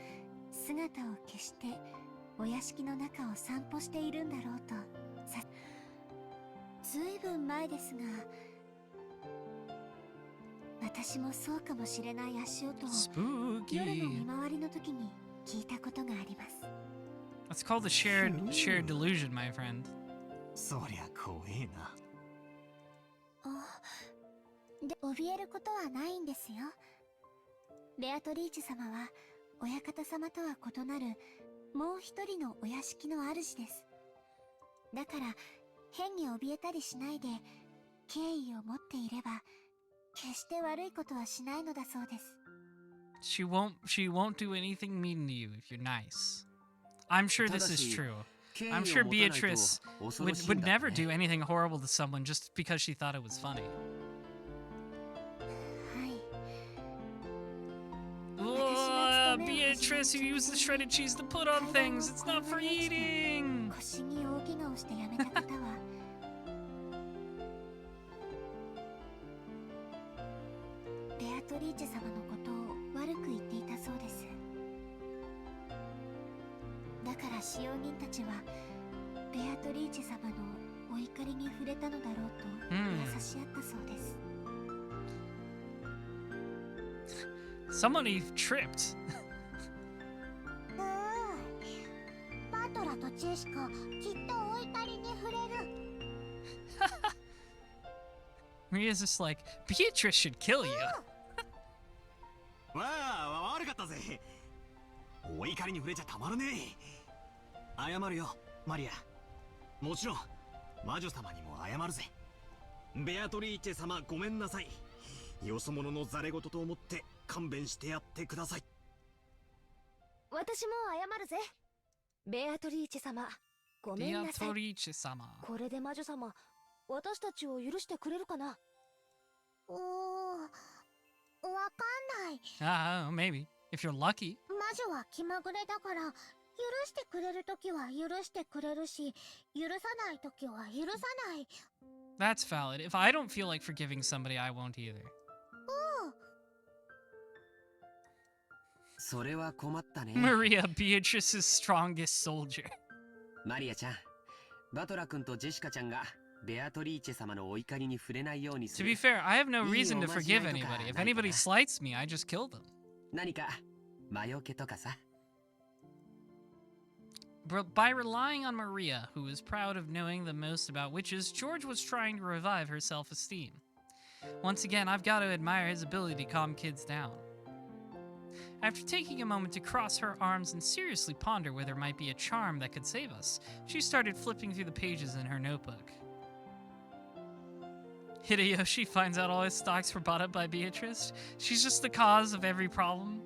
姿を消してお屋敷の中を散歩しているんだろうとずいぶん前ですが、私もそうかもしれない足音を夜の見回りの時に聞いたことがあります。 That's called the shared delusion, my friend. そりゃ怖えな。で、怯えることはないんですよ。ベアトリーチェ様は親方様とは異なるもう一人のお屋敷の主です。だから変に怯えたりしないで敬意を持っていれば決して悪いことはしないのだそうです。 She won't do anything mean to you if you're nice. I'm sure this is true. I'm sure Beatrice would never do anything horrible to someone just because she thought it was funny. Oh, Beatrice, you use the shredded cheese to put on things. It's not for eating. 腰に大怪我をしてやめた方はベアトリーチェ様のことを悪く言っていたそうです。だから使用人たちはベアトリーチェ様のお怒りに触れたのだろうと優し合ったそうです。Somebody tripped. バトラとジェシカきっとお怒りに触れる。Maria's just like, Beatrice should kill you. わあ、悪かったぜ。お怒りに触れちゃたまるねえ。謝るよ、マリア。もちろん、魔女様にも謝るぜ。ベアトリーチェ様、ごめんなさい。よそ者のザレ言と思って勘弁してやってください。私も謝るぜ。ベアトリーチェ様、ごめんなさい。ベアトリーチェ様。これで魔女様、私たちを許してくれるかな？わかんない。Ah, maybe. If you're lucky. 魔女は気まぐれだから、許してくれるときは許してくれるし、許さないときは許さない。That's valid. If I don't feel like forgiving somebody, I won't either. それは困ったね。 Maria, Beatrice's strongest soldier. マリアちゃん、バトラ君とジェシカちゃんがベアトリーチェ様のお怒りに触れないようにす To る。 be fair, I have no reason to forgive anybody. If anybody slights me, I just kill them. 何か魔除けとかさ。by relying on Maria, who was proud of knowing the most about witches, George was trying to revive her self-esteem. Once again, I've got to admire his ability to calm kids down. After taking a moment to cross her arms and seriously ponder where there might be a charm that could save us, she started flipping through the pages in her notebook. Hideyoshi finds out all his stocks were bought up by Beatrice. She's just the cause of every problem.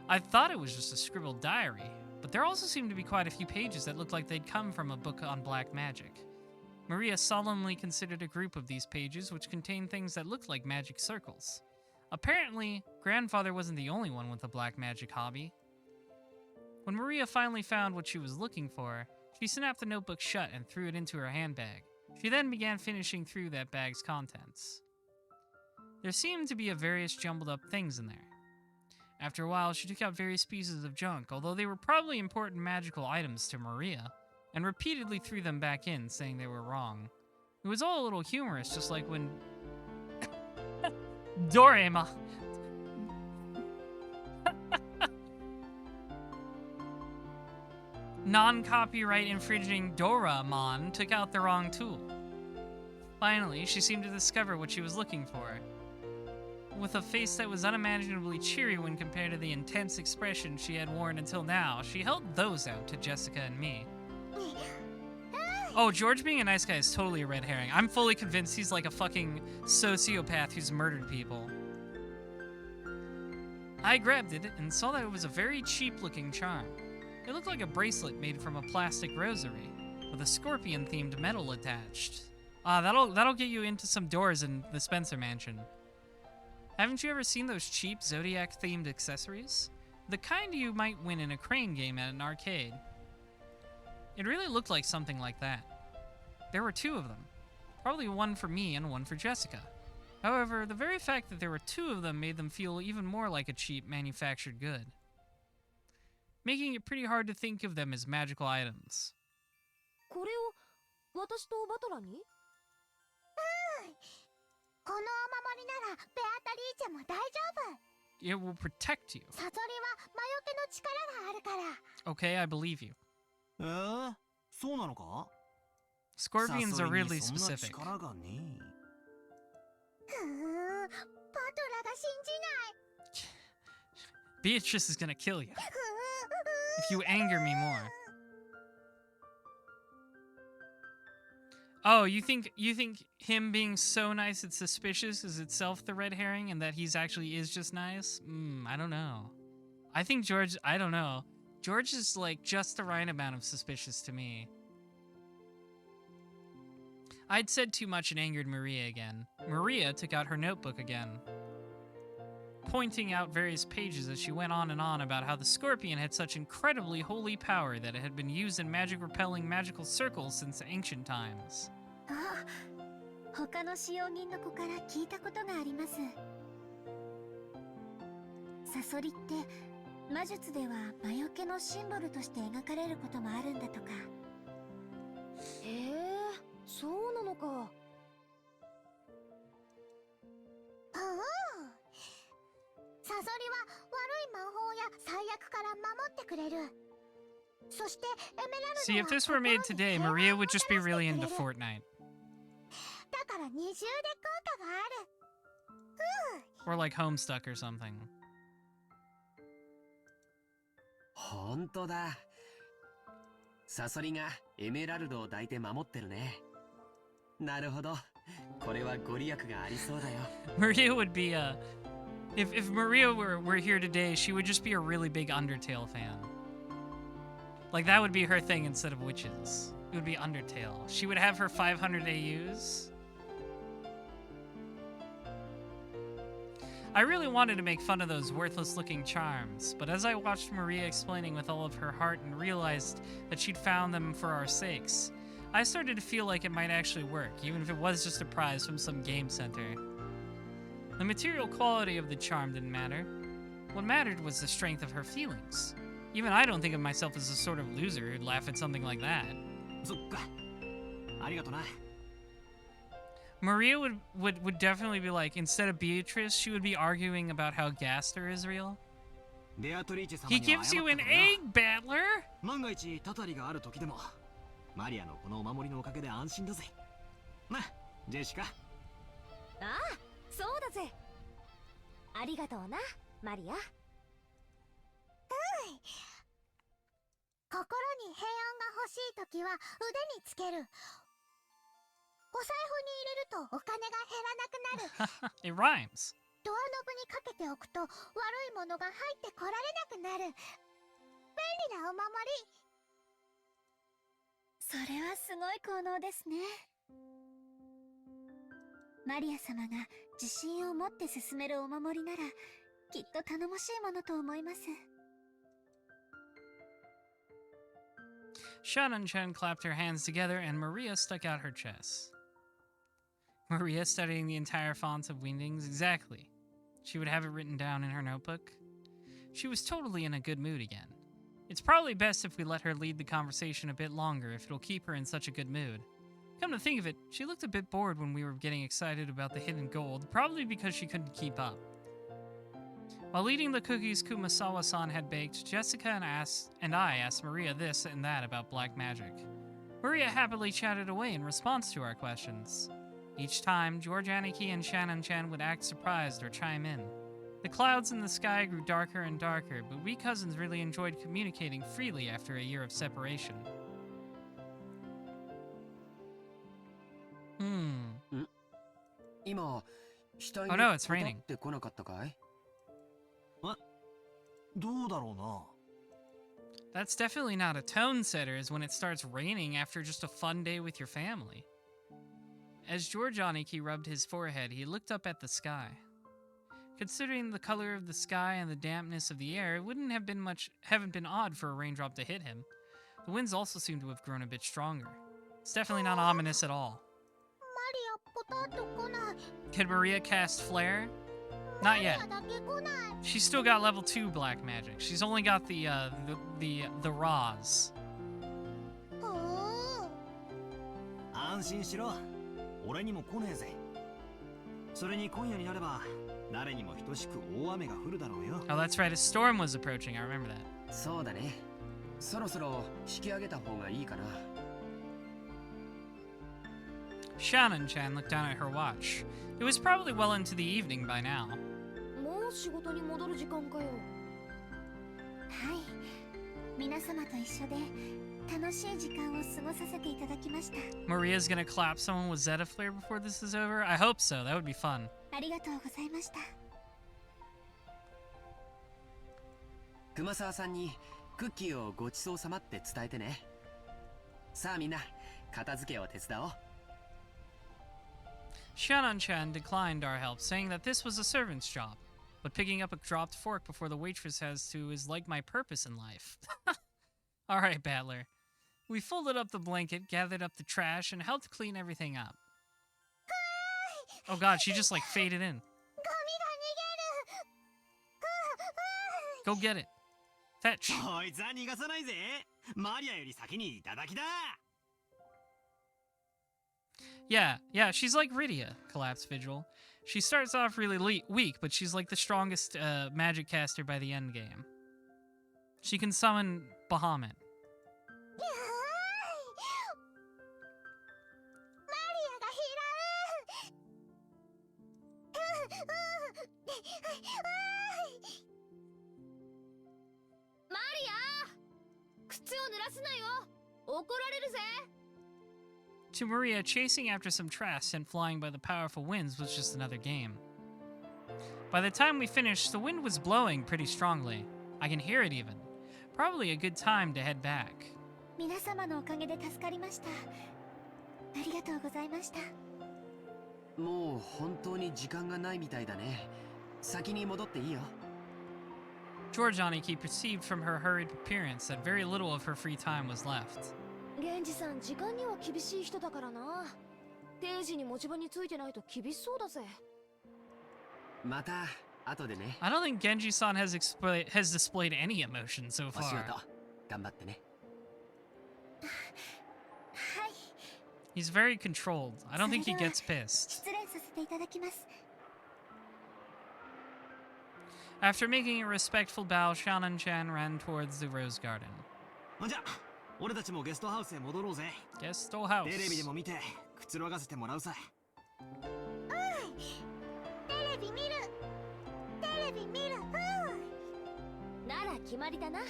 I thought it was just a scribbled diary, but there also seemed to be quite a few pages that looked like they'd come from a book on black magic. Maria solemnly considered a group of these pages which contained things that looked like magic circles. Apparently, grandfather wasn't the only one with a black magic hobby. When Maria finally found what she was looking for, she snapped the notebook shut and threw it into her handbag. She then began finishing through that bag's contents. There seemed to be various jumbled up things in there. After a while, she took out various pieces of junk, although they were probably important magical items to Maria, and repeatedly threw them back in, saying they were wrong. It was all a little humorous, just like when Dorema. Non-copyright infringing Doraemon took out the wrong tool. Finally, she seemed to discover what she was looking for. With a face that was unimaginably cheery when compared to the intense expression she had worn until now, she held those out to Jessica and me. Oh, George being a nice guy is totally a red herring. I'm fully convinced he's like a fucking sociopath who's murdered people. I grabbed it and saw that it was a very cheap-looking charm. It looked like a bracelet made from a plastic rosary, with a scorpion-themed metal attached. That'll get you into some doors in the Spencer Mansion. Haven't you ever seen those cheap Zodiac-themed accessories? The kind you might win in a crane game at an arcade. It really looked like something like that. There were two of them. Probably one for me and one for Jessica. However, the very fact that there were two of them made them feel even more like a cheap manufactured good, making it pretty hard to think of them as magical items. これを私とバトラに？このお守りならベアタリーチェも大丈夫。 It will protect you. サソリは魔除けの力があるから。 Okay, I believe you. そうなのか? Scorpions are really specific. バトラが信じない。 Beatrice is gonna kill you if you anger me more. Oh, you think him being so nice it's suspicious is itself the red herring, and that he's actually is just nice? I don't know. I think George, I don't know. George is like just the right amount of suspicious to me. I'd said too much and angered Maria again. Maria took out her notebook again, pointing out various pages as she went on and on about how the scorpion had such incredibly holy power that it had been used in magic-repelling magical circles since ancient times. 他の使用人の子から聞いたことがあります。サソリって魔術では魔除けのシンボルとして描かれることもあるんだとか。へえ、そうなのか。サソリは悪い魔法や最悪から守ってくれる。そしてエメラルドは See, if this were made today, Maria would just be really into Fortnite. だから二重で効果がある。Or like Homestuck or something. 本当だ。サソリがエメラルドを抱いて守ってるね。なるほど。これはご利益がありそうだよ。Maria would be a... If Maria were here today, she would just be a really big Undertale fan. Like, that would be her thing instead of witches. It would be Undertale. She would have her 500 AUs. I really wanted to make fun of those worthless-looking charms, but as I watched Maria explaining with all of her heart and realized that she'd found them for our sakes, I started to feel like it might actually work, even if it was just a prize from some game center. The material quality of the charm didn't matter. What mattered was the strength of her feelings. Even I don't think of myself as the sort of loser who'd laugh at something like that. そっか。ありがとな。 Maria would definitely be like, instead of Beatrice, she would be arguing about how Gaster is real. ベアトリーチェ様 He には gives 謝 you った an からな。 egg, Battler! 万が一たたりがある時でもマリアのこのお守りのおかげで安心だぜ。な、ジェシカ。ああ、そうだぜ。ありがとうな、マリア。心に平安が欲しいときは腕につける。お財布に入れるとお金が減らなくなる。 It rhymes. ドアノブにかけておくと悪いものが入ってこられなくなる。便利なお守り。それはすごい効能ですね。マリア様が自信を持って進めるお守りならきっと頼もしいものと思います。 Shanan-chan clapped her hands together and Maria stuck out her chest. Maria studying the entire font of Wingdings? Exactly. She would have it written down in her notebook. She was totally in a good mood again. It's probably best if we let her lead the conversation a bit longer if it'll keep her in such a good mood. Come to think of it, she looked a bit bored when we were getting excited about the hidden gold, probably because she couldn't keep up. While eating the cookies Kumasawa-san had baked, Jessica and I asked Maria this and that about black magic. Maria happily chatted away in response to our questions. Each time, George Aniki and Shannon-chan would act surprised or chime in. The clouds in the sky grew darker and darker, but we cousins really enjoyed communicating freely after a year of separation. Oh no, it's raining. どうだろうな。 That's definitely not a tone setter, as when it starts raining after just a fun day with your family. As George Aniki rubbed his forehead, he looked up at the sky. Considering the color of the sky and the dampness of the air, it wouldn't have been odd for a raindrop to hit him. The winds also seem to have grown a bit stronger. It's definitely not ominous at all. Can Maria cast Flare? Not yet. She's still got level 2 black magic. She's only got the Raws. 安心しろ。俺にも来ねえぜ。それに今夜になれば誰にも等しく大雨が降るだろうよ。Oh, that's right. A storm was approaching. I remember that. そうだね。そろそろ引き上げた方がいいかな。Shannon-chan looked down at her watch. It was probably well into the evening by now. もう仕事に戻る時間かよ。はい。皆様と一緒で楽しい時間を過ごさせていただきました。 Maria's gonna clap someone with Zeta Flare before this is over? I hope so. That would be fun. ありがとうございました。熊沢さんにクッキーをごちそうさまって伝えてね。さあみんな、片付けを手伝おう。Shannon-chan declined our help, saying that this was a servant's job. But picking up a dropped fork before the waitress has to is like my purpose in life. Alright, Battler. We folded up the blanket, gathered up the trash, and helped clean everything up. Oh god, she just like faded in. Go get it. Fetch. こいつは逃がさないぜ。マリアより先にいただきだ。 Yeah, she's like Rydia, collapsed Vigil. She starts off really weak, but she's like the strongest magic caster by the end game. She can summon Bahamut. To Maria, chasing after some trash sent flying by the powerful winds was just another game. By the time we finished, the wind was blowing pretty strongly. I can hear it even. Probably a good time to head back. 皆様のおかげで助かりました。ありがとうございました。もう本当に時間がないみたいだね。先に戻っていいよ。George Aniki perceived from her hurried appearance that very little of her free time was left. 源氏さん、時間には厳しい人だからな。定時に持ち場についてないと厳しそうだぜ。また後でね。I don't think Genji-san has displayed any emotion so お仕 far. 事頑張ってね。はい。 He's very controlled. I don't think he gets pissed. 失礼させていただきます。After making a respectful bow, Shannon-chan ran towards the rose garden. じゃあ俺たちもゲストハウスへ戻ろうぜ。ゲストハウス。テレビでも見てくつろがせてもらうさ。テレビ見る。テレビ見る。なら決まりだな。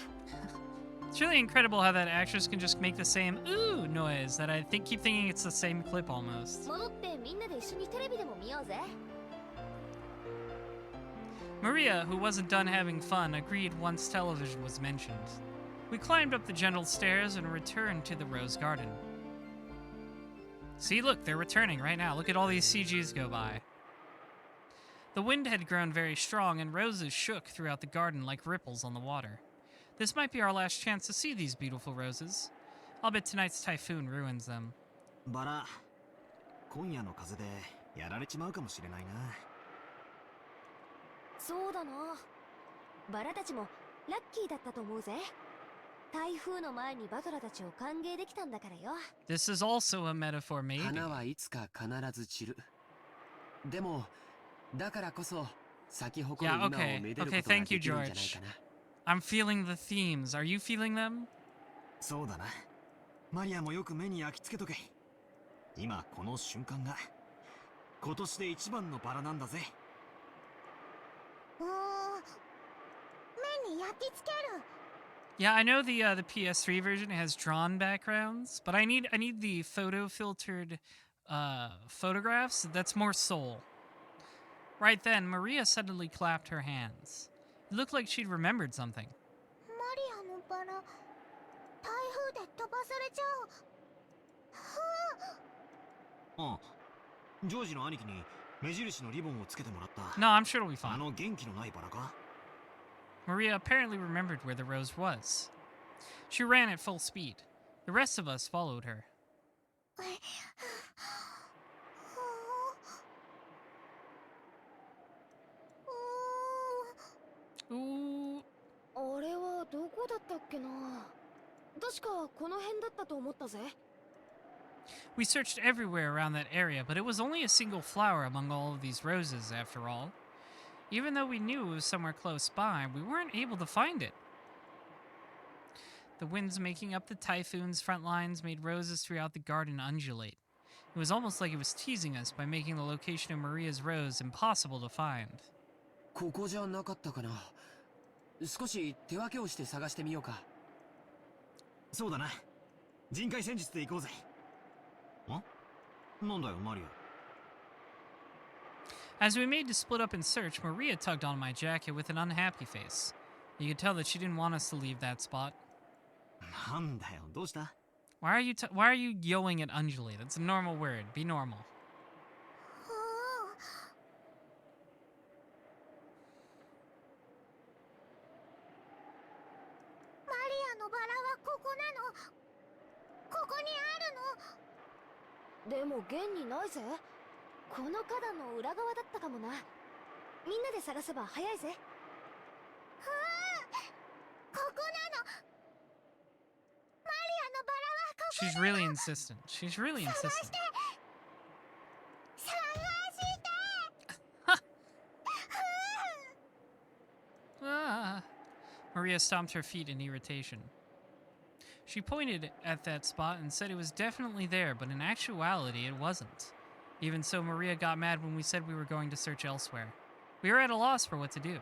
It's really incredible how that actress can just make the same ooh noise that I keep thinking it's the same clip almost. 戻ってみんなで一緒にテレビでも見ようぜ。 Maria, who wasn't done having fun, agreed once television was mentioned. We climbed up the gentle stairs and returned to the rose garden. See, look, they're returning right now. Look at all these CGs go by. The wind had grown very strong, and roses shook throughout the garden like ripples on the water. This might be our last chance to see these beautiful roses. I'll bet tonight's typhoon ruins them. バラ、今夜の風でやられちまうかもしれないな。そうだな。バラたちもラッキーだったと思うぜ。台風の前にバトラたちを歓迎できたんだからよ。This is also a metaphor, maybe. 花はいつか必ず散る。でも、だからこそ咲き誇る今をめでることができるんじゃないかな。I'm feeling the themes. Are you feeling them? そうだな。マリアもよく目に焼き付けとけ。今この瞬間が今年で一番のバラなんだぜ。目に焼き付ける。 Yeah, I know the PS3 version has drawn backgrounds, but I need the photo filtered photographs. That's more soul. Right then, Maria suddenly clapped her hands. It looked like she'd remembered something. マリアのバラ、台風で飛ばされちゃう。ああ、ジョージの兄貴に目印のリボンをつけてもらった。 No, I'm sure it'll be fine. あの元気のないバラか？ Maria apparently remembered where the rose was. She ran at full speed. The rest of us followed her. Ooh. あれはどこだったっけな。確かこの辺だったと思ったぜ。 We searched everywhere around that area, but it was only a single flower among all of these roses, after all. Even though we knew it was somewhere close by, we weren't able to find it. The winds making up the typhoon's front lines made roses throughout the garden undulate. It was almost like it was teasing us by making the location of Maria's rose impossible to find. ここじゃなかったかな。少し手分けをして探してみようか。そうだな。人海戦術で行こうぜ。ん？なんだよ、マリア。 As we made to split up and search, Maria tugged on my jacket with an unhappy face. You could tell that she didn't want us to leave that spot. なんだよ、どうした？ Why are you yelling at undulate? It's a normal word. Be normal. マリアのバラはここなの。ここにあるの。でも現にないぜ。この花壇の裏側だったかもな。みんなで探せば早いぜ。ここなの。マリアのバラはここ。 She's really insistent. She's really insistent. 探して。 Ah. Maria stomped her feet in irritation. She pointed at that spot and said it was definitely there, but in actuality it wasn't. Even so, Maria got mad when we said we were going to search elsewhere. We were at a loss for what to do.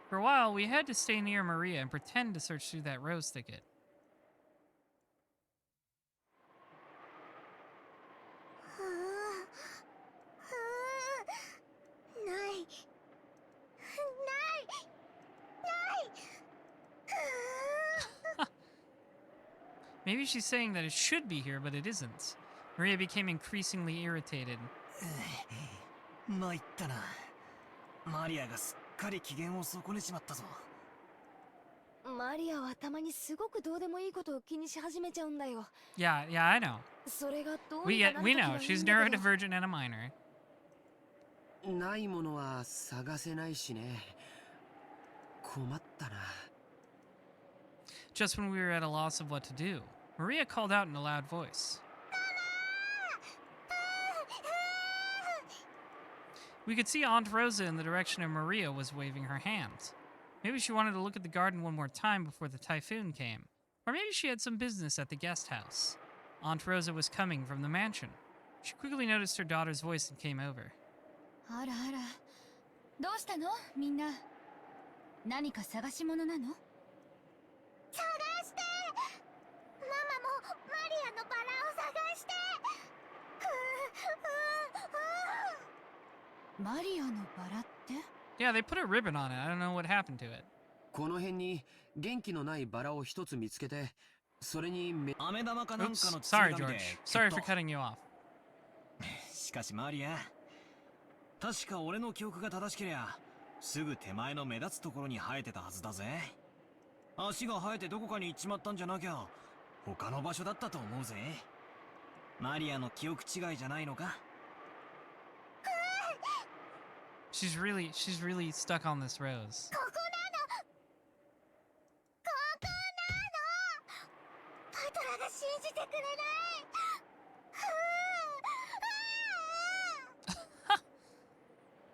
For a while, we had to stay near Maria and pretend to search through that rose thicket. ない。ない。 Maybe she's saying that it should be here, but it isn't. Maria became increasingly irritated. 参ったな。マリアがすっかり機嫌を損ねちまったぞ。マリアはたまにすごくどうでもいいことを気にし始めちゃうんだよ。 Yeah, I know. それがどう We にかなる時 know. はいい She's んだけど。 neurodivergent and a minor. ないものは探せないしね。困ったな。 Just when we were at a loss of what to do, Maria called out in a loud voice. We could see Aunt Rosa in the direction of Maria was waving her hand. Maybe she wanted to look at the garden one more time before the typhoon came. Or maybe she had some business at the guest house. Aunt Rosa was coming from the mansion. She quickly noticed her daughter's voice and came over. あらあら、どうしたのみんな。何か探し物なの？探してママもマリアのバラを探してマリアのバラって？ Yeah, they put a ribbon on it. I don't know what happened to it. この辺に元気のないバラを一つ見つけて、それに飴玉かなんかの Oops, sorry, 包み George. 紙で Sorry for cutting you off. しかしマリア、確か俺の記憶が正しけりゃすぐ手前の目立つところに生えてたはずだぜ。足が生えてどこかに行っちまったんじゃなきゃ他の場所だったと思うぜ。マリアの記憶違いじゃないのか？ She's really stuck on this rose. ここなのパトラが信じてくれない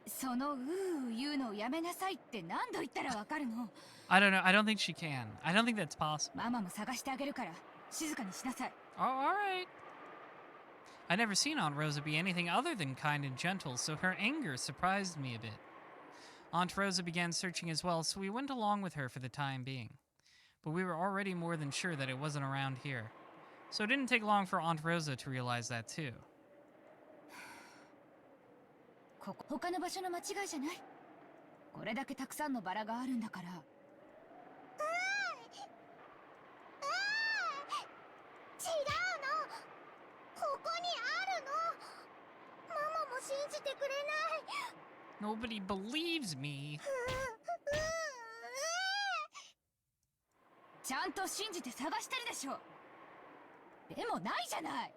そのうー言うのをやめなさいって何度言ったらわかるの？ I don't know. I don't think she can. I don't think that's possible. ママも探してあげるから静かにしなさい。 Oh, all right. I'd never seen Aunt Rosa be anything other than kind and gentle, so her anger surprised me a bit. Aunt Rosa began searching as well, so we went along with her for the time being. But we were already more than sure that it wasn't around here. So it didn't take long for Aunt Rosa to realize that too. ここ他の場所の間違いじゃない。これだけたくさんのバラがあるんだから。違うのここにあるのママも信じてくれない Nobody believes me. ちゃんと信じて探してるでしょ。でもないじゃない。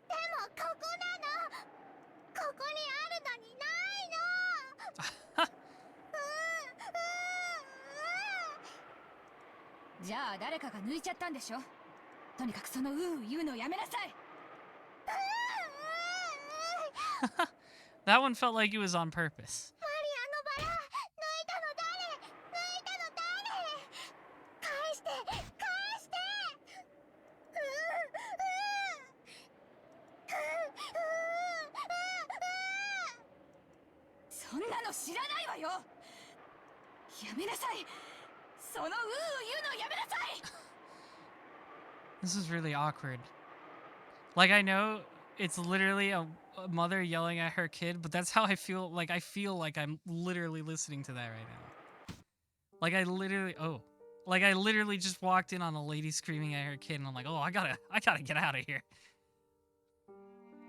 でもここなのここにあるのにないのじゃあ誰かが抜いちゃったんでしょ。とにかくそのうー言うのをやめなさい。That one felt like it was on purpose. マリアのバラ抜いたの誰抜いたの誰返して返してそんなの知らないわよ。やめなさい。そのうー言うのやめなさい。 This is really awkward. Like, I know it's literally a mother yelling at her kid, but that's how I feel. Like, I feel like I'm literally listening to that right now. Like, I literally just walked in on a lady screaming at her kid, and I'm like, oh, I gotta get out of here.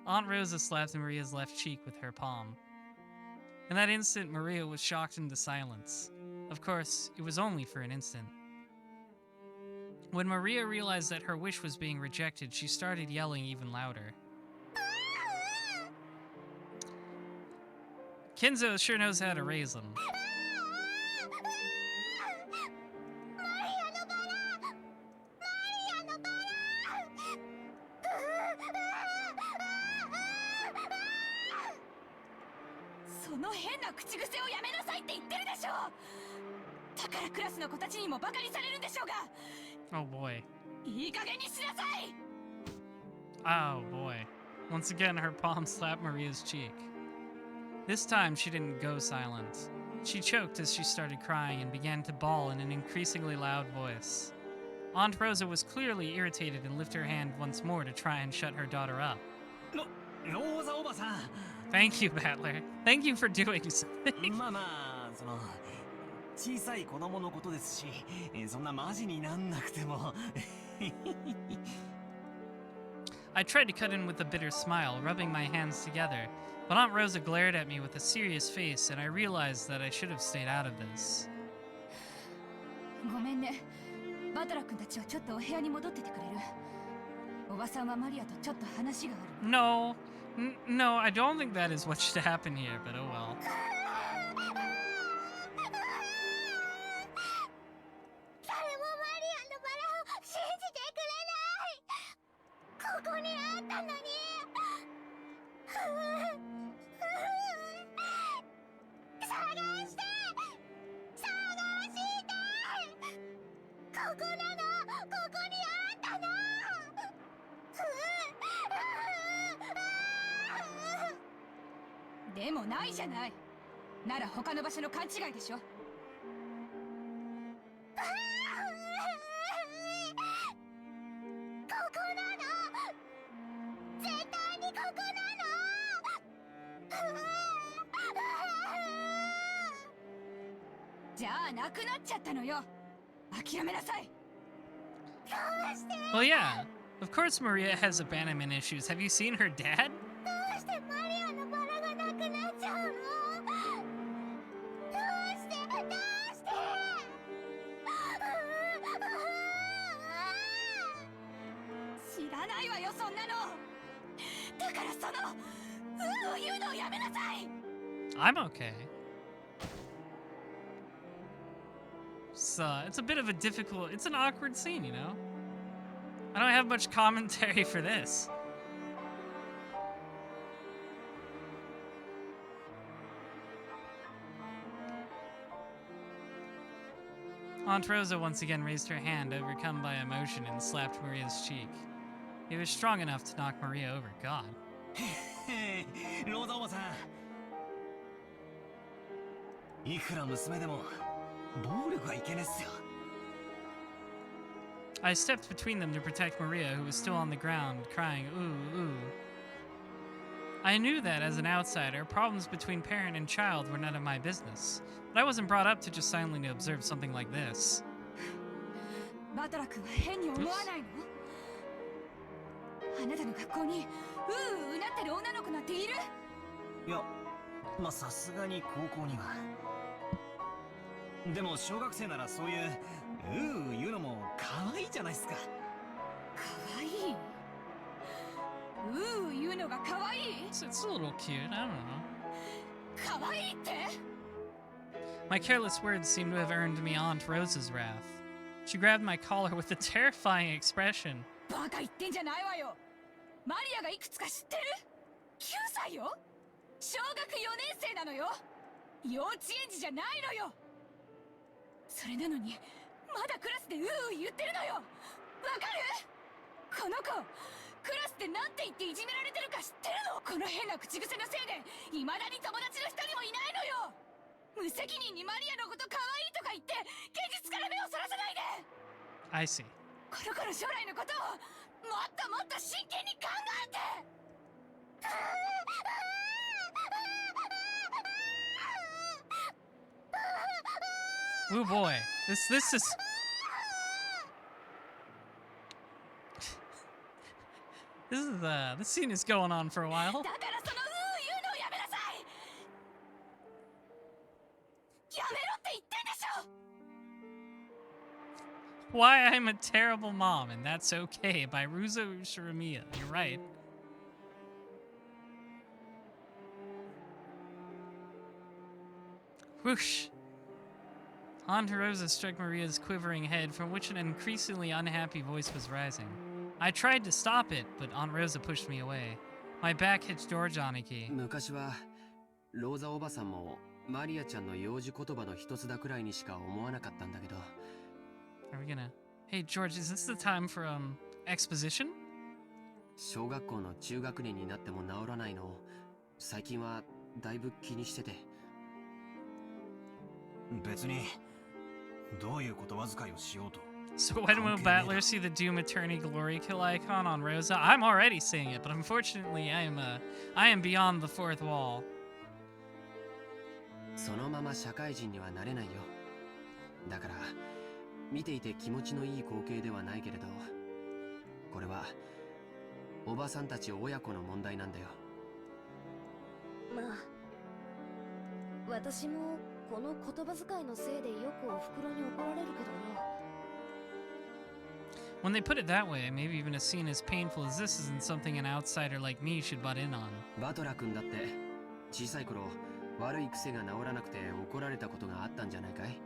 Aunt Rosa slapped Maria's left cheek with her palm. In that instant, Maria was shocked into silence. Of course, it was only for an instant. When Maria realized that her wish was being rejected, she started yelling even louder. Kenzo sure knows how to raise them. マリアのバラマリアのバラその変な口癖をやめなさいって言ってるでしょ。だからクラスの子たちにもバカにされるんでしょうが。 Oh boy. いい加減にしなさい。 Oh boy. Once again, her palm slapped Maria's cheek. This time, she didn't go silent. She choked as she started crying and began to bawl in an increasingly loud voice. Aunt Rosa was clearly irritated and lifted her hand once more to try and shut her daughter up. Rosa おばさん Thank you, Battler. Thank you for doing something. まあまあ小さい子供のことですし、そんなマジになんなくても。I tried to cut in with a bitter smile, rubbing my hands together, but Aunt Rosa glared at me with a serious face, and I realized that I should have stayed out of this. ごめんね。バトラ君たちはちょっとお部屋に戻っててくれる。おばさんはマリアとちょっと話がある。No, no, I don't think that is what should happen here, but oh well. 誰もマリアのバラを信じてくれないここにあったのに最こなの、ここにあったの。でもないじゃない。なら他の場所の勘違いでしょ。ここなの、絶対にここなの。じゃあなくなっちゃったのよ。諦めなさい。どうして、 Well, yeah. Of course Maria has abandonment issues. Have you seen her dad? どうしてマリアのバラがなくなっちゃうの。どうして、どうして。知らないわよ、そんなの。だからその言うのをやめなさい。 I'm okay. It's a bit of a difficult, it's an awkward scene, you know? I don't have much commentary for this. Aunt Rosa once again raised her hand, overcome by emotion, and slapped Maria's cheek. It was strong enough to knock Maria over. God. ローザおばさん、いくら娘でも暴力はいけねっすよ。 I stepped between them to protect Maria, who was still on the ground, crying, ooh, ooh. I knew that, as an outsider, problems between parent and child were none of my business. But I wasn't brought up to just silently observe something like this. バトラ君は変に思わないの？あなたの学校にうなってる女の子なんている？いや、まあさすがに高校には。でも小学生ならそういう言うのも可愛いじゃないっすか。可愛い？言うのが可愛い？ It's a little cute, I don't know. 可愛いって？ My careless words seemed to have earned me Aunt Rosa's wrath. She grabbed my collar with a terrifying expression. バカ言ってんじゃないわよ。マリアがいくつか知ってる？ 9 歳よ。小学4年生なのよ。幼稚園児じゃないのよ。それなのにまだクラスで言ってるのよ。わかる？この子クラスでなんて言っていじめられてるか知ってるの？この変な口癖のせいで未だに友達の一人もいないのよ。無責任にマリアのこと可愛いとか言って現実から目をそらさないで。 I see. この子の将来のことをもっともっと真剣に考えて。 Oh boy, this is... this scene is going on for a while. だからその言うのをやめなさい。やめろって言ってんでしょ。 Why I'm a Terrible Mom and That's Okay by Ruzo Shiramiya. You're right. Whoosh. Aunt Rosa struck Maria's quivering head, from which an increasingly unhappy voice was rising. I tried to stop it, but Aunt Rosa pushed me away. My back hit George Aniki. 昔はローザおばさんもマリアちゃんの幼児言葉の一つだくらいにしか思わなかったんだけど。 Are we gonna... Hey George, is this the time for exposition? 小学校の中学年になっても治らないのを最近はだいぶ気にしてて。別にどういう言葉遣いをしようと。 So why don't Battler see the Doom Attorney glory kill icon on Rosa? I'm already seeing it, but unfortunately I am beyond the fourth wall. そのまま社会人にはなれないよ。だから見ていて気持ちのいい光景ではないけれど、これはおばさんたち親子の問題なんだよ。まあ私もこの言葉遣いのせいでよくお袋に怒られるけどよ。 When they put it that way, maybe even a scene as painful as this isn't something an outsider like me should butt in on. バトラ君だって小さい頃悪い癖が治らなくて怒られたことがあったんじゃないかい？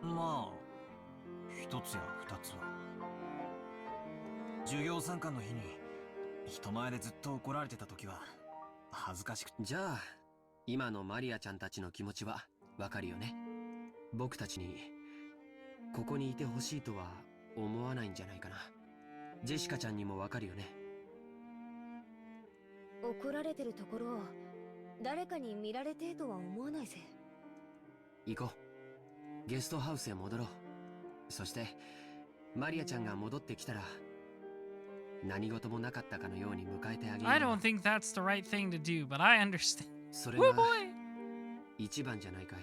まあ一つや二つは。授業参観の日に人前でずっと怒られてた時は恥ずかしくて。じゃあ今のマリアちゃんたちの気持ちはわかるよね。僕たちにここにいてほしいとは思わないんじゃないかな。ジェシカちゃんにもわかるよね。怒られてるところを誰かに見られてえとは思わないぜ。行こう。ゲストハウスへ戻ろう。そしてマリアちゃんが戻ってきたら何事もなかったかのように迎えてあげる。I don't think that's the right thing to do, but I understand. それが一番じゃないかい。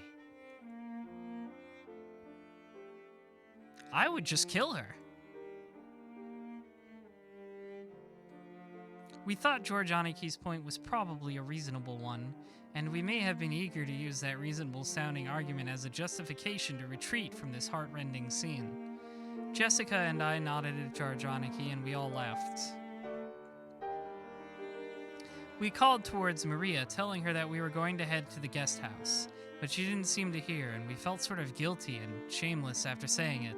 I would just kill her. We thought George Oniki's point was probably a reasonable one, and we may have been eager to use that reasonable-sounding argument as a justification to retreat from this heart-rending scene. Jessica and I nodded at George Oniki, and we all left. We called towards Maria, telling her that we were going to head to the guest house, but she didn't seem to hear, and we felt sort of guilty and shameless after saying it.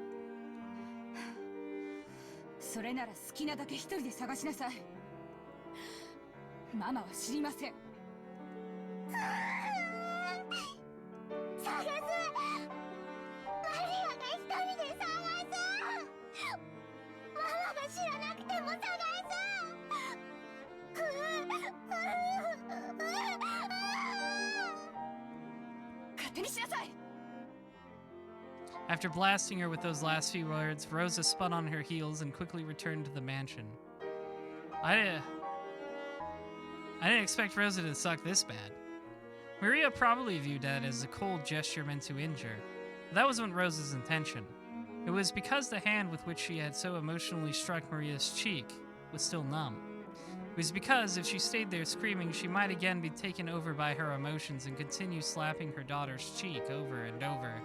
それなら好きなだけ一人で探しなさい。ママは知りません。探す。マリアが一人で探す。ママが知らなくても探す。勝手にしなさい。After blasting her with those last few words, Rosa spun on her heels and quickly returned to the mansion. I didn't expect Rosa to suck this bad. Maria probably viewed that as a cold gesture meant to injure. But that wasn't Rosa's intention. It was because the hand with which she had so emotionally struck Maria's cheek was still numb. It was because if she stayed there screaming, she might again be taken over by her emotions and continue slapping her daughter's cheek over and over.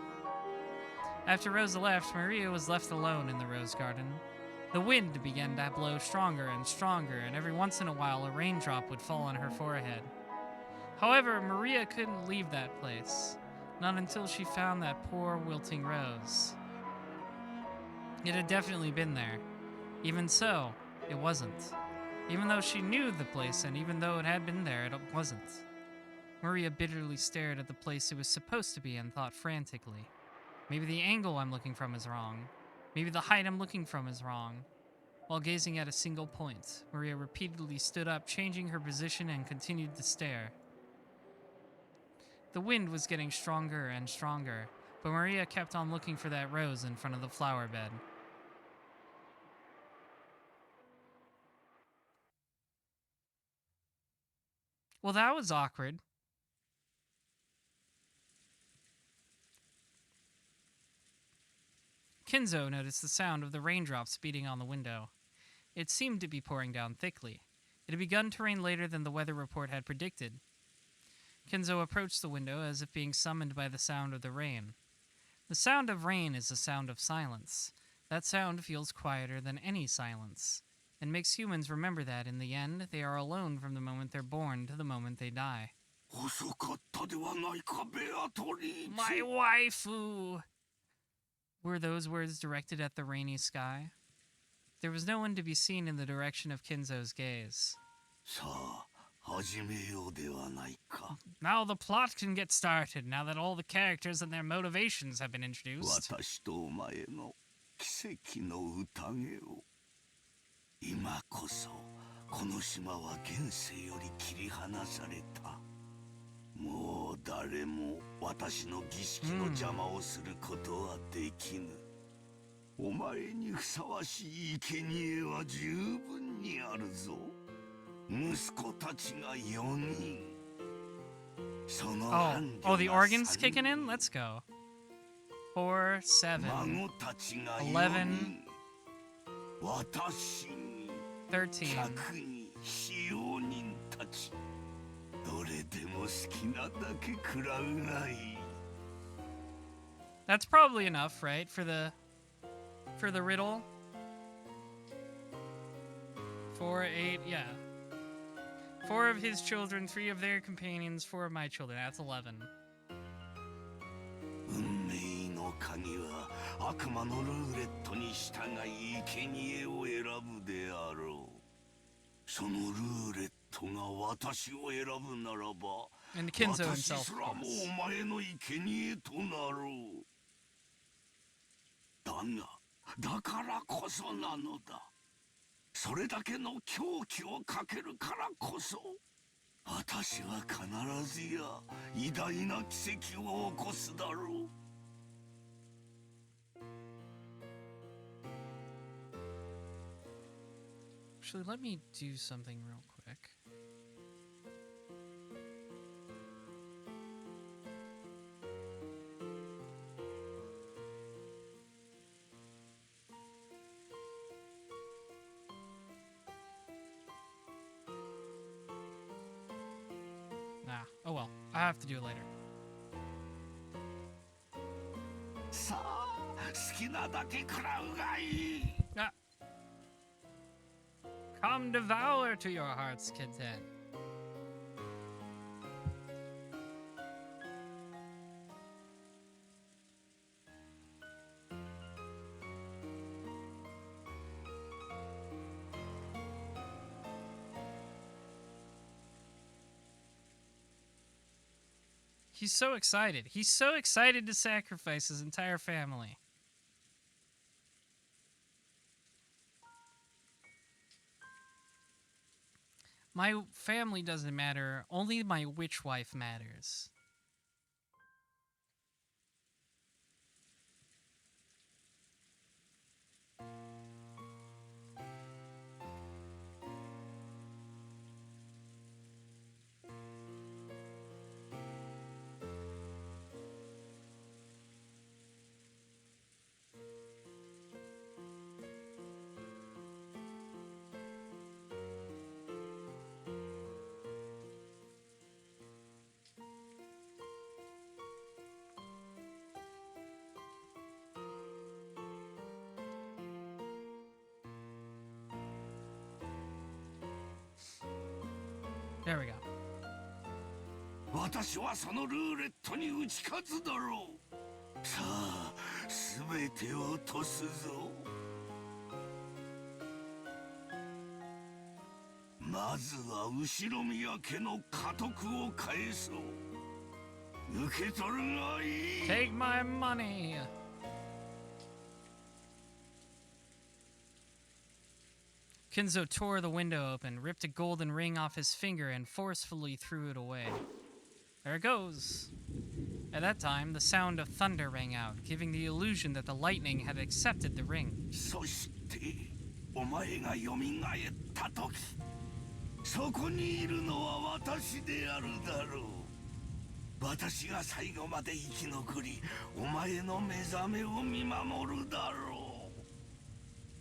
After Rosa left, Maria was left alone in the rose garden. The wind began to blow stronger and stronger, and every once in a while a raindrop would fall on her forehead. However, Maria couldn't leave that place, not until she found that poor wilting rose. It had definitely been there. Even so, it wasn't. Even though she knew the place, and even though it had been there, it wasn't. Maria bitterly stared at the place it was supposed to be and thought frantically. Maybe the angle I'm looking from is wrong. Maybe the height I'm looking from is wrong. While gazing at a single point, Maria repeatedly stood up, changing her position, and continued to stare. The wind was getting stronger and stronger, but Maria kept on looking for that rose in front of the flower bed. Well, that was awkward. Kinzo noticed the sound of the raindrops beating on the window. It seemed to be pouring down thickly. It had begun to rain later than the weather report had predicted. Kinzo approached the window as if being summoned by the sound of the rain. The sound of rain is the sound of silence. That sound feels quieter than any silence, and makes humans remember that, in the end, they are alone from the moment they're born to the moment they die. My waifu! Were those words directed at the rainy sky? There was no one to be seen in the direction of Kinzo's gaze. Now the plot can get started, now that all the characters and their motivations have been introduced. Oh, the organ's kicking in? Let's go. 4, 7, 11, 13. That's probably enough, right? For the riddle. 4, 8, yeah. 4 of his children, 3 of their companions, 4 of my children. That's 11. And Kinzo himself, of course. だが、だからこそなのだ。それだけの狂気をかけるからこそ、私は必ずや偉大な奇跡を起こすだろう。Actually, let me do something real quick. Nah, oh well. I have to do it later. さあ、好きなだけ食らうがいい。Come devour to your heart's content. He's so excited. He's so excited to sacrifice his entire family. My family doesn't matter. Only my witch wife matters. There we go. 私はそのルーレットに打ち勝つだろう。さあ、すべてを落とすぞ。まずは後ろ宮家の家督を返そう。受け取るがいい。 Take my money. Kinzo tore the window open, ripped a golden ring off his finger, and forcefully threw it away. There it goes. At that time, the sound of thunder rang out, giving the illusion that the lightning had accepted the ring. そして、お前が蘇った時、そこにいるのは私であるだろう。私が最後まで生き残り、お前の目覚めを見守るだろう。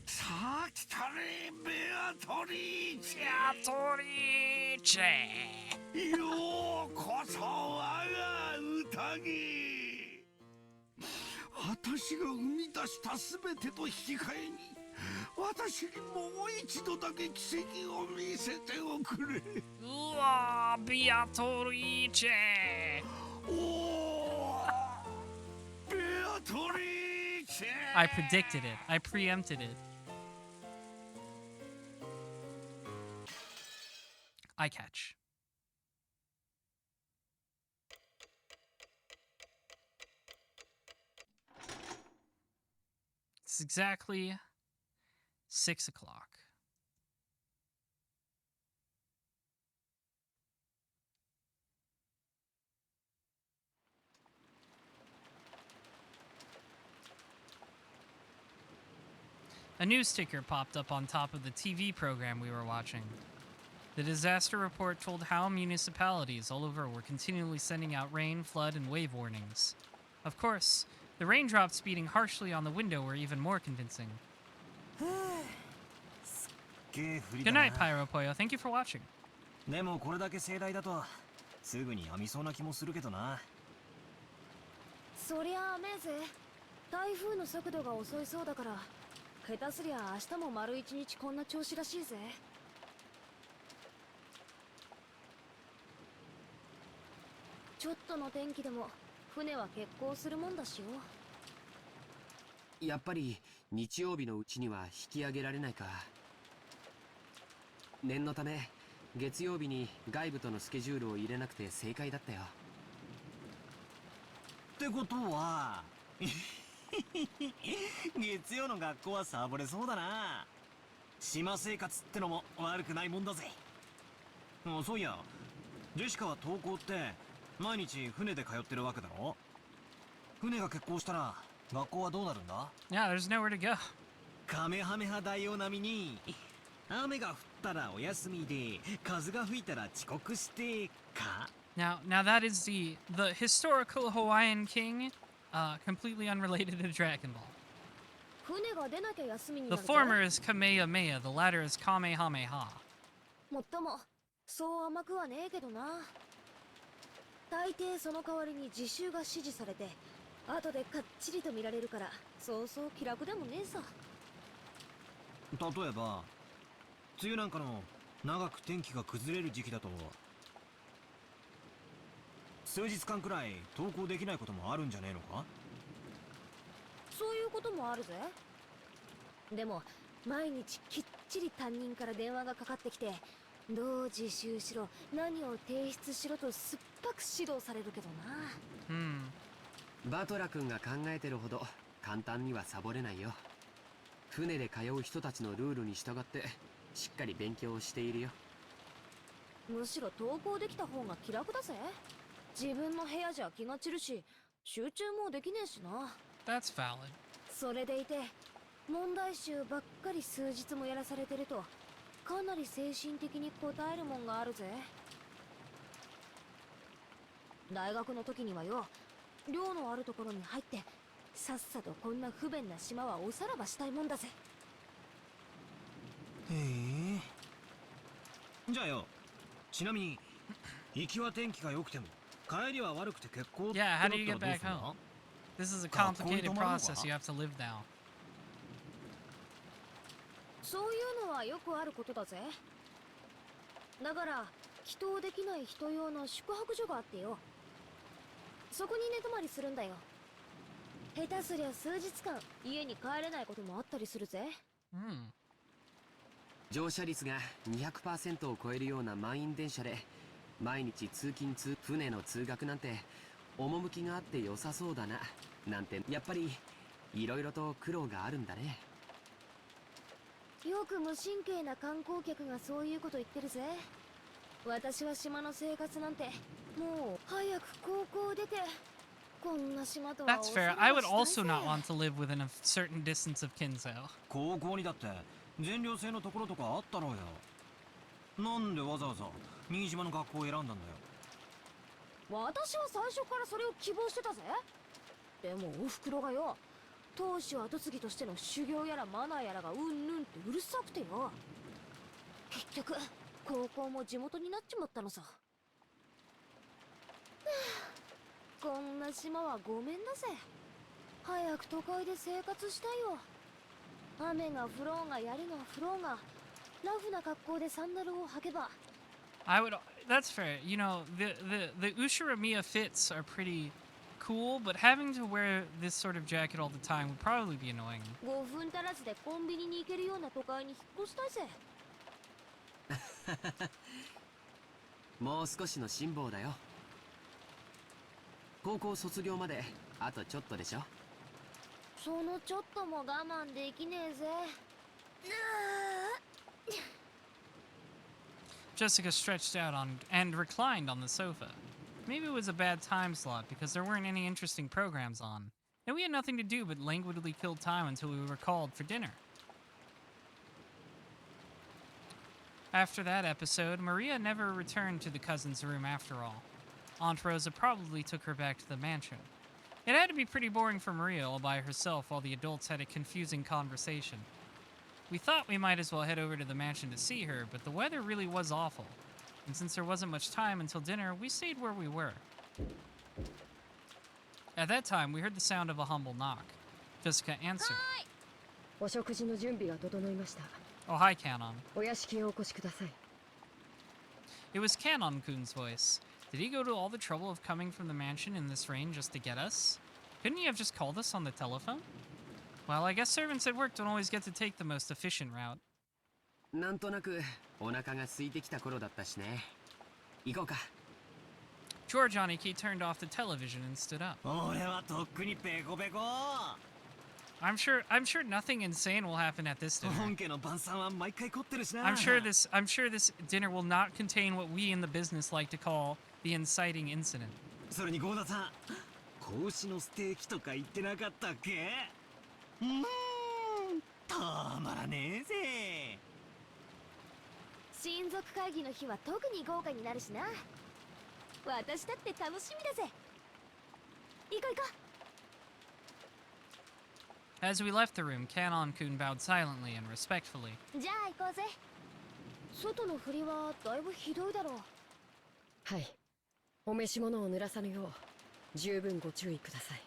さあ来たれ、ベアトリーチェ。ベアトリーチェ。ようこそ我が宴。私が生み出したすべてと引き換えに、私にもう一度だけ奇跡を見せておくれ。うわー、ベアトリーチェ。おー、ベアトリーチェ。I predicted it. I preempted it. I catch. It's exactly 6 o'clock. A news sticker popped up on top of the TV program we were watching. The disaster report told how municipalities all over were continually sending out rain, flood, and wave warnings. Of course, the raindrops beating harshly on the window were even more convincing. Good night, Pyro Poyo. Thank you for watching. でもこれだけ盛大だとすぐにやみそうな気もするけどな。そりゃ雨ぜ。台風の速度が遅いそうだから、下手すりゃ明日も丸一日こんな調子らしいぜ。ちょっとの天気でも船は欠航するもんだしよ。やっぱり日曜日のうちには引き上げられないか。念のため月曜日に外部とのスケジュールを入れなくて正解だったよ。ってことは月曜の学校はサボれそうだな。島生活ってのも悪くないもんだぜ。そういや、ジェシカは登校って毎日船で通ってるわけだろ。船が欠航したら学校はどうなるんだ？ Yeah, there's nowhere to go. カメハメハ大王並みに雨が降ったらお休みで風が吹いたら遅刻してか。 Now that is the historical Hawaiian king, completely unrelated to Dragon Ball. 船が出なきゃ休みに The なるぜ。 former is Kamehameha, the latter is Kamehameha. もっともそう甘くはねえけどな。大抵その代わりに自習が指示されて後でかっちりと見られるからそうそう気楽でもねえさ。例えば梅雨なんかの長く天気が崩れる時期だと数日間くらい登校できないこともあるんじゃねえのか。そういうこともあるぜ。でも毎日きっちり担任から電話がかかってきてどう自習しろ何を提出しろと酸っぱく指導されるけどな。バトラ君が考えてるほど簡単にはサボれないよ。船で通う人たちのルールに従ってしっかり勉強をしているよ。むしろ登校できた方が気楽だぜ。自分の部屋じゃ気が散るし集中もできねえしな。 That's valid. それでいて問題集ばっかり数日もやらされてるとかなり精神的に応えるもんがあるぜ。大学の時にはよ、寮のあるところに入ってさっさとこんな不便な島はおさらばしたいもんだぜ。へえ。じゃあよ、ちなみに行きは天気が良くても帰りは悪くて結構ってな Yeah, った how do you ら get どう back すんだ？ home? This is a complicated process you have to live now. そういうのはよくあることだぜ。だから帰島できない人用の宿泊所があってよ、そこに寝泊まりするんだよ。下手すりゃ数日間家に帰れないこともあったりするぜ。乗車率が 200% を超えるような満員電車で毎日通勤船の通学なんて趣があって良さそうだななんて、やっぱりいろいろと苦労があるんだね。よく無神経な観光客がそういうこと言ってるぜ。私は島の生活なんてもう早く高校出てこんな島とは That's fair. I would also not want to live within a certain distance of Kinsale. 高校にだって全寮制のところとかあったろうよ。なんでわざわざ新島の学校を選んだんだよ。私は最初からそれを希望してたぜ。でもおふくろがよ、当主後継ぎとしての修行やらマナーやらがうんぬんってうるさくてよ、結局高校も地元になっちまったのさ。こんな島はごめんだぜ。早く都会で生活したいよ。雨が降ろうが槍が降ろうがラフな格好でサンダルを履けば。 I would. That's fair. You know, the Ushiromiya fits are pretty cool, but having to wear this sort of jacket all the time would probably be annoying. 5分足らずでコンビニに行けるような都会に引っ越したいぜ。もう少しの辛抱だよ。高校卒業まであとちょっとでしょ。そのちょっとも我慢できねえぜ。Jessica stretched out on and reclined on the sofa. Maybe it was a bad time slot because there weren't any interesting programs on, and we had nothing to do but languidly kill time until we were called for dinner. After that episode, Maria never returned to the cousin's room after all. Aunt Rosa probably took her back to the mansion. It had to be pretty boring for Maria all by herself while the adults had a confusing conversation. We thought we might as well head over to the mansion to see her, but the weather really was awful. And since there wasn't much time until dinner, we stayed where we were. At that time, we heard the sound of a humble knock. Jessica answered. お食事の準備が整いました。 Oh, hi, Canon. お屋敷へお越しください。 It was Canon-kun's voice. Did he go to all the trouble of coming from the mansion in this rain just to get us? Couldn't he have just called us on the telephone? Well, I guess servants at work don't always get to take the most efficient route. なんとなくお腹が空いてきた頃だったしね。行こうか。George Aniki turned off the television and stood up. 俺はとっくにペコペコ。I'm sure nothing insane will happen at this dinner. 本家の晩餐は毎回凝ってるしな。 I'm sure this dinner will not contain what we in the business like to call the inciting incident. それにゴーダさん、子牛のステーキとか言ってなかったっけ？たまらねえぜ。親族会議の日は特に豪華になるしな。私だって楽しみだぜ。行こう行こう。 As we left the room, Kanon-kun bowed silently and respectfully. じゃあ行こうぜ。外の振りはだいぶひどいだろう。はい。お召し物を濡らさぬよう十分ご注意ください。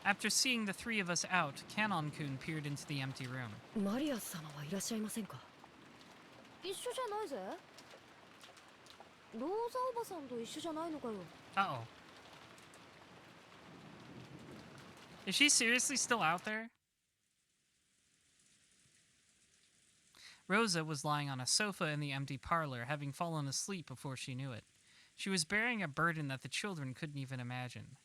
After seeing the three of us out, Kanon-kun peered into the empty room. マリア様はいらっしゃいませんか？一緒じゃないぜ。ローザおばさんと一緒じゃないのかよ。 Uh-oh. Is she seriously still out there? Rosa was lying on a sofa in the empty parlor, having fallen asleep before she knew it. She was bearing a burden that the children couldn't even imagine.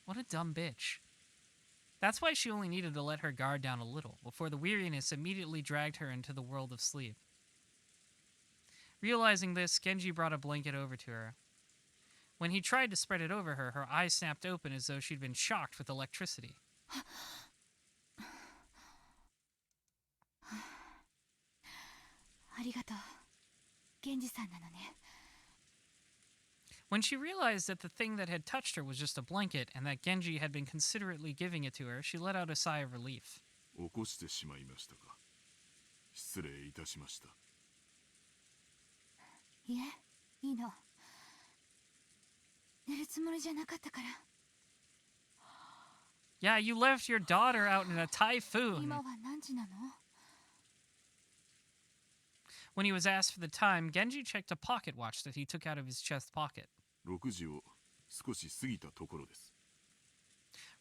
What a dumb bitch. That's why she only needed to let her guard down a little, before the weariness immediately dragged her into the world of sleep. Realizing this, Genji brought a blanket over to her. When he tried to spread it over her, her eyes snapped open as though she'd been shocked with electricity. When she realized that the thing that had touched her was just a blanket and that Genji had been considerately giving it to her, she let out a sigh of relief. 起こしてしまいましたか。失礼いたしました。いえ、いいの。寝るつもりじゃなかったから。 Yeah, you left your daughter out in a typhoon. 今は何時なの？ When he was asked for the time, Genji checked a pocket watch that he took out of his chest pocket. 6時を少し過ぎたところです。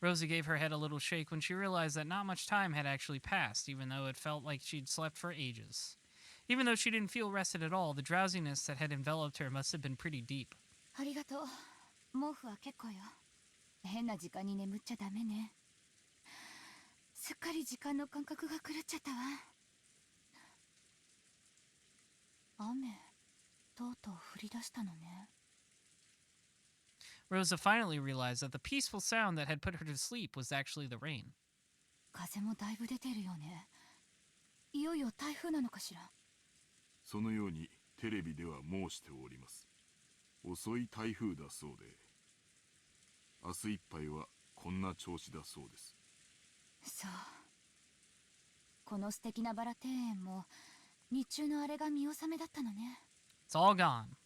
Rosa gave her head a little shake when she realized that not much time had actually passed, even though it felt like she'd slept for ages. Even though she didn't feel rested at all, the drowsiness that had enveloped her must have been pretty deep. ありがとう。毛布は結構よ。変な時間に眠っちゃダメね。すっかり時間の感覚が狂っちゃったわ。雨、とうとう降り出したのね。 Rosa finally realized that the peaceful sound that had put her to sleep was actually the rain. 風もだいぶ出てるよね。いよいよ台風なのかしら。そのようにテレビでは申しております。遅い台風だそうで、明日いっぱいはこんな調子だそうです。そう。この素敵なバラ庭園も日中のあれが見納めだったのね。 It's all gone.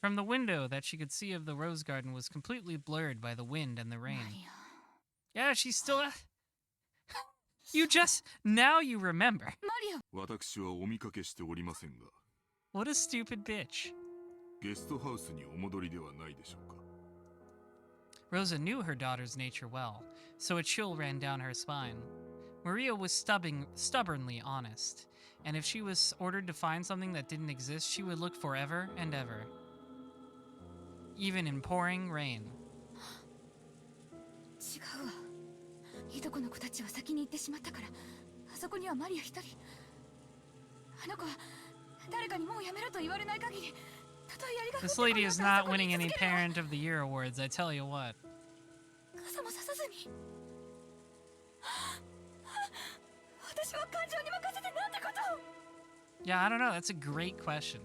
From the window that she could see of the rose garden was completely blurred by the wind and the rain. Yeah, she's still... You just... Now you remember. 私はお見かけしておりませんが。 What a stupid bitch. ゲストハウスにお戻りではないでしょうか。 Rosa knew her daughter's nature well, so a chill ran down her spine. Maria was stubbornly honest, and if she was ordered to find something that didn't exist, she would look forever and ever. Even in pouring rain. 違うわ。いとこの子たちは先に行ってしまったから、あそこにはマリア一人。あの子は誰かにもうやめろと言われない限り、たとえ槍が降って This こよう lady と is あ not そこに winning 居 any 続けるわ。 Parent of the Year awards, I tell you what. 傘もささずに。私は感情に任せてなんてことを。 Yeah, I don't know. That's a great question.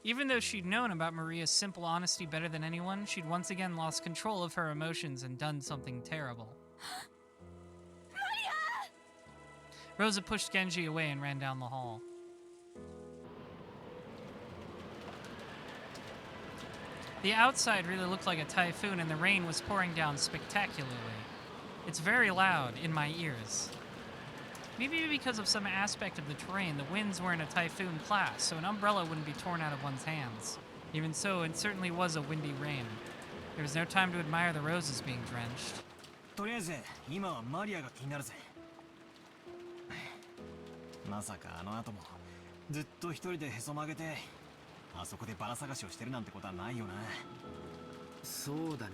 Even though she'd known about Maria's simple honesty better than anyone, she'd once again lost control of her emotions and done something terrible. Rosa pushed Genji away and ran down the hall. The outside really looked like a typhoon and the rain was pouring down spectacularly. It's very loud in my ears. Maybe because of some aspect of the terrain, the winds were in a typhoon class, so an umbrella wouldn't be torn out of one's hands. Even so, it certainly was a windy rain. There was no time to admire the roses being drenched. とりあえず今はマリアが気になるぜ。まさかあの後もずっと一人でへそ曲げてあそこでバラ探しをしてるなんてことはないよな。そうだね。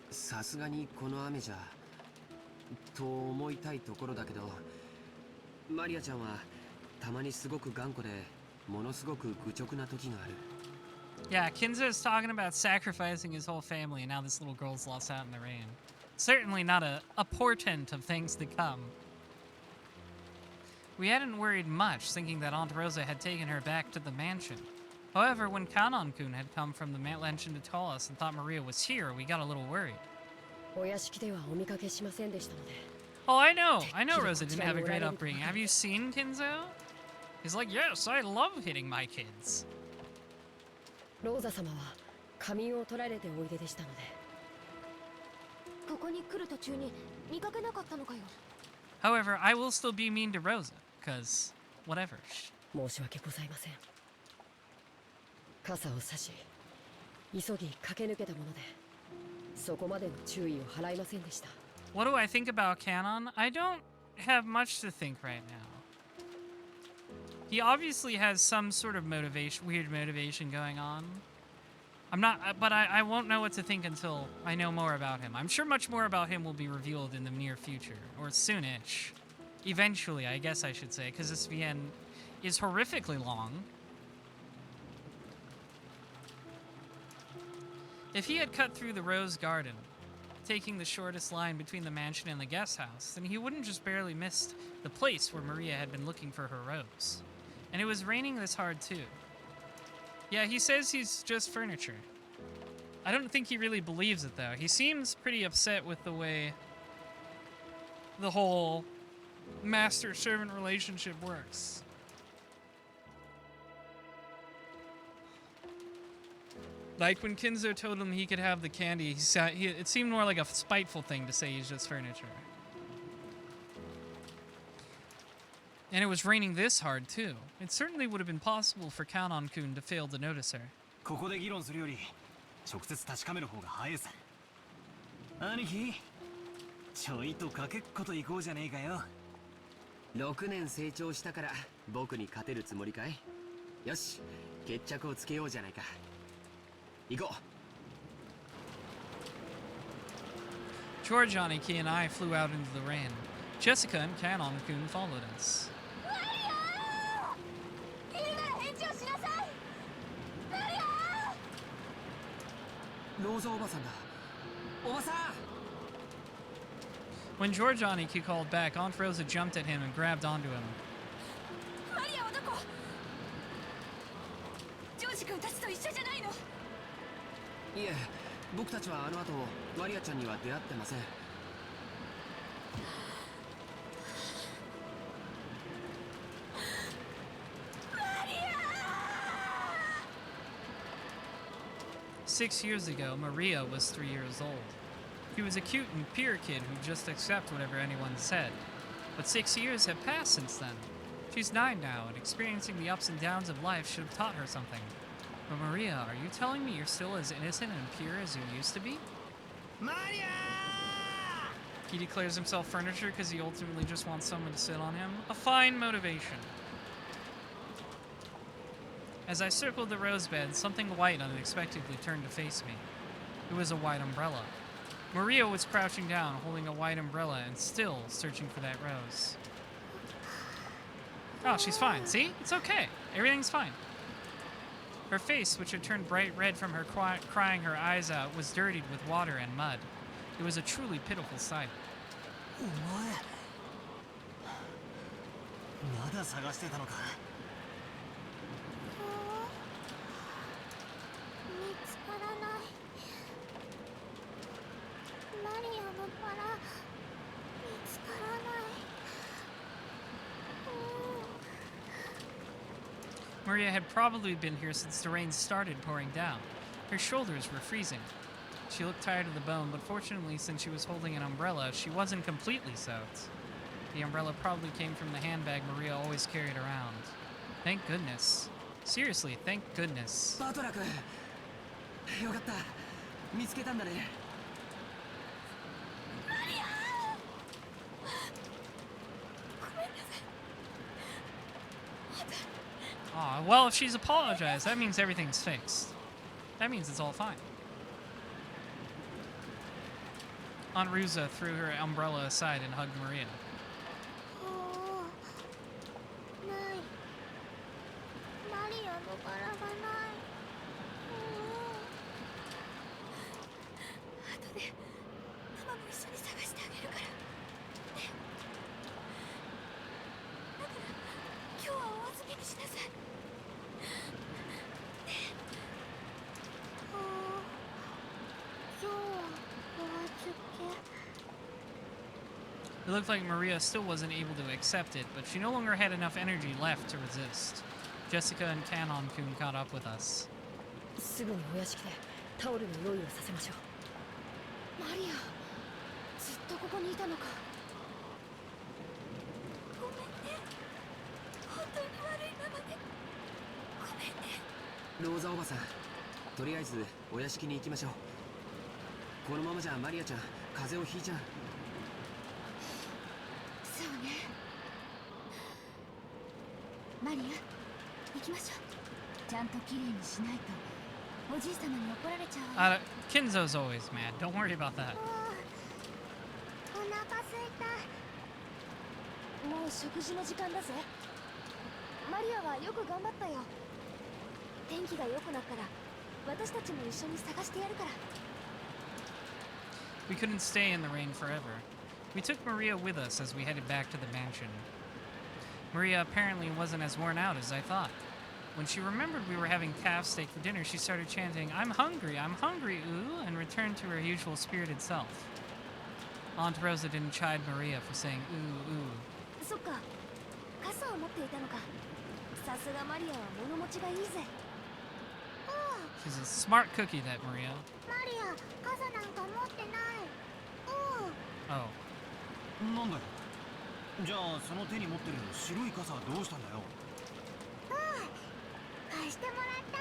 さすがにこの雨じゃと思いたいところだけど、マリアちゃんはたまにすごく頑固でものすごく愚直な時がある。 Yeah, Kinzo's talking about sacrificing his whole family, and now this little girl's lost out in the rain. Certainly not a portent of things to come. We hadn't worried much, thinking that Aunt Rosa had taken her back to the mansion. However, when Kanon-kun had come from the mansion to tell us and thought Maria was here, we got a little worried. お屋敷ではお見かけしませんでしたので。 Oh, I know Rosa didn't have a great upbringing. Have you seen Kinzo? He's like, yes, I love hitting my kids. ローザ様は仮眠を取られておいででしたので。ここに来る途中に見かけなかったのかよ。 However, I will still be mean to Rosa, cause whatever. 申し訳ございません。傘を差し、急ぎ駆け抜けたもので、そこまでの注意を払いませんでした。 What do I think about Kanon? I don't have much to think right now. He obviously has some sort of motivation, weird motivation going on. But I won't know what to think until I know more about him. I'm sure much more about him will be revealed in the near future, or soonish. Eventually, I guess I should say, because this VN is horrifically long. If he had cut through the rose garden, taking the shortest line between the mansion and the guest house, then he wouldn't just barely missed the place where Maria had been looking for her rose. And it was raining this hard too. Yeah, he says he's just furniture. I don't think he really believes it though. He seems pretty upset with the way the whole master-servant relationship works. Like when Kinzo told him he could have the candy, it seemed more like a spiteful thing to say he's just furniture. And it was raining this hard too. It certainly would have been possible for Kanon-kun to fail to notice her. ここで議論するより直接確かめる方が早いさ。兄貴、ちょいとかけっこと行こうじゃねえかよ。6年成長したから僕に勝てるつもりかい？よし、決着をつけようじゃないか。行こう。Georgianiki and I flew out into the rain. Jessica and Kanon-kun followed us. ローザおばさんだ。おばさん。 When Georgianiki called back, Aunt Rosa jumped at him and grabbed onto him. マリアはどこ？ジョージ君たちと一緒じゃないの？いえ、僕たちはあの後マリアちゃんには出会ってません。 6 years ago, Maria was 3 years old. He was a cute and pure kid who'd just accept whatever anyone said. But 6 years have passed since then. She's 9 now, and experiencing the ups and downs of life should have taught her something. But Maria, are you telling me you're still as innocent and pure as you used to be? Maria! He declares himself furniture because he ultimately just wants someone to sit on him. A fine motivation. As I circled the rose bed, something white unexpectedly turned to face me. It was a white umbrella. Maria was crouching down, holding a white umbrella and still searching for that rose. Oh, she's fine. See? It's okay. Everything's fine. Her face, which had turned bright red from her crying her eyes out, was dirtied with water and mud. It was a truly pitiful sight. お前まだ探してたのか。見つからない。マリアのバラ見つからない。Maria had probably been here since the rain started pouring down. Her shoulders were freezing. She looked tired to the bone, but fortunately, since she was holding an umbrella, she wasn't completely soaked. The umbrella probably came from the handbag Maria always carried around. Thank goodness. Seriously, thank goodness. バトラ君、よかった。見つけたんだね。マリア！ごめんなさい。 Aw, well, if she's apologized, that means everything's fixed. That means it's all fine. Aunt Ruza threw her umbrella aside and hugged Maria. ないマリアのバラがない。後でママも一緒に探してあげるから。ね。だから今日はお預けにしなさい。ね。今日はお預け。 It looked like Maria still wasn't able to accept it, but she no longer had enough energy left to resist. Jessica and Kanon-kun caught up with us. すぐにお屋敷でタオルの用意をさせましょう。マリア、ずっとここにいたのか。ごめんね。本当に悪いママで。ごめんね。ローザおばさん、とりあえずお屋敷に行きましょう。このままじゃマリアちゃん風邪をひいちゃう。そうね。マリア、行きましょう。ちゃんときれいにしないとおじい様に怒られちゃうわよ。Kinzo's always mad. Don't worry about that. お腹すいた。もう食事の時間だぜ。マリアはよく頑張ったよ。天気が良くなったら私たちも一緒に探してやるから。 We couldn't stay in the rain forever. We took Maria with us as we headed back to the mansion. Maria apparently wasn't as worn out as I thought. When she remembered we were having calf steak for dinner, she started chanting, I'm hungry, ooh, and returned to her usual spirited self. Aunt Rosa didn't chide Maria for saying ooh, ooh. そっか、傘を持っていたのか。さすがマリアは物持ちがいいぜ。 She's a smart cookie, that Maria. マリア、傘なんか持ってない。Oh. なんだよ。じゃあその手に持ってる白い傘はどうしたんだよ。貸してもらった。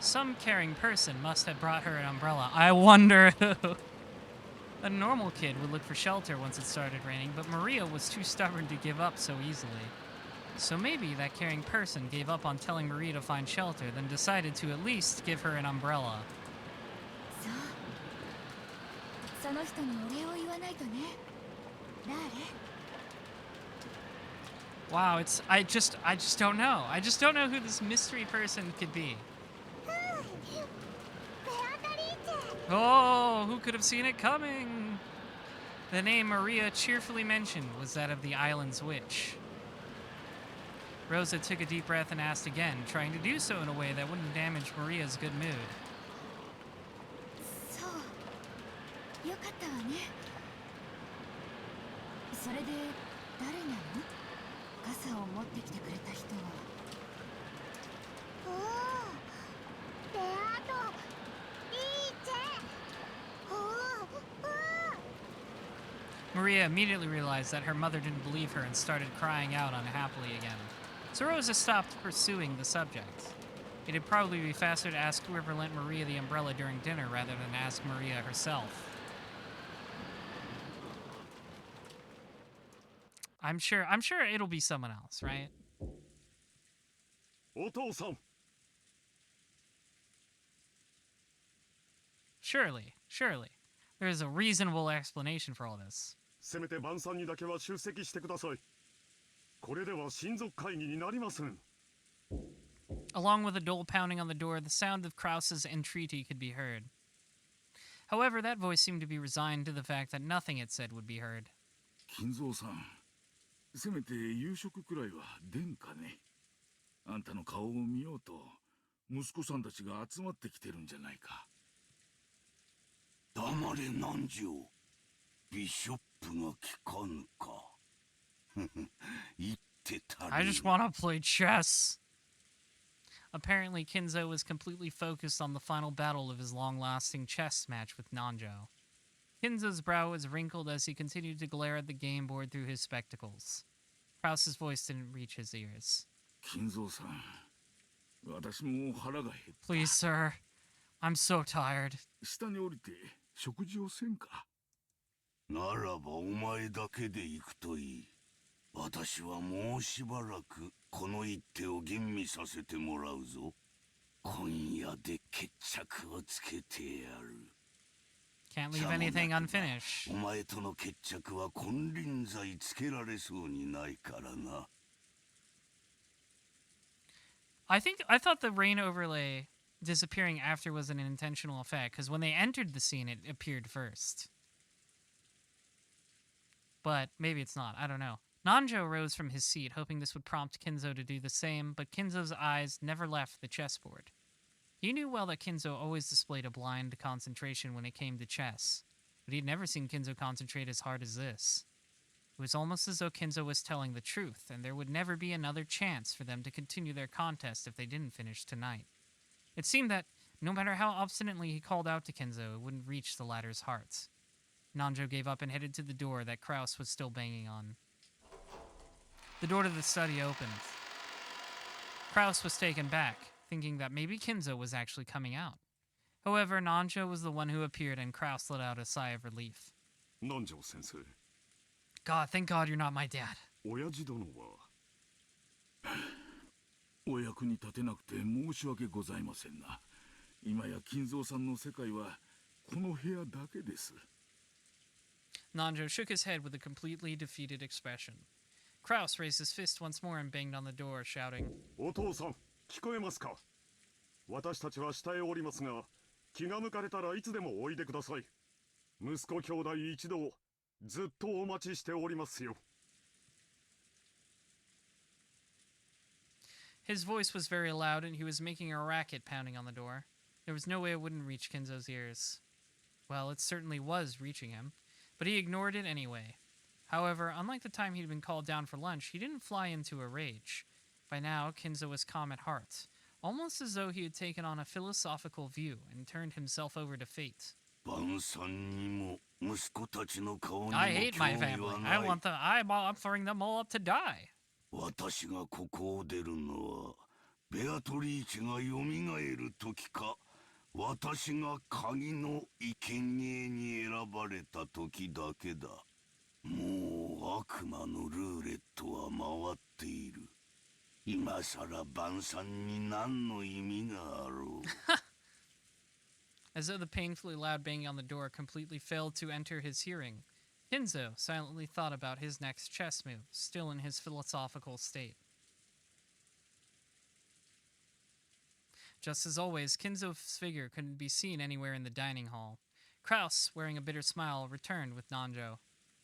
Some caring person must have brought her an umbrella. I wonder who. A normal kid would look for shelter once it started raining, but Maria was too stubborn to give up so easily. So maybe that caring person gave up on telling Maria to find shelter, then decided to at least give her an umbrella. そう。その人にお礼を言わないとね。誰？ Wow, I just don't know. I just don't know who this mystery person could be. Oh, who could have seen it coming? The name Maria cheerfully mentioned was that of the island's witch. Rosa took a deep breath and asked again, trying to do so in a way that wouldn't damage Maria's good mood. そう。よかったわね。それで誰なの？傘を持ってきてくれた人は。おお、ベアート、いいチェ。おお、Maria immediately realized that her mother didn't believe her and started crying out unhappily again. So Rosa stopped pursuing the subject. It'd probably be faster to ask whoever lent Maria the umbrella during dinner rather than ask Maria herself. I'm sure it'll be someone else, right? お父さん。 Surely. There is a reasonable explanation for all this. せめて晩餐にだけは出席してください。これでは親族会議になりません。 Along with a dull pounding on the door, the sound of Krause's entreaty could be heard. However, that voice seemed to be resigned to the fact that nothing it said would be heard. 金蔵さん、せめて夕食くらいは出んかね。あんたの顔を見ようと息子さんたちが集まってきてるんじゃないか。黙れ南條。ビショップが聞かぬか。言ってたり。 I just want to play chess. Apparently, Kinzo was completely focused on the final battle of his long-lasting chess match with Nanjo. Kinzo's brow was wrinkled as he continued to glare at the game board through his spectacles. Krause's voice didn't reach his ears. 金蔵さん、私も腹が減った。 Please, sir. I'm so tired. 下に降りて食事をせんか。ならばお前だけで行くといい。私はもうしばらくこの一手を吟味させてもらうぞ。今夜で決着をつけてやる。Can't leave anything unfinished. お前との決着は金輪際つけられそうにないからな。I thought the rain overlay disappearing after was an intentional effect, because when they entered the scene, it appeared first. But maybe it's not. I don't know. Nanjo rose from his seat, hoping this would prompt Kinzo to do the same, but Kinzo's eyes never left the chessboard. He knew well that Kinzo always displayed a blind concentration when it came to chess, but he'd never seen Kinzo concentrate as hard as this. It was almost as though Kinzo was telling the truth, and there would never be another chance for them to continue their contest if they didn't finish tonight. It seemed that, no matter how obstinately he called out to Kinzo, it wouldn't reach the latter's heart. Nanjo gave up and headed to the door that Kraus was still banging on. The door to the study opened. Kraus was taken back, thinking that maybe Kinzo was actually coming out. However, Nanjo was the one who appeared, and Kraus let out a sigh of relief. Nanjo-sensei. God, thank God you're not my dad. 親父殿はお役に立てなくて申し訳ございませんな。今や金蔵さんの世界はこの部屋だけです。 Nanjo shook his head with a completely defeated expression. Kraus raised his fist once more and banged on the door, shouting, お父さん、聞こえますか？私たちは下へおりますが、気が向かれたらいつでもおいでください。息子兄弟一同、ずっとお待ちしておりますよ。 His voice was very loud, and he was making a racket pounding on the door. There was no way it wouldn't reach Kinzo's ears. Well, it certainly was reaching him, but he ignored it anyway. However, unlike the time he'd been called down for lunch, he didn't fly into a rage. By now, Kinzo was calm at heart, almost as though he had taken on a philosophical view and turned himself over to fate. I hate my family. I'm throwing them all up to die. 私がここを出るのはベアトリーチがよみがえる時か私が鍵の生贄に選ばれた時だけだ。もう悪魔のルーレットは回っている。今さら晩餐に何の意味があろう。As though the painfully loud banging on the door completely failed to enter his hearing, Kinzo silently thought about his next chess move, still in his philosophical state. Just as always, Kinzo's figure couldn't be seen anywhere in the dining hall. Kraus, wearing a bitter smile, returned with Nanjo.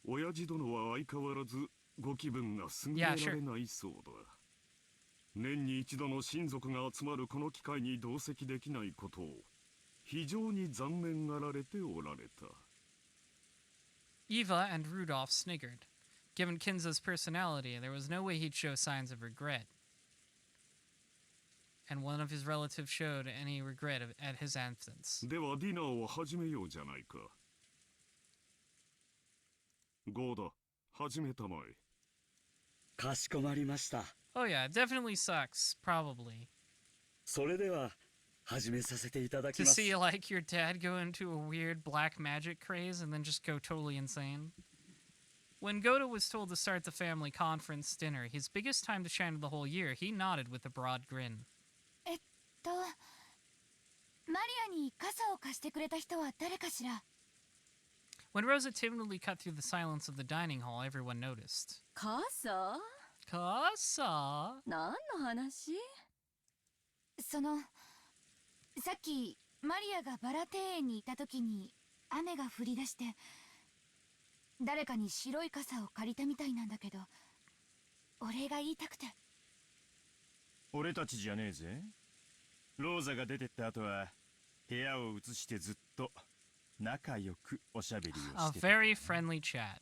親父殿は相変わらずご気分が優れられないそうだ。年に一度の親族が集まるこの機会に同席できないことを非常に残念がられておられた。 Eva and Rudolph sniggered. Given Kinzo's personality, there was no way he'd show signs of regret. And one of his relatives showed any regret at his absence. ではディナーを始めようじゃないか。ゴーダ、始めたまえ。かしこまりました。 Oh yeah, it definitely sucks, probably. それでは始めさせていただき To ます。 see like your dad go into a weird black magic craze and then just go totally insane. When Goda was told to start the family conference dinner, his biggest time to shine of the whole year, he nodded with a broad grin. マリアに傘を貸してくれた人は誰かしら？ When Rosa timidly cut through the silence of the dining hall, everyone noticed. 傘？ 傘？何の話？さっきマリアがバラ庭園にいた時に雨が降り出して誰かに白い傘を借りたみたいなんだけどお礼が言いたくて。俺たちじゃねえぜ。ローザが出てった後は部屋を移してずっと仲良くおしゃべりを A してた。 very friendly chat.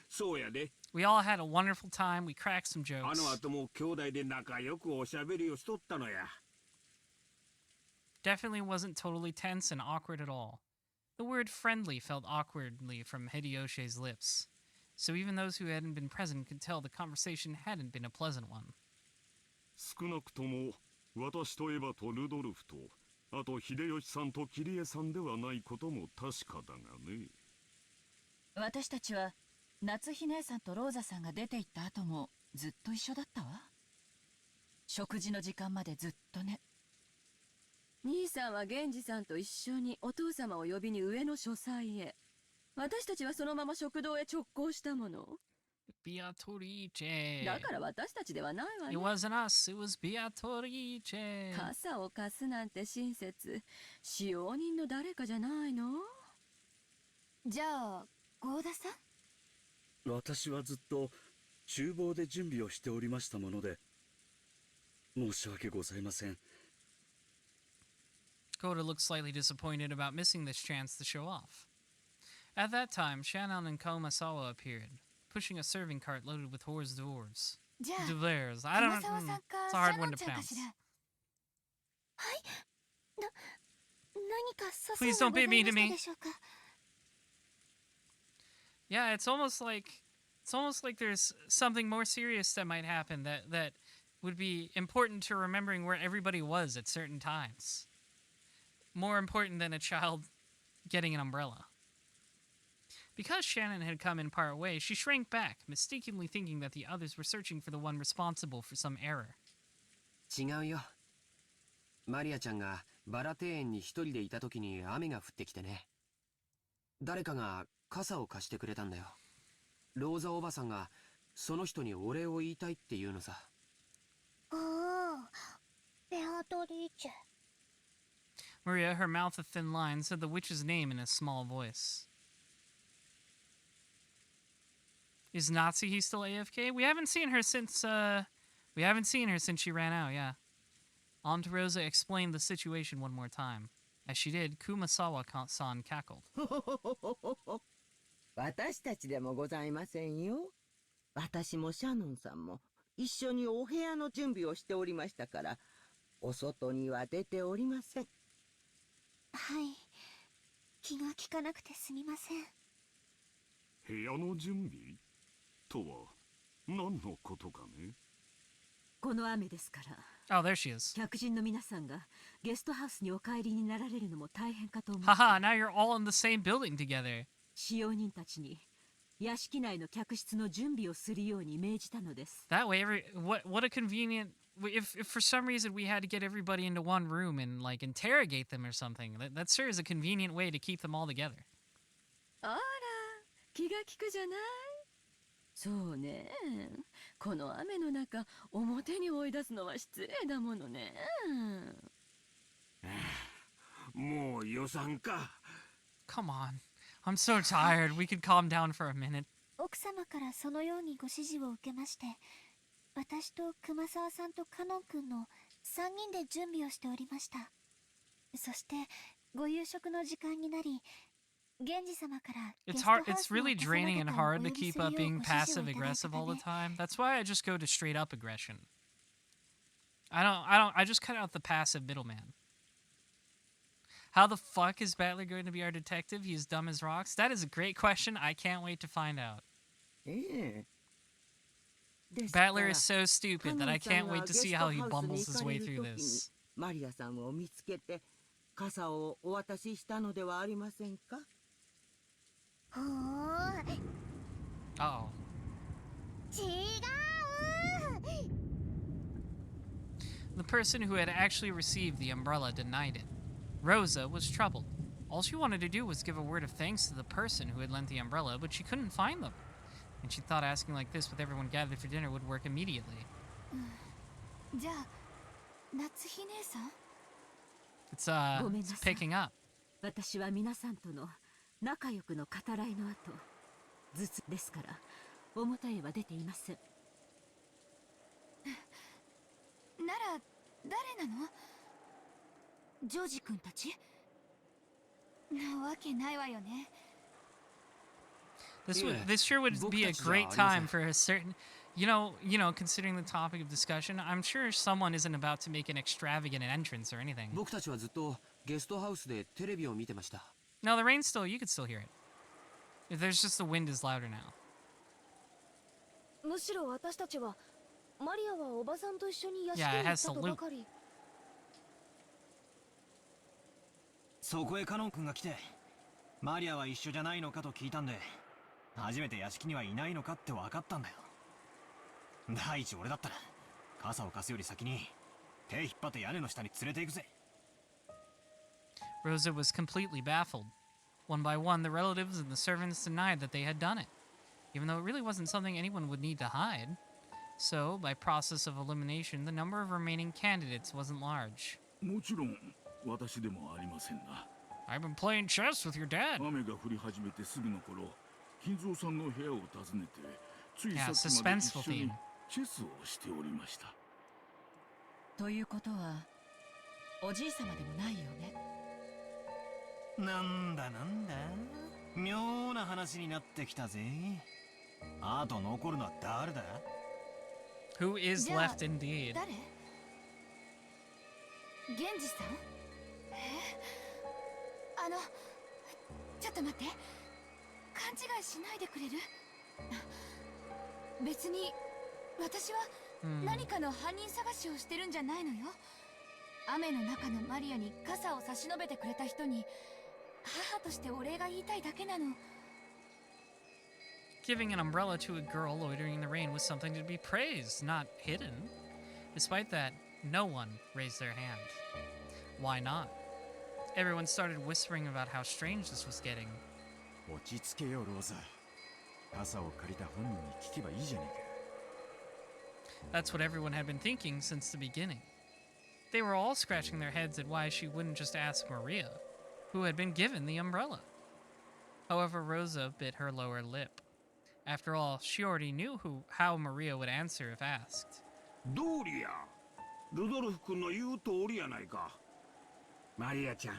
そうやで。 We all had a wonderful time. We cracked some あ jokes. の後も兄弟で仲良くおしゃべりをしとったのや。 Definitely wasn't totally tense and awkward at all. The word friendly felt awkwardly from Hideyoshi's lips. So even those who hadn't been present could tell the conversation hadn't been a pleasant one. 少なくとも私とエヴァとルドルフとあと秀吉さんとキリエさんではないことも確かだがね。私たちは夏日姉さんとローザさんが出て行った後もずっと一緒だったわ。食事の時間までずっとね。兄さんは源氏さんと一緒にお父様を呼びに上の書斎へ。私たちはそのまま食堂へ直行したもの。Beatrice. だから私たちではないわね。It wasn't us, it was Beatrice. 傘を貸すなんて親切。使用人の誰かじゃないの？じゃあ合田さん？私はずっと厨房で準備をしておりましたもので、申し訳ございません。Koda looked slightly disappointed about missing this chance to show off. At that time, Shannon and Komasawa appeared, pushing a serving cart loaded with hors d'oeuvres. じゃあ D'oeuvres. I don't know. 熊沢さんか It's a hard シャノ one ン to ちゃんか pronounce. しら？はい。何か粗 Please 相 don't がござ be い mean ま to した me. でしょうか？ Yeah, it's almost like there's something more serious that might happen that would be important to remembering where everybody was at certain times. More important than a child getting an umbrella. Because Shannon had come in part way, she shrank back, mistakenly thinking that the others were searching for the one responsible for some error. 違うよ。マリアちゃんがバラ庭園に一人でいた時に雨が降ってきてね。誰かが傘を貸してくれたんだよ。ローザおばさんがその人にお礼を言いたいって言うのさ。ああ、ベアトリーチェ。 Maria, her mouth a thin line, said the witch's name in a small voice. Is Natsuhi still AFK? We haven't seen her since she ran out, yeah. Aunt Rosa explained the situation one more time. As she did, Kumasawa-san cackled. 私たちでもございませんよ。私もシャノンさんも一緒にお部屋の準備をしておりましたから、お外には出ておりません。はい。気が利かなくてすみません。部屋の準備とは何のことかね？この雨ですから。Oh, there she is. 客人の皆さんがゲストハウスにお帰りになられるのも大変かと思います。 Haha, now you're all in the same building together. 使用人たちに屋敷内の客室の準備をするように命じたのです。That way, what a convenient. If for some reason we had to get everybody into one room and like interrogate them or something, that sure is a convenient way to keep them all together. あら、気が利くじゃない。そうね。この雨の中、表に追い出すのは失礼だものね。もう予算か。Come on. I'm so tired. We could calm down for a minute. 奥様からそのようにご指示を受けまして、私と熊沢さんとカノン君の3人で準備をしておりました。そしてご夕食の時間になり、源氏様から It's hard. It's really draining and hard to keep up being passive aggressive all the time. That's why I just go to straight up aggression. I just cut out the passive middleman. How the fuck is Battler going to be our detective? He's dumb as rocks. That is a great question. I can't wait to find out. Battler is so stupid that I can't wait to see how he bumbles his way through this. マリアさんを見つけて傘をお渡ししたのではありませんか？ Uh-oh. 違う。 The person who had actually received the umbrella denied it. Rosa was troubled. All she wanted to do was give a word of thanks to the person who had lent the umbrella, but she couldn't find them. And she thought asking like this with everyone gathered for dinner would work immediately. じゃあ夏日姉さん？ It's picking up. 私は皆さんとの仲良くの語らいの後、頭痛ですから表へは出ていません。なら誰なの？ジョージ君たち？なわけないわよね。This sure would be a great time for a certain, considering the topic of discussion, I'm sure someone isn't about to make an extravagant entrance or anything. 僕たちはずっとゲストハウスでテレビを見てました。 No, the rain's still, you could still hear it. There's just the wind is louder now. むしろ私たちはマリアはおばさんと一緒に屋敷 Yeah, に it 行っ has た to と loop. ばかり。そこへカノン君が来て、マリアは一緒じゃないのかと聞いたんで、初めて屋敷にはいないのかって分かったんだよ。第一俺だったら傘を貸すより先に手引っ張って屋根の下に連れて行くぜ。Rosa was completely baffled. One by one, the relatives and the servants denied that they had done it, even though it really wasn't something anyone would need to hide. So, by process of elimination, the number of remaining candidates wasn't large. もちろん私でもありませんな。 I've been playing chess with your dad. 雨が降り始めてすぐの頃、金蔵さんの部屋を訪ねて、つい Yeah, さっきまで一 suspenseful 緒に theme. チェスをしておりました。ということはおじい様でもないよね。なんだなんだ、妙な話になってきたぜ。あと残るのは誰だ？ Who is left indeed? 誰？源氏さん？ちょっと待って。勘違いしないでくれる？別に私は何かの犯人探しをしてるんじゃないのよ。雨の中のマリアに傘を差し伸べてくれた人に母としてお礼が言いたいだけなの。 Giving an umbrella to a girl loitering in the rain was something to be praised, not hidden. Despite that, no one raised their hand. Why not? Everyone started whispering about how strange this was getting. 落ち着けよローザ。傘を借りた本人に聞けばいいじゃねえか。 That's what everyone had been thinking since the beginning. They were all scratching their heads at why she wouldn't just ask Maria, who had been given the umbrella. However, Rosa bit her lower lip. After all, she already knew how Maria would answer if asked. どうりや、ルドルフ君の言う通りやないか。マリアちゃん、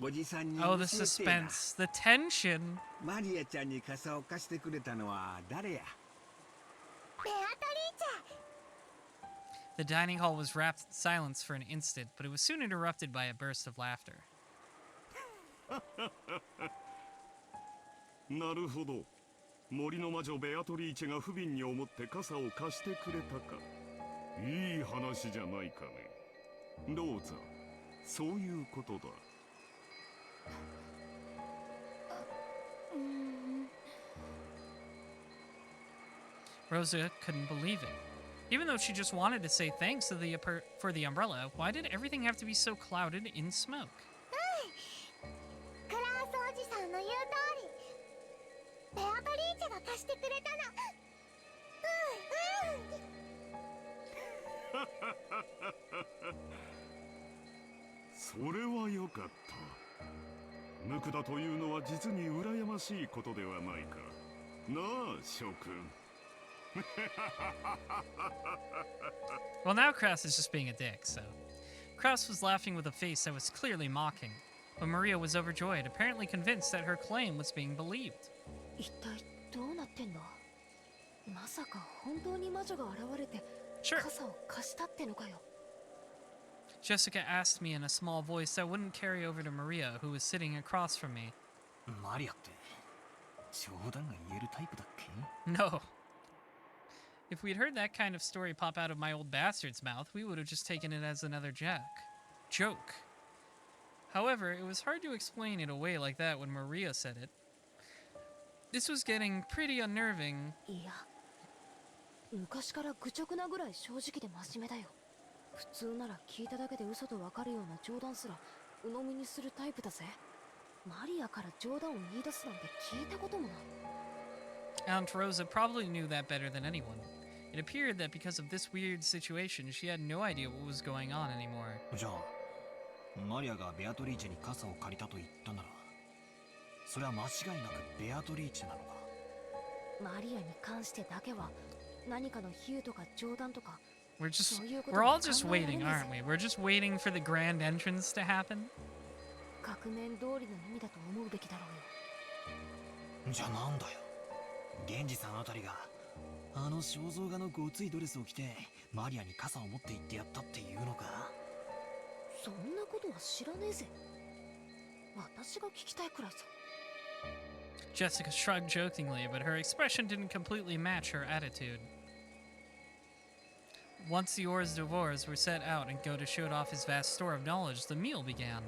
おじさんに Oh, 教 the えてや。 suspense, the tension. マリアちゃんに傘を貸してくれたのは誰や？ The dining hall was wrapped in silence for an instant, but it was soon interrupted by a burst of laughter. なるほど。森の魔女ベアトリーチェが不憫に思って傘を貸してくれたか。いい話じゃないかね。ローザ、そういうことだ。Rosa couldn't believe it. Even though she just wanted to say thanks to for the umbrella, why did everything have to be so clouded in smoke? クラースおじさんの言う通り、ベアトリーチェが貸してくれたの。それはよかった。無垢だというのは実に羨ましいことではないか。なあ、諸君。Well, now Kraus is just being a dick, so. Kraus was laughing with a face that was clearly mocking, but Maria was overjoyed, apparently convinced that her claim was being believed. 一体どうなってんの？まさか本当に魔女が現れて傘を貸したってのかよ。 Jessica asked me in a small voice that wouldn't carry over to Maria, who was sitting across from me. マリアって冗談が言えるタイプだっけ？ No. If we'd heard that kind of story pop out of my old bastard's mouth, we would have just taken it as another joke. However, it was hard to explain it away like that when Maria said it. This was getting pretty unnerving. いや、昔から愚直なぐらい正直で真面目だよ。普通なら聞いただけで嘘とわかるような冗談すら鵜呑みにするタイプだぜ。マリアから冗談を言い出すなんて聞いたこともない。 Aunt Rosa probably knew that better than anyone. It appeared that because of this weird situation, she had no idea what was going on anymore. じゃあ、マリアがベアトリーチェに傘を借りたと言ったなら、それは間違いなくベアトリーチェなのか。マリアに関してだけは何かの比喩とか冗談とか。 We're all just waiting, aren't we? We're just waiting for the grand entrance to happen. 額面通りの意味だと思うべきだろうよ。じゃあなんだよ。源氏さんあたりがあの肖像画のごついドレスを着てマリアに傘を持って行ってやったっていうのか？そんなことは知らねえぜ。私が聞きたいくらいさ。 Jessica shrugged jokingly, but her expression didn't completely match her attitude. Once the hors d'oeuvres were set out and Goda showed off his vast store of knowledge, the meal began.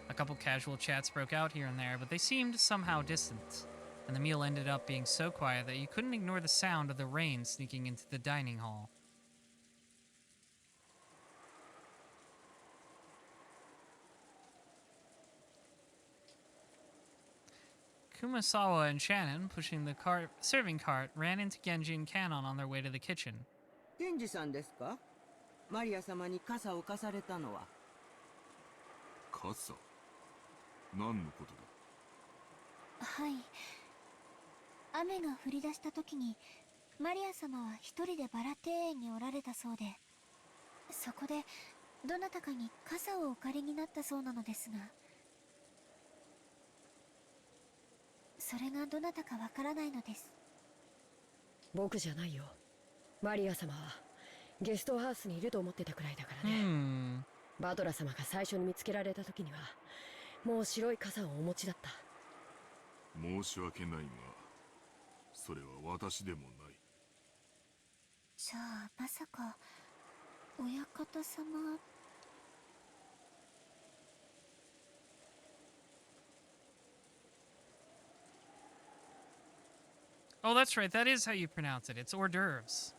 A couple casual chats broke out here and there, but they seemed somehow distant, and the meal ended up being so quiet that you couldn't ignore the sound of the rain sneaking into the dining hall. Kumasawa and Shannon, pushing the serving cart, ran into Genji and Kanon on their way to the kitchen. ケンジさんですか？マリア様に傘を貸されたのは。傘？何のことだ？はい。雨が降り出した時にマリア様は一人でバラ庭園におられたそうで、そこでどなたかに傘をお借りになったそうなのですが、それがどなたかわからないのです。僕じゃないよ。マリア様はゲストハウスにいると思ってたくらいだからね。バトラ様が最初に見つけられた時にはもう白い傘をお持ちだった。申し訳ないが、それは私でもない。じゃあまさか親方様。Oh, that's right. That is how you pronounce it. It's hors d'oeuvres.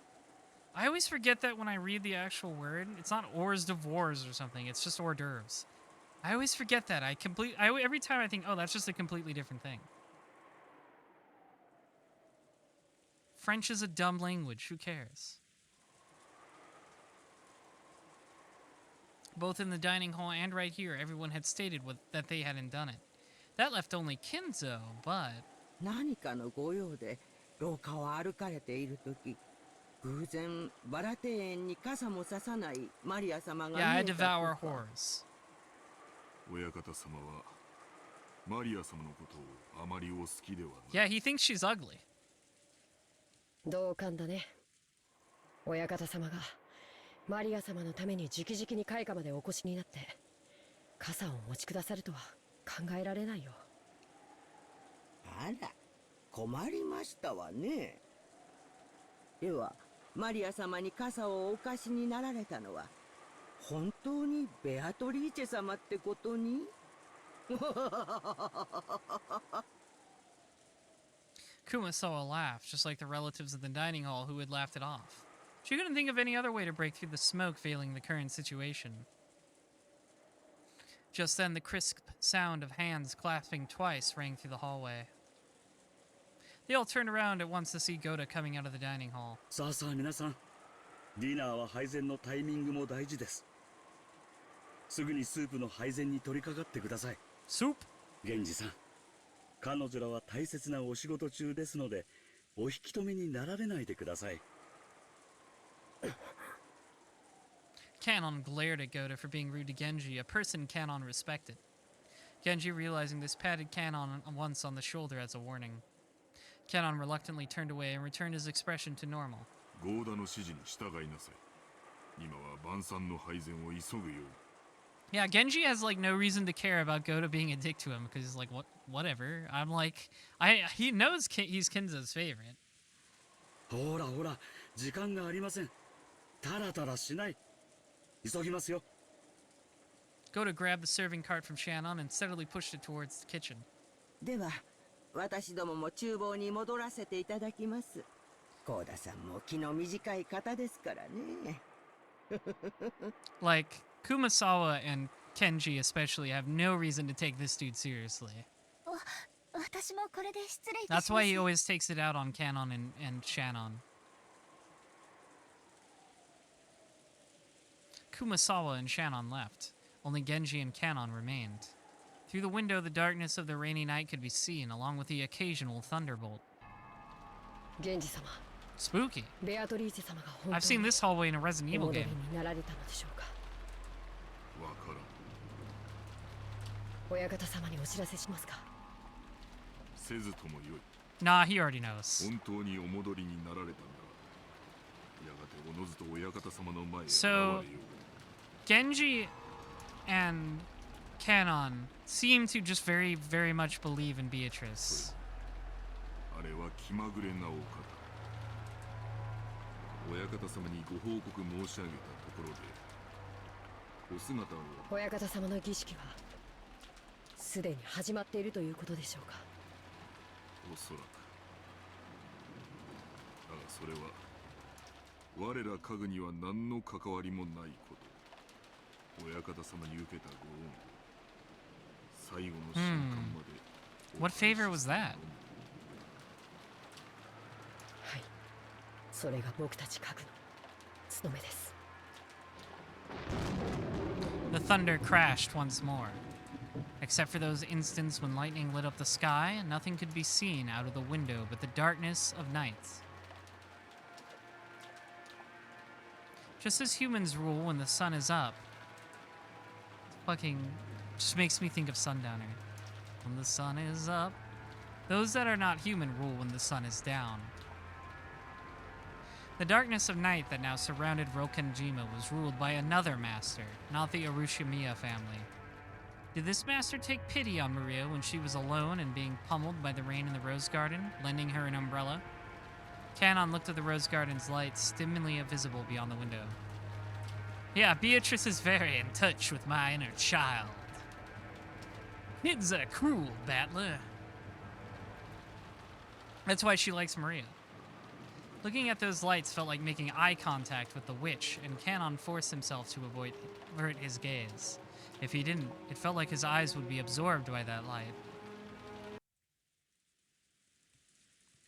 I always forget that when I read the actual word. It's not hors d'oeuvres or something. It's just hors d'oeuvres. I always forget that. Every time I think, oh, that's just a completely different thing. French is a dumb language. Who cares? Both in the dining hall and right here, everyone had stated that they hadn't done it. That left only Kinzo, but... 何かのご用で廊下を歩かれているとき、偶然バラ庭園に傘もささないマリア様が見えたとか。Yeah, I devour whores. 親方様はマリア様のことをあまりお好きではない。Yeah, he thinks she's ugly. 同感だね。親方様がマリア様のために直々に開花までお越しになって傘をお持ちくださるとは考えられないよ。あら、困りましたわね。ではマリア様に傘をお貸しになられたのは本当にベアトリーチェ様ってことに？Kumasawa laughed, just like the relatives in the dining hall who had laughed it off. She couldn't think of any other way to break through the smoke veiling the current situation. Just then, the crisp sound of hands clasping twice rang through the hallway. They all turned around at once to see Goda coming out of the dining hall. さあさあ皆さん、ディナーは配膳のタイミングも大事です。すぐにスープの配膳に取り掛かってください。スープ？源氏さん、彼女らは大切なお仕事中ですので、お引き止めになられないでください。Kanon glared at Goda for being rude to Genji, a person Kanon respected. Genji, realizing this, patted Kanon once on the shoulder as a warning. Kanon reluctantly turned away and returned his expression to normal. ゴーダの指示に従いなさい。今は晩餐の配膳を急ぐように。Yeah, Genji has like no reason to care about Goda being a dick to him because he's like, whatever. I'm like, he knows he's Kinzo's favorite. ほらほら、時間がありません。タラタラしない。急ぎますよ。Goda grabbed the serving cart from Shannon and steadily pushed it towards the kitchen. では、私どもも厨房に戻らせていただきます。ゴーダさんも気の短い方ですからね。Like, Kumasawa and Kenji especially have no reason to take this dude seriously. 私もこれで失礼いたします。That's why he always takes it out on Kanon and Shannon. Kumasawa and Shannon left. Only Genji and Kanon remained. Through the window, the darkness of the rainy night could be seen, along with the occasional thunderbolt. Genji-sama. Spooky. ベアトリーチェ様が本当に I've seen this hallway in a Resident Evil お戻り game. になられたのでしょうか。わからん。親方様にお知らせしますか。せずともよい。Nah, he already knows. 本当にお戻りになられたんだ。やがておのずと親方様の前へ現 So, れよう。 Genji and Kanon seem to just very, very much believe in Beatrice. あれは気まぐれなお方。親方様にご報告申し上げたところで、お姿を。親方様の儀式はすでに始まっているということでしょうか。おそらく。だがそれは我ら家具には何の関わりもないこと。親方様に受けたご恩を最後の瞬間まで What favor was that? はい、それが僕たち家具の務めです。 The thunder crashed once more. Except for those instants when lightning lit up the sky, nothing could be seen out of the window but the darkness of night. Just as humans rule when the sun is up. Fucking just makes me think of Sundowner. When the sun is up. Those that are not human rule when the sun is down. The darkness of night that now surrounded Rokenjima was ruled by another master, not the Arushimiya family. Did this master take pity on Maria when she was alone and being pummeled by the rain in the rose garden, lending her an umbrella? Canon looked at the rose garden's lights, dimly visible beyond the window. Yeah, Beatrice is very in touch with my inner child. Kids are cruel, Battler. That's why she likes Maria. Looking at those lights felt like making eye contact with the witch, and Canon forced himself to avert his gaze. If he didn't, it felt like his eyes would be absorbed by that light.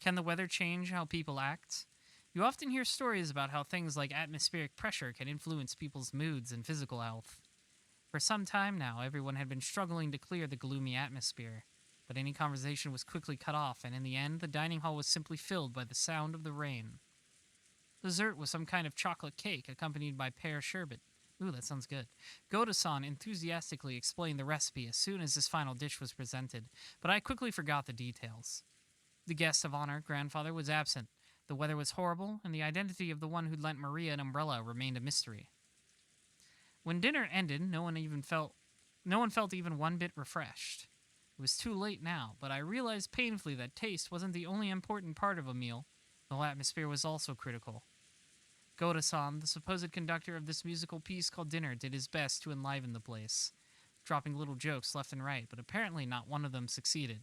Can the weather change how people act? You often hear stories about how things like atmospheric pressure can influence people's moods and physical health. For some time now, everyone had been struggling to clear the gloomy atmosphere, but any conversation was quickly cut off, and in the end, the dining hall was simply filled by the sound of the rain. Dessert was some kind of chocolate cake accompanied by pear sherbet. Ooh, that sounds good. Goda-san enthusiastically explained the recipe as soon as his final dish was presented, but I quickly forgot the details. The guest of honor, grandfather, was absent. The weather was horrible, and the identity of the one who'd lent Maria an umbrella remained a mystery. When dinner ended, no one felt even one bit refreshed. It was too late now, but I realized painfully that taste wasn't the only important part of a meal. The whole atmosphere was also critical. Goda-san, the supposed conductor of this musical piece called Dinner, did his best to enliven the place, dropping little jokes left and right, but apparently not one of them succeeded.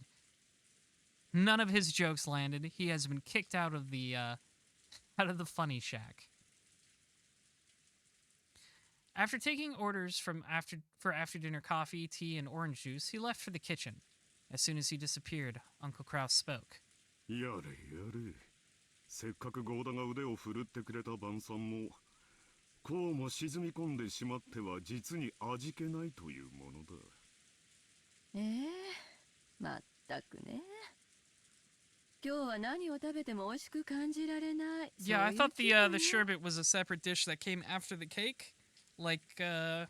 None of his jokes landed. He has been kicked out of the funny shack. After taking orders for after-dinner coffee, tea, and orange juice, he left for the kitchen. As soon as he disappeared, Uncle Kraus spoke. やれやれ。せっかくゴーダが腕を振るってくれた晩餐も、こうも沈み込んでしまっては実に味気ないというものだ。まったくね。今日は何を食べても美味しく感じられない。Yeah, I thought the sherbet was a separate dish that came after the cake, like a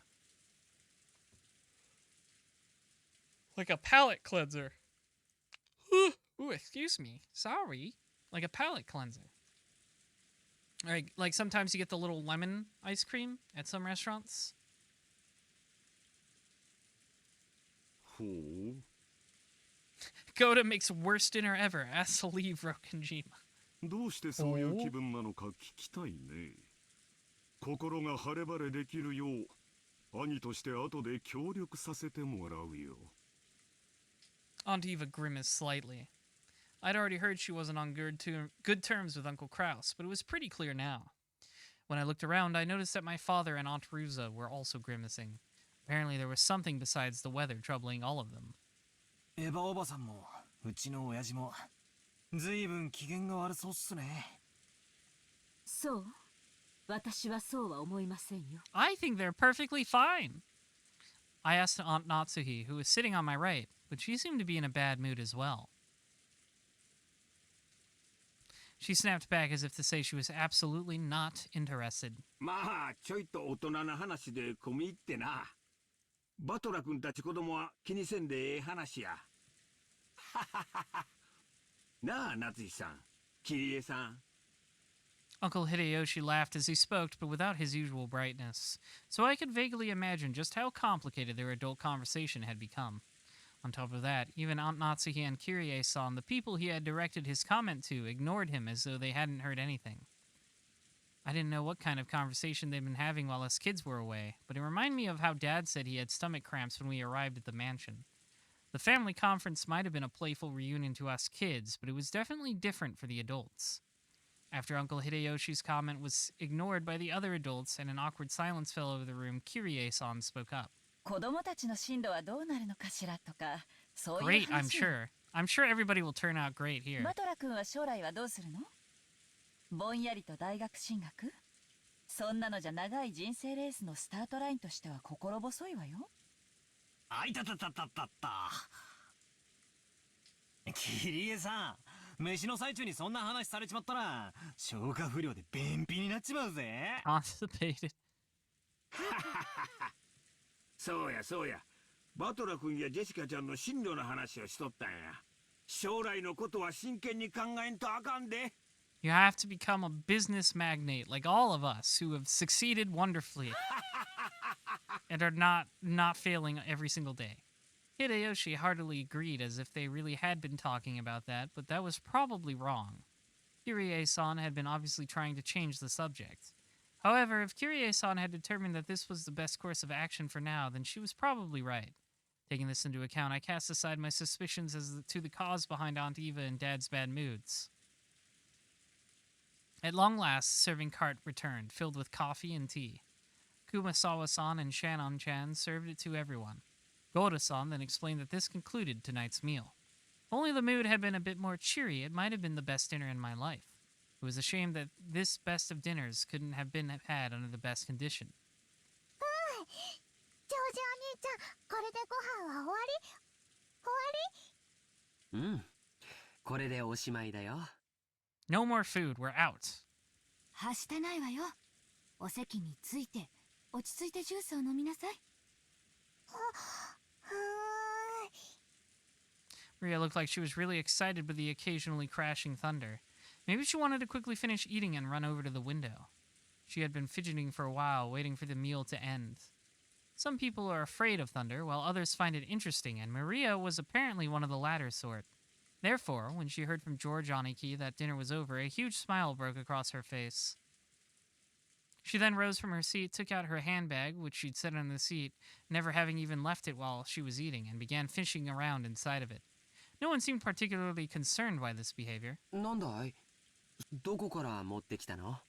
palate cleanser. Ooh, excuse me. Sorry. Like a palate cleanser. Like sometimes you get the little lemon ice cream at some restaurants. ほう。 Goda makes worst dinner ever. Asks to leave Rokenjima. どうしてそういう気分なのか聞きたいね。心が晴れ晴れできるよう、兄として後で協力させてもらうよ。Aunt Eva grimaced slightly. I'd already heard she wasn't on good terms with Uncle Kraus, but it was pretty clear now. When I looked around, I noticed that my father and Aunt Ruza were also grimacing. Apparently there was something besides the weather troubling all of them. エヴァおばさんもうちの親父もずいぶん機嫌が悪そうっすね。そう？私はそうは思いませんよ。I think they're perfectly fine. I asked Aunt Natsuhi, who was sitting on my right, but she seemed to be in a bad mood as well. She snapped back as if to say she was absolutely not interested. まあちょいと大人な話で込み入ってな。バトラ君たち子供は気にせんでええ話や。なあ夏日さん、キリエさん。Uncle Hideyoshi laughed as he spoke, but without his usual brightness, so I could vaguely imagine just how complicated their adult conversation had become. On top of that, even Aunt Natsuhi and Kirie-san, the people he had directed his comment to, ignored him as though they hadn't heard anything. I didn't know what kind of conversation they'd been having while us kids were away, but it reminded me of how Dad said he had stomach cramps when we arrived at the mansion. The family conference might have been a playful reunion to us kids, but it was definitely different for the adults. After Uncle Hideyoshi's comment was ignored by the other adults and an awkward silence fell over the room, Kirie-san spoke up. Great, I'm sure. I'm sure everybody will turn out great here. バトラ君は将来はどうするの？ぼんやりと大学進学？そんなのじゃ長い人生レースのスタートラインとしては心細いわよ。あいたたたたたた。キリエさん、飯の最中にそんな話されちまったら消化不良で便秘になっちまうぜ。Constipated. そうやそうや、バトラ君やジェシカちゃんの進路の話をしとったんや。将来のことは真剣に考えんとあかんで。You have to become a business magnate like all of us who have succeeded wonderfully and are not failing every single day. Hideyoshi heartily agreed as if they really had been talking about that, but that was probably wrong. Kyrie-san had been obviously trying to change the subject. However, if Kyrie-san had determined that this was the best course of action for now, then she was probably right. Taking this into account, I cast aside my suspicions as to the cause behind Aunt Eva and Dad's bad moods. At long last, the serving cart returned, filled with coffee and tea. Kumasawa-san and Shannon-chan served it to everyone. Goda-san then explained that this concluded tonight's meal. If only the mood had been a bit more cheery, it might have been the best dinner in my life. It was a shame that this best of dinners couldn't have been had under the best condition. ジョージお兄ちゃん、これでご飯は終わり？うん。これでおしまいだよ。No more food, we're out. はしてないわよ。お席について、落ち着いてジュースを飲みなさい。Maria looked like she was really excited by the occasionally crashing thunder. Maybe she wanted to quickly finish eating and run over to the window. She had been fidgeting for a while, waiting for the meal to end. Some people are afraid of thunder, while others find it interesting, and Maria was apparently one of the latter sort. Therefore, when she heard from George Aniki that dinner was over, a huge smile broke across her face. She then rose from her seat, took out her handbag, which she'd set on the seat, never having even left it while she was eating, and began fishing around inside of it. No one seemed particularly concerned by this behavior. なんだい？どこから持ってきたの？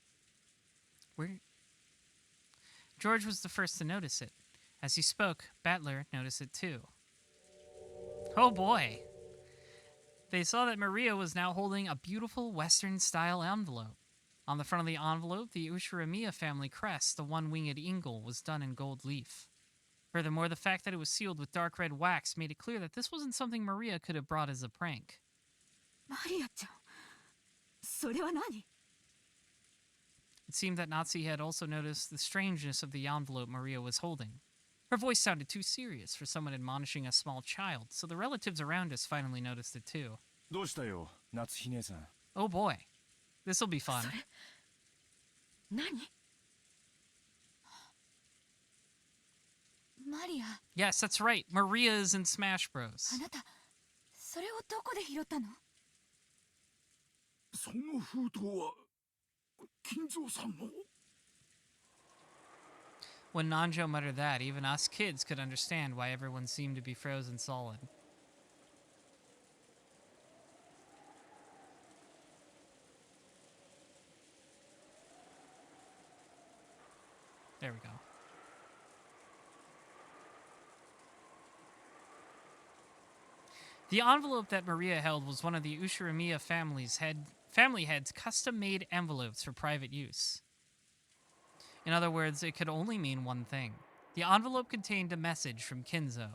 George was the first to notice it. As he spoke, Battler noticed it too. Oh boy! They saw that Maria was now holding a beautiful Western-style envelope. On the front of the envelope, the Ushiramiya family crest, the one-winged eagle, was done in gold leaf. Furthermore, the fact that it was sealed with dark red wax made it clear that this wasn't something Maria could have brought as a prank. Maria-chan, それは何? It seemed that Natsu had also noticed the strangeness of the envelope Maria was holding. Her voice sounded too serious for someone admonishing a small child, so the relatives around us finally noticed it too. どうしたよ、夏姫さん。Oh boy. This'll be fun. 何? Maria. Yes, that's right. Maria is in Smash Bros. あなた、それをどこで拾ったの？その封筒は金蔵さんの？ When Nanjo muttered that, even us kids could understand why everyone seemed to be frozen solid. There we go. The envelope that Maria held was one of the Ushiramiya family head's custom-made envelopes for private use. In other words, it could only mean one thing. The envelope contained a message from Kinzo.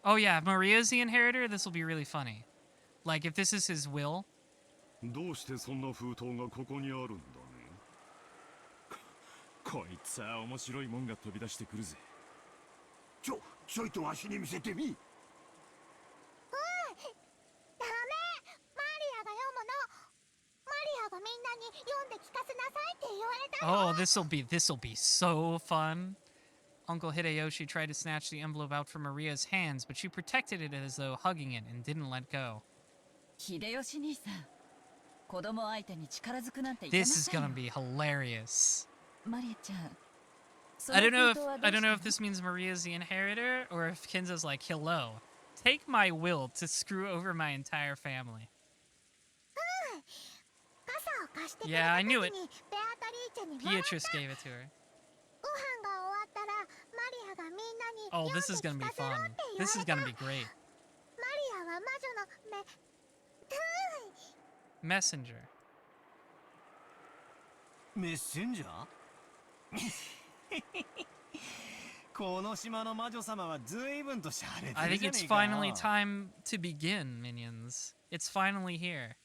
Oh yeah, if Maria's the inheritor, this will be really funny. Like, if this is his will. どうしてそんな封筒がここにあるんだね。こいつは面白いもんが飛び出してくるぜ。ちょいとわしに見せてみ。ダメ、マリアが読むの。マリアがみんなに読んで聞かせなさいって言われたの。 Oh, this'll be so fun. Uncle Hideyoshi tried to snatch the envelope out from Maria's hands, but she protected it as though hugging it and didn't let go. 秀吉兄さん、子供相手に力ずくなんていけま This せ is んよ。 gonna be hilarious. マリアちゃん。 I don't know if this means Maria's the inheritor or if Kinzo's like, hello, take my will to screw over my entire family. Yeah, I knew it. Beatrice gave it to her. Oh, this is gonna be fun. This is gonna be great. マリアは魔女のMessenger. メッセンジャーこの島の魔女様は随分と洒落て I る think じゃ it's ねえか finally よ。 time to begin, minions. It's finally here.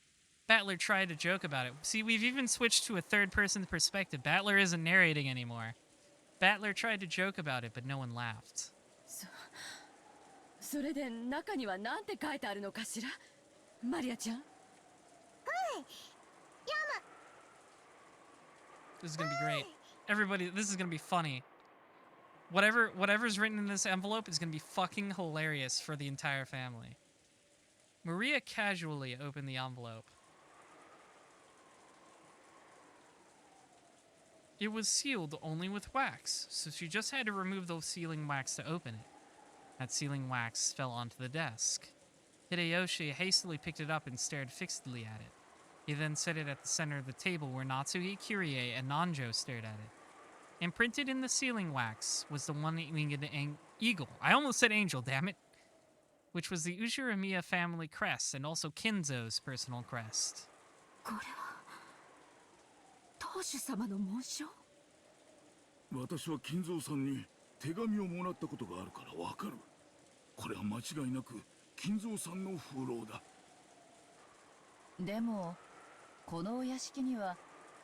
Battler tried to joke about it. See, we've even switched to a third-person perspective. Battler isn't narrating anymore. Battler tried to joke about it, but no one laughed. それで中には何て書いてあるのかしら、マリアちゃん。This is gonna be great. Everybody, this is gonna be funny. Whatever's written in this envelope is gonna be fucking hilarious for the entire family. Maria casually opened the envelope. It was sealed only with wax, so she just had to remove the sealing wax to open it. That sealing wax fell onto the desk. Hideyoshi hastily picked it up and stared fixedly at it. He then set it at the center of the table where Natsuhi, Kyrie, and Nanjo stared at it. Imprinted in the sealing wax was the one-winged eagle. I almost said angel, damn it! Which was the Uchiramiya family crest and also Kinzo's personal crest. これは当主様の紋章。私は金蔵さんに手紙をもらったことがあるからわかる。これは間違いなく金蔵さんの風浪だ。でもこのお屋敷には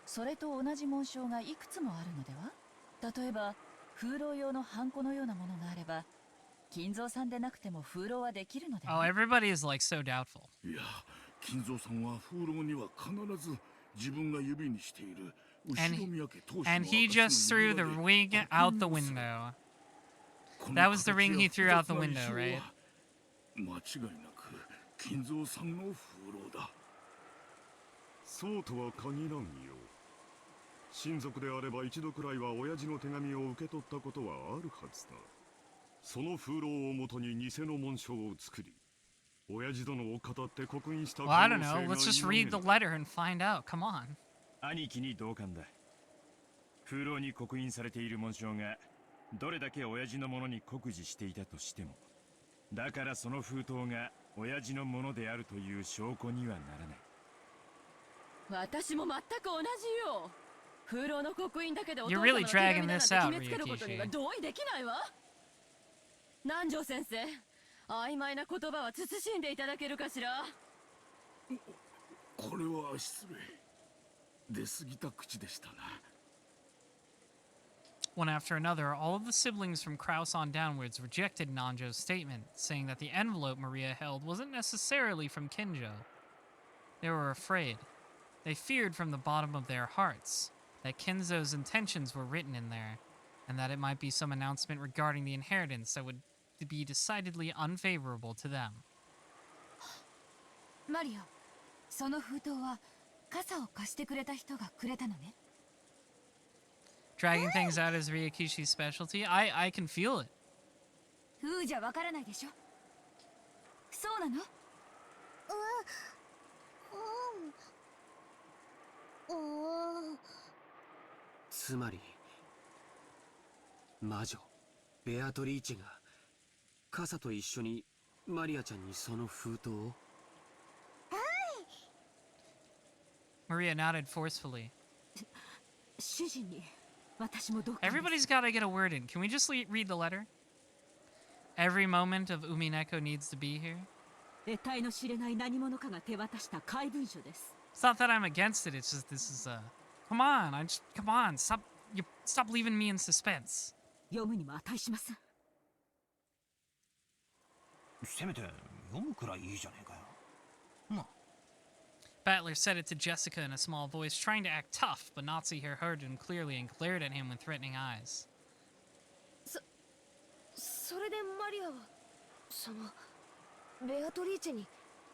それと同じ紋章がいくつもあるのでは。例えば風浪用のハンコのようなものがあれば金蔵さんでなくても風浪はできるのでは。 Oh, everybody is like so doubtful. いや、金蔵さんは風浪には必ず自分が指にしている後ろ宮家当主の And he just threw the ring out the window. That was the ring he threw out the window, right? 間違いなく金蔵さんの風浪だ。そうとは限らんよ。親族であれば一度くらいは親父の手紙を受け取ったことはあるはずだ。その風浪をもとに偽の紋章を作り、親父殿を語って刻印した Well, I 可 don't 能性 know. が Let's just 否め read ぬ the letter and find out. Come on. 兄貴に同感だ。風浪に刻印されている紋章がどれだけ親父のものに酷似していたとしても、だからその封筒が親父のものであるという証拠にはならない。私も全く同じよ。風浪の刻印だけでお父 You're 様 really の手紙 dragging なんて this 決 out, めつけることには Ryukishi. 同意できないわ。南條先生、曖昧な言葉は慎んでいただけるかしら。これは失礼。出過ぎた口でしたな。One after another, all of the siblings from Kraus on downwards rejected Nanjo's statement, saying that the envelope Maria held wasn't necessarily from Kinjo. They were afraid. They feared from the bottom of their hearts that Kinzo's intentions were written in there, and that it might be some announcement regarding the inheritance that would be decidedly unfavorable to them. マリア、その封筒は傘を貸してくれた人がくれたのね。Dragging things out is Ryukishi's specialty. I can feel it. じゃわからないでしょ。そうなの？つまり魔女ベアトリーチェが傘と一緒にマリアちゃんにその封筒を。 Maria nodded forcefully. 主人に私も同感です。 Everybody's got to get a word in. Can we just read the letter? Every moment of Umineko needs to be here. 得体の知れない何者かが手渡した怪文書です。 It's not that I'm against it. It's just this is come on. Come on. Stop leaving me in suspense. 読むにも値しません。せめて読むくらいいいじゃねえかよ。な。 Battler said it to Jessica in a small voice, trying to act tough, but Natsuhi heard him clearly and glared at him with threatening eyes. それでマリアはそのベアトリーチェに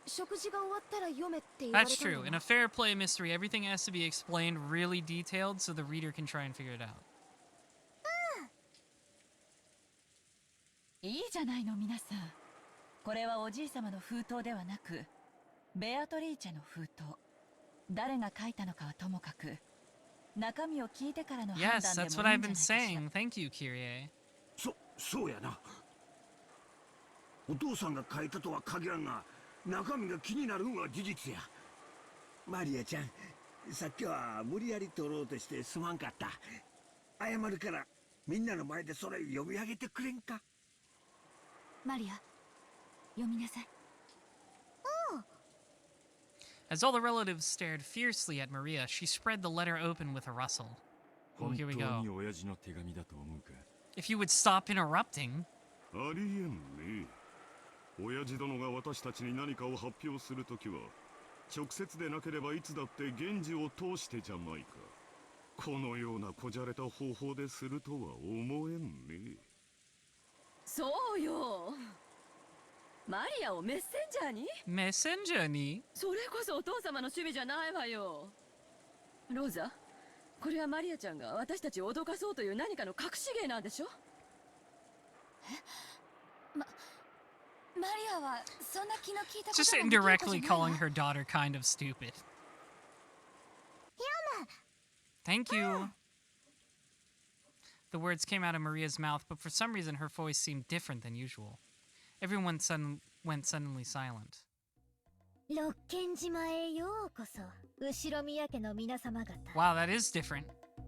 食事が終わったら読めって言われた That's んだ true. In a fair play mystery, everything has to be explained really detailed so the reader can try and figure it out. いいじゃないの皆さん。これはおじい様の封筒ではなくベアトリーチェの封筒。誰が書いたのかはともかく中身を聞いてからの判 Yes, 断 that's で what もいい I've んじゃ been ないかしら。 saying. Thank you, Kyrie. そうやな。お父さんが書いたとは限らんが、中身が気になるのは事実や。マリアちゃん、さっきは無理やり取ろうとしてすまんかった。謝るからみんなの前でそれ読み上げてくれんか。マリア、読みなさい。As all the relatives stared fiercely at Maria, she spread the letter open with a rustle. Oh, here we go. If you would stop interrupting. ありえんね。親父殿が私たちに何かを発表するときは、直接でなければいつだって源氏を通してじゃないか。このようなこじゃれた方法でするとは思えんね。そうよ。マリアをメッセンジャーに？メッセンジャーに？それこそお父様の趣味じゃないわよ。ローザ、これはマリアちゃんが私たちを脅かそうという何かの隠し芸なんでしょ？マリアはそんな気の利いたこと Just indirectly calling her daughter kind of stupid. Thank you. The words came out of Maria's mouth, but for some reason her voice seemed different than usual. Everyone went suddenly silent. 六軒島へようこそ、後ろ宮家の皆様方。 Wow, that is different.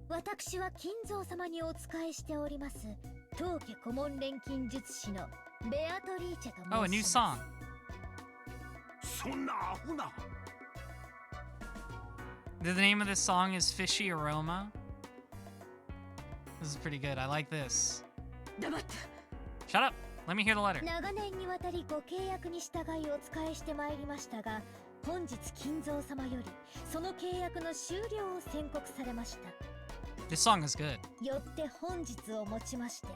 私は金蔵様にお仕えしております、当家顧問錬金術師のベアトリーチェと申します。 Oh, a new song. そんなアホな。The name of this song is Fishy Aroma. This is pretty good. I like this. Shut up. Let me hear the letter. 長年にわたりご契約に従いお仕えしてまいりましたが、本日金蔵様よりその契約の終了を宣告されました。 This song is good. よって本日をもちまして、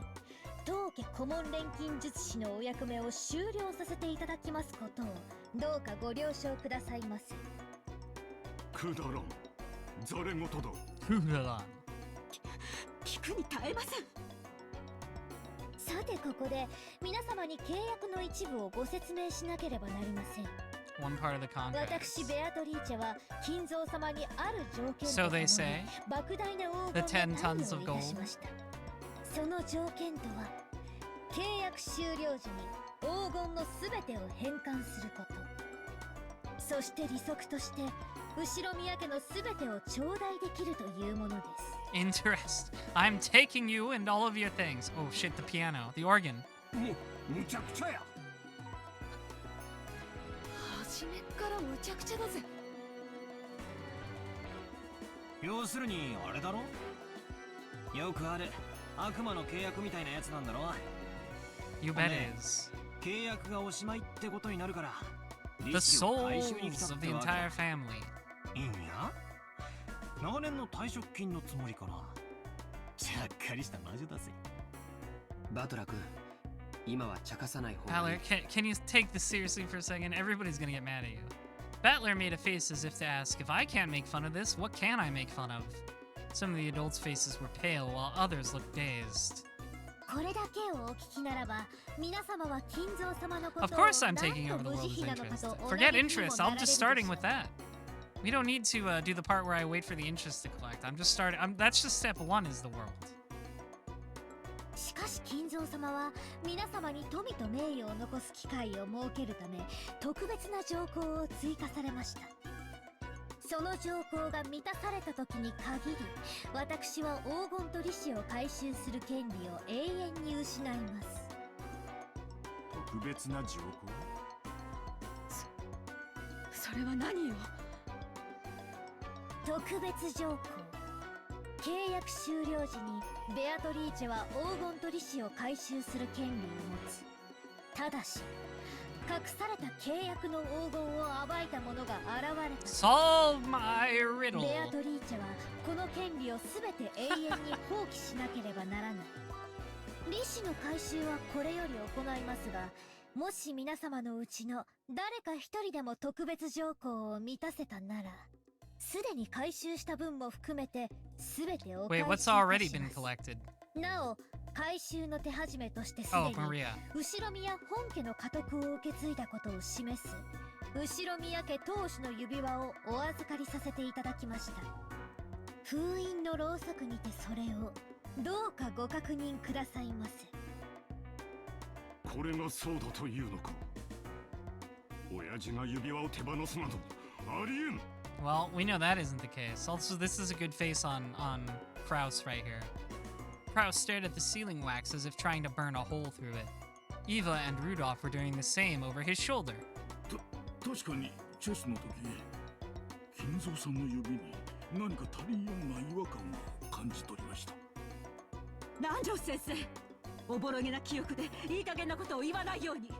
当家顧問錬金術師のお役目を終了させていただきますことをどうかご了承くださいませ。くだらん。ざれ言だ。くだらん。聞くに耐えません。さてここで皆様に契約の一部をご説明しなければなりません。 One part of the contract. 私ベアトリーチェは金蔵様にある条件 So ととも they に say. 莫大な黄 The 10金の tons 貸 of 与をいたしました。その条件とは、契約終了時に黄金のすべてを返還すること。そして利息として後ろ宮家のすべてを頂戴できるというものです。 Interest. I'm taking you and all of your things. Oh shit, the piano, the organ. むちゃくちゃや。初めっからむちゃくちゃだぜ。要するにあれだろ。よくある悪魔の契約みたいなやつなんだろ。 You bet it is. 契約がおしまいってことになるから。 The souls of the entire family. いいんや。長年の退職金のつもりかな。ちゃっかりした魔女だぜ。バトラ君、今は茶化さない方がいい。 Battler, can you take this seriously for a second? Everybody's gonna get mad at you. Battler made a face as if to ask, if I can't make fun of this, what can I make fun of? Some of the adults' faces were pale, while others looked dazed. これだけをお聞きならば、皆様は金蔵様のことを Of course I'm 何 taking と over the 無 world 慈 as 悲なのか interest. とお Forget 嘆きにも interest, なら I'm れる just でしょ starting う。 with that. We don't need to do the part where I wait for the interest to collect. I'm just starting. That's just step one is the world. しかし金蔵様は皆様に富と名誉を残す機会を設けるため、特別な条項を追加されました。その条項が満たされた時に限り、私は黄金と利子を回収する権利を永遠に失います。特別な条項？それは何よ？特別条項。契約終了時にベアトリーチェは黄金と利子を回収する権利を持つ。ただし隠された契約の黄金を暴いた者が現れた。 Solve my riddle. ベアトリーチェはこの権利をすべて永遠に放棄しなければならない。利子の回収はこれより行いますが、もし皆様のうちの誰か一人でも特別条項を満たせたなら、すでに回収した分も含めてすべてお返し Wait, いた what's し already ま been す。 collected? なお回収の手始めとしてすで Oh, に Maria. 後ろ宮本家の家督を受け継いだことを示す後ろ宮家当主の指輪をお預かりさせていただきました。封印のろうそくにてそれをどうかご確認くださいませ。これがそうだというのか。親父が指輪を手放すなどありえん。 Well, we know that isn't the case. Also, this is a good face on Kraus right here. Kraus stared at the sealing wax as if trying to burn a hole through it. Eva and Rudolph were doing the same over his shoulder. 確かにチェスの時金蔵さんの指に何か足りんような違和感を感じ取りました。南條先生、おぼろげな記憶でいい加減なことを言わないように。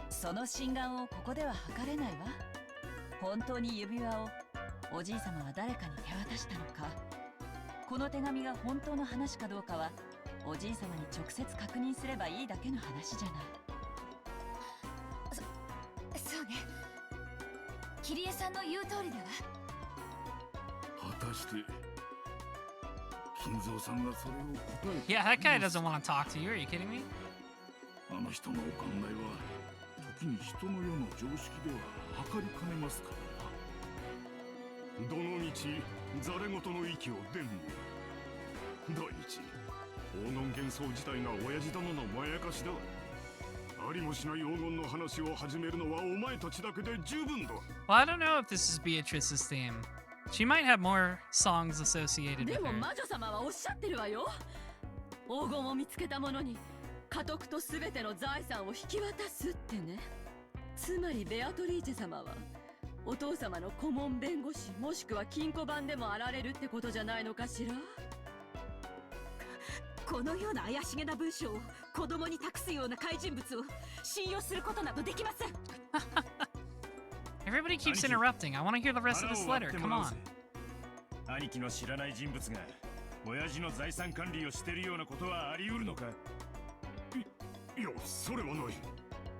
その心眼をここでは測れないわ。本当に指輪をおじい様は誰かに手渡したのか、この手紙が本当の話かどうかはおじい様に直接確認すればいいだけの話じゃない。そうね。桐江さんの言う通りだわ。果たして金蔵さんがそれを答えて Yeah, that guy doesn't want to talk to you. Are you kidding me? あの人のお考えは時に人の世の常識では測りかねますからな。どの道ざれ言の息を伝言。第一、黄金幻想自体が親父殿のまやかしだ。ありもしない黄金の話を始めるのはお前たちだけで十分だ。 Well, I don't know if this is Beatrice's theme. She might have more songs associated で with も her. 魔女様はおっしゃってるわよ。黄金を見つけた者に家督とすべての財産を引き渡すってね。つまりベアトリーチェ様はお父様の顧問弁護士もしくは金庫番でもあられるってことじゃないのかしら。このような怪しげな文章を子供に託すような怪人物を信用することなどできません。Everybody keeps interrupting. I want to hear the rest of this letter. Come on. 兄貴の知らない人物が親父の財産管理をしているようなことはあり得るのか。いや、それはない。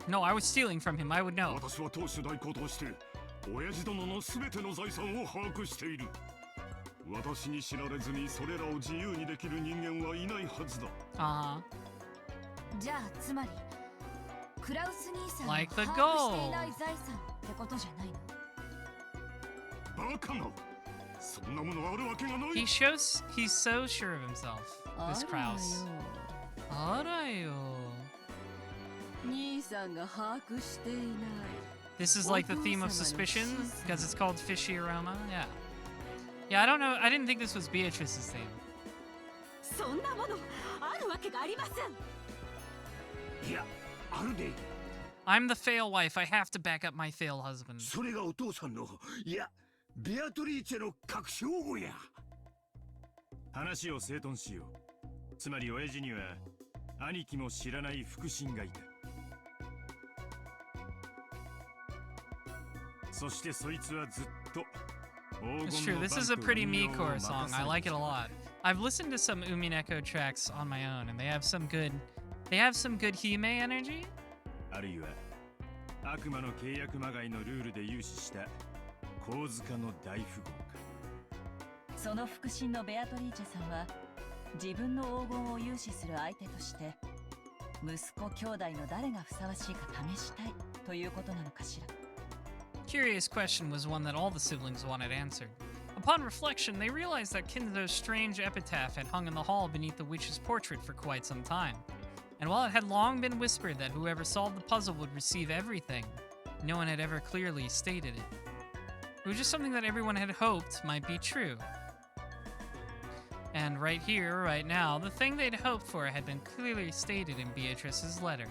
No, I was stealing from him. I would know. 私は当主代行として親父殿の全ての財産を把握している。私に知られずにそれらを自由にできる人間はいないはずだ。じゃあつまりクラウス兄さんの Like the 把握していない財産ってことじゃないの？バカな。そんなものあるわけがない。 He's so sure of himself. This Kraus. あらよ。兄さんが把握していない。 This is like the theme of suspicion because it's called fishy aroma. Yeah. Yeah, I don't know. I didn't think this was Beatrice's theme. そんなものあるわけがありません。いや、あるで。 I'm the fail wife. I have to back up my fail husband. それがお父さんの、いや、ベアトリーチェの隠し保護や。話を整頓しよう。つまり親父には兄貴も知らない腹心がいた。そしてそいつはずっと It's true. This is a pretty me-core song. I like it a lot. I've listened to some Umineko tracks on my own, and they have some good Hime energy. あるいは悪魔の契約まがいのルールで有志した神塚の大富豪か。その腹心のベアトリーチェさんは自分の黄金を有志する相手として息子兄弟の誰がふさわしいか試したいということなのかしら。Curious question was one that all the siblings wanted answered. Upon reflection, they realized that Kinzo's strange epitaph had hung in the hall beneath the witch's portrait for quite some time. And while it had long been whispered that whoever solved the puzzle would receive everything, no one had ever clearly stated it. It was just something that everyone had hoped might be true. And right here, right now, the thing they'd hoped for had been clearly stated in Beatrice's letter.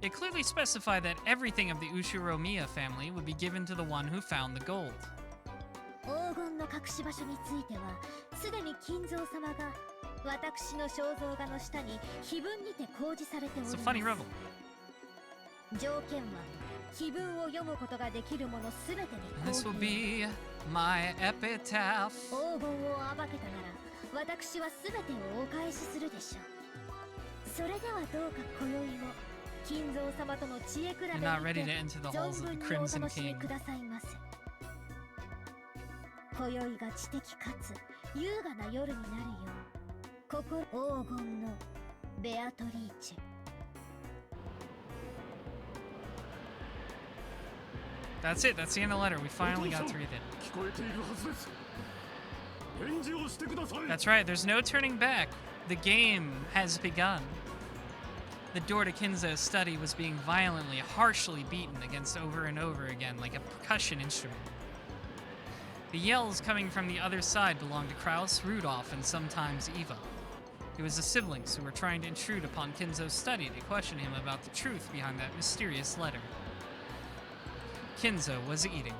It clearly specified that everything of the Ushiromiya family would be given to the one who found the gold. 黄金の隠し場所についてはすでに金蔵様が私の肖像画の下に碑文にて公示されており It's ま a funny revel. す。条件は碑文を読むことができるものすべてに This 公 will 平。 be my epitaph. 黄金を暴けたなら私はすべてをお返しするでしょう。それではどうか今宵も金蔵様との知恵比べ You're に not ready to て enter the 存 halls of 分 the にお Crimson 楽しみ King. くださいませ。今宵が知的かつ優雅な夜になるよう黄金のベアトリーチェ。 That's it. That's the end of the letter. We finally got to read it. 聞こえているはずです。返事をしてください。 That's right. There's no turning back. The game has begun. The door to Kinzo's study was being violently, harshly beaten against over and over again like a percussion instrument. The yells coming from the other side belonged to Kraus, Rudolph, and sometimes Eva. It was the siblings who were trying to intrude upon Kinzo's study to question him about the truth behind that mysterious letter. Kinzo was eating.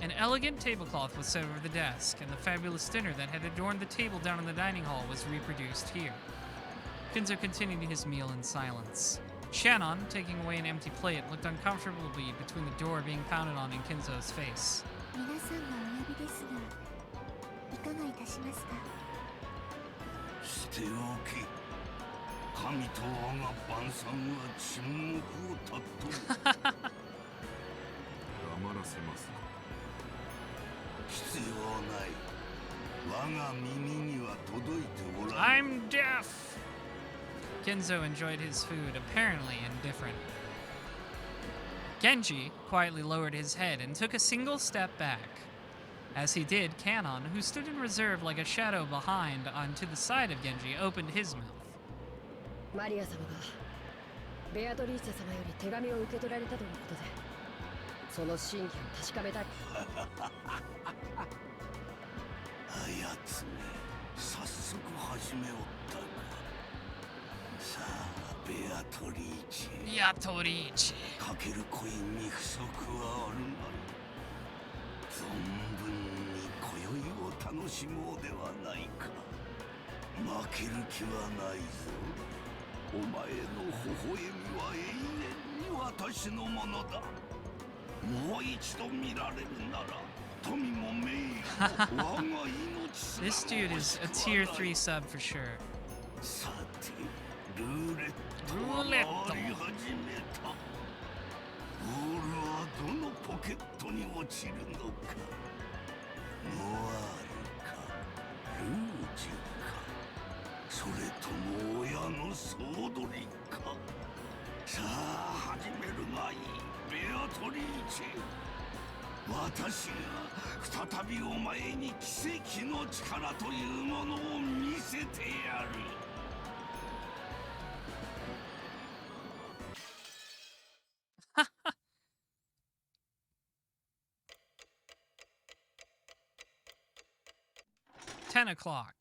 An elegant tablecloth was set over the desk, and the fabulous dinner that had adorned the table down in the dining hall was reproduced here. Kinzo continued his meal in silence. Shannon, taking away an empty plate, looked uncomfortably between the door being pounded on in Kinzo's face. 皆さんがお呼びですが、いかがいたしますか？捨ておけ。神と我が晩餐は沈黙をたっとる。黙らせます。必要ない。我が耳には届いておらん。 I'm deaf! Kinzo enjoyed his food, apparently indifferent. Genji quietly lowered his head and took a single step back. As he did, Kanon, who stood in reserve like a shadow behind onto the side of Genji, opened his mouth. マリア様がベアトリーチェ様より手紙を受け取られたとのことで、その真偽を確かめたい。あやつめ、早速始めおったな。さあ、ベアトリーチェ。ベアトリーチェ。かけるコインに不足はあるまい。存分に今宵を楽しもうではないか。負ける気はないぞ。お前の微笑みは永遠に私のものだ。もう一度見られるなら、富も名誉も我が命すらも This dude is a tier 3 sub for sure. さて、ルーレットは回り始めた。ボールはどのポケットに落ちるのか。ノワールか、ルージュか、それとも親の総取りか。さあ始めるがいい、ベアトリーチェ。私が再びお前に奇跡の力というものを見せてやる。10 o'clock.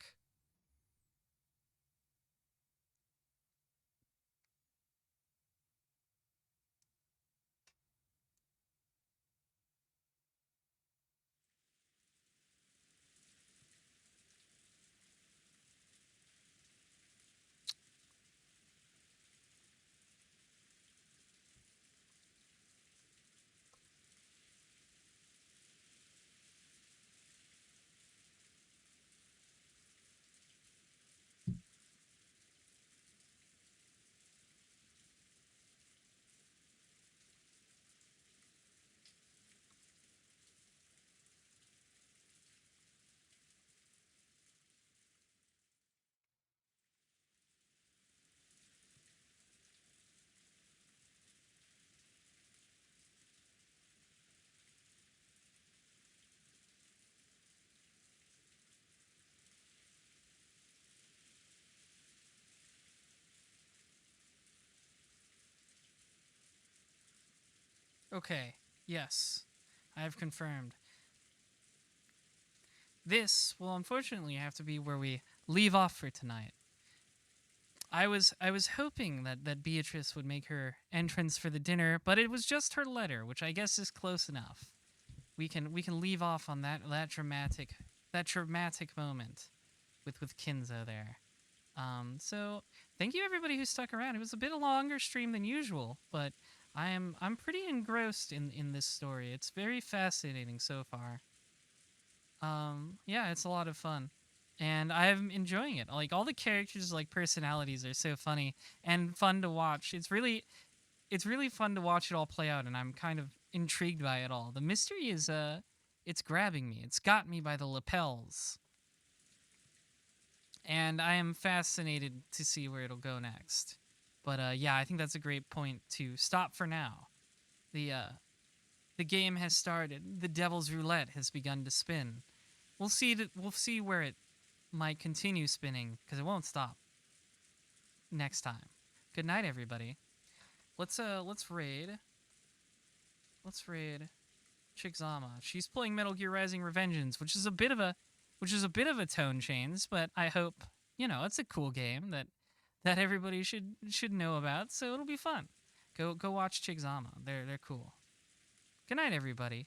Okay, yes, I have confirmed. This will unfortunately have to be where we leave off for tonight. I was hoping that Beatrice would make her entrance for the dinner, but it was just her letter, which I guess is close enough. We can leave off on that dramatic moment with Kinzo there. So thank you everybody who stuck around. It was a bit a longer stream than usual, but I'm pretty engrossed in this story. It's very fascinating so far. Yeah, it's a lot of fun. And I'm enjoying it. Like all the characters' like personalities are so funny and fun to watch. It's really fun to watch it all play out, and I'm kind of intrigued by it all. The mystery is it's grabbing me. It's got me by the lapels. And I am fascinated to see where it'll go next. But yeah, I think that's a great point to stop for now. The game has started. The Devil's Roulette has begun to spin. We'll see where it might continue spinning, because it won't stop next time. Good night, everybody. Let's raid. Let's raid Chigzama. She's playing Metal Gear Rising: Revengeance, which is a bit of a tone change, but I hope, you know, it's a cool game that everybody should know about, so it'll be fun. Go watch Chigzama. They're cool. Good night, everybody.